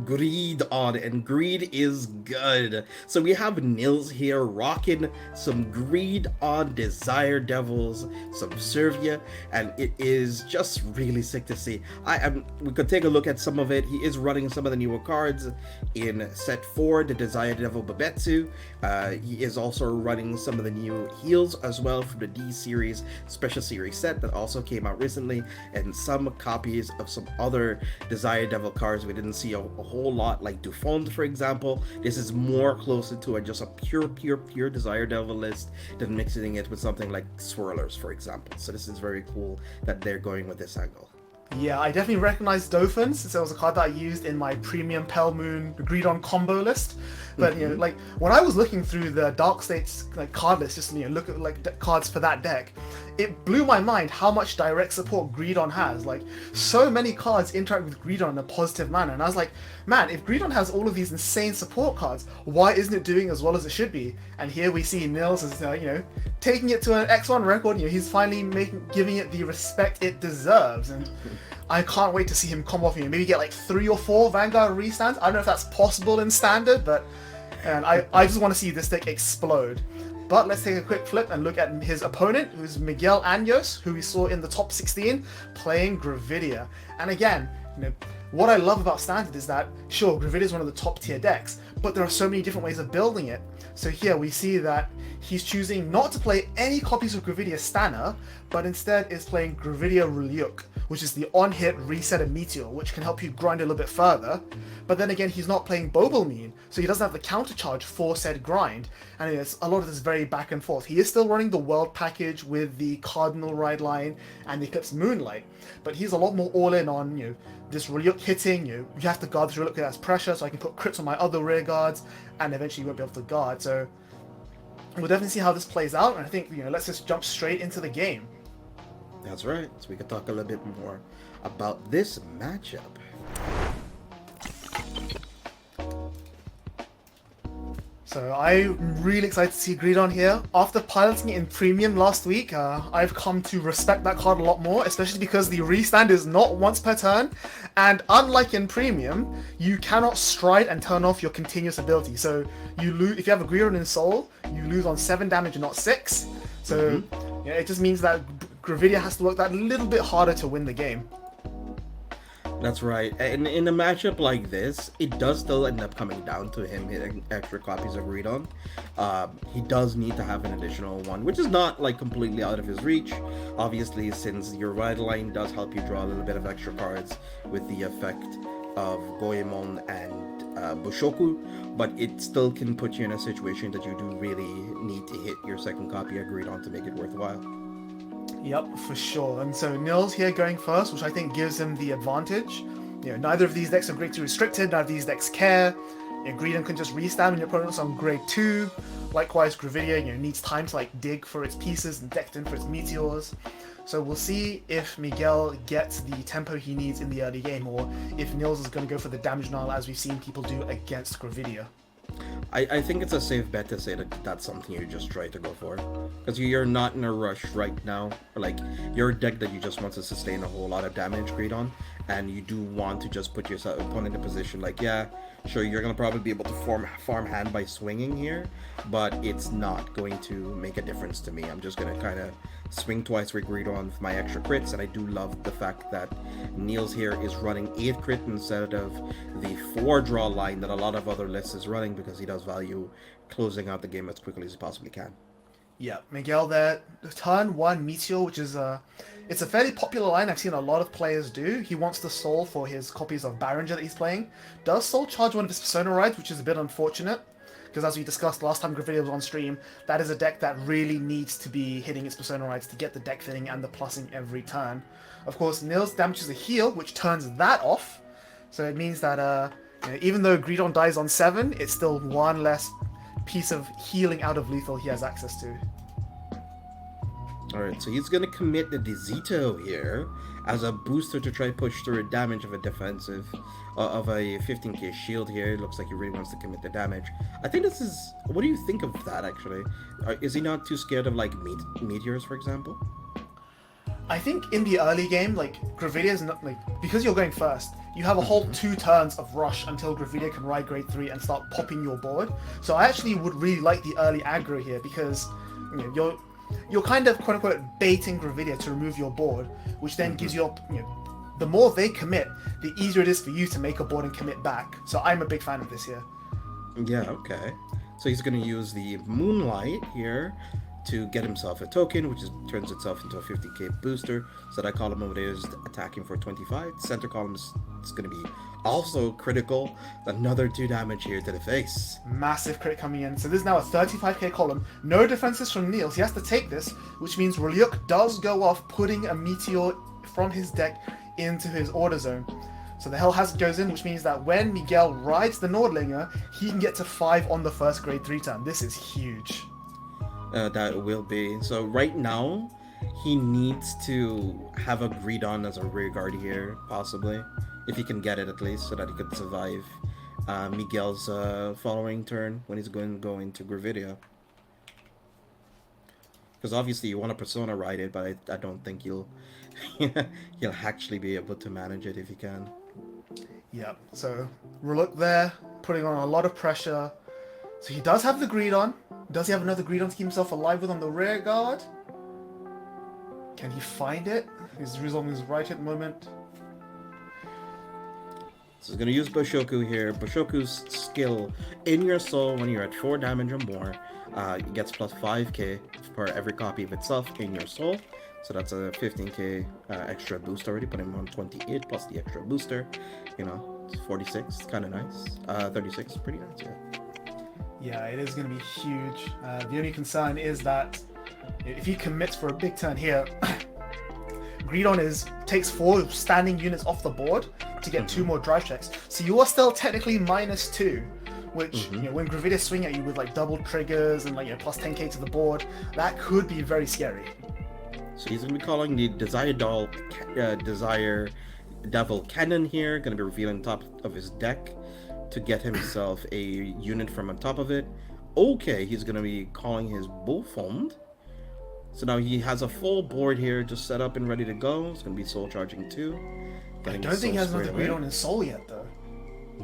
Greed on, and Greed is good. So we have Nils here rocking some Greed on Desire Devils, Subservia, and it is just really sick to see. We could take a look at some of it. He is running some of the newer cards in set 4, the Desire Devil Babetsu. He is also running some of the new heals as well from the D series special series set that also came out recently, and some copies of some other Desire Devil cards we didn't see a whole lot, like Dufond, for example. This is more closer to just a pure Desire Devil list than mixing it with something like Swirlers, for example. So this is very cool that they're going with this angle. Yeah, I definitely recognize Dauphin, since it was a card that I used in my premium Pale Moon Agreed On combo list. But you know, like when I was looking through the Dark States like card list, just look at like cards for that deck, it blew my mind how much direct support Greed On has. Like, so many cards interact with Greed On in a positive manner, and I was like, man, if Greed On has all of these insane support cards, why isn't it doing as well as it should be? And here we see Nils is taking it to an X1 record. He's finally giving it the respect it deserves, and I can't wait to see him come off. Maybe get like 3 or 4 Vanguard restands. I don't know if that's possible in Standard, but I just want to see this deck explode. But let's take a quick flip and look at his opponent, who's Miguel Años, who we saw in the top 16 playing Gravidia. And again, what I love about Standard is that, sure, Gravidia is one of the top tier decks, but there are so many different ways of building it. So here we see that he's choosing not to play any copies of Gravidia Stanner, but instead is playing Gravidia Rulyuk, which is the on-hit reset a Meteor, which can help you grind a little bit further. But then again, he's not playing Bobelmine, so he doesn't have the counter charge for said grind. And a lot of this is very back and forth. He is still running the World package with the Cardinal Ride line and the Eclipse Moonlight, but he's a lot more all in on this Rulyuk hitting. You have to guard this Rulyuk because that's pressure, so I can put crits on my other rear guards, and eventually you won't be able to guard. So we'll definitely see how this plays out, and I think let's just jump straight into the game. That's right. So we can talk a little bit more about this matchup. So I'm really excited to see Greed On here. After piloting it in Premium last week, I've come to respect that card a lot more, especially because the restand is not once per turn, and unlike in Premium, you cannot stride and turn off your continuous ability. So you lose if you have a Greed On in Soul, you lose on 7 damage and not 6. So it just means that Gravidia has to work that little bit harder to win the game. That's right. And in a matchup like this, it does still end up coming down to him hitting extra copies of Greed On. He does need to have an additional one, which is not like completely out of his reach. Obviously, since your ride line does help you draw a little bit of extra cards with the effect of Goemon and Bushoku, but it still can put you in a situation that you do really need to hit your second copy of Greed On to make it worthwhile. Yep, for sure. And so Nils here going first, which I think gives him the advantage. Neither of these decks are grade 2 restricted, neither of these decks care. Greed On can just restand when your opponent's on grade 2. Likewise, Gravidia needs time to dig for its pieces and deck in for its meteors. So we'll see if Miguel gets the tempo he needs in the early game, or if Nils is going to go for the damage null as we've seen people do against Gravidia. I think it's a safe bet to say that that's something you just try to go for, because you're not in a rush right now. You're a deck that you just want to sustain a whole lot of damage Greed On, and you do want to just put yourself opponent in a position yeah, sure, you're gonna probably be able to farm hand by swinging here, but it's not going to make a difference to me. I'm just gonna kind of swing twice with Greed On with my extra crits, and I do love the fact that Nils here is running 8 crit instead of the 4 draw line that a lot of other lists is running, because he does value closing out the game as quickly as he possibly can. Yeah, Miguel there, turn 1 Meteor, which is it's a fairly popular line. I've seen a lot of players do. He wants the Soul for his copies of Barringer that he's playing. Does Soul charge one of his Persona rides, which is a bit unfortunate, because as we discussed last time Gravidia was on stream, that is a deck that really needs to be hitting its Persona rides to get the deck fitting and the plussing every turn. Of course, Nils damages a heal, which turns that off, so it means that even though Greed On dies on 7, it's still one less piece of healing out of lethal he has access to. Alright, so he's going to commit the Dizito here as a booster to try push through damage of a defensive, of a 15k shield here. It looks like he really wants to commit the damage. I think this is... What do you think of that, actually? Is he not too scared of, meteors, for example? I think in the early game, Gravidia is not, because you're going first, you have a whole 2 turns of rush until Gravidia can ride grade 3 and start popping your board. So I actually would really like the early aggro here because you're kind of quote unquote baiting Gravidia to remove your board, which then gives you the more they commit, the easier it is for you to make a board and commit back. So I'm a big fan of this here. Yeah, okay. So he's going to use the Moonlight here to get himself a token, which turns itself into a 50k booster. So that column over there is attacking for 25. Center column is going to be also critical. Another 2 damage here to the face. Massive crit coming in. So this is now a 35k column. No defenses from Niels. He has to take this, which means Ryuk does go off, putting a meteor from his deck into his order zone. So the Hell Hazard goes in, which means that when Miguel rides the Nordlinger, he can get to 5 on the first grade 3 turn. This is huge. That will be. So right now, he needs to have a Greedon as a rear guard here, possibly. If he can get it at least, so that he could survive Miguel's following turn when he's going to go into Gravidia. Because obviously you want to Persona ride it, but I don't think he'll actually be able to manage it if he can. Yep, so Ruluk there, putting on a lot of pressure. So he does have the Greedon. Does he have another Greedon to keep himself alive with on the rear guard? Can he find it? He's resolving his right at the moment. So he's going to use Bushoku here. Bushoku's skill in your soul when you're at 4 damage or more. It gets plus 5k for every copy of itself in your soul. So that's a 15k extra boost already. Put him on 28 plus the extra booster. It's 46. It's kind of nice. 36 is pretty nice, yeah. Yeah, it is going to be huge. The only concern is that if he commits for a big turn here, Greedon takes 4 standing units off the board to get 2 more drive checks. So you are still technically -2, which when Gravidia swing at you with like double triggers and like plus 10k to the board, that could be very scary. So he's going to be calling the Desire Devil Cannon here. Going to be revealing top of his deck to get himself a unit from on top of it. Okay, he's going to be calling his Bullfoamed. So now he has a full board here just set up and ready to go. It's going to be soul charging too. I don't think he has another Greedon in soul yet though.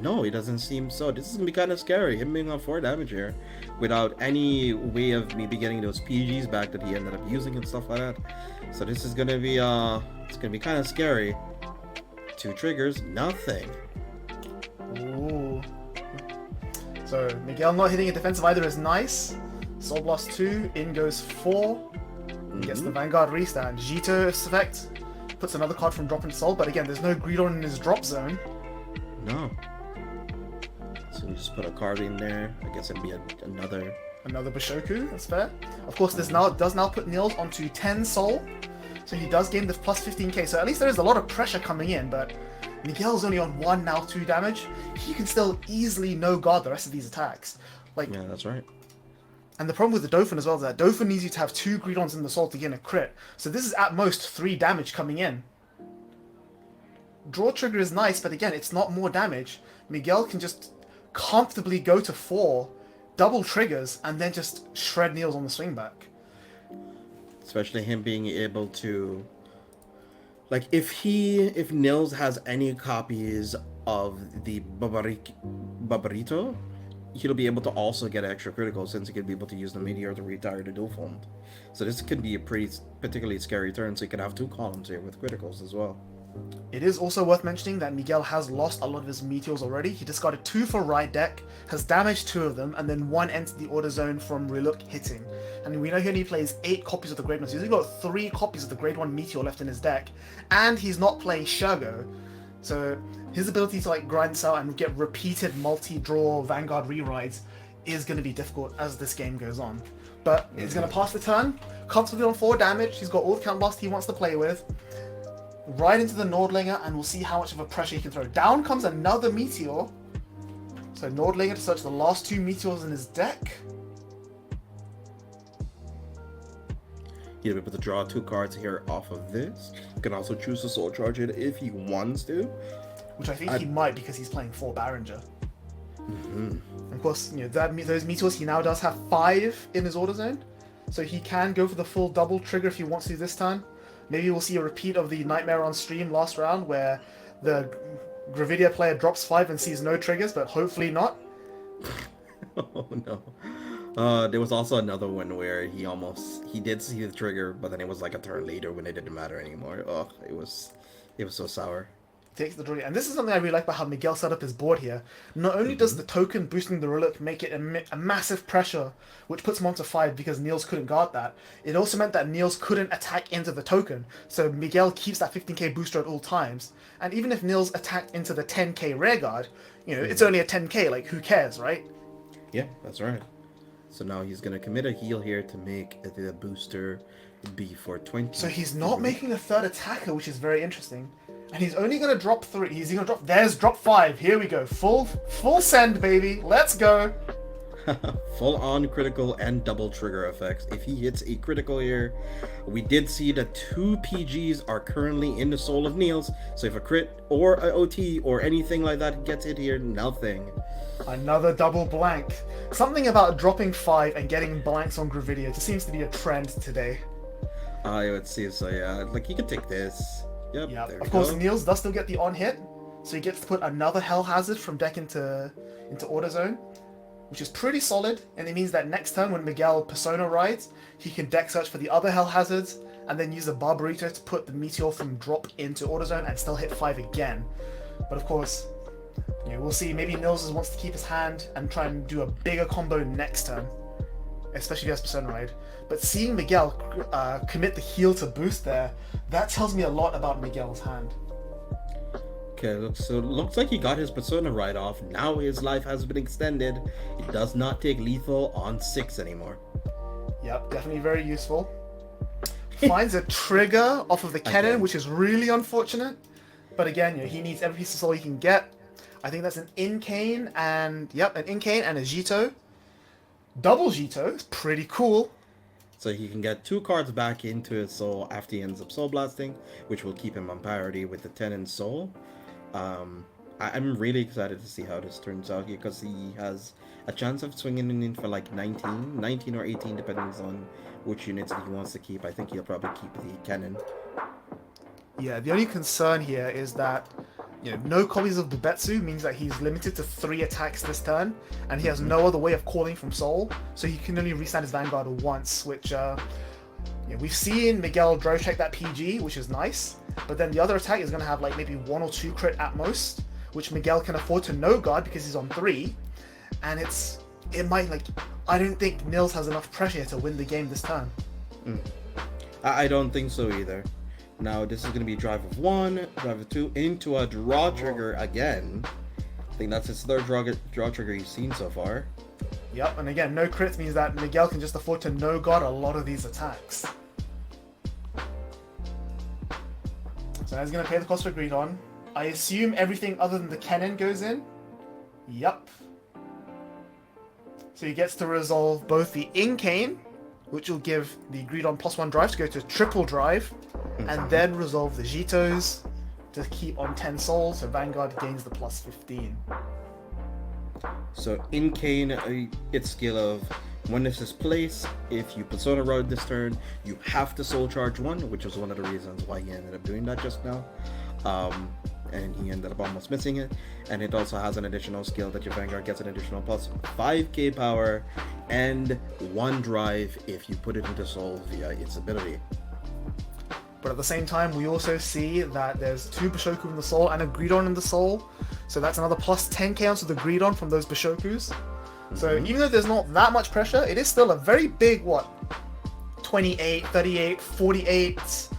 No, he doesn't seem so. This is going to be kind of scary. Him being on 4 damage here without any way of maybe getting those PGs back that he ended up using and stuff like that. So this is going to be it's going to be kind of scary. 2 triggers, nothing. Ooh. So Miguel not hitting a defensive either is nice. Soul Blast 2, in goes 4. Gets the Vanguard restand. Jito's effect puts another card from dropping soul, but again, there's no Greedon in his drop zone. No. So we just put a card in there. I guess it'd be another Bushoku, that's fair. Of course, this does now put Niels onto 10 soul. So he does gain the plus 15k. So at least there is a lot of pressure coming in, but Miguel's only on 1 now 2 damage. He can still easily no-guard the rest of these attacks. Yeah, that's right. And the problem with the Dauphin as well is that Dauphin needs you to have 2 Greedons in the soul to gain a crit. So this is at most 3 damage coming in. Draw trigger is nice, but again, it's not more damage. Miguel can just comfortably go to 4, double triggers, and then just shred Niels on the swing back. Especially him being able to, like, if Nils has any copies of the Babarito, he'll be able to also get extra critical since he could be able to use the Meteor to retire the Dauphin. So this could be a particularly scary turn, so you can have 2 columns here with criticals as well. It is also worth mentioning that Miguel has lost a lot of his meteors already. He discarded 2 for Ride deck, has damaged 2 of them, and then 1 entered the order zone from Reluk hitting. And we know he only plays 8 copies of the Grade 1, so he's only got 3 copies of the Grade 1 Meteor left in his deck, and he's not playing Shergo. So his ability to grind this out and get repeated multi-draw Vanguard rerides is going to be difficult as this game goes on. But he's going to pass the turn, comfortably on 4 damage, he's got all the Count Blast he wants to play with. Right into the Nordlinger, and we'll see how much of a pressure he can throw. Down comes another Meteor. So Nordlinger to search the last 2 Meteors in his deck. He'll be able to draw 2 cards here off of this. He can also choose to soul charge it if he wants to. Which I think he might because he's playing 4 Barringer. Of course, those Meteors, he now does have 5 in his order zone. So he can go for the full double trigger if he wants to this turn. Maybe we'll see a repeat of the Nightmare on stream last round where the Gravidia player drops 5 and sees no triggers, but hopefully not. Oh no. There was also another one where he did see the trigger, but then it was like a turn later when it didn't matter anymore. Oh, it was so sour. Takes the draw. And this is something I really like about how Miguel set up his board here. Not only does the token boosting the Ruluk make it a massive pressure, which puts him onto 5 because Niels couldn't guard that, it also meant that Niels couldn't attack into the token. So Miguel keeps that 15k booster at all times. And even if Niels attacked into the 10k rear guard, it's only a 10k, like who cares, right? Yeah, that's right. So now he's going to commit a heal here to make the booster be for 20. So he's not making a third attacker, which is very interesting. And he's only going to drop 3. He's going to drop... There's drop 5. Here we go. Full send, baby. Let's go. Full on critical and double trigger effects. If he hits a critical here, we did see that 2 PGs are currently in the soul of Niels. So if a crit or an OT or anything like that gets hit here, nothing. Another double blank. Something about dropping 5 and getting blanks on Gravidia just seems to be a trend today. I would see, so yeah, like he could take this. Yep, Yeah. there Of we course, go. Niels does still get the on hit, so he gets to put another Hell Hazard from deck into Order Zone, which is pretty solid, and it means that next turn when Miguel Persona rides, he can deck search for the other Hell Hazards, and then use the Barbarito to put the Meteor from drop into Order Zone and still hit 5 again. But of course, we'll see. Maybe Niels wants to keep his hand and try and do a bigger combo next turn, especially if he has Persona Ride. But seeing Miguel commit the heal to boost there, that tells me a lot about Miguel's hand. Okay, so looks like he got his Persona right off. Now his life has been extended. He does not take lethal on 6 anymore. Yep, definitely very useful. Finds a trigger off of the cannon, which is really unfortunate. But again, he needs every piece of soul he can get. I think that's an Incane and an Incane and a Jito. Double Jito is pretty cool. So he can get 2 cards back into his soul after he ends up soul blasting, which will keep him on parity with the 10 in soul. I'm really excited to see how this turns out here, because he has a chance of swinging in for like 19 or 18, depending on which units he wants to keep. I think he'll probably keep the cannon. Yeah, the only concern here is that no copies of Bubetsu means that he's limited to 3 attacks this turn, and he has no other way of calling from soul, so he can only restand his Vanguard once, which we've seen Miguel drive check that PG, which is nice, but then the other attack is going to have like maybe 1 or 2 crit at most, which Miguel can afford to no guard because he's on 3, and it might, like, I don't think Niels has enough pressure to win the game this turn. I don't think so either. Now this is going to be drive of 1, drive of 2, into a draw trigger again. I think that's his 3rd draw trigger he's seen so far. Yep, and again, no crits means that Miguel can just afford to no guard a lot of these attacks. So now he's going to pay the cost for Greedon. I assume everything other than the cannon goes in. Yep. So he gets to resolve both the Incane, which will give the Greedon +1 drive to go to triple drive, and then resolve the Jitos to keep on 10 souls, so Vanguard gains the +15. So in Kane, its skill of when this is placed, if you Persona Road this turn, you have to soul charge 1, which was one of the reasons why he ended up doing that just now. And he ended up almost missing it. And it also has an additional skill that your Vanguard gets an additional +5k power and 1 drive if you put it into soul via its ability. But at the same time, we also see that there's 2 Bishoku in the soul and a Greedon in the soul. So that's another +10k onto the Greedon from those Bishokus. So even though there's not that much pressure, it is still a very big, 28, 38, 48,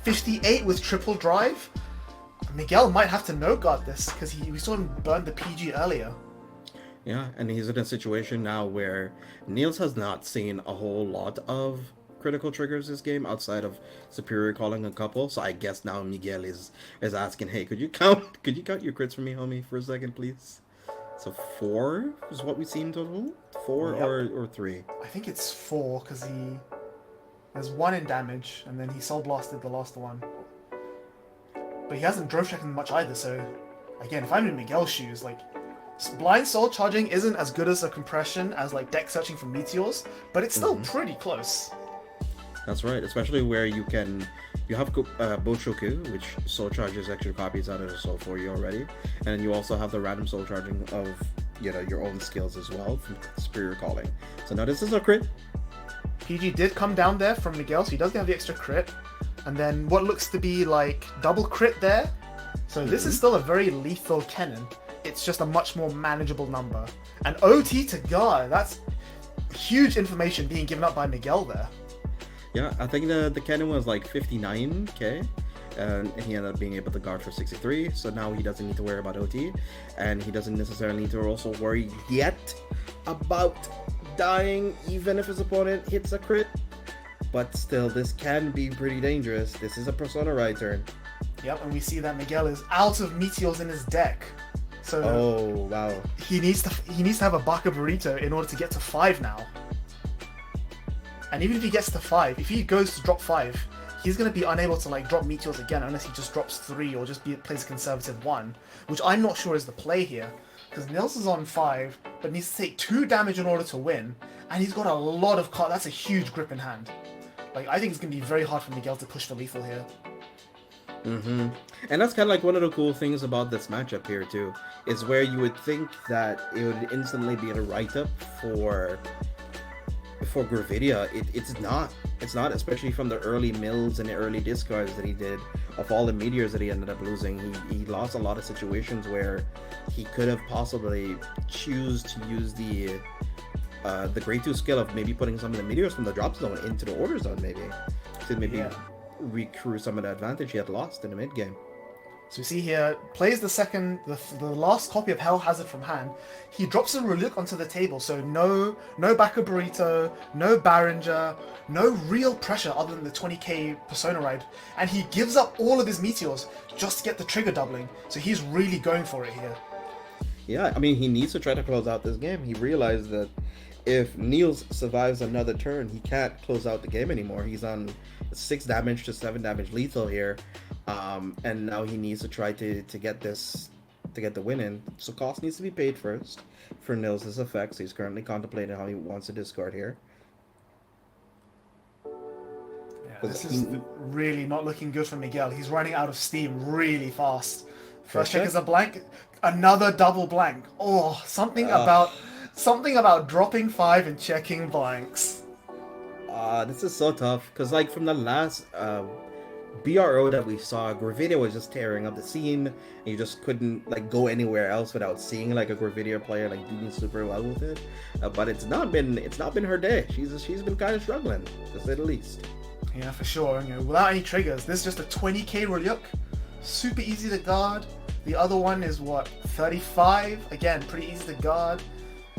58 with triple drive. Miguel might have to no-guard this, because we saw him burn the PG earlier. Yeah, and he's in a situation now where Niels has not seen a whole lot of critical triggers this game outside of Superior calling a couple. So I guess now Miguel is asking, hey, could you count your crits for me, homie, for a second, please? So 4 is what we see in total? 4 or 3? I think it's 4, because there's 1 in damage, and then he soul blasted the last one. But he hasn't drove checked much either, so again, if I'm in Miguel's shoes, like, blind soul charging isn't as good as a compression as like deck searching for meteors, but it's still pretty close. That's right, especially where you can You have Boshoku, which soul charges extra copies out of the soul for you already, and you also have the random soul charging of your own skills as well from Superior Calling. So now this is a crit. PG did come down there from Miguel, so he does have the extra crit, and then what looks to be like double crit there. So this is still a very lethal cannon. It's just a much more manageable number. And OT to guard, that's huge information being given up by Miguel there. Yeah, I think the cannon was like 59k, and he ended up being able to guard for 63, so now he doesn't need to worry about OT, and he doesn't necessarily need to also worry yet about dying, even if his opponent hits a crit. But still, this can be pretty dangerous. This is a Persona Ride turn. Yep, and we see that Miguel is out of meteors in his deck. So wow. He needs to have a Baka Burrito in order to get to 5 now. And even if he gets to 5, if he goes to drop 5, he's going to be unable to like drop meteors again unless he just drops 3 or just plays a conservative 1, which I'm not sure is the play here. Because Nils is on 5, but needs to take 2 damage in order to win, and he's got a lot of cards. That's a huge grip in hand. Like, I think it's going to be very hard for Miguel to push for lethal here. And that's kind of like one of the cool things about this matchup here too, is where you would think that it would instantly be a write-up for Gravidia. It's not, especially from the early mills and the early discards that he did of all the meteors that he ended up losing. He lost a lot of situations where he could have possibly choose to use the grade 2 skill of maybe putting some of the meteors from the drop zone into the order zone, maybe recruit some of the advantage he had lost in the mid game. So we see here, plays the last copy of Hell Hazard from hand. He drops a Relic onto the table, so no Baka Burrito, no Barringer, no real pressure other than the 20k Persona Ride, and he gives up all of his meteors just to get the trigger doubling. So he's really going for it here. Yeah, I mean, he needs to try to close out this game. He realized that if Niels survives another turn, he can't close out the game anymore. He's on 6 damage to 7 damage lethal here, and now he needs to try to get the win in. So cost needs to be paid first for Niels' effects. He's currently contemplating how he wants to discard here. Yeah, this is really not looking good for Miguel. He's running out of steam really fast. First check is a blank, another double blank. Oh, something about dropping 5 and checking blanks. This is so tough, because like from the last BRO that we saw, Gravidia was just tearing up the scene, and you just couldn't like go anywhere else without seeing like a Gravidia player like doing super well with it. But it's not been her day. She's been kind of struggling, to say the least. Yeah, for sure. Without any triggers, this is just a 20k Ryuk, super easy to guard. The other one is what, 35? Again, pretty easy to guard.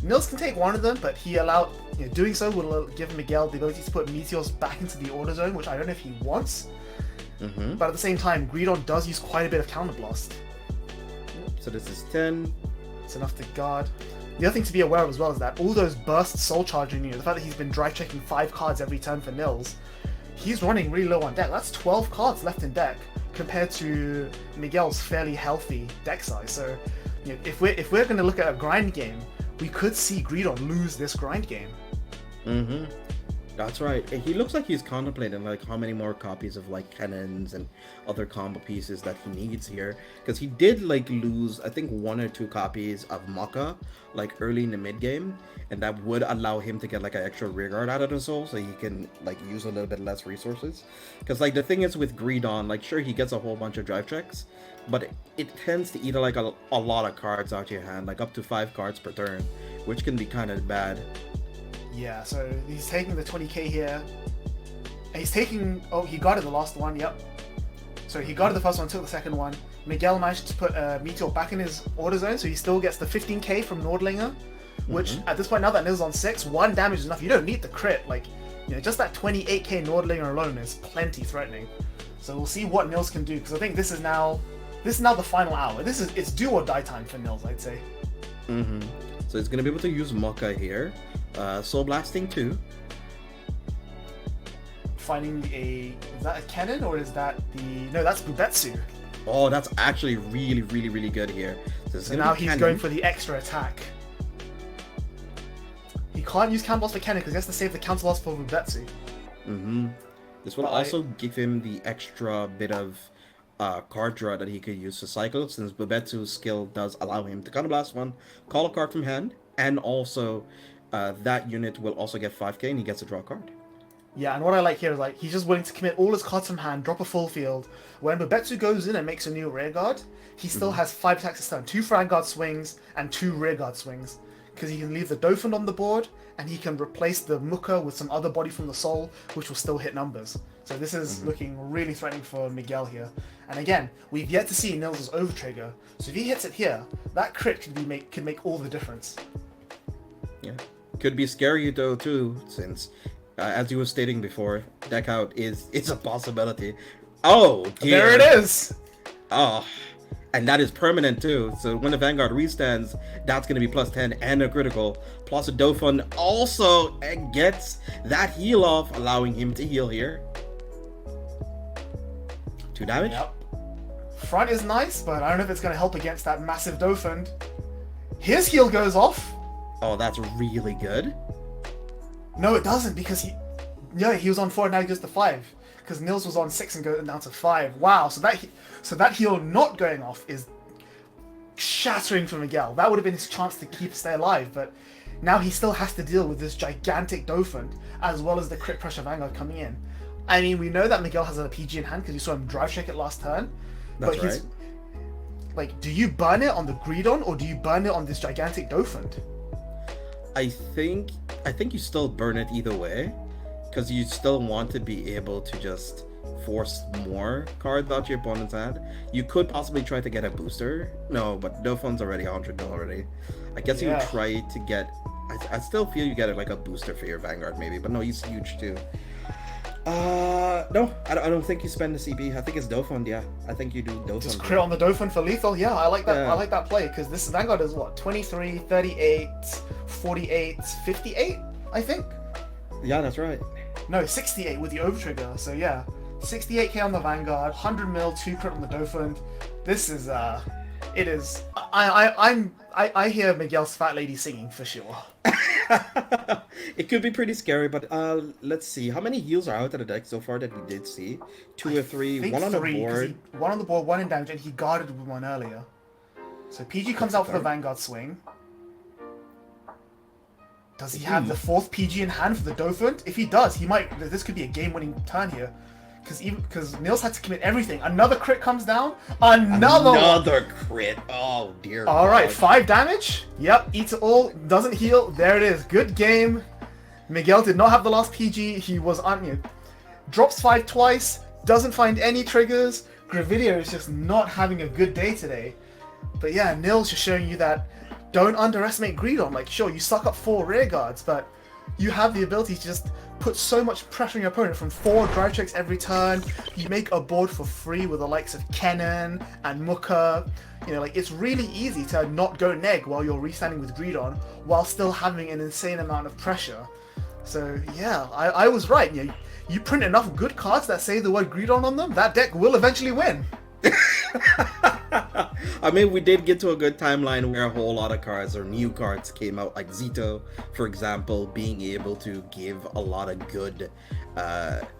Nils can take one of them, but he allowed, doing so will give Miguel the ability to put meteors back into the order zone, which I don't know if he wants. But at the same time, Greedon does use quite a bit of counterblast. So this is 10. It's enough to guard. The other thing to be aware of as well is that all those burst soul charging, the fact that he's been drive checking 5 cards every turn for Nils, he's running really low on deck. That's 12 cards left in deck compared to Miguel's fairly healthy deck size. So if we're going to look at a grind game, we could see Greedon lose this grind game. That's right. He looks like he's contemplating like how many more copies of like cannons and other combo pieces that he needs here, because he did like lose I think 1 or 2 copies of Maka like early in the mid game, and that would allow him to get like an extra rear guard out of the soul, so he can like use a little bit less resources. Because like the thing is with Greedon, like sure he gets a whole bunch of drive checks, but it tends to eat like a lot of cards out your hand, like up to 5 cards per turn, which can be kind of bad. Yeah, so he's taking the 20k here. And he's taking... Oh, he guarded the last one, yep. So he guarded the first one, took the second one. Miguel managed to put a Meteor back in his order zone, so he still gets the 15k from Nordlinger, which at this point, now that Nils is on 6, 1 damage is enough. You don't need the crit. Like, just that 28k Nordlinger alone is plenty threatening. So we'll see what Nils can do, because I think this is now the final hour. It's do or die time for Nils, I'd say. So he's going to be able to use Maka here. Soul Blasting 2. Finding is that a cannon or is that no, that's Bubetsu. Oh, that's actually really, really, really good here. So now he's going for the extra attack. He can't use Counterblast for cannon because he has to save the counterblast for Bubetsu. This will also give him the extra bit of card draw that he could use to cycle, since Babetsu's skill does allow him to counterblast one, call a card from hand, and also that unit will also get 5k and he gets to draw a card. Yeah, and what I like here is like he's just willing to commit all his cards from hand, drop a full field. When Babetsu goes in and makes a new rearguard, he still has 5 attacks this turn, 2 Vanguard swings and 2 rearguard swings. Because he can leave the Dauphin on the board, and he can replace the Muka with some other body from the Soul, which will still hit numbers. So this is looking really threatening for Miguel here. And again, we've yet to see Nils' overtrigger. So if he hits it here, that crit could make all the difference. Yeah, could be scary though too, since as you were stating before, deck out is a possibility. Oh dear. There it is. Oh, and that is permanent too. So when the Vanguard restands, that's going to be +10 and a critical. Plus a Dauphin also gets that heal off, allowing him to heal here. 2 damage. Yep. Front is nice, but I don't know if it's going to help against that massive Dauphin. His heal goes off. Oh, that's really good. No, it doesn't, because he was on 4 and now he goes to 5. Because Nils was on 6 and going down to 5. Wow, so that heal not going off is shattering for Miguel. That would have been his chance to stay alive, but now he still has to deal with this gigantic Dauphin, as well as the crit pressure Vanguard coming in. I mean, we know that Miguel has a PG in hand because you saw him drive check it last turn. That's but right. Like, do you burn it on the Greedon or do you burn it on this gigantic Dauphin? I think you still burn it either way, because you still want to be able to just force more cards out your opponent's hand. You could possibly try to get a booster. No, but Dauphin's already 100 already. I guess you would try to get... I still feel you get like a booster for your Vanguard maybe, but no, he's huge too. No, I don't think you spend the CB. I think it's Dauphin, yeah. I think you do Dauphin. Just crit on the Dauphin for lethal? Yeah, I like that. Yeah. I like that play, because this Vanguard is what? 23, 38, 48, 58, I think? Yeah, that's right. No, 68 with the overtrigger. So yeah, 68k on the Vanguard, 100 mil, 2 crit on the Dauphin. This is it is. I hear Miguel's fat lady singing for sure. It could be pretty scary, but let's see. How many heals are out of the deck so far that we did see? 2 or 3, 1 on the board. 1 on the board, 1 in damage, and he guarded with 1 earlier. So PG comes out for the Vanguard swing. Does he have the 4th PG in hand for the Dauphin? If he does, he might. This could be a game-winning turn here. Because Nils had to commit everything. Another crit comes down. Another crit. Oh dear. All right, 5 damage. Yep, eats it all. Doesn't heal. There it is. Good game. Miguel did not have the last PG. He was on. Drops 5 twice. Doesn't find any triggers. Gravidia is just not having a good day today. But yeah, Nils just showing you that don't underestimate Greedon. Like, sure, you suck up 4 rear guards, but you have the ability to just put so much pressure on your opponent from 4 drive checks every turn. You make a board for free with the likes of Kennen and Muka. Like, it's really easy to not go neg while you're restanding with Greedon while still having an insane amount of pressure. So yeah, I was right. You print enough good cards that say the word Greedon on them, that deck will eventually win. I mean, we did get to a good timeline where a whole lot of cards or new cards came out, like Zito, for example, being able to give a lot of good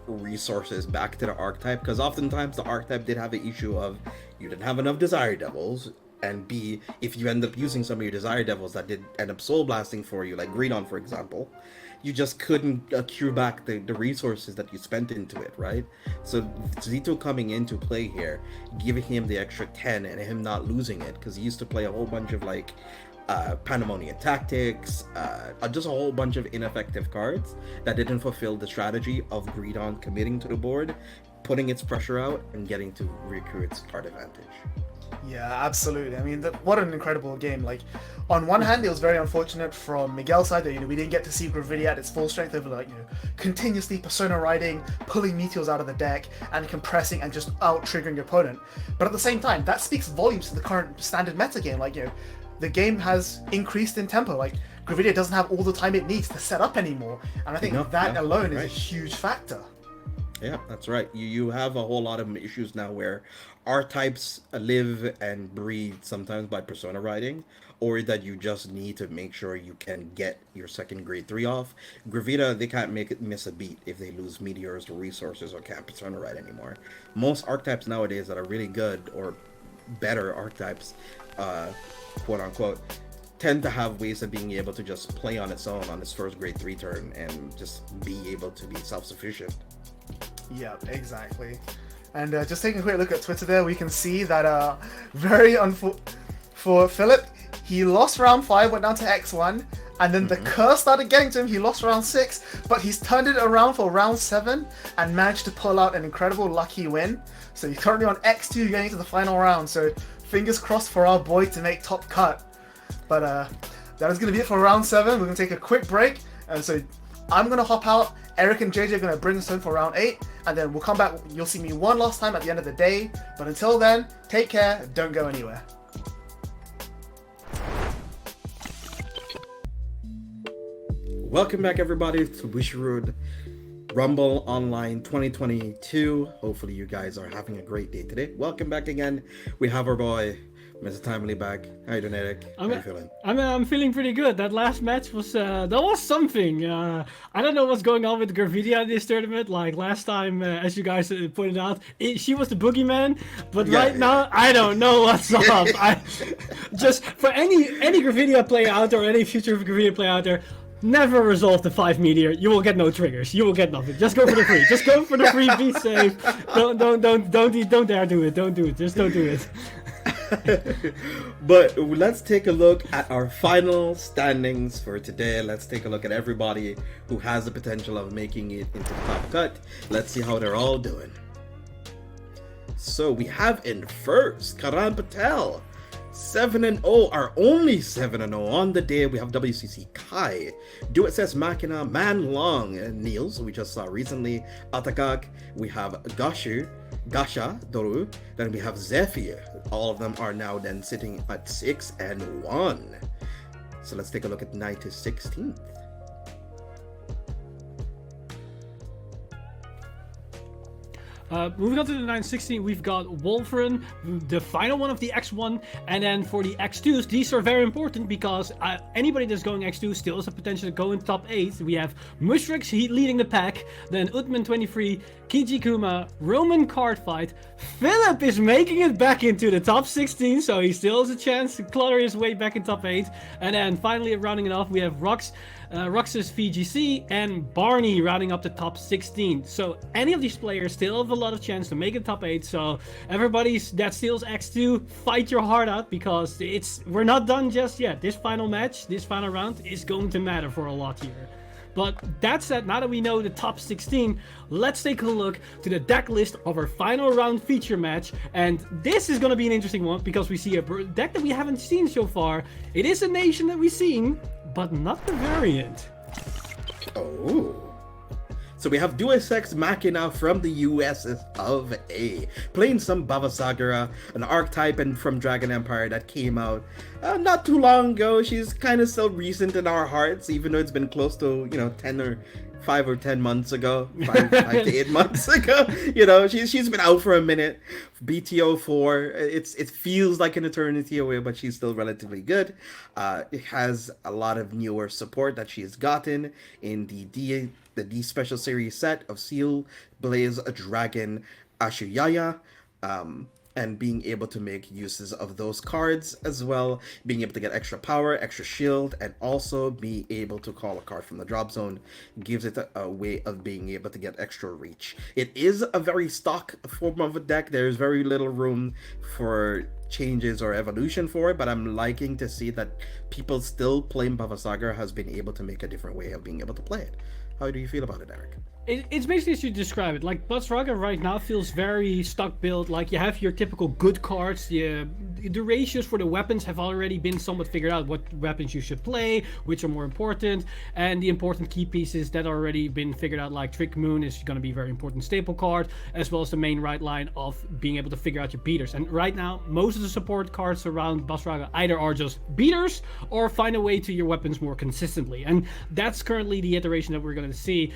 resources back to the archetype, because oftentimes the archetype did have an issue of you didn't have enough Desire Devils, and B, if you end up using some of your Desire Devils that did end up soul blasting for you, like Greedon, for example, you just couldn't accrue back the resources that you spent into it, right? So Zito coming into play here, giving him the extra 10 and him not losing it, because he used to play a whole bunch of like Pandemonium Tactics, just a whole bunch of ineffective cards that didn't fulfill the strategy of Greedon committing to the board, putting its pressure out, and getting to recruit its card advantage. Yeah, absolutely. I mean, what an incredible game. Like, on one hand, it was very unfortunate from Miguel's side that we didn't get to see Gravidia at its full strength over continuously persona riding, pulling meteors out of the deck, and compressing and just out triggering your opponent. But at the same time, that speaks volumes to the current standard meta game. Like, the game has increased in tempo. Like, Gravidia doesn't have all the time it needs to set up anymore, and I think that alone is a huge factor. Yeah, that's right. You have a whole lot of issues now where archetypes live and breathe sometimes by persona riding. or that you just need to make sure you can get your second grade 3 off. Gravita, they can't miss a beat if they lose meteors or resources or can't persona right anymore. Most archetypes nowadays that are really good or better archetypes, quote unquote, tend to have ways of being able to just play on its own on its first grade 3 turn and just be able to be self-sufficient. Yep, exactly. And just taking a quick look at Twitter there, we can see that very for Philip, he lost round 5, went down to X1, and then the curse started getting to him. He lost round 6, but he's turned it around for round 7 and managed to pull out an incredible lucky win. So he's currently on X2 going into the final round. So fingers crossed for our boy to make top cut. But that is going to be it for round 7. We're going to take a quick break. And so I'm going to hop out. Eric and JJ are going to bring us in for round 8. And then we'll come back. You'll see me one last time at the end of the day. But until then, take care. Don't go anywhere. Welcome back, everybody, to Bushiroad Rumble Online 2022. Hopefully you guys are having a great day today. Welcome back again. We have our boy Mr. Timely back. How you doing, Eric? How you feeling? I'm feeling pretty good. That last match was that was something. I don't know what's going on with Gravidia in this tournament. Like last time, as you guys pointed out, she was the boogeyman. But now, I don't know what's up. I just for any Gravidia player out there or any future Gravidia player out there, never resolve the 5 meteor. You will get no triggers. You will get nothing. Just go for the free. Just go for the free. Be safe. Don't dare do it. Don't do it. Just don't do it. But let's take a look at our final standings for today. Let's take a look at everybody who has the potential of making it into the top cut. Let's see how they're all doing. So we have in first Karan Patel, 7-0, our only 7-0 on the day. We have WCC Kai, DuetSS Machina, Man Long, and Niels, we just saw recently, Atakak. We have Gasha Doru, then we have Zephyr. All of them are now then sitting at 6-1. So let's take a look at 9 to 16th. Moving on to the 916, we've got Wolfren, the final one of the X1, and then for the X2s, these are very important because anybody that's going X2 still has the potential to go in top 8. We have Mushrix leading the pack, then Utman23, Kijikuma, Roman Cardfight. Philip is making it back into the top 16, so he still has a chance to clutter his way back in top 8. And then finally rounding it off, we have Roxas VGC and Barney rounding up the top 16. So any of these players still have a lot of chance to make it top 8. So everybody that steals X2, fight your heart out because we're not done just yet. This final match, this final round is going to matter for a lot here. But that said, now that we know the top 16, let's take a look to the deck list of our final round feature match. And this is going to be an interesting one because we see a deck that we haven't seen so far. It is a nation that we've seen, but not the variant. Oh. So we have DuetSS Machina from the US of A, playing some Bavasagara, an archetype from Dragon Empire that came out not too long ago. She's kind of still recent in our hearts, even though it's been close to 5 or 10 months ago, 5 to 8 months ago. She's been out for a minute. BTO 4, it feels like an eternity away, but she's still relatively good. It has a lot of newer support that she has gotten in the D Special Series set of Seal, Blaze, Dragon, Ashuyaya, and being able to make uses of those cards as well, being able to get extra power, extra shield, and also be able to call a card from the drop zone gives it a way of being able to get extra reach. It is a very stock form of a deck. There's very little room for changes or evolution for it, but I'm liking to see that people still playing Bavasagar has been able to make a different way of being able to play it. How do you feel about it, Eric? It's basically as you describe it. Like, Bavasagar right now feels very stock built. Like, you have your typical good cards. The ratios for the weapons have already been somewhat figured out. What weapons you should play, which are more important, and the important key pieces that already been figured out. Like Trick Moon is going to be a very important staple card, as well as the main right line of being able to figure out your beaters. And right now, most of the support cards around Bavasagar either are just beaters or find a way to your weapons more consistently. And that's currently the iteration that we're going to see.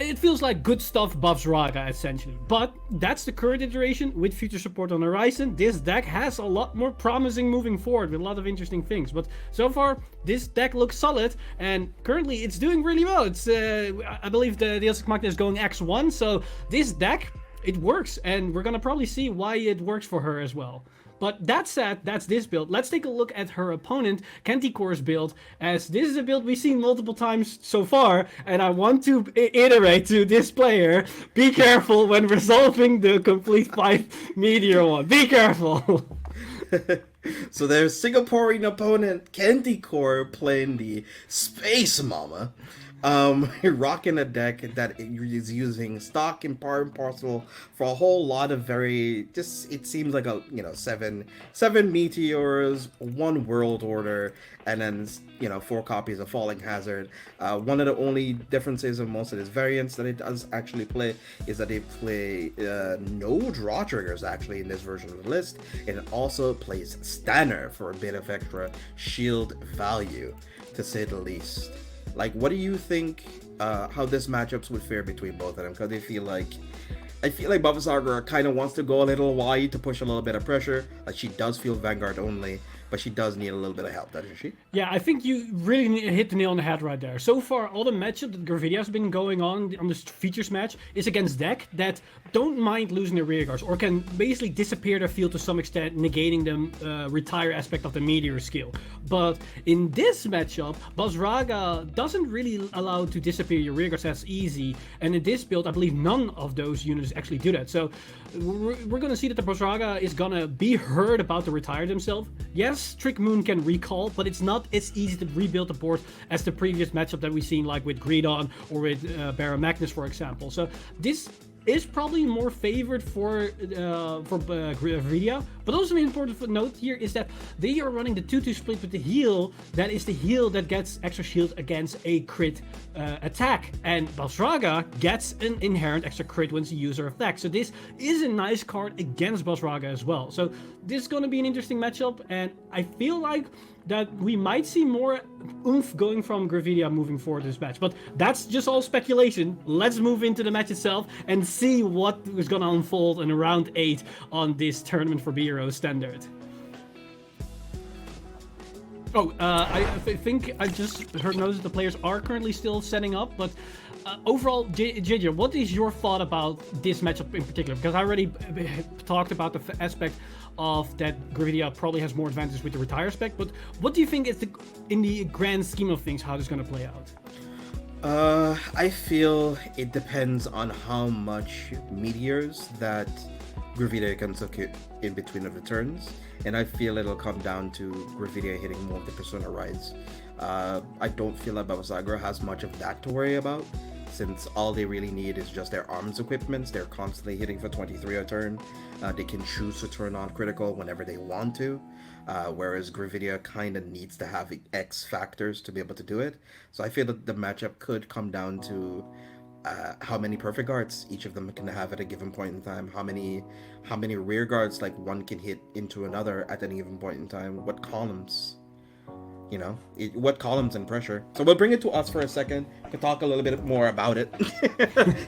It feels like good stuff Bavasagar essentially. But that's the current iteration with future support on the horizon. This deck has a lot lot more promising moving forward with a lot of interesting things. But so far, this deck looks solid, and currently it's doing really well. It's I believe the Elsik Magna is going X1, so this deck, it works, and we're gonna probably see why it works for her as well. But that said, that's this build. Let's take a look at her opponent, Kenticor's build, as this is a build we've seen multiple times so far, and I want to iterate to this player, be careful when resolving the complete 5 Meteor one. Be careful! So there's Singaporean opponent Kenticor playing the Space Mama. Rocking a deck that is using stock and part and parcel for a whole lot of it seems like a, seven meteors, 1 world order, and then, 4 copies of Falling Hazard. One of the only differences of most of these variants that it does actually play is that they play no draw triggers actually in this version of the list, and it also plays Stanner for a bit of extra shield value, to say the least. Like, what do you think how this matchups would fare between both of them? Because I feel like Babasagara kind of wants to go a little wide to push a little bit of pressure. Like, she does feel Vanguard only, but she does need a little bit of help, doesn't she? Yeah, I think you really hit the nail on the head right there. So far, all the matchup that Gravidia has been going on this features match is against deck that don't mind losing their rear guards, or can basically disappear their field to some extent, negating the retire aspect of the Meteor skill. But in this matchup, Basraga doesn't really allow to disappear your rear guards as easy, and in this build, I believe none of those units actually do that. So we're gonna see that the Basraga is gonna be heard about to retire themselves. Yes, Trick Moon can recall, but it's not as easy to rebuild the board as the previous matchup that we've seen, like with Greedon or with Baron Magnus, for example. So this is probably more favored for Gravidia, but also an important note here is that they are running the 2-2 split with the heal. That is the heal that gets extra shield against a crit attack, and Basraga gets an inherent extra crit when she uses her effect. So this is a nice card against Basraga as well. So this is going to be an interesting matchup, and I feel like that we might see more oomph going from Gravidia moving forward this match. But that's just all speculation. Let's move into the match itself and see what is going to unfold in round 8 on this tournament for Bushiroad Standard. Oh, I think I just heard notice that the players are currently still setting up, but overall, JJ, what is your thought about this matchup in particular? Because I already talked about the aspect of that Gravidia probably has more advantage with the retire spec, but what do you think is in the grand scheme of things, how this is going to play out? I feel it depends on how much meteors that Gravidia can took it in between of the turns, and I feel it'll come down to Gravidia hitting more of the Persona Rise. I don't feel like Babasagara has much of that to worry about, since all they really need is just their arms equipments. They're constantly hitting for 23 a turn. They can choose to turn on critical whenever they want to, whereas Gravidia kind of needs to have X factors to be able to do it. So I feel that the matchup could come down to how many perfect guards each of them can have at a given point in time, how many rear guards like one can hit into another at any given point in time, what columns. What columns and pressure. So we'll bring it to us for a second to talk a little bit more about it.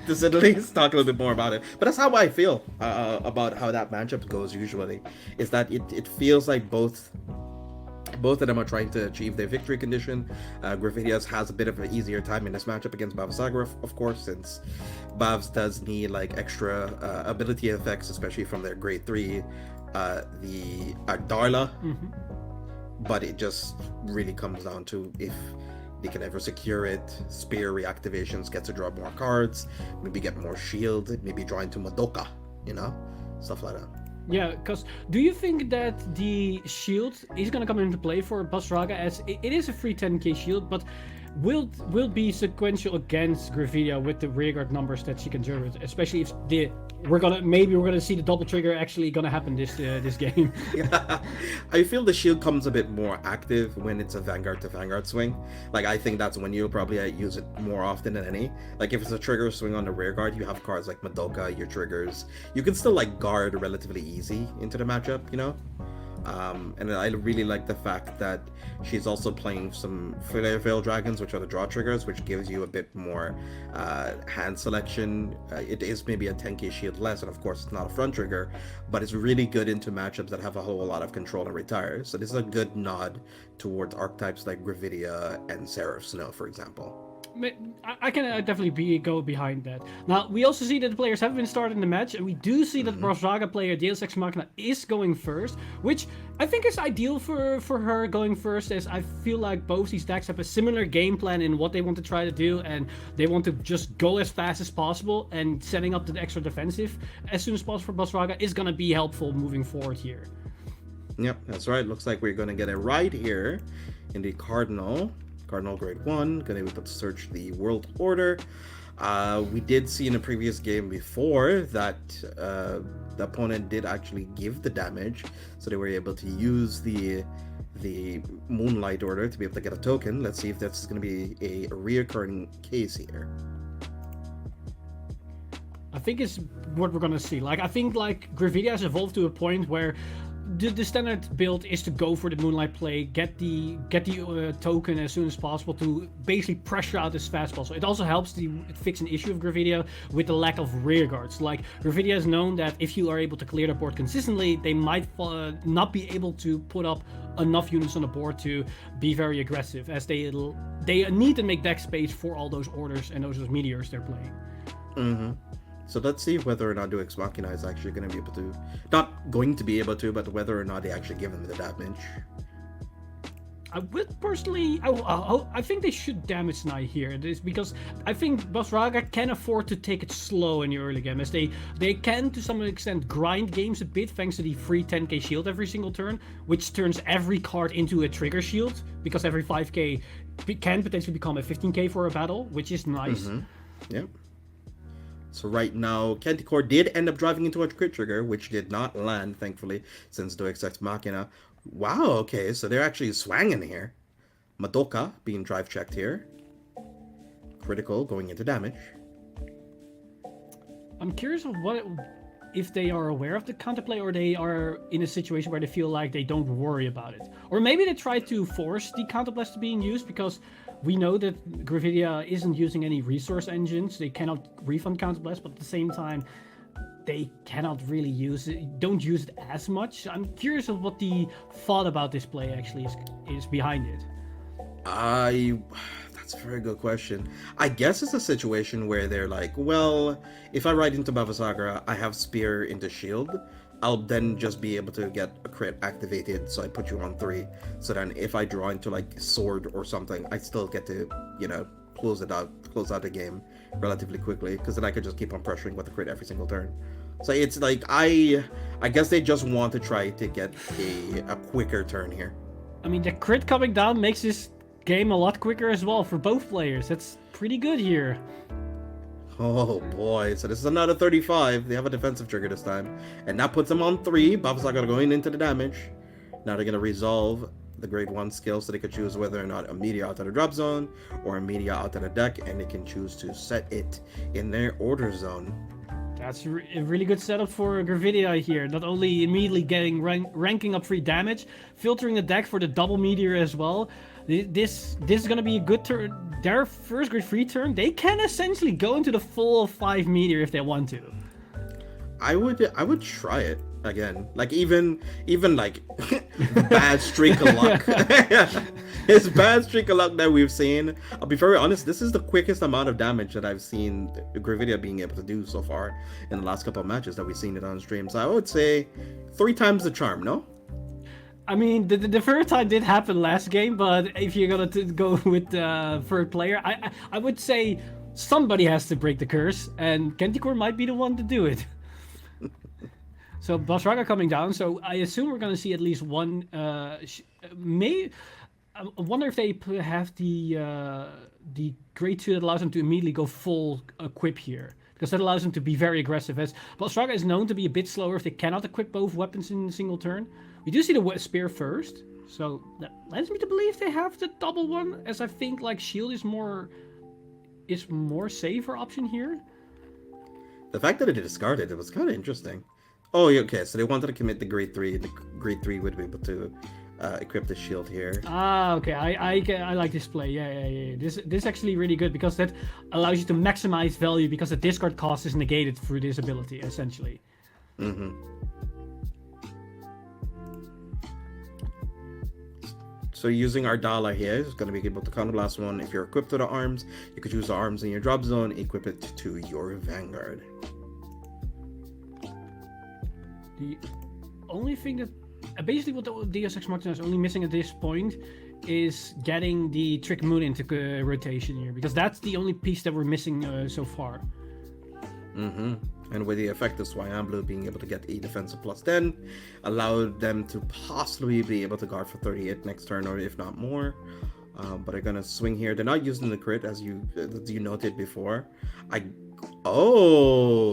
To say the least, talk a little bit more about it. But that's how I feel about how that matchup goes usually. Is that it feels like both of them are trying to achieve their victory condition. Gravidia has a bit of an easier time in this matchup against Babasagara, of course, since Babs does need like extra ability effects, especially from their grade 3, the Darla. Mm-hmm. But it just really comes down to if they can ever secure it. Spear reactivations get to draw more cards, maybe get more shield, maybe draw into Madoka, stuff like that. Yeah, because do you think that the shield is going to come into play for Basraga, as it is a free 10k shield, but will be sequential against Gravidia with the rearguard numbers that she can generate, especially if we're gonna see the double trigger actually gonna happen this game. Yeah, I feel the shield comes a bit more active when it's a Vanguard to Vanguard swing. Like, I think that's when you'll probably use it more often than any. Like, if it's a trigger swing on the rear guard, you have cards like Madoka, your triggers. You can still like guard relatively easy into the matchup, And I really like the fact that she's also playing some Veil Dragons, which are the draw triggers, which gives you a bit more hand selection. It is maybe a 10k shield less, and of course it's not a front trigger, but it's really good into matchups that have a whole lot of control and retire. So this is a good nod towards archetypes like Gravidia and Seraph Snow, for example. I can definitely go behind that. Now, we also see that the players have been starting the match, and we do see that Brasraga player Deus Ex Machina is going first, which I think is ideal for her going first, as I feel like both these decks have a similar game plan in what they want to try to do, and they want to just go as fast as possible, and setting up the extra defensive as soon as possible for Brasraga is going to be helpful moving forward here. Yep, that's right. Looks like we're going to get it right here in the Cardinal Grade 1, gonna be able to search the World Order. We did see in a previous game before that the opponent did actually give the damage, so they were able to use the Moonlight Order to be able to get a token. Let's see if that's going to be a reoccurring case here. I think it's what we're gonna see. Like, I think like Gravidia has evolved to a point where the standard build is to go for the Moonlight play, get the token as soon as possible to basically pressure out as fast as possible. It also helps to fix an issue of Gravidia with the lack of rear guards. Like, Gravidia has known that if you are able to clear the board consistently, they might not be able to put up enough units on the board to be very aggressive, as they need to make deck space for all those orders and those meteors they're playing. So let's see whether or not Deus Ex Machina is actually going to be able to, not going to be able to, but whether or not they actually give him the damage. I would personally, I think they should damage Knight here. This because I think Brasraga can afford to take it slow in the early game, as they can to some extent grind games a bit thanks to the free 10k shield every single turn, which turns every card into a trigger shield, because every 5k can potentially become a 15k for a battle, which is nice. Yep. So right now, Canticore did end up driving into a crit trigger, which did not land, thankfully, since Deus Ex Machina. Wow, okay, so they're actually swanging here. Madoka being drive checked here. Critical going into damage. I'm curious of if they are aware of the counterplay, or they are in a situation where they feel like they don't worry about it. Or maybe they try to force the counterblast to being used, because we know that Gravidia isn't using any resource engines. They cannot refund counterblast, but at the same time, they cannot really don't use it as much. I'm curious of what the thought about this play actually is behind it. That's a very good question. I guess it's a situation where they're like, well, if I ride into Bavasagra, I have Spear into Shield. I'll then just be able to get a crit activated, so I put you on 3. So then if I draw into like Sword or something, I still get to, close out the game relatively quickly, because then I could just keep on pressuring with the crit every single turn. So it's like, I guess they just want to try to get a quicker turn here. I mean, the crit coming down makes this game a lot quicker as well for both players. That's pretty good here. Oh boy, so this is another 35. They have a defensive trigger this time, and that puts them on 3. Babasaga going into the damage. Now they're going to resolve the grade 1 skill, so they could choose whether or not a media out of the drop zone or a media out of the deck, and they can choose to set it in their order zone. That's a really good setup for Gravidia here. Not only immediately getting ranking up free damage, filtering the deck for the double meteor as well. This is gonna be a good turn. Their first grade 3 turn, they can essentially go into the full 5 meteor if they want to. I would try it again. Like even like the bad streak of luck. His bad streak of luck that we've seen. I'll be very honest, this is the quickest amount of damage that I've seen Gravidia being able to do so far in the last couple of matches that we've seen it on stream. So I would say 3 times the charm, no? I mean, the third time did happen last game, but if you're gonna go with third player, I would say somebody has to break the curse, and Kentikor might be the one to do it. So Basraga coming down, so I assume we're gonna see at least one. I wonder if they have the grade 2 that allows them to immediately go full equip here, because that allows them to be very aggressive. As Basraga is known to be a bit slower if they cannot equip both weapons in a single turn. We do see the spear first, so that leads me to believe they have the double one, as I think like shield is more safer option here. The fact that it discarded it was kind of interesting. Oh, yeah, okay. So they wanted to commit the grade 3, and the grade 3 would be able to equip the shield here. Ah, okay. I like this play. Yeah. This is actually really good because that allows you to maximize value because the discard cost is negated through this ability, essentially. So using our dollar here is going to be able to counterblast one. If you're equipped to the arms, you could use the arms in your drop zone, equip it to your Vanguard. The only thing that basically what the Deus Ex Machina is only missing at this point is getting the Trick Moon into rotation here, because that's the only piece that we're missing so far. And with the effective Swyan Blue being able to get a defensive +10, allowed them to possibly be able to guard for 38 next turn, or if not more. But they're gonna swing here. They're not using the crit as you noted before.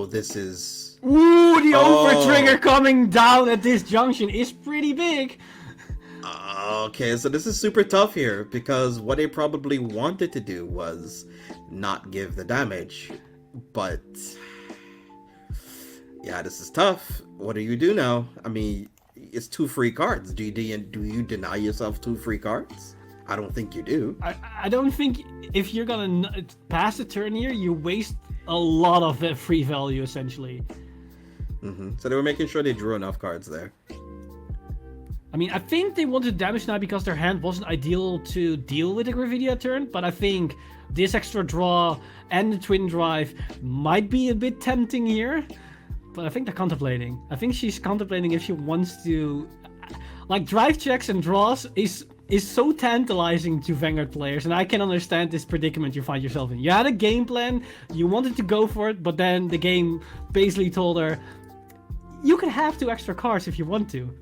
This is... Ooh, the over trigger coming down at this junction is pretty big. Okay, so this is super tough here, because what they probably wanted to do was not give the damage, but yeah, this is tough. What do you do now? I mean, it's 2 free cards. Do you deny yourself 2 free cards? I don't think you do. I don't think if you're gonna pass the turn here, you waste a lot of free value, essentially. So they were making sure they drew enough cards there. I mean, I think they wanted damage now because their hand wasn't ideal to deal with the Gravidia turn, but I think this extra draw and the Twin Drive might be a bit tempting here. But I think they're contemplating. I think she's contemplating if she wants to... Like, drive checks and draws is so tantalizing to Vanguard players, and I can understand this predicament you find yourself in. You had a game plan, you wanted to go for it, but then the game basically told her, you can have 2 extra cards if you want to.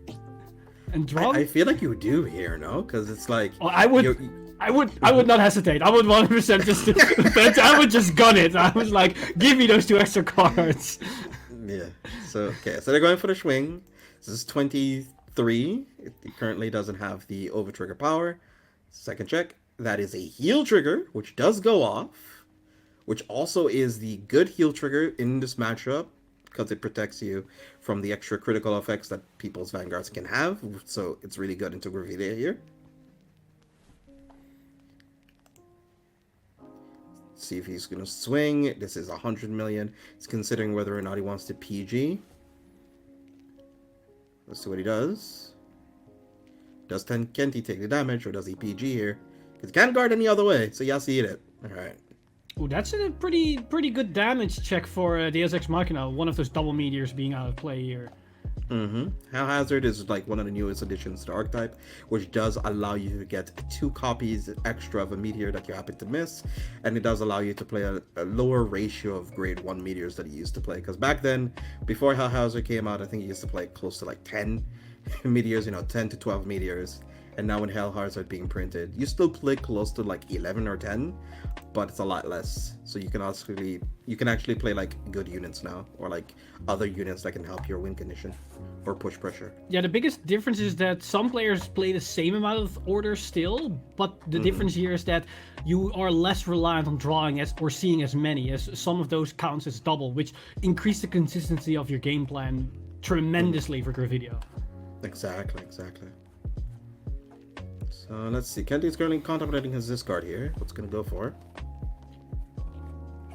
And draw... I feel like you do here, no? Because it's like... Oh, I would not hesitate. I would 100% just... I would just gun it. I was like, give me those 2 extra cards. Yeah. So they're going for the swing. This is 23. It currently doesn't have the over trigger power. Second check. That is a heal trigger, which does go off, which also is the good heal trigger in this matchup because it protects you from the extra critical effects that people's Vanguards can have. So it's really good into Gravidia here. See if he's going to swing. This is 100 million. He's considering whether or not he wants to PG. Let's see what he does. Does Kenty take the damage, or does he PG here? Because he can't guard any other way, so he has to eat it. Alright. Oh, that's a pretty good damage check for Deus Ex Machina. One of those double meteors being out of play here. Hell Hazard is like one of the newest additions to Archetype, which does allow you to get 2 copies extra of a meteor that you happen to miss, and it does allow you to play a lower ratio of grade 1 meteors that you used to play. Because back then, before Hell Hazard came out, I think you used to play close to like 10 meteors, 10 to 12 meteors. And now when Hell Hazard being printed, you still play close to like 11 or 10, but it's a lot less. So you can actually play like good units now, or like other units that can help your win condition or push pressure. Yeah, the biggest difference is that some players play the same amount of orders still, but the difference here is that you are less reliant on drawing or seeing as many, as some of those counts as double, which increase the consistency of your game plan tremendously for Gravidia. Exactly. So let's see. Kenty's currently contemplating his discard here. What's gonna go for?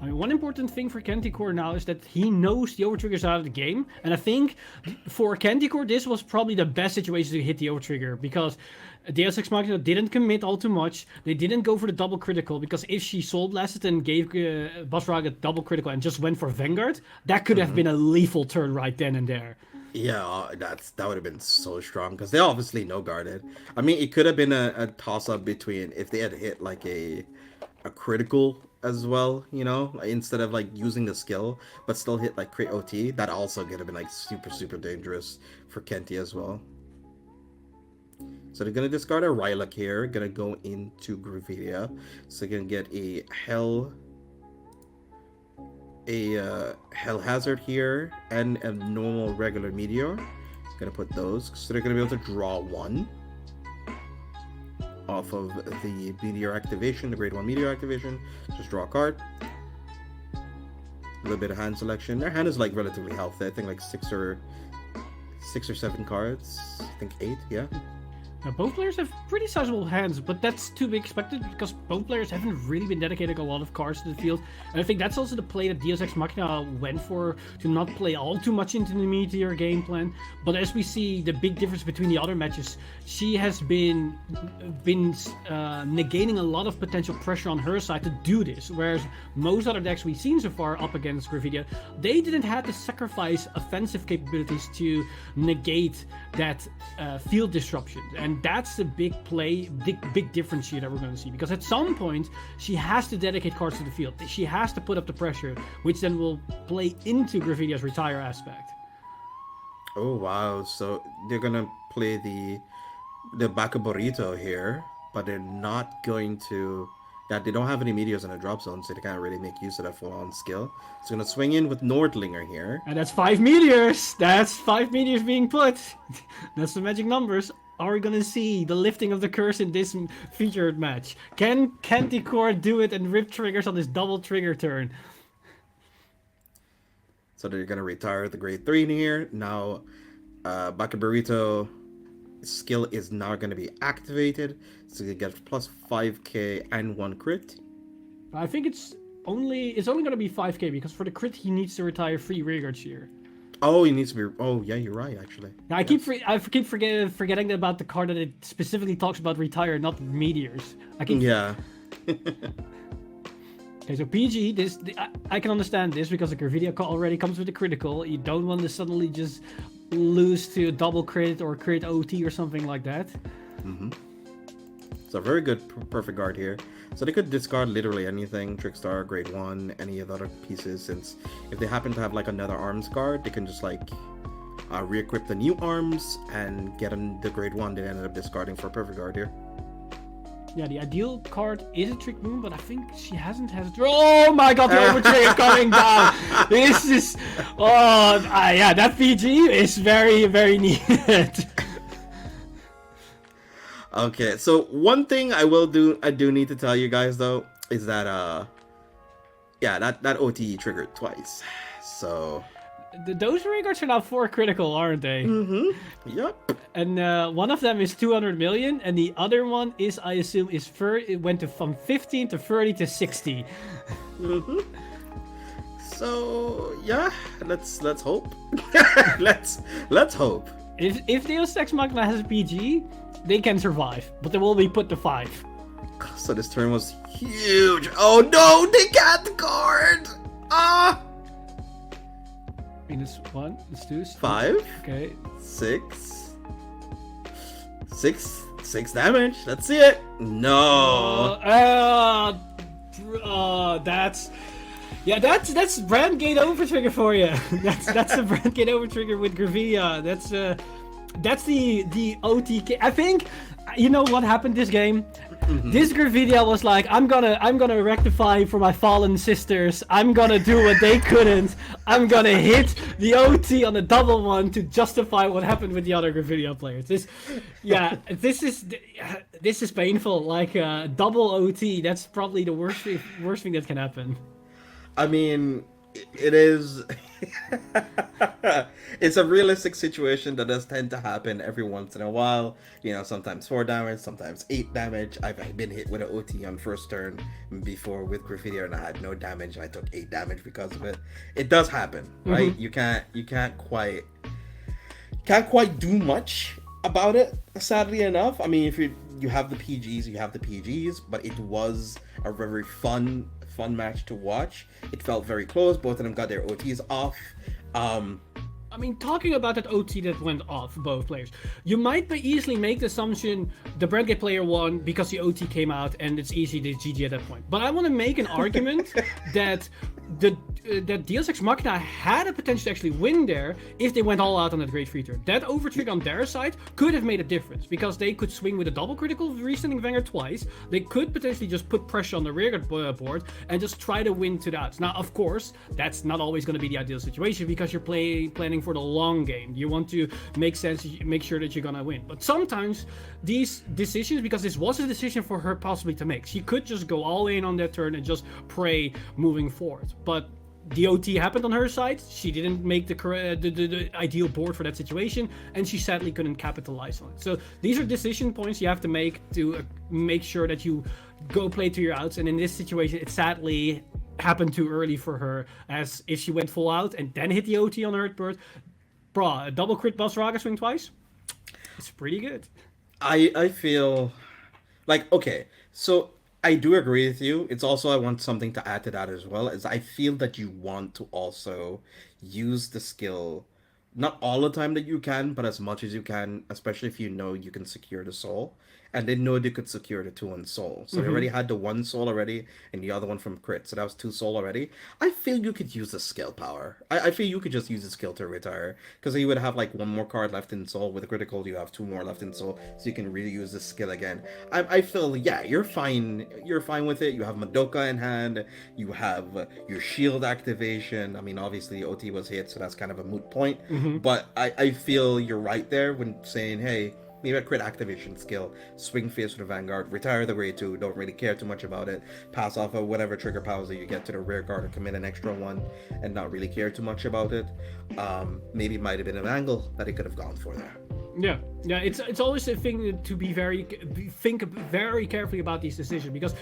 I mean, one important thing for Kenty Core now is that he knows the overtriggers out of the game, and I think for Kenty Core this was probably the best situation to hit the overtrigger, because Deus Ex Machina didn't commit all too much. They didn't go for the double critical, because if she soul blasted and gave Bushiroad a double critical and just went for Vanguard, that could have been a lethal turn right then and there. Yeah, that would have been so strong, because they obviously no guarded. I mean, it could have been a toss-up between if they had hit like a critical as well, instead of like using the skill, but still hit like crit OT. That also could have been like super dangerous for Kenty as well. So they're gonna discard a Rylak here, gonna go into Gravidia, so they're gonna get a Hell Hazard here and a normal regular meteor. Gonna put those, so they're gonna be able to draw 1 off of the meteor activation, the grade 1 meteor activation. Just draw a card. A little bit of hand selection. Their hand is like relatively healthy. I think like 6 or 6 or 7 cards. I think 8, yeah. Now, both players have pretty sizable hands, but that's to be expected because both players haven't really been dedicating a lot of cards to the field. And I think that's also the play that Deus Ex Machina went for, to not play all too much into the meteor game plan. But as we see the big difference between the other matches, she has been negating a lot of potential pressure on her side to do this. Whereas most other decks we've seen so far up against Gravidia, they didn't have to sacrifice offensive capabilities to negate that field disruption. And that's the big play, big difference here that we're going to see. Because at some point, she has to dedicate cards to the field. She has to put up the pressure, which then will play into Gravidia's retire aspect. Oh, wow. So they're going to play the Baka Burrito here, but they're not going to... Yeah, they don't have any meteors in the drop zone, so they can't really make use of that full-on skill. It's going to swing in with Nordlinger here. And that's 5 meteors! That's 5 meteors being put! That's the magic numbers. Are we going to see the lifting of the curse in this featured match? Can Canticore do it and rip triggers on this double trigger turn? So they're going to retire the grade 3 in here. Now, Baka Burrito skill is now going to be activated. So you get plus 5k and 1 crit. I think it's only going to be 5k because for the crit he needs to retire 3 rearguards here. Oh, he needs to be... Oh, yeah, you're right, actually. Now, I keep forgetting about the card that it specifically talks about retire, not meteors. Yeah. Okay, so PG, I can understand this because the Gravidia already comes with a critical. You don't want to suddenly just lose to a double crit or crit OT or something like that. Mm-hmm. So very good perfect guard here. So they could discard literally anything, Trickstar, grade 1, any of the other pieces, since if they happen to have like another arms card, they can just like re-equip the new arms and get them the grade 1 they ended up discarding for perfect guard here. Yeah, the ideal card is a Trick Moon, but I think she hasn't had... Oh my god, the overtrigger coming down! This is... Oh, yeah, that PG is very, very needed. Okay, so one thing I do need to tell you guys though, is that yeah, that OTE triggered twice. So those regards are now 4 critical, aren't they? Mm-hmm. Yep. And one of them is 200 million, and the other one is, I assume, it went from 15 to 30 to 60. Mm-hmm. So yeah, let's hope. let's hope. If Deus Ex Machina has a PG, they can survive, but they will be put to 5. So this turn was huge. Oh no, they got the card. Minus 1, let's do 5. Okay. 6 damage. Let's see it. No. That's brand gate overtrigger for you. That's a brand gate overtrigger with Gravidia. That's the OTK. I think you know what happened this game. Mm-hmm. This Gravidia was like, I'm gonna rectify for my fallen sisters. I'm gonna do what they couldn't. I'm gonna hit the OT on the double one to justify what happened with the other Gravidia players. This is painful. Like double OT. That's probably the worst thing that can happen. I mean, it is. It's a realistic situation that does tend to happen every once in a while. You know, sometimes 4 damage, sometimes 8 damage. I've been hit with an OT on first turn before with Graffiti and I had no damage. I took 8 damage because of it. It does happen, right? Mm-hmm. You can't quite do much about it, sadly enough. I mean, if you have the PGs, you have the PGs, but it was a very fun match to watch. It felt very close. Both of them got their OTs off. I mean, talking about that OT that went off both players, you might easily make the assumption the Brandgate player won because the OT came out and it's easy to GG at that point. But I want to make an argument that that Deus Ex Machina had a potential to actually win there if they went all out on that Great Free turn. That overtrigger on their side could have made a difference because they could swing with a double critical, resending Vanguard twice. They could potentially just put pressure on the rearguard board and just try to win to that. Now, of course, that's not always going to be the ideal situation because you're planning for the long game. You want to make sure that you're going to win. But sometimes these decisions, because this was a decision for her possibly to make, she could just go all in on that turn and just pray moving forward. But the OT happened on her side. She didn't make the ideal board for that situation, and she sadly couldn't capitalize on it. So these are decision points you have to make to make sure that you go play to your outs. And in this situation, it sadly happened too early for her, as if she went full out and then hit the OT on her bird, a double crit boss Raga swing twice, it's pretty good. I feel like, okay, so I do agree with you. It's also, I want something to add to that as well, is I feel that you want to also use the skill, not all the time that you can, but as much as you can, especially if you know you can secure the soul. And they know they could secure the 2-1 soul. So they already had the 1 soul already, and the other one from crit. So that was 2 soul already. I feel you could use the skill power. I feel you could just use the skill to retire. Because you would have like 1 more card left in soul. With a critical, you have 2 more left in soul. So you can really use the skill again. I feel, yeah, you're fine. You're fine with it. You have Madoka in hand. You have your shield activation. I mean, obviously the OT was hit, so that's kind of a moot point. But I feel you're right there when saying, hey, maybe a crit activation skill, swing face with the Vanguard, retire the grade 2, don't really care too much about it, pass off of whatever trigger powers that you get to the rear guard or commit an extra 1 and not really care too much about it. Maybe it might have been an angle that he could have gone for there. Yeah, it's always a thing to think very carefully about these decisions, because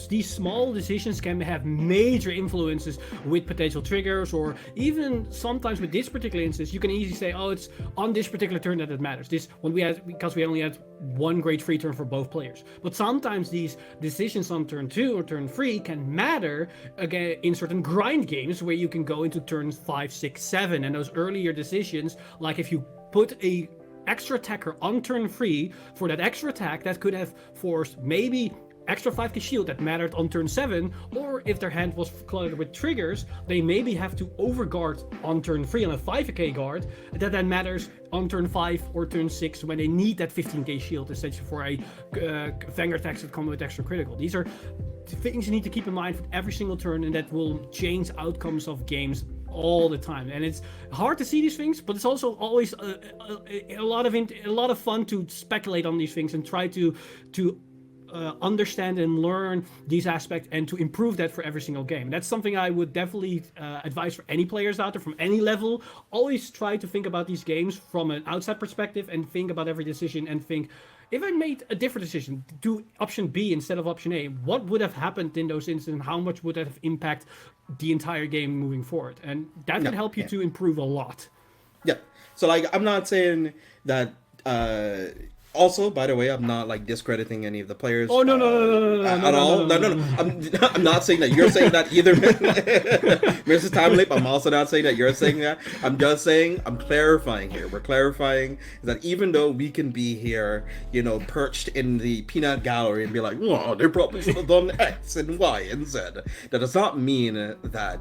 these small decisions can have major influences with potential triggers, or even sometimes with this particular instance, you can easily say, oh, it's on this particular turn that it matters. Because we only had 1 grade 3 turn for both players. But sometimes these decisions on turn 2 or turn 3 can matter again in certain grind games where you can go into turns 5, 6, 7, and those earlier decisions, like if you put a extra attacker on turn 3 for that extra attack that could have forced maybe extra 5k shield that mattered on turn 7, or if their hand was cluttered with triggers, they maybe have to overguard on turn 3 on a 5k guard that then matters on turn 5 or turn 6 when they need that 15k shield essentially for a Vanguard attacks that come with extra critical. These are things you need to keep in mind for every single turn, and that will change outcomes of games all the time. And it's hard to see these things, but it's also always a lot of fun to speculate on these things and try to understand and learn these aspects and to improve that for every single game. That's something I would definitely advise for any players out there from any level. Always try to think about these games from an outside perspective and think about every decision and think, if I made a different decision, do option B instead of option A, what would have happened in those instances and how much would that have impact the entire game moving forward? And that can help you to improve a lot. Yeah. So like, I'm not saying that also, by the way, I'm not like discrediting any of the players. Oh no, at all. No. I'm not saying that you're saying that either, Mrs. Timelip. I'm also not saying that you're saying that. I'm just saying, I'm clarifying here. We're clarifying that even though we can be here, perched in the peanut gallery and be like, "Well, they probably should have done X and Y and Z," that does not mean that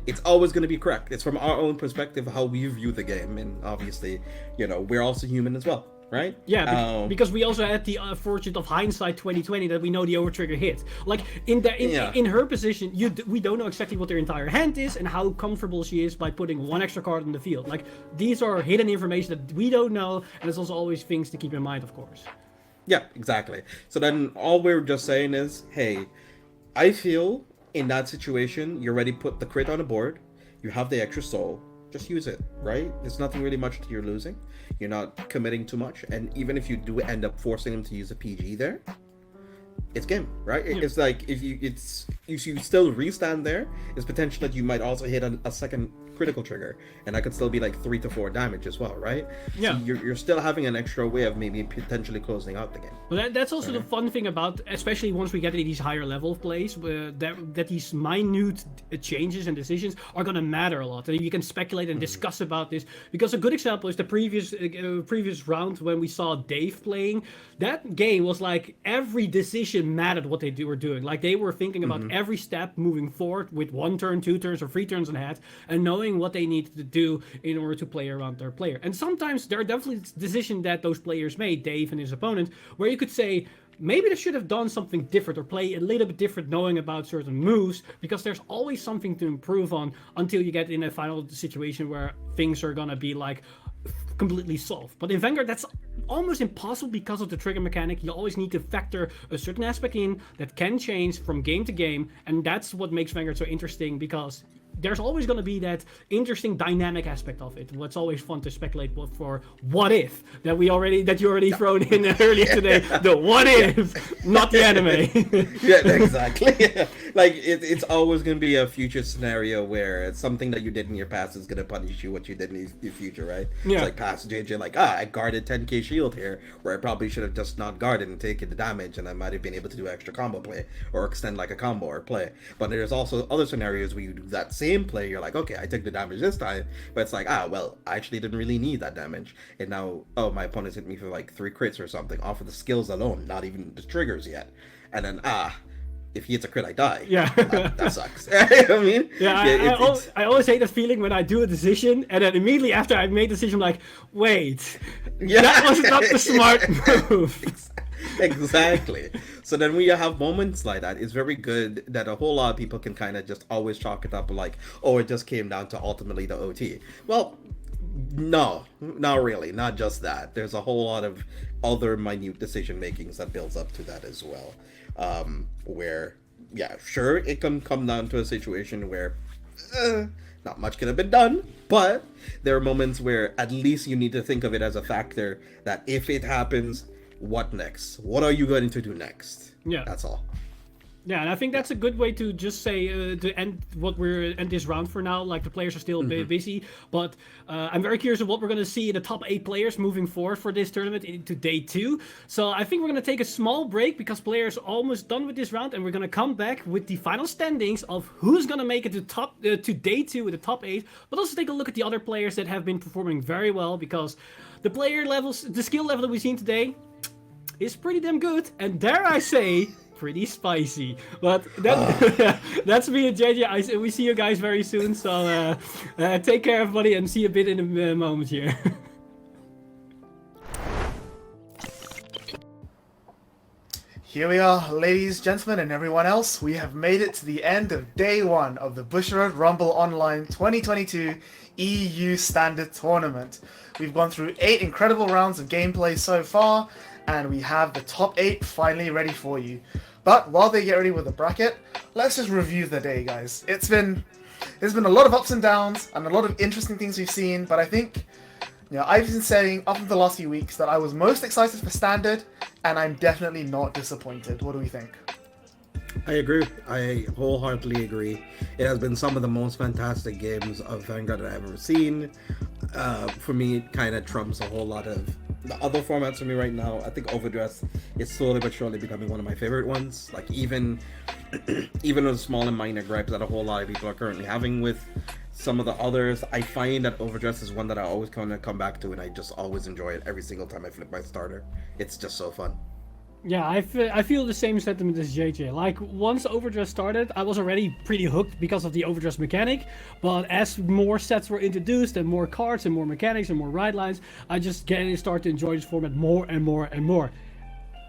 it's always going to be correct. It's from our own perspective how we view the game, and obviously, we're also human as well. Right? Yeah, because we also had the fortune of hindsight 2020 that we know the overtrigger hit. Like in her position, we don't know exactly what their entire hand is and how comfortable she is by putting 1 extra card in the field. Like, these are hidden information that we don't know, and there's also always things to keep in mind, of course. Yeah, exactly. So then all we're just saying is, hey, I feel in that situation, you already put the crit on the board, you have the extra soul, just use it, right? There's nothing really much that you're losing. You're not committing too much, and even if you do end up forcing him to use a PG there, it's game, right? Yeah. It's like if you still restand there, it's potential that you might also hit a second critical trigger, and that could still be like 3 to 4 damage as well, right? Yeah. So you're still having an extra way of maybe potentially closing out the game. Well, that's also the fun thing about, especially once we get to these higher level of plays, that these minute changes and decisions are going to matter a lot. And you can speculate and discuss about this, because a good example is the previous round when we saw Dave playing. That game was like every decision mattered what they were doing. Like, they were thinking about every step moving forward with 1 turn, 2 turns, or 3 turns ahead, and knowing what they needed to do in order to play around their player. And sometimes there are definitely decisions that those players made, Dave and his opponent, where you could say, maybe they should have done something different or play a little bit different knowing about certain moves, because there's always something to improve on until you get in a final situation where things are gonna be like completely solved. But in Vanguard, that's almost impossible because of the trigger mechanic. You always need to factor a certain aspect in that can change from game to game, and that's what makes Vanguard so interesting, because there's always going to be that interesting dynamic aspect of it. What's always fun to speculate for what if that you already thrown in earlier today. The what if, not the anime. Yeah, exactly. Like it's always going to be a future scenario where it's something that you did in your past is going to punish you what you did in your future, right? Yeah. It's like past JJ, like I guarded 10k shield here, where I probably should have just not guarded and taken the damage, and I might have been able to do extra combo play or extend like a combo or play. But there's also other scenarios where you do that same play, you're like, okay, I took the damage this time, but it's like, well, I actually didn't really need that damage, and now, oh, my opponent's hit me for like 3 crits or something off of the skills alone, not even the triggers yet, and then if he hits a crit, I die. Yeah. That sucks. I mean, yeah, I always hate that feeling when I do a decision, and then immediately after I made the decision, I'm like, wait, that was not the smart move. Exactly. So then we have moments like that. It's very good that a whole lot of people can kind of just always chalk it up like, oh, it just came down to ultimately the OT. Well, no, not really. Not just that. There's a whole lot of other minute decision makings that builds up to that as well. Where, yeah, sure, it can come down to a situation where not much could have been done, but there are moments where at least you need to think of it as a factor that if it happens, what next? What are you going to do next? Yeah. That's all. Yeah, and I think that's a good way to just say to end this round for now. Like the players are still busy, but I'm very curious of what we're going to see in the top 8 players moving forward for this tournament into day 2. So I think we're going to take a small break because players are almost done with this round, and we're going to come back with the final standings of who's going to make it to day 2 with the top 8. But also take a look at the other players that have been performing very well, because the player levels, the skill level that we've seen today is pretty damn good, and dare I say, pretty spicy. But that's me and JJ. We see you guys very soon, so take care everybody, and see you a bit in a moment here. Here we are, ladies, gentlemen, and everyone else. We have made it to the end of day 1 of the Bushiroad Rumble Online 2022 EU Standard Tournament. We've gone through 8 incredible rounds of gameplay so far, and we have the top 8 finally ready for you. But while they get ready with the bracket, let's just review the day, guys. There's been a lot of ups and downs and a lot of interesting things we've seen, but I think, I've been saying up until the last few weeks that I was most excited for Standard, and I'm definitely not disappointed. What do we think? I agree. I wholeheartedly agree. It has been some of the most fantastic games of Vanguard that I've ever seen. For me, it kind of trumps a whole lot of the other formats for me right now. I think Overdress is slowly but surely becoming one of my favorite ones. Like even with small and minor gripes that a whole lot of people are currently having with some of the others, I find that Overdress is one that I always kind of come back to, and I just always enjoy it every single time I flip my starter. It's just so fun. Yeah, I feel the same sentiment as JJ. Like, once Overdress started, I was already pretty hooked because of the Overdress mechanic, but as more sets were introduced and more cards and more mechanics and more ride lines, I just started to enjoy this format more and more and more.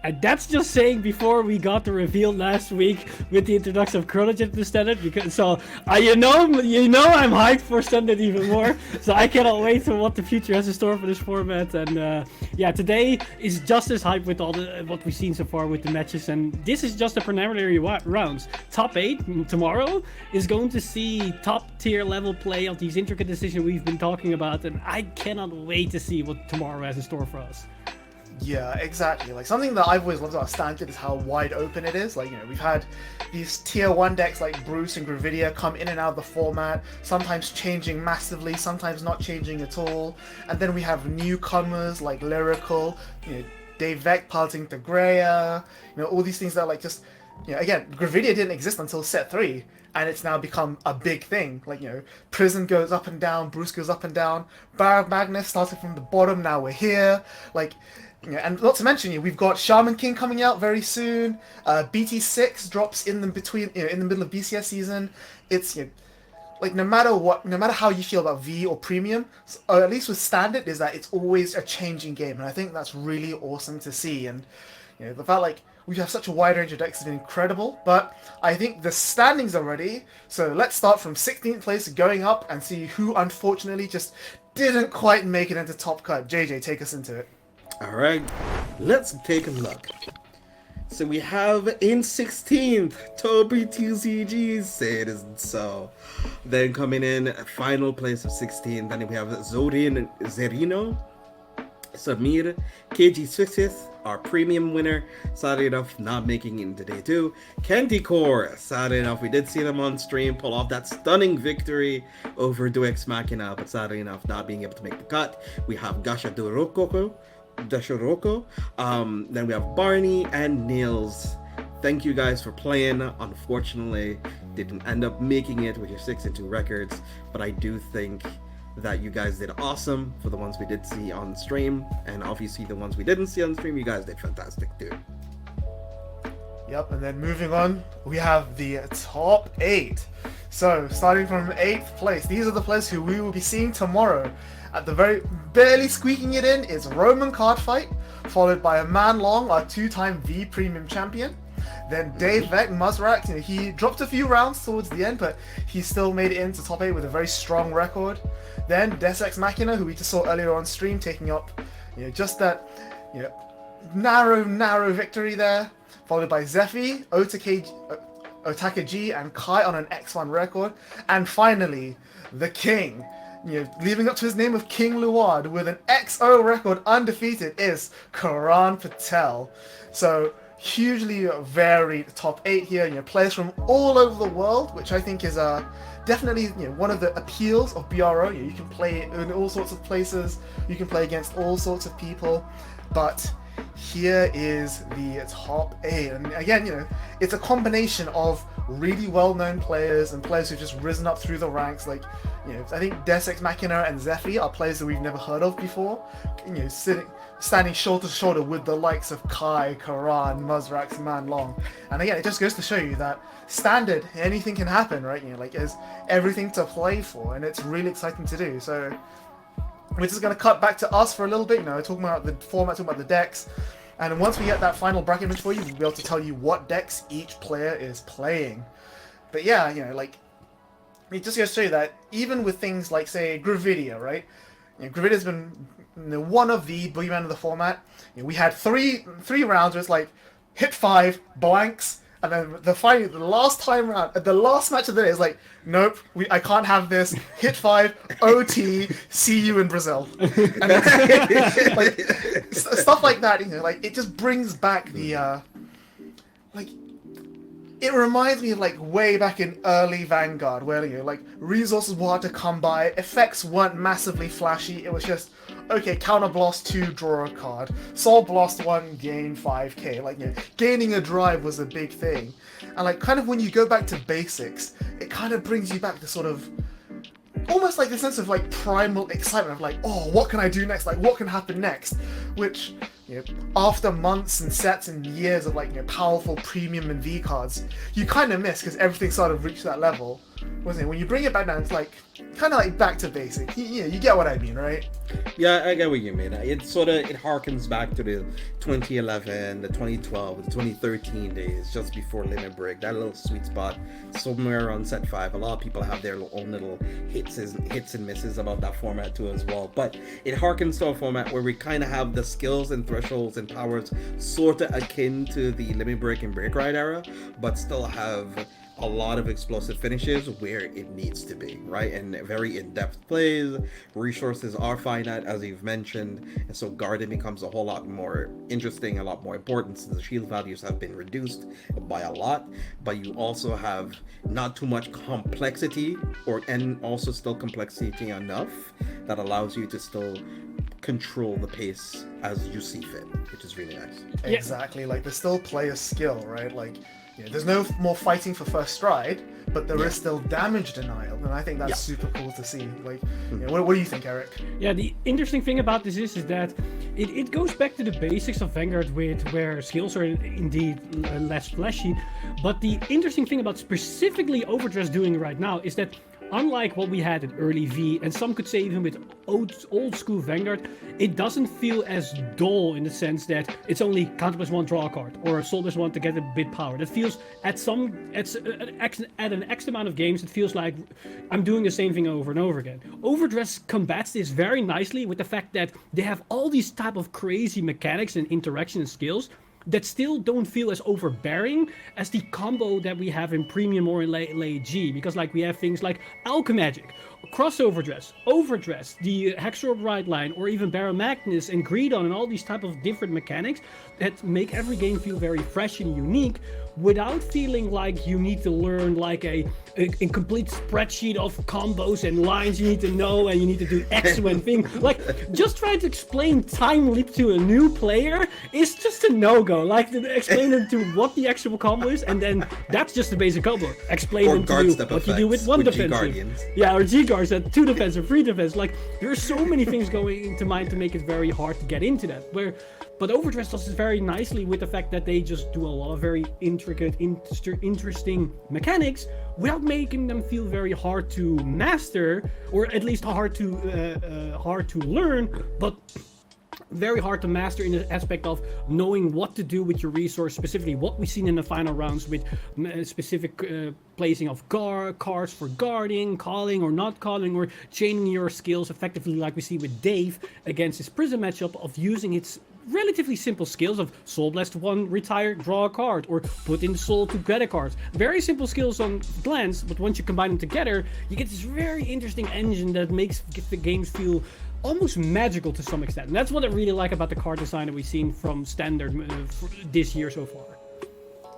And that's just saying before we got the reveal last week with the introduction of Chronojet to Standard, because you know I'm hyped for Standard even more, so I cannot wait for what the future has in store for this format. And yeah, today is just as hyped with all what we've seen so far with the matches, and this is just the preliminary rounds. Top 8 tomorrow is going to see top tier level play of these intricate decisions we've been talking about, and I cannot wait to see what tomorrow has in store for us. Yeah, exactly. Like, something that I've always loved about Standard is how wide open it is. Like, we've had these tier 1 decks like Bruce and Gravidia come in and out of the format, sometimes changing massively, sometimes not changing at all. And then we have newcomers like Lyrical, Dave Vec piloting to Greya, all these things that are like just, again, Gravidia didn't exist until set 3. And it's now become a big thing. Like, Prison goes up and down, Bruce goes up and down, Barrow Magnus started from the bottom, now we're here. Like, and not to mention, we've got Shaman King coming out very soon. BT6 drops in the middle of BCS season. It's like no matter how you feel about V or Premium, or at least with Standard, is that it's always a changing game, and I think that's really awesome to see. And the fact like we have such a wide range of decks has been incredible. But I think the standings are ready, so let's start from 16th place going up and see who unfortunately just didn't quite make it into top cut. JJ, take us into it. All right, let's take a look. So we have in 16th, Toby 2CG, say it isn't so. Then coming in final place of 16, then we have Zorian Zerino, Samir, KG Swissith, our premium winner, sadly enough not making it into day 2. Kenty Core, sadly enough we did see them on stream pull off that stunning victory over Duex Machina, but sadly enough not being able to make the cut. We have Gasha Dashiroko, then we have Barney and Niels. Thank you guys for playing. Unfortunately, didn't end up making it with your 6-2 records, but I do think that you guys did awesome for the ones we did see on stream, and obviously the ones we didn't see on stream, you guys did fantastic too. Yep, and then moving on, we have the top 8. So, starting from 8th place, these are the players who we will be seeing tomorrow. At the very barely squeaking it in is Roman Cardfight, followed by a Man Long, our 2-time V Premium Champion. Then Dave Vec Muzrak, he dropped a few rounds towards the end, but he still made it into top 8 with a very strong record. Then Desex Machina, who we just saw earlier on stream, taking up just that narrow victory there, followed by Zephy, Otaka G, and Kai on an X1 record. And finally, the King, leaving up to his name of King Luad with an XO record undefeated, is Karan Patel. So hugely varied top 8 here, players from all over the world, which I think is definitely one of the appeals of BRO. You can play in all sorts of places, you can play against all sorts of people, but here is the top 8, and again, it's a combination of really well-known players and players who've just risen up through the ranks. Like, I think Desex Machina and Zephy are players that we've never heard of before, standing shoulder to shoulder with the likes of Kai, Karan, Muzrax, Man Long. And again, it just goes to show you that standard, anything can happen, right? There's everything to play for, and it's really exciting to do. So we're just going to cut back to us for a little bit, talking about the format, talking about the decks. And once we get that final bracket image for you, we'll be able to tell you what decks each player is playing. But yeah, it just goes to show you that even with things like, say, Gravidia, right? Gravidia's been one of the boogeyman of the format. We had three rounds where it's like hit 5 blanks, and then the last match of the day is like, nope, I can't have this. Hit 5 OT. See you in Brazil. And stuff like that. It just brings back the it reminds me of way back in early Vanguard, where resources were hard to come by, effects weren't massively flashy. It was just, okay, counter blast 2, draw a card. Soul blast 1, gain 5k. Gaining a drive was a big thing. And kind of when you go back to basics, it kind of brings you back to sort of almost the sense of primal excitement of oh, what can I do next? What can happen next? Which, after months and sets and years of powerful premium and V cards, you kind of miss, because everything sort of reached that level, wasn't it? When you bring it back down, it's kind of back to basic. You get what I mean, right? Yeah, I get what you mean. It harkens back to the 2011, the 2012, the 2013 days, just before Limit Break. That little sweet spot, somewhere on set 5. A lot of people have their own little hits and misses about that format too as well. But it harkens to a format where we kind of have the skills and thresholds and powers sort of akin to the Limit Break and Break Ride era, but still have a lot of explosive finishes where it needs to be, right? And very in-depth plays. Resources are finite, as you've mentioned, and so guarding becomes a whole lot more interesting, a lot more important, since the shield values have been reduced by a lot. But you also have not too much complexity, and also still complexity enough that allows you to still control the pace as you see fit, which is really nice. Exactly. There's still player skill, right? There's no more fighting for first stride, but there is still damage denial, and I think that's super cool to see. What do you think, Eric? Yeah, the interesting thing about this is that it goes back to the basics of Vanguard, where skills are indeed less flashy, but the interesting thing about specifically Overdress doing right now is that, unlike what we had in early V, and some could say even with old school Vanguard, it doesn't feel as dull in the sense that it's only counter +1 draw a card, or soul +1 to get a bit power. That feels at an X amount of games, it feels like I'm doing the same thing over and over again. Overdress combats this very nicely with the fact that they have all these type of crazy mechanics and interaction and skills, that still don't feel as overbearing as the combo that we have in Premium or in late G, because like we have things like Alchemagic, Crossover Dress, Overdress, the Hexorb Right Line, or even Baron Magnus and Greedon, and all these type of different mechanics that make every game feel very fresh and unique, without feeling like you need to learn like a complete spreadsheet of combos and lines you need to know, and you need to do X when thing. Like, just trying to explain Time Leap to a new player is just a no-go. Like, to explain them to what the actual combo is, and then that's just the basic combo. Explain them to you what you do with one defensive. Yeah, or G-Guards at 2 defense or 3 defense. Like, there are so many things going into mind to make it very hard to get into that. But Overdress does this very nicely with the fact that they just do a lot of very intricate, interesting mechanics without making them feel very hard to master, or at least hard to learn, but very hard to master in the aspect of knowing what to do with your resource, specifically what we've seen in the final rounds with specific placing of cards for guarding, calling or not calling, or chaining your skills effectively, like we see with Dave against his Prism matchup of using its relatively simple skills of Soul Blast 1, retire, draw a card, or put in Soul to get a card. Very simple skills on glance, but once you combine them together, you get this very interesting engine that makes the games feel almost magical to some extent. And that's what I really like about the card design that we've seen from Standard this year so far.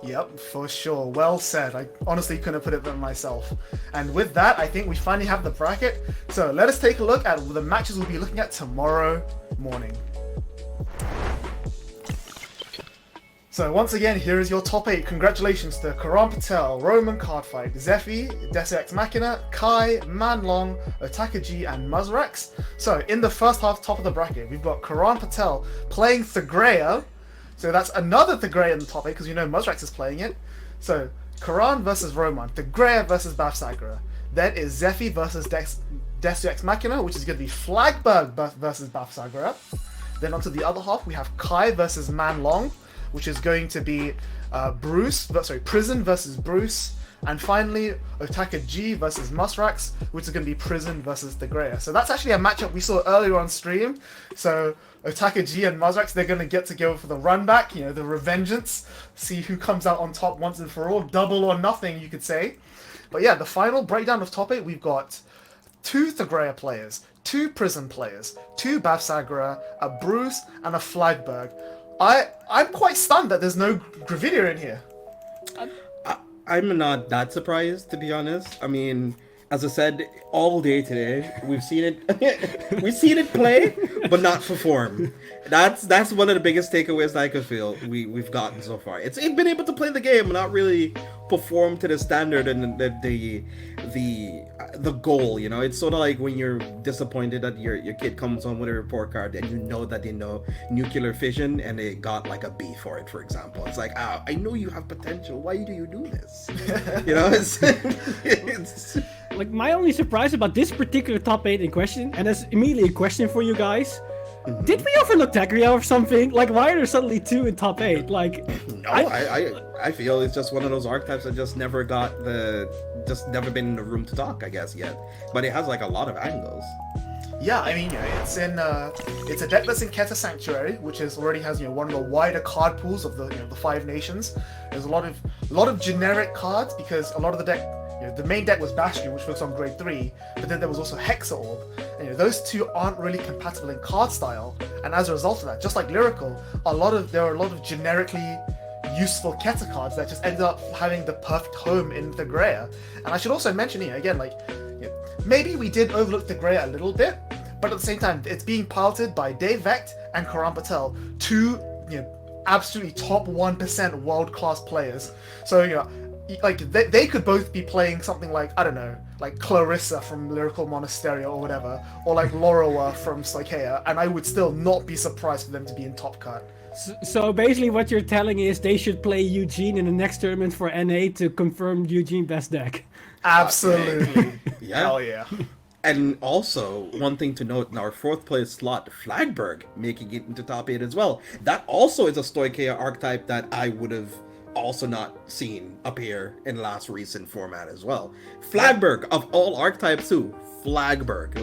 Yep, for sure. Well said. I honestly couldn't have put it better myself. And with that, I think we finally have the bracket. So let us take a look at the matches we'll be looking at tomorrow morning. So once again, here is your top 8. Congratulations to Karan Patel, Roman Cardfight, Zephy, Deus Ex Machina, Kai, Manlong, Otaka G, and Muzrax. So in the first half, top of the bracket, we've got Karan Patel playing Thagrea. So that's another Thagrea in the top 8, because you know Muzrax is playing it. So Karan versus Roman, Thagrea versus Bafsagra. Then is Zephy versus Deus Ex Machina, which is going to be Flagberg versus Bafsagra. Then onto the other half, we have Kai versus Manlong, which is going to be Prison versus Bruce, and finally Otaka G versus Musrax, which is going to be Prison versus Thagrea. So that's actually a matchup we saw earlier on stream. So Otaka G and Musrax, they're going to get together for the run back, you know, the revengeance, see who comes out on top once and for all, double or nothing, you could say. But yeah, the final breakdown of top 8, we've got 2 Thagrea players, 2 Prison players, 2 Bafsagra, a Bruce, and a Flagberg. I'm quite stunned that there's no Gravidia in here. I'm not that surprised, to be honest. I mean, as I said, all day today, we've seen it play, but not perform. That's one of the biggest takeaways that I could feel we've gotten so far. It's been able to play the game, but not really perform to the standard and the goal. You know, it's sort of like when you're disappointed that your kid comes home with a report card and you know that they know nuclear fission and they got like a B for it, for example. It's like, I know you have potential. Why do you do this? You know, it's like my only surprise about this particular top 8 in question, and that's immediately a question for you guys. Mm-hmm. Did we overlook Thagrea or something? Like, why are there suddenly 2 in top 8? Like, no, I feel it's just one of those archetypes that just never never been in the room to talk, I guess, yet. But it has like a lot of angles. Yeah, I mean, you know, it's a deck that's in Keta Sanctuary, which already has, you know, one of the wider card pools of the, you know, the 5 nations. There's a lot of generic cards, because a lot of the deck, you know, the main deck was Bastion, which focused on grade 3, but then there was also Hexa Orb. And, you know, those 2 aren't really compatible in card style, and as a result of that, just like Lyrical, there are a lot of generically useful Keta cards that just ended up having the perfect home in Thagrea. And I should also mention here again, like, you know, maybe we did overlook Thagrea a little bit, but at the same time, it's being piloted by Dave Vecht and Karan Patel, 2, you know, absolutely top 1% world-class players. So, you know, like they could both be playing something like, I don't know, like Clarissa from Lyrical Monasterio or whatever, or like Loroa from Psychea, and I would still not be surprised for them to be in top cut. So basically what you're telling is they should play Eugene in the next tournament for NA to confirm Eugene best deck. Absolutely. Yeah. Hell yeah. And also, one thing to note in our 4th place slot, Flagberg making it into top 8 as well. That also is a Stoicheia archetype that I would have also not seen appear in last recent format as well. Flagberg, of all archetypes too, Flagberg.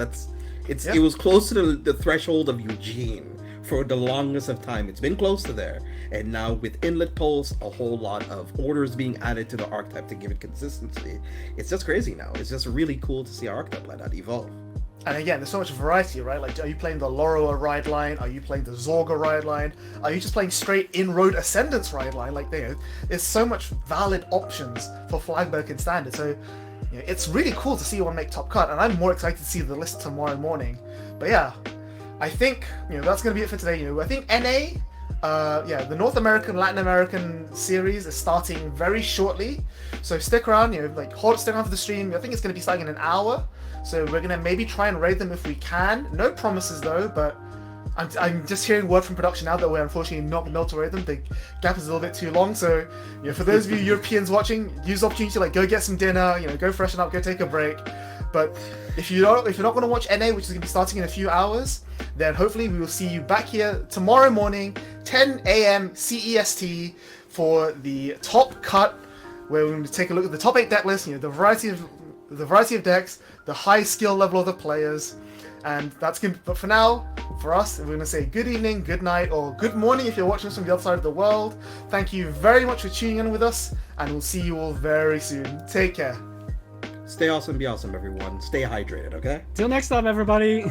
It was close to the threshold of Eugene for the longest of time. It's been close to there, and now with Inlet Pulse, a whole lot of orders being added to the archetype to give it consistency. It's just crazy now. It's just really cool to see our archetype like that evolve. And again, there's so much variety, right? Like, are you playing the Loroa ride line? Are you playing the Zorga ride line? Are you just playing straight in-road Ascendance ride line? Like, there's so much valid options for Flagberg and Standard. So, it's really cool to see one make top cut, and I'm more excited to see the list tomorrow morning. But yeah, I think that's going to be it for today. I think NA, the North American, Latin American series is starting very shortly. So stick around, stick around for the stream. I think it's going to be starting in an hour. So we're going to maybe try and raid them if we can. No promises though, but I'm just hearing word from production now that we're unfortunately not going to be able to raid them. The gap is a little bit too long. So for those of you Europeans watching, use the opportunity to go get some dinner, go freshen up, go take a break. But if you're not going to watch NA, which is going to be starting in a few hours, then hopefully we will see you back here tomorrow morning, 10 a.m. CEST, for the top cut, where we're going to take a look at the top 8 deck list, the variety of decks, the high skill level of the players, and that's good. But for now, for us, we're going to say good evening, good night, or good morning if you're watching us from the other side of the world. Thank you very much for tuning in with us, and we'll see you all very soon. Take care. Stay awesome, be awesome, everyone. Stay hydrated, okay? Till next time, everybody.